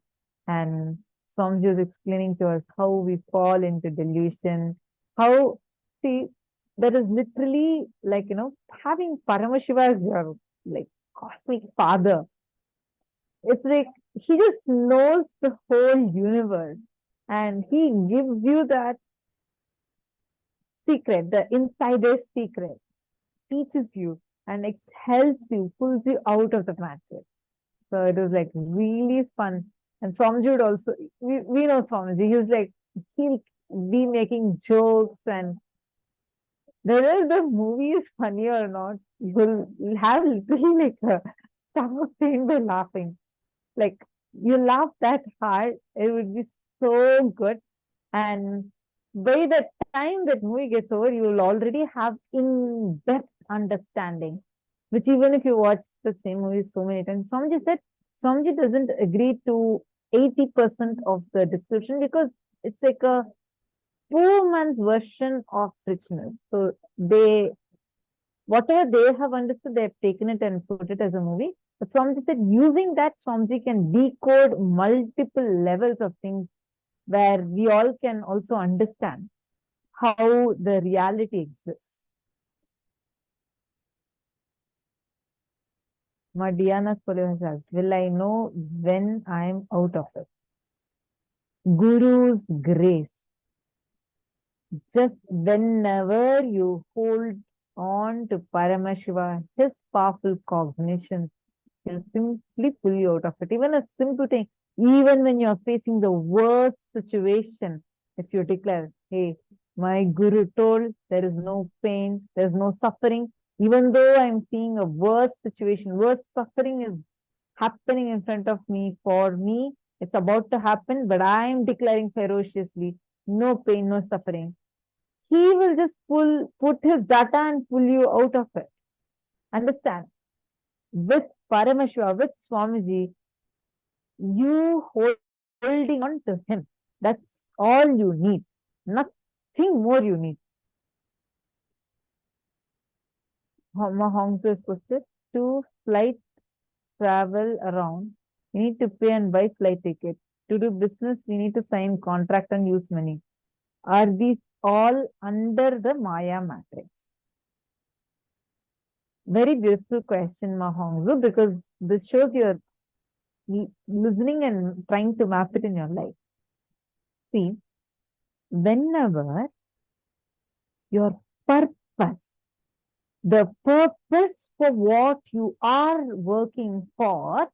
and Swamiji was explaining to us how we fall into delusion, how, see, that is literally like, having Paramashiva as your like cosmic father. It's like he just knows the whole universe, and he gives you that secret, the insider's secret, teaches you and it helps you, pulls you out of the matrix. So it was like really fun. And Swamiji would also, we know Swamiji, he'll be making jokes, and whether the movie is funny or not, you'll have literally like a stomach pain by laughing. Like, you laugh that hard, it would be so good. And by the time that movie gets over, you will already have in-depth understanding, which even if you watch the same movie so many times, Swamiji doesn't agree to 80% of the description because it's like a poor man's version of richness. So whatever they have understood, they have taken it and put it as a movie. But Swamiji said using that, Swamiji can decode multiple levels of things where we all can also understand. how the reality exists. Madhyana Spolyo has asked, will I know when I am out of it? Guru's grace. Just whenever you hold on to Paramashiva, his powerful cognition will simply pull you out of it. Even a simple thing, even when you are facing the worst situation, if you declare, hey, my Guru told there is no pain, there is no suffering, even though I am seeing a worse situation, worse suffering is happening in front of me, for me, it's about to happen, but I am declaring ferociously, no pain, no suffering. He will just put his data and pull you out of it. Understand? With Paramashiva, with Swamiji, you holding on to him. That's all you need. Nothing more you need. Hongsu is posted to flight travel around. We need to pay and buy flight ticket. To do business, we need to sign contract and use money. Are these all under the Maya matrix? Very beautiful question, Mahongzu, because this shows you're listening and trying to map it in your life. See, whenever your purpose, the purpose for what you are working for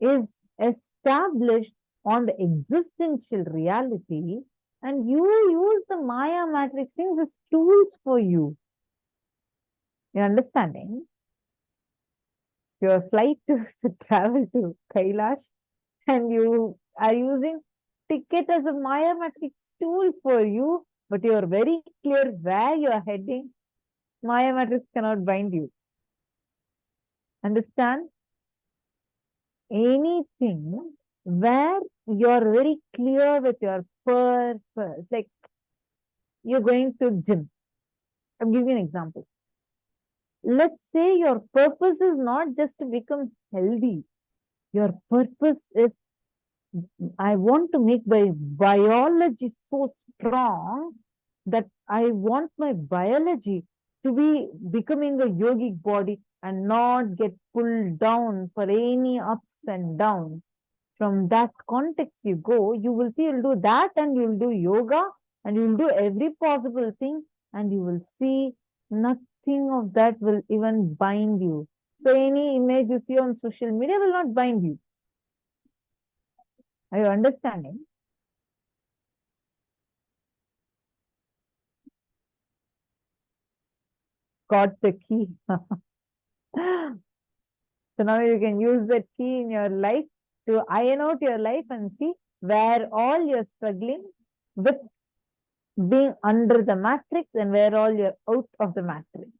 is established on the existential reality, and you use the Maya matrix things as tools for you. You're understanding? Your flight to travel to Kailash, and you are using ticket as a Maya matrix tool for you, but you are very clear where you are heading. Maya matrix cannot bind you. Understand? Anything where you are very clear with your purpose, like you're going to gym. I'll give you an example. Let's say your purpose is not just to become healthy. Your purpose is, I want to make my biology so strong that I want my biology to be becoming a yogic body and not get pulled down for any ups and downs. From that context you go, you will see you'll do that, and you'll do yoga, and you'll do every possible thing, and you will see nothing of that will even bind you. So any image you see on social media will not bind you. Are you understanding? Got the key. So now you can use that key in your life to iron out your life and see where all you're struggling with being under the matrix and where all you're out of the matrix.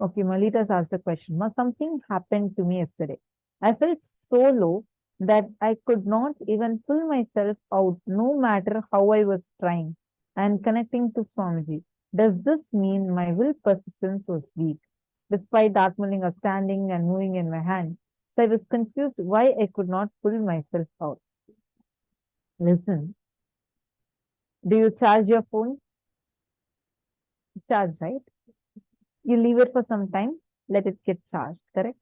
Okay, Malita's asked the question. Something happened to me yesterday. I felt so low that I could not even pull myself out, no matter how I was trying and connecting to Swamiji. Does this mean my will persistence was weak? Despite the Atmalinga standing and moving in my hand, so I was confused why I could not pull myself out. Listen, do you charge your phone? Charge, right? You leave it for some time, let it get charged, correct?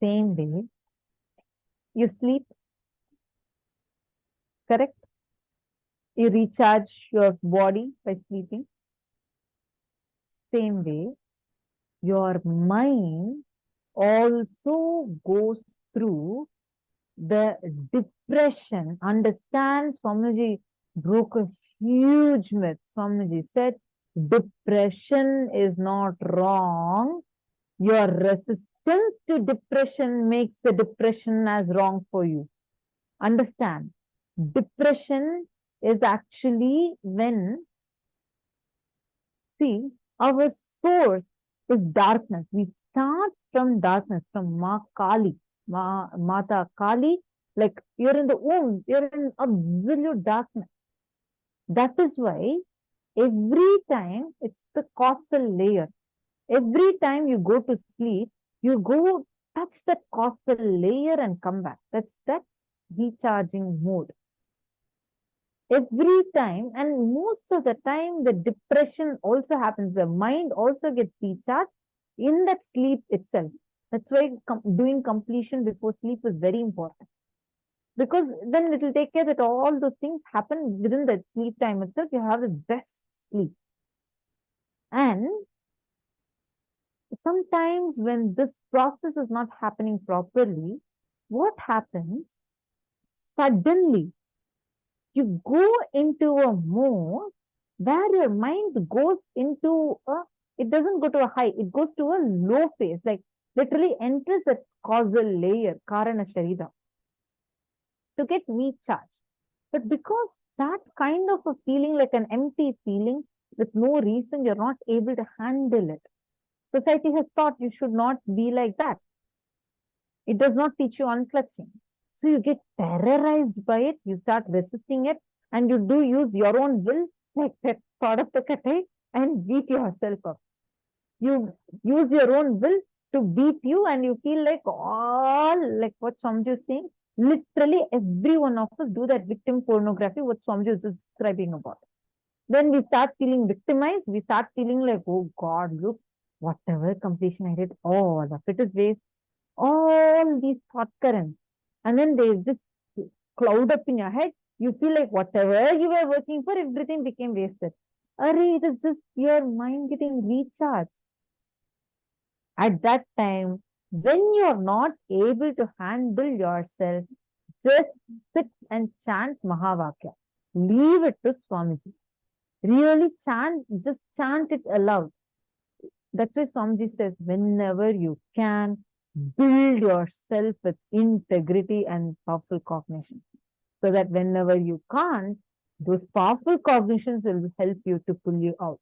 Same way, you sleep, correct? You recharge your body by sleeping. Same way, your mind also goes through the depression. Understand, Swamiji broke a huge myth. Swamiji said, depression is not wrong. Your resistance to depression makes the depression as wrong for you. Understand, depression is actually when, see, our source is darkness. We start from darkness, from Mata Kali. Like you're in the womb, you're in absolute darkness. That is why every time it's the causal layer. Every time you go to sleep, you go touch that causal layer and come back. That's that recharging mode. Every time, and most of the time, the depression also happens. The mind also gets recharged in that sleep itself. That's why doing completion before sleep is very important. Because then it will take care that all those things happen within the sleep time itself. You have the best sleep. And sometimes when this process is not happening properly, what happens? Suddenly, you go into a mode where your mind goes into it doesn't go to a high, it goes to a low phase, like literally enters a causal layer, Karana Sharira, to get recharged. But because that kind of a feeling, like an empty feeling with no reason, you're not able to handle it. Society has thought you should not be like that. It does not teach you unclutching. So you get terrorized by it, you start resisting it, and you do use your own will, like that part of the katai, and beat yourself up. You use your own will to beat you, and you feel like all, like what Swamiji is saying, literally every one of us do that victim pornography, what Swamiji is describing about. Then we start feeling victimized, we start feeling like, oh God, look, whatever completion I did, all of it is waste. All these thought currents, and then they just cloud up in your head. You feel like whatever you were working for, everything became wasted. It is just your mind getting recharged. At that time, when you're not able to handle yourself, just sit and chant Mahavakya. Leave it to Swamiji. Really chant, just chant it aloud. That's why Swamiji says, whenever you can, build yourself with integrity and powerful cognition. So that whenever you can't, those powerful cognitions will help you to pull you out.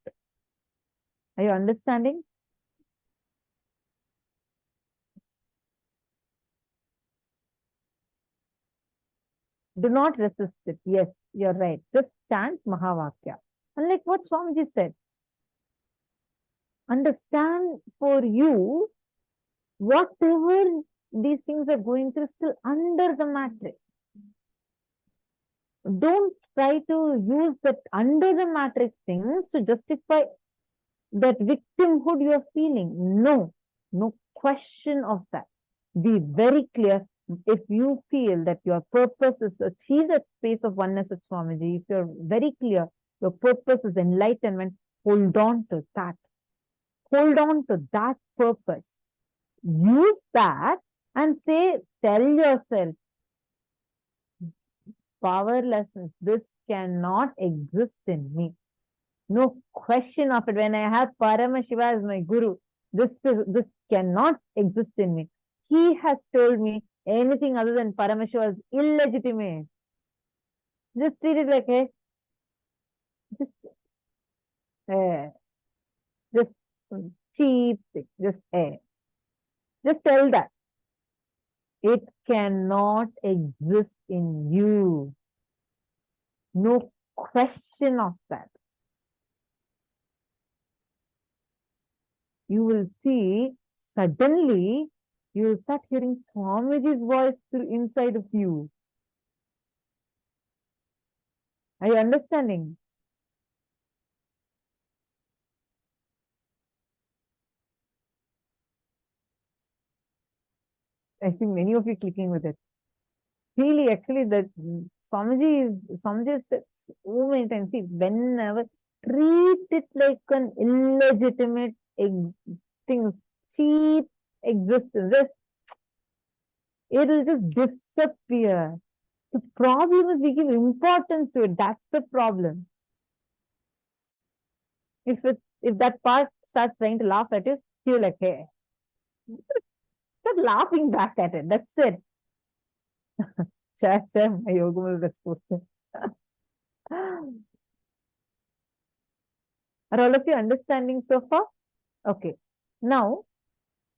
Are you understanding? Do not resist it. Yes, you're right. Just chant Mahavakya. And like what Swamiji said, understand for you, whatever these things are going through, still under the matrix. Don't try to use that under the matrix things to justify that victimhood you are feeling. No, no question of that. Be very clear. If you feel that your purpose is to achieve that space of oneness with Swamiji, if you're very clear, your purpose is enlightenment, hold on to that. Hold on to that purpose. Use that and say, tell yourself, powerlessness, this cannot exist in me. No question of it. When I have Paramashiva as my guru, this cannot exist in me. He has told me anything other than Paramashiva is illegitimate. Just treat it like a just cheap thing. Just tell that. It cannot exist in you. No question of that. You will see, suddenly, you will start hearing Swamiji's voice through inside of you. Are you understanding? I see many of you clicking with it. Really, actually, that Swamiji said so many times, see, whenever, treat it like an illegitimate thing, cheap existence. It will just disappear. The problem is we give importance to it. That's the problem. If that part starts trying to laugh at you, you're like, hey, start laughing back at it. That's it. My yoga will expose it. Are all of you understanding so far? Okay. Now,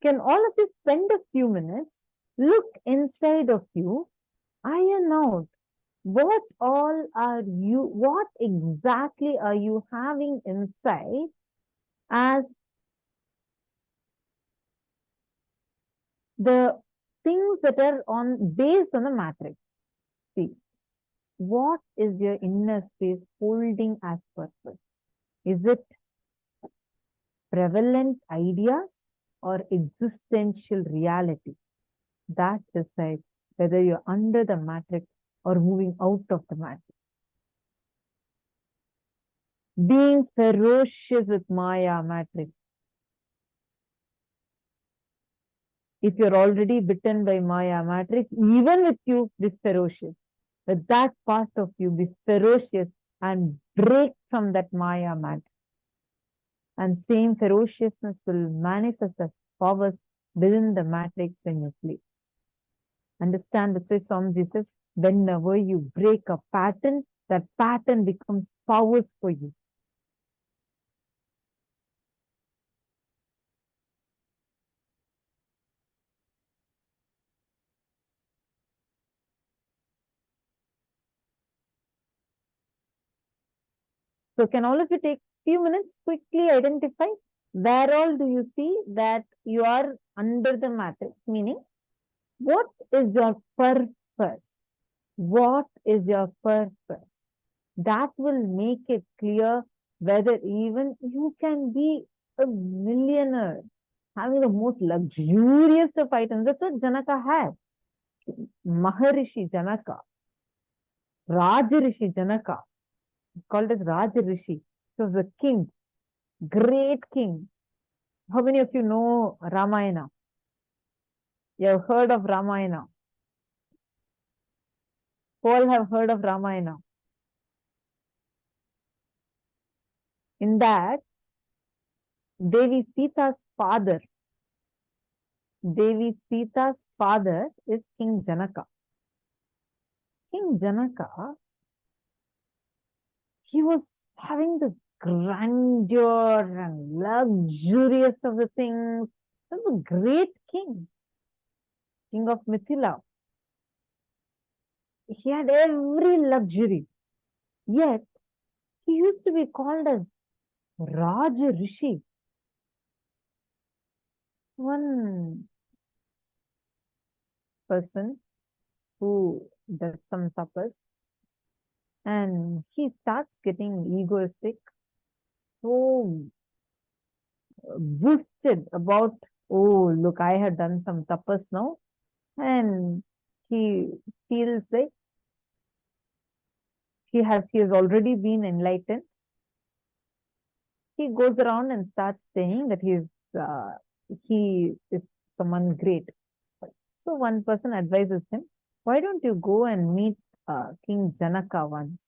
can all of you spend a few minutes, look inside of you Iron out. What exactly are you having inside as the things that are based on the matrix? See, what is your inner space holding as purpose? Is it prevalent ideas or existential reality? That decides whether you're under the matrix or moving out of the matrix. Being ferocious with Maya matrix. If you're already bitten by Maya matrix, even with you, be ferocious. With that part of you, be ferocious and break from that Maya matrix. And same ferociousness will manifest as powers within the matrix when you sleep. Understand that's why Swamiji says, whenever you break a pattern, that pattern becomes powers for you. So can all of you take few minutes, quickly identify where all do you see that you are under the matrix? Meaning, what is your purpose? What is your purpose? That will make it clear whether even you can be a millionaire, having the most luxurious of items. That's what Janaka had. Maharishi Janaka, Rajarishi Janaka, called as Rajarishi. He was a king, great king. How many of you know Ramayana? You have heard of Ramayana. All have heard of Ramayana. In that, Devi Sita's father is King Janaka. King Janaka, he was having the grandeur and luxurious of the things. He was a great king, king of Mithila. He had every luxury. Yet, he used to be called as Raja Rishi. One person who does some tapas and he starts getting egoistic, so boosted about, oh, look, I have done some tapas now, and he feels like he has already been enlightened. He goes around and starts saying that he is someone great. So one person advises him, why don't you go and meet King Janaka once?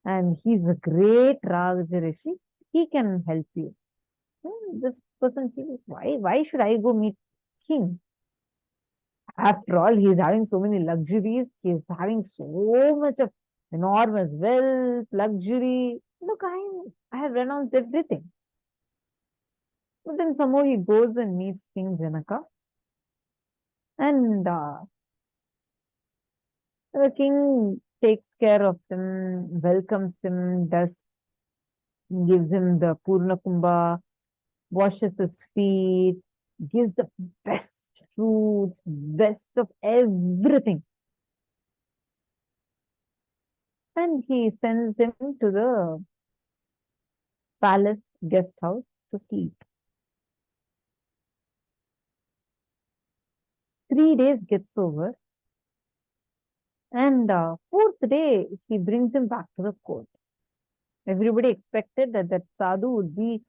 And he's a great Rajarishi. He can help you. And this person feels, why should I go meet king? After all, he's having so many luxuries. He's having so much of enormous wealth, luxury. Look, I have renounced everything. But then somehow he goes and meets King Janaka. And the king takes care of him, welcomes him, gives him the Purna Kumbha, washes his feet, gives the best fruits, best of everything. And he sends him to the palace guest house to sleep. 3 days gets over, and fourth day he brings him back to the court. Everybody expected that sadhu would be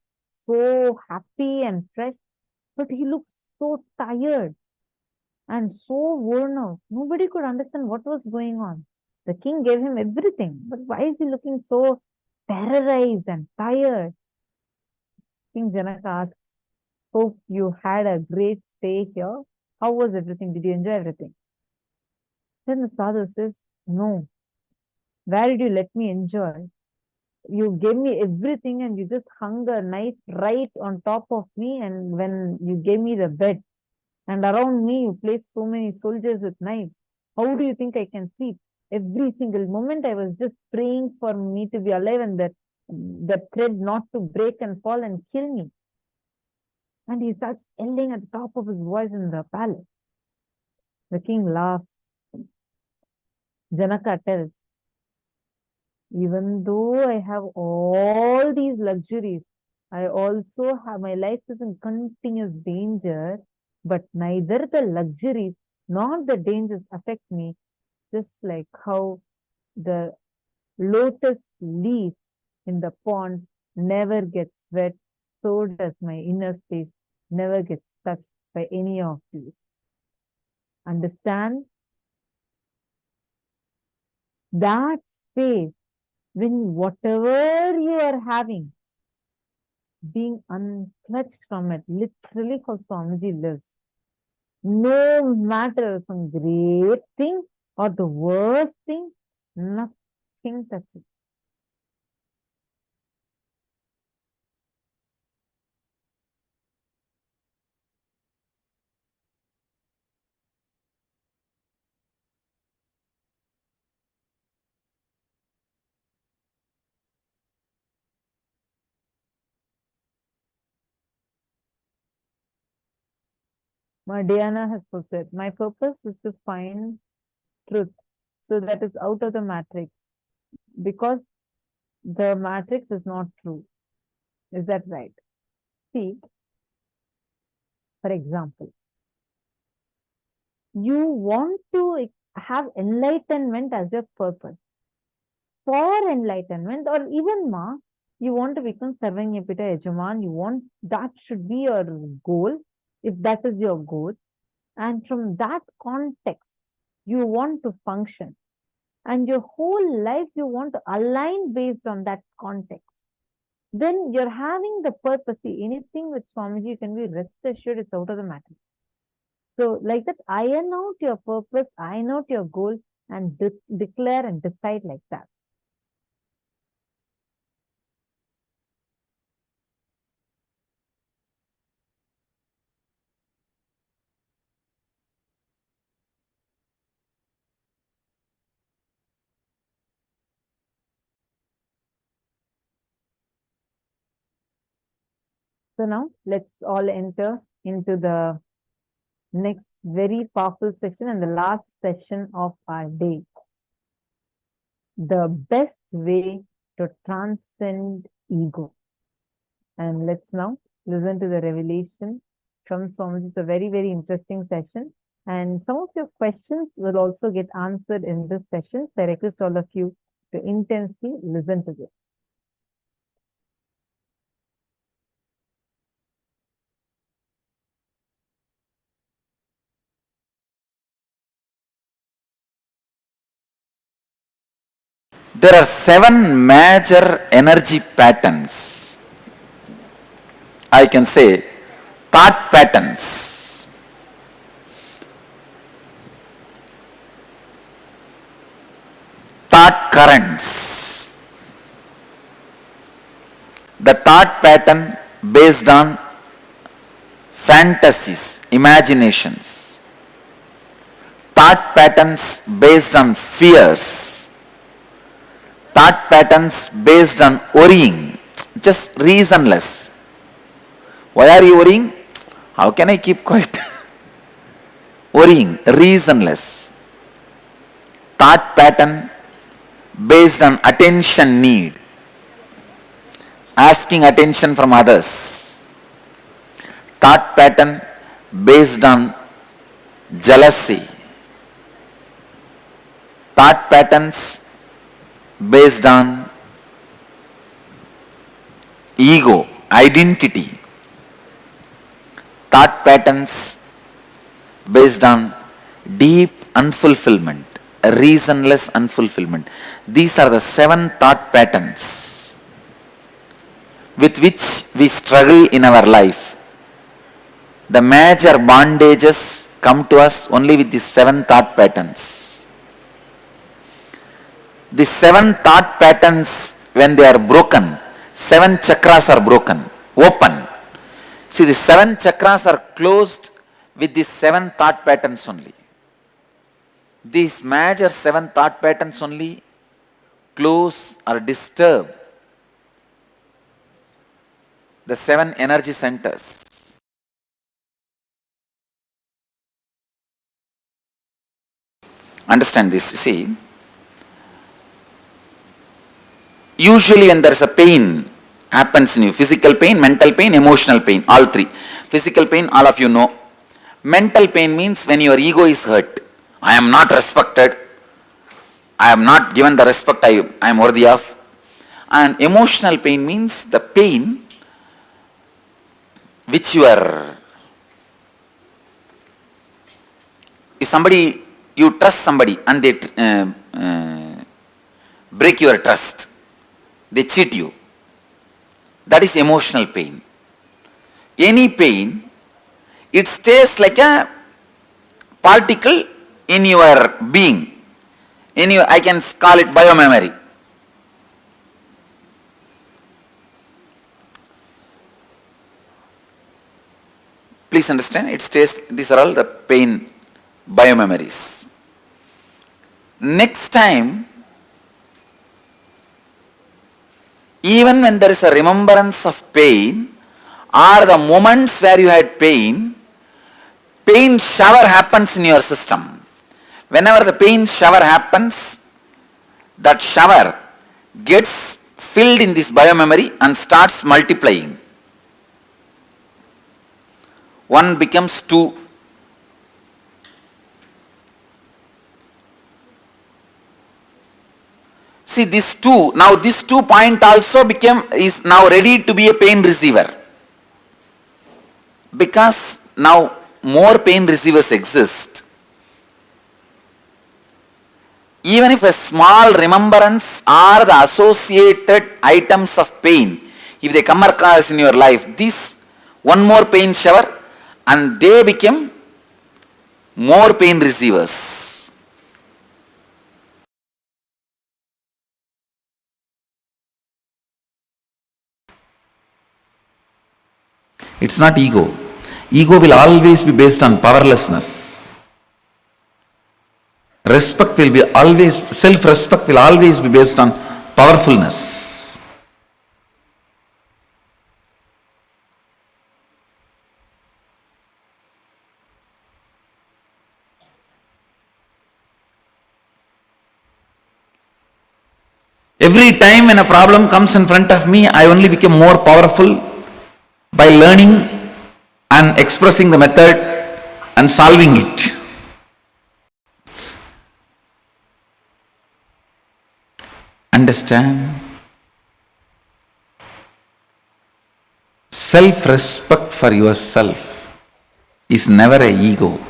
so happy and fresh, but he looked so tired and so worn out. Nobody could understand what was going on. The king gave him everything, but why is he looking so terrorized and tired? King Janaka asks, hope you had a great stay here. How was everything? Did you enjoy everything? Then the sadhu says, no. Where did you let me enjoy? You gave me everything and you just hung a knife right on top of me, and when you gave me the bed and around me you placed so many soldiers with knives. How do you think I can sleep? Every single moment I was just praying for me to be alive and that thread not to break and fall and kill me. And he starts yelling at the top of his voice in the palace. The king laughs. Janaka tells, even though I have all these luxuries, I also have, my life is in continuous danger, but neither the luxuries nor the dangers affect me, just like how the lotus leaf in the pond never gets wet, so does my inner space never gets touched by any of these. Understand? That space, when whatever you are having, being untouched from it, literally how Swamiji lives. No matter some great thing or the worst thing, nothing touches. Diana has said, my purpose is to find truth. So that is out of the matrix. Because the matrix is not true. Is that right? See, for example, you want to have enlightenment as your purpose. For enlightenment, or even you want to become Sarvanyapita Yajaman, you want that should be your goal, if that is your goal. And from that context, you want to function. And your whole life you want to align based on that context. Then you're having the purpose. See, anything with Swamiji, you can be rest assured it's out of the matter. So like that, iron out your purpose, iron out your goal, and declare and decide like that. So now let's all enter into the next very powerful session and the last session of our day. The best way to transcend ego. And let's now listen to the revelation from Swamiji. It's a very, very interesting session. And some of your questions will also get answered in this session. So I request all of you to intensely listen to this. There are 7 major energy patterns. I can say thought patterns. Thought currents. The thought pattern based on fantasies, imaginations. Thought patterns based on fears. Thought patterns based on worrying, just reasonless. Why are you worrying? How can I keep quiet? Worrying, reasonless. Thought pattern based on attention need, asking attention from others. Thought pattern based on jealousy. Thought patterns based on ego, identity. Thought patterns based on deep unfulfillment, reasonless unfulfillment. These are the 7 thought patterns with which we struggle in our life. The major bondages come to us only with these 7 thought patterns. The 7 thought patterns, when they are broken, 7 chakras are broken, open. See, the 7 chakras are closed with these 7 thought patterns only. these major 7 thought patterns only close or disturb the 7 energy centers. Understand this, you see. Usually when there is a pain happens in you, physical pain, mental pain, emotional pain, all three. Physical pain, all of you know. Mental pain means when your ego is hurt. I am not respected. I am not given the respect I am worthy of. And emotional pain means the pain which you are, if somebody, you trust somebody and they break your trust, they cheat you, that is emotional pain. Any pain, it stays like a particle in your being, in your, I can call it biomemory. Please understand, it stays, these are all the pain biomemories. Next time, even when there is a remembrance of pain, or the moments where you had pain, pain shower happens in your system. Whenever the pain shower happens, that shower gets filled in this biomemory and starts multiplying. 1 becomes 2. See this 2, now this 2 point also is now ready to be a pain receiver. Because now more pain receivers exist. Even if a small remembrance or the associated items of pain, if they come across in your life, this one more pain shower, and they become more pain receivers. It's not ego. Ego will always be based on powerlessness. Respect will be always, self-respect will always be based on powerfulness. Every time when a problem comes in front of me, I only become more powerful by learning and expressing the method and solving it. Understand? Self-respect for yourself is never an ego.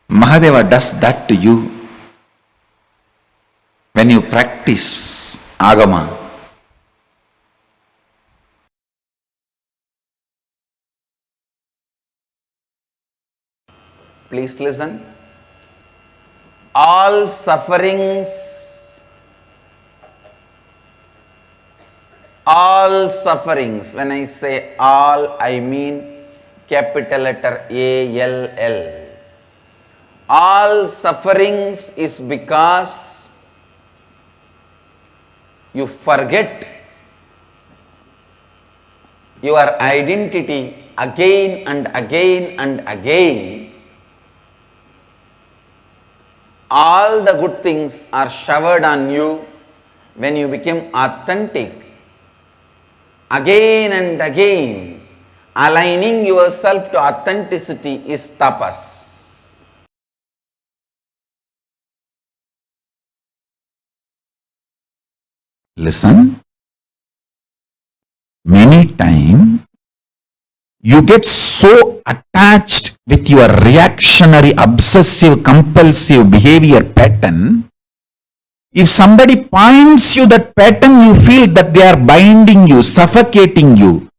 Mahadeva does that to you when you practice agama. Please listen. All sufferings, when I say all, I mean capital letter A-L-L. All sufferings is because you forget your identity again and again and again. All the good things are showered on you when you become authentic. Again and again, aligning yourself to authenticity is tapas. Listen, many times you get so attached with your reactionary, obsessive, compulsive behavior pattern. If somebody points you that pattern, you feel that they are binding you, suffocating you.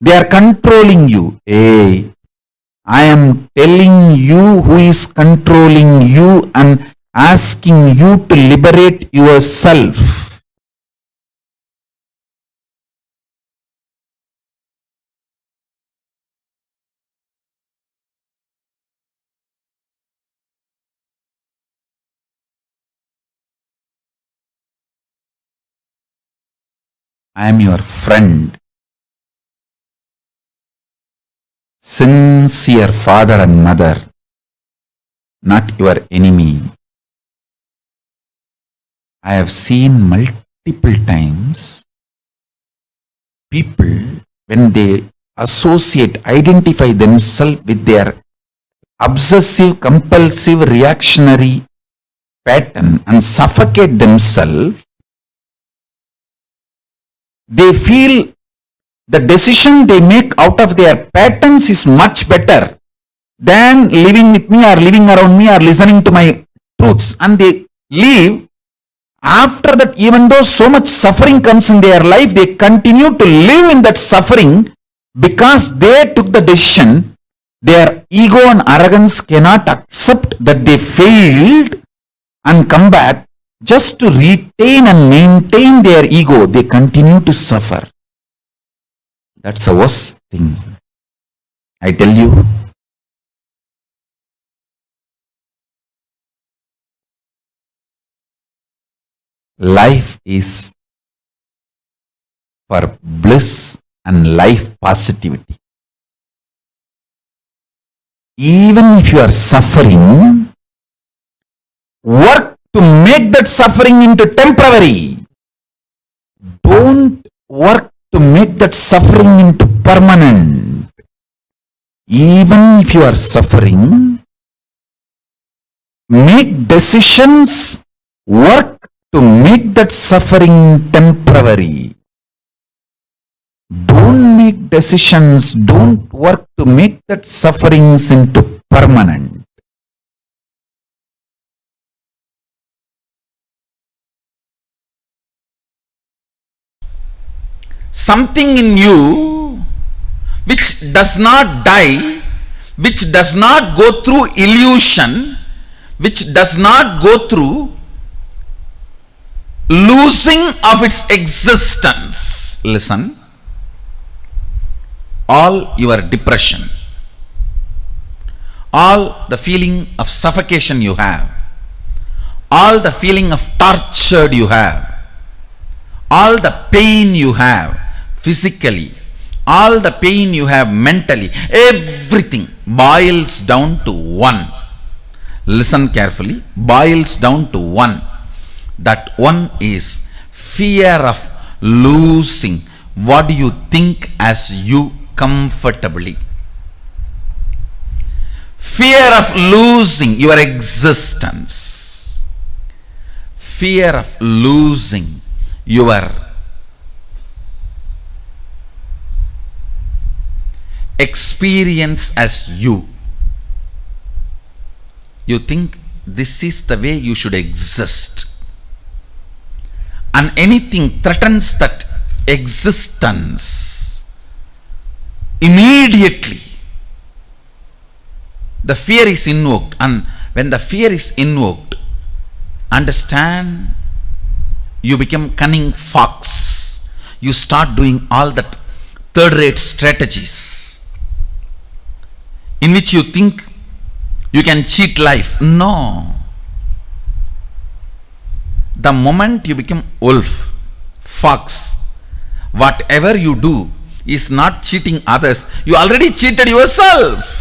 They are controlling you. Hey, I am telling you who is controlling you and asking you to liberate yourself. I am your friend, sincere father and mother, not your enemy. I have seen multiple times people, when they associate, identify themselves with their obsessive, compulsive, reactionary pattern and suffocate themselves, they feel the decision they make out of their patterns is much better than living with me or living around me or listening to my truths. And they leave. After that, even though so much suffering comes in their life, they continue to live in that suffering because they took the decision. Their ego and arrogance cannot accept that they failed and come back. Just to retain and maintain their ego, they continue to suffer. That's the worst thing. I tell you, life is for bliss and life positivity. Even if you are suffering, work to make that suffering into temporary. Don't work to make that suffering into permanent. Even if you are suffering, make decisions, work to make that suffering temporary. Don't make decisions, don't work to make that sufferings into permanent. Something in you which does not die, which does not go through illusion, which does not go through losing of its existence. Listen, all your depression, all the feeling of suffocation you have, all the feeling of tortured you have, all the pain you have physically, all the pain you have mentally, everything boils down to one. Listen carefully, boils down to one. That one is fear of losing what you think as you comfortably. Fear of losing your existence. Fear of losing your experience as you. You think this is the way you should exist, and anything threatens that existence, immediately the fear is invoked. And when the fear is invoked, understand, you become cunning fox. You start doing all that third-rate strategies in which you think you can cheat life. No. The moment you become wolf, fox, whatever you do is not cheating others. You already cheated yourself.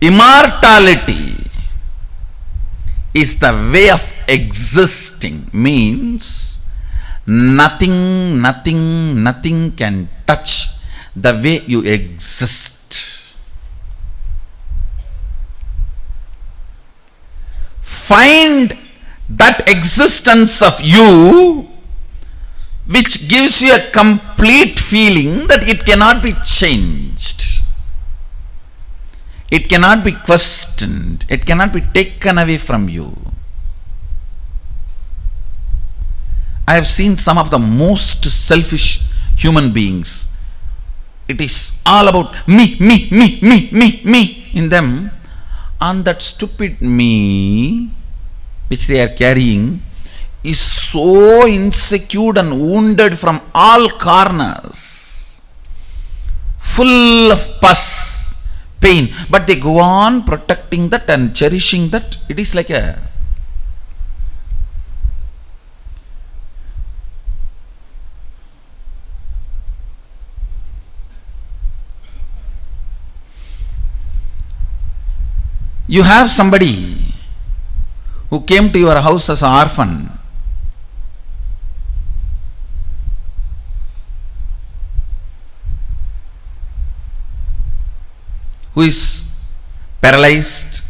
Immortality is the way of existing, means nothing can touch the way you exist. Find that existence of you which gives you a complete feeling that it cannot be changed. It cannot be questioned. It cannot be taken away from you. I have seen some of the most selfish human beings. It is all about me in them. And that stupid me which they are carrying is so insecure and wounded from all corners, full of pus, pain, but they go on protecting that and cherishing that. It is like a you have somebody who came to your house as an orphan. Who is paralyzed,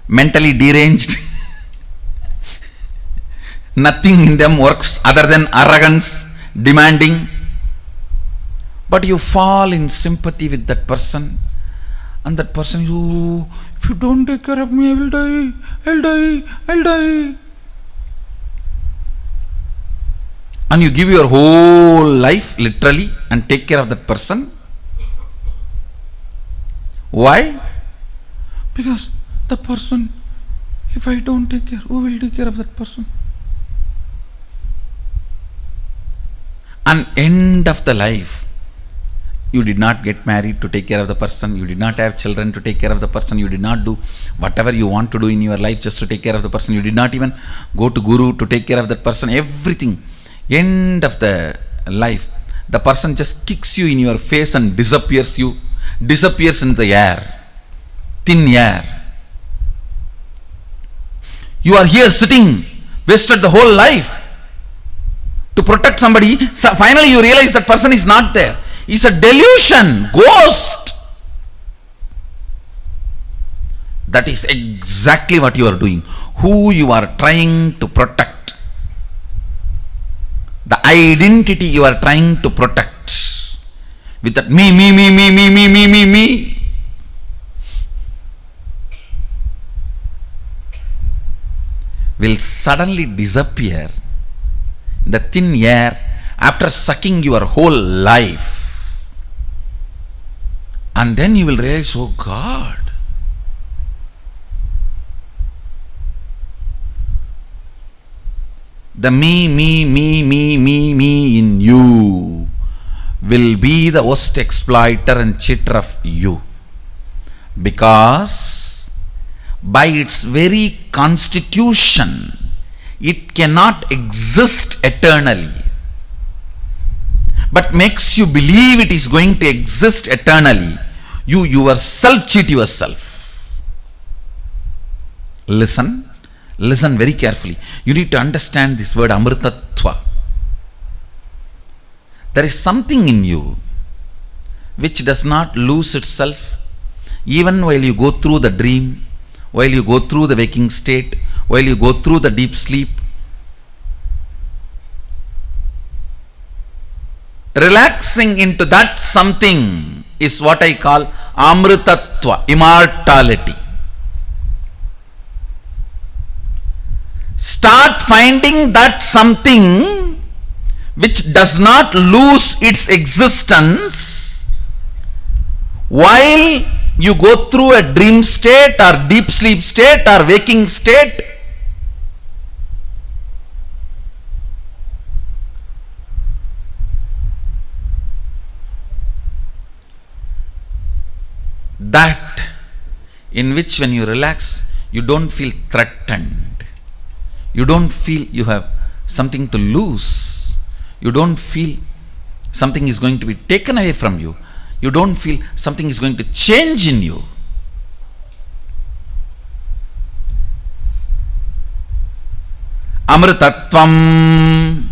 mentally deranged, nothing in them works other than arrogance, demanding. But you fall in sympathy with that person, and that person, if you don't take care of me, I will die, I'll die, I'll die. And you give your whole life literally and take care of that person. Why? Because the person, if I don't take care, who will take care of that person? And end of the life, you did not get married to take care of the person, you did not have children to take care of the person, you did not do whatever you want to do in your life just to take care of the person, you did not even go to guru to take care of that person, everything. End of the life, the person just kicks you in your face and disappears in the air, thin air. You are here sitting, wasted the whole life to protect somebody. So finally you realize that person is not there. It's a delusion, ghost. That is exactly what you are doing. Who you are trying to protect. The identity you are trying to protect. With that me, will suddenly disappear in the thin air after sucking your whole life. And then you will realize, oh God, the me in you will be the worst exploiter and cheater of you, because by its very constitution it cannot exist eternally, but makes you believe it is going to exist eternally. You yourself cheat yourself. Listen very carefully. You need to understand this word amritatva. There is something in you which does not lose itself even while you go through the dream, while you go through the waking state, while you go through the deep sleep. Relaxing into that something is what I call amritatva, immortality. Start finding that something which does not lose its existence while you go through a dream state or deep sleep state or waking state. That in which when you relax, you don't feel threatened. You don't feel you have something to lose. You don't feel something is going to be taken away from you. You don't feel something is going to change in you. Amritatvam.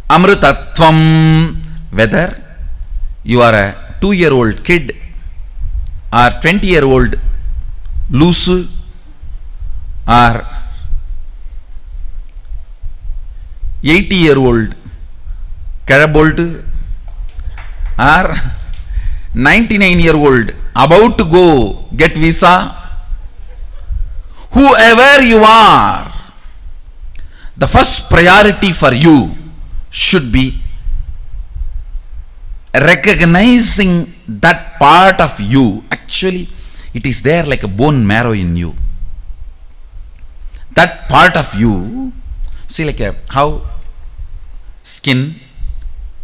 Amritatvam. Whether you are a 2-year-old kid or 20-year-old loose or 80-year-old Karabold or 99-year-old about to go get visa, whoever you are, the first priority for you should be recognizing that part of you. Actually, it is there like a bone marrow in you. That part of you, see, like how skin,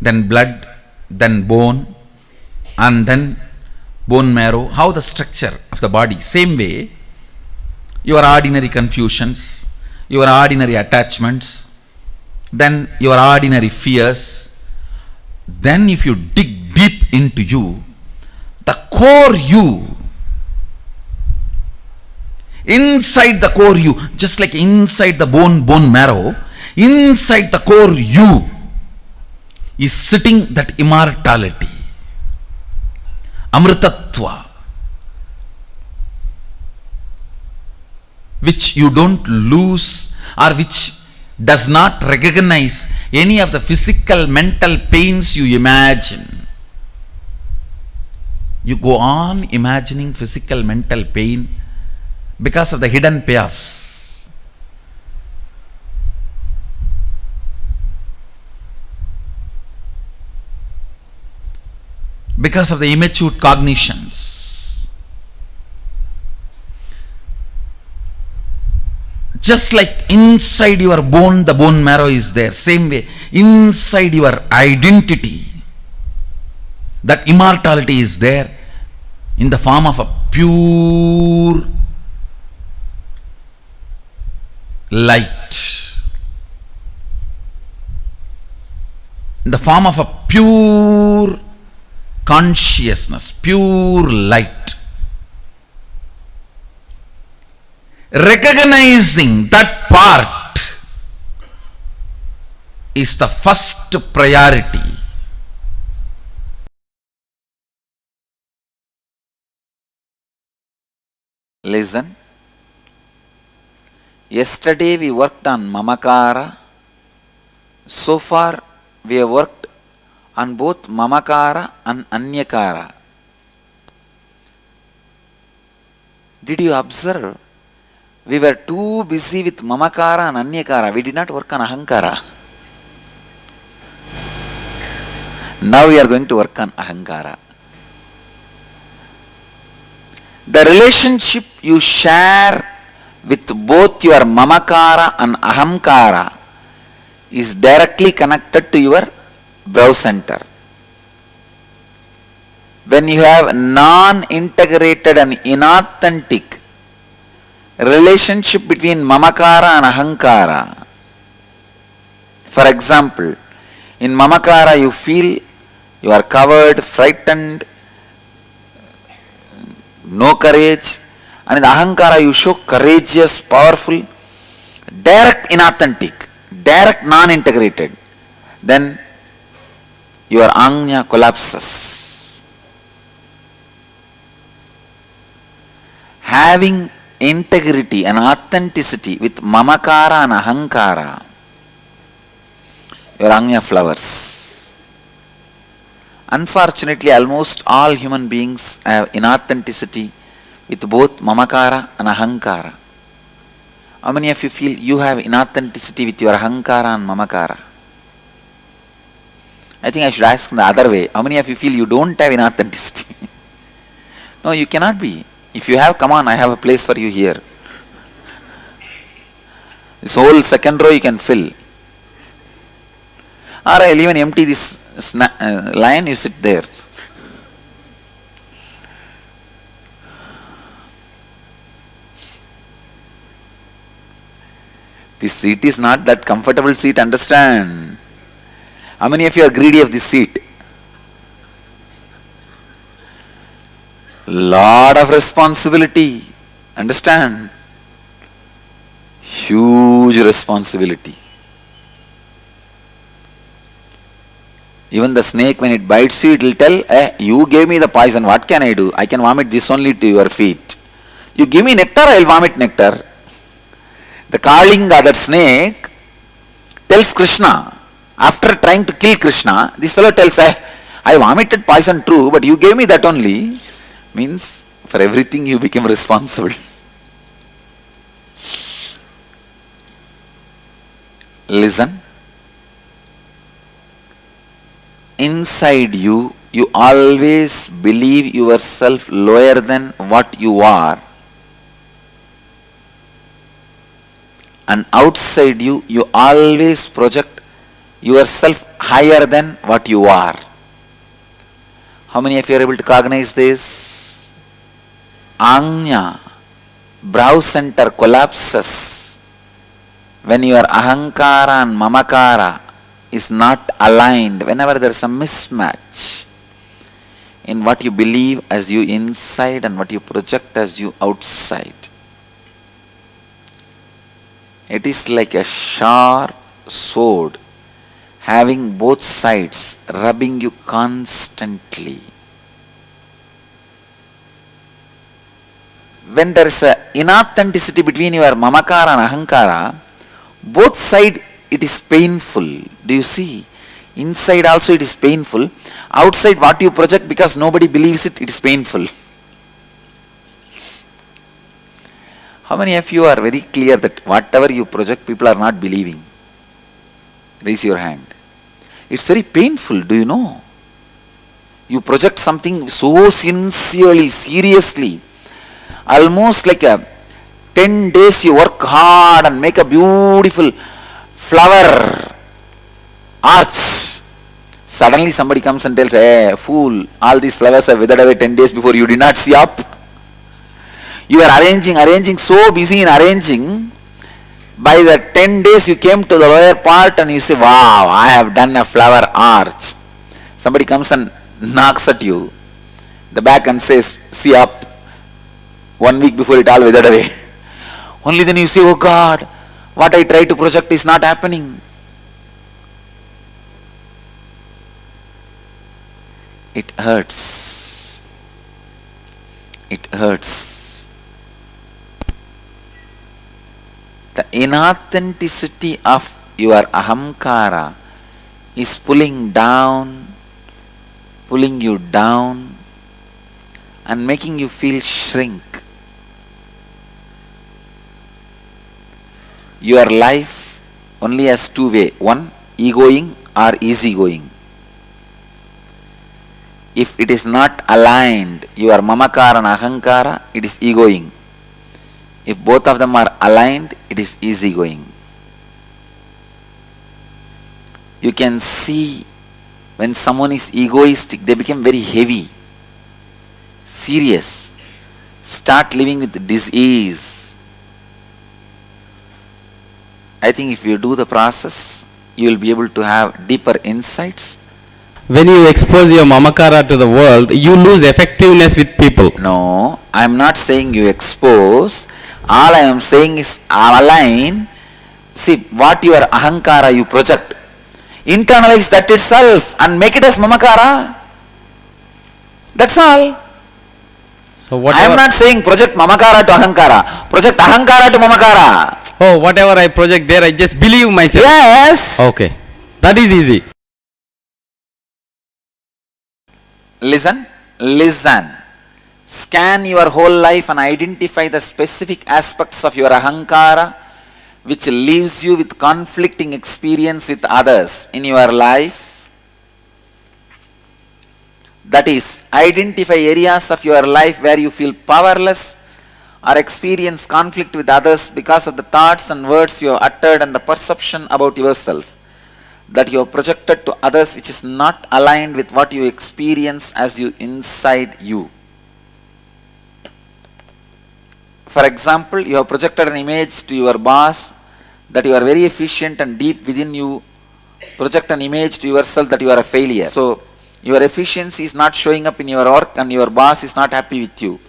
then blood, then bone, and then bone marrow, how the structure of the body. Same way, your ordinary confusions, your ordinary attachments, then your ordinary fears, then if you dig deep into you, the core you, inside the core you, just like inside the bone marrow, inside the core you is sitting that immortality, amritatva, which you don't lose or which does not recognize any of the physical, mental pains you imagine. You go on imagining physical, mental pain because of the hidden payoffs. Because of the immature cognitions. Just like inside your bone, the bone marrow is there. Same way, inside your identity, that immortality is there in the form of a pure light. In the form of a pure consciousness, pure light. Recognizing that part is the first priority. Listen. Yesterday we worked on mamakara. So far we have worked on both mamakara and anyakara. Did you observe? We were too busy with mamakara and anyakara. We did not work on ahankara. Now we are going to work on ahankara. The relationship you share with both your mamakara and ahamkara is directly connected to your brow center. When you have non-integrated and inauthentic relationship between mamakara and ahankara, for example, in mamakara you feel you are covered, frightened, no courage, and in ahankara you show courageous, powerful, direct inauthentic, direct non-integrated, then your anya collapses. Having integrity and authenticity with mamakara and ahankara, your anya flowers. Unfortunately, almost all human beings have inauthenticity with both mamakara and ahankara. How many of you feel you have inauthenticity with your ahankara and mamakara? I think I should ask in the other way. How many of you feel you don't have inauthenticity? No, you cannot be. If you have, come on, I have a place for you here. This whole second row you can fill. Or I'll even empty this line, you sit there. This seat is not that comfortable seat, understand? How many of you are greedy of this seat? Lot of responsibility, understand? Huge responsibility. Even the snake, when it bites you, it will tell, you gave me the poison, what can I do? I can vomit this only to your feet. You give me nectar, I will vomit nectar. The Kalinga, that snake, tells Krishna, after trying to kill Krishna, this fellow tells, I vomited poison true, but you gave me that only. Means, for everything you became responsible. Listen. Inside you, you always believe yourself lower than what you are. And outside you, you always project yourself higher than what you are. How many of you are able to cognize this? Anya, brow center collapses when your ahankara and mamakara is not aligned, whenever there is a mismatch in what you believe as you inside and what you project as you outside. It is like a sharp sword having both sides rubbing you constantly. When there is a inauthenticity between your mamakara and ahankara, both sides it is painful. Do you see? Inside also it is painful. Outside what you project, because nobody believes it, it is painful. How many of you are very clear that whatever you project, people are not believing? Raise your hand. It's very painful, do you know? You project something so sincerely, seriously, almost like a 10 days you work hard and make a beautiful flower arch. Suddenly somebody comes and tells, hey, fool, all these flowers have withered away 10 days before, you did not see up. You are arranging, so busy in arranging. By the 10 days you came to the lower part and you say, wow, I have done a flower arch. Somebody comes and knocks at you, the back, and says, see up. 1 week before it all withered away. Only then you say, oh God, what I try to project is not happening. It hurts. It hurts. The inauthenticity of your ahamkara is pulling you down and making you feel shrink. Your life only has two ways. One, egoing or easygoing. If it is not aligned, your mamakara and ahankara, it is egoing. If both of them are aligned, it is easygoing. You can see when someone is egoistic, they become very heavy, serious, start living with disease. I think if you do the process, you will be able to have deeper insights. When you expose your mamakara to the world, you lose effectiveness with people. No, I am not saying you expose. All I am saying is align. See, what your ahankara you project, internalize that itself and make it as mamakara. That's all. So whatever, I am not saying project mamakara to ahankara. Project ahankara to mamakara. Oh, whatever I project there, I just believe myself. Yes. Okay. That is easy. Listen. Scan your whole life and identify the specific aspects of your ahankara which leaves you with conflicting experience with others in your life. That is, identify areas of your life where you feel powerless or experience conflict with others because of the thoughts and words you have uttered and the perception about yourself that you have projected to others which is not aligned with what you experience as you inside you. For example, you have projected an image to your boss that you are very efficient, and deep within you project an image to yourself that you are a failure. So your efficiency is not showing up in your work and your boss is not happy with you.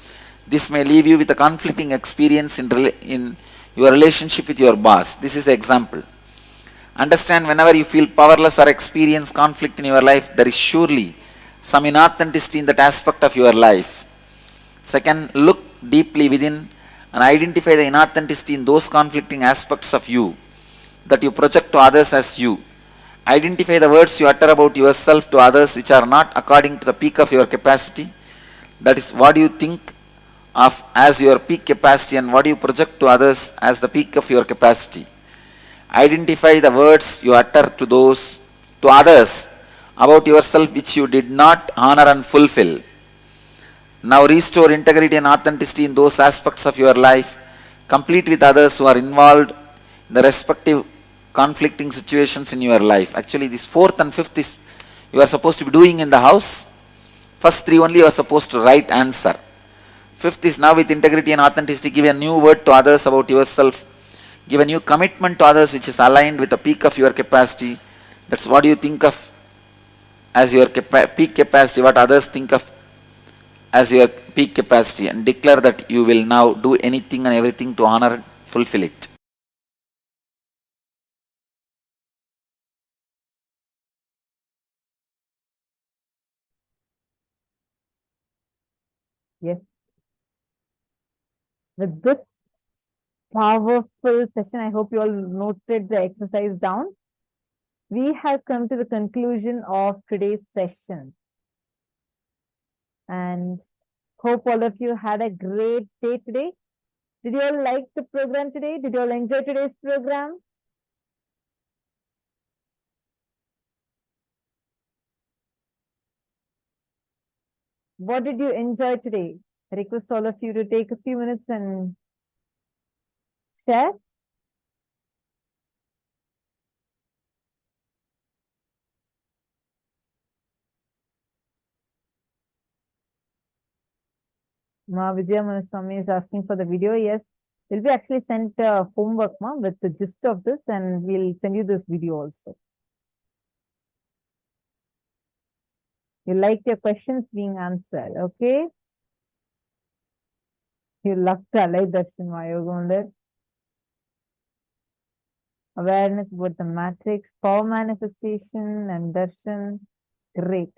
This may leave you with a conflicting experience in your relationship with your boss. This is an example. Understand, whenever you feel powerless or experience conflict in your life, there is surely some inauthenticity in that aspect of your life. Second, look deeply within and identify the inauthenticity in those conflicting aspects of you that you project to others as you. Identify the words you utter about yourself to others which are not according to the peak of your capacity. That is, what do you think of as your peak capacity and what do you project to others as the peak of your capacity. Identify the words you utter to others about yourself which you did not honor and fulfill. Now restore integrity and authenticity in those aspects of your life. Complete with others who are involved in the respective conflicting situations in your life. Actually, this fourth and fifth is you are supposed to be doing in the house. First three only you are supposed to write answer. Fifth is now with integrity and authenticity, give a new word to others about yourself. Give a new commitment to others which is aligned with the peak of your capacity. That's what you think of as your peak capacity, what others think of as your peak capacity, and declare that you will now do anything and everything to honor and fulfill it. Yes. With this powerful session, I hope you all noted the exercise down. We have come to the conclusion of today's session. And hope all of you had a great day today. Did you all like the program today? Did you all enjoy today's program? What did you enjoy today? I request all of you to take a few minutes and share. Ma Vijaya Manaswamy is asking for the video. Yes, will be actually sent homework, ma, with the gist of this, and we'll send you this video also. You like your questions being answered, okay? You love to allow darshan, Mayogonder. Awareness about the matrix, power manifestation, and darshan. Great.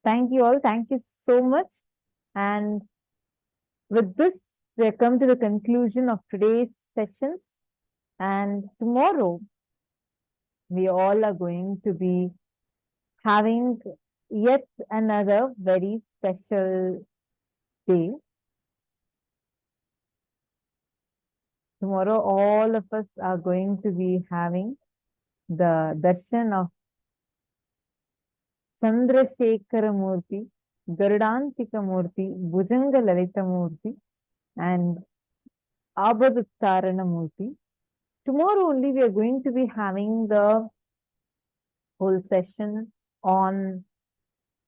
Thank you all. Thank you so much. And with this, we have come to the conclusion of today's sessions. And tomorrow, we all are going to be having yet another very special day. Tomorrow, all of us are going to be having the darshan of Chandrasekhara Murthy, Garudantika Murthy, Bhujanga Lalita Murthy, and Abhaduttarana Murthy. Tomorrow only we are going to be having the whole session on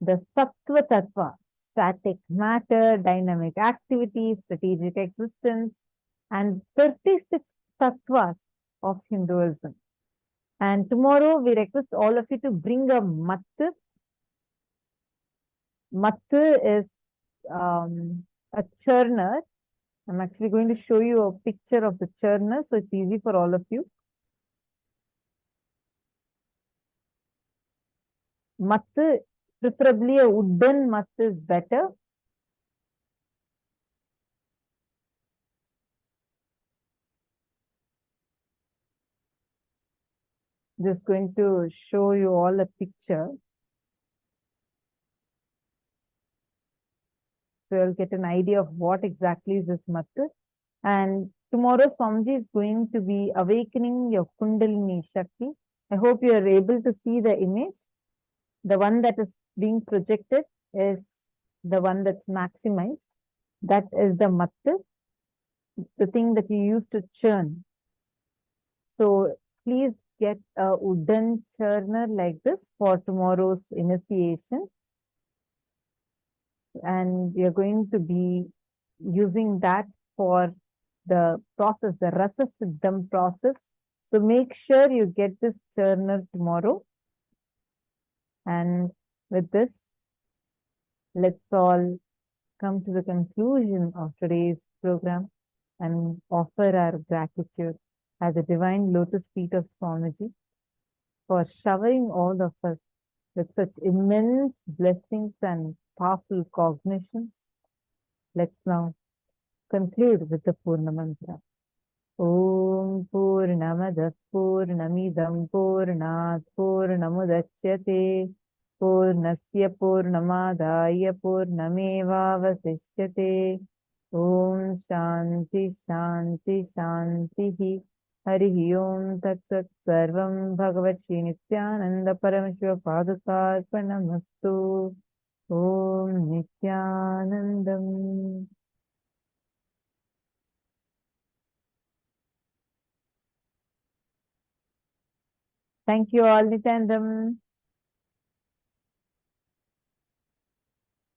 the Sattva Tattva, static matter, dynamic activity, strategic existence, and 36 tattvas of Hinduism. And tomorrow we request all of you to bring a mattu. Mattu is a churner. I'm actually going to show you a picture of the churner, so it's easy for all of you. Mattu, preferably a wooden mattu is better. Just going to show you all a picture. So you'll get an idea of what exactly is this mattu. And tomorrow Swamiji is going to be awakening your Kundalini Shakti. I hope you are able to see the image. The one that is being projected is the one that's maximized. That is the mattu, the thing that you use to churn. So please get a wooden churner like this for tomorrow's initiation. And we are going to be using that for the process, the Rasa Siddham process. So make sure you get this churner tomorrow. And with this, let's all come to the conclusion of today's program and offer our gratitude at the divine lotus feet of Swamiji for showering all of us with such immense blessings and powerful cognitions. Let's now conclude with the Purna Mantra. Om Purnamada Purnamidam Purnat Purnamudachyate Purnasya Purnamadaya Purnamevavasishyate. Om Shanti Shanti Shanti Harihi Om Tat Sat Sarvam Bhagavat Shri Nithyananda Paramashivam Padukarpanamastu. Om Nithyanandam. Thank you all, Nithyanandam.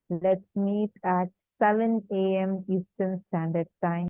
Let's meet at 7 a.m. Eastern Standard Time.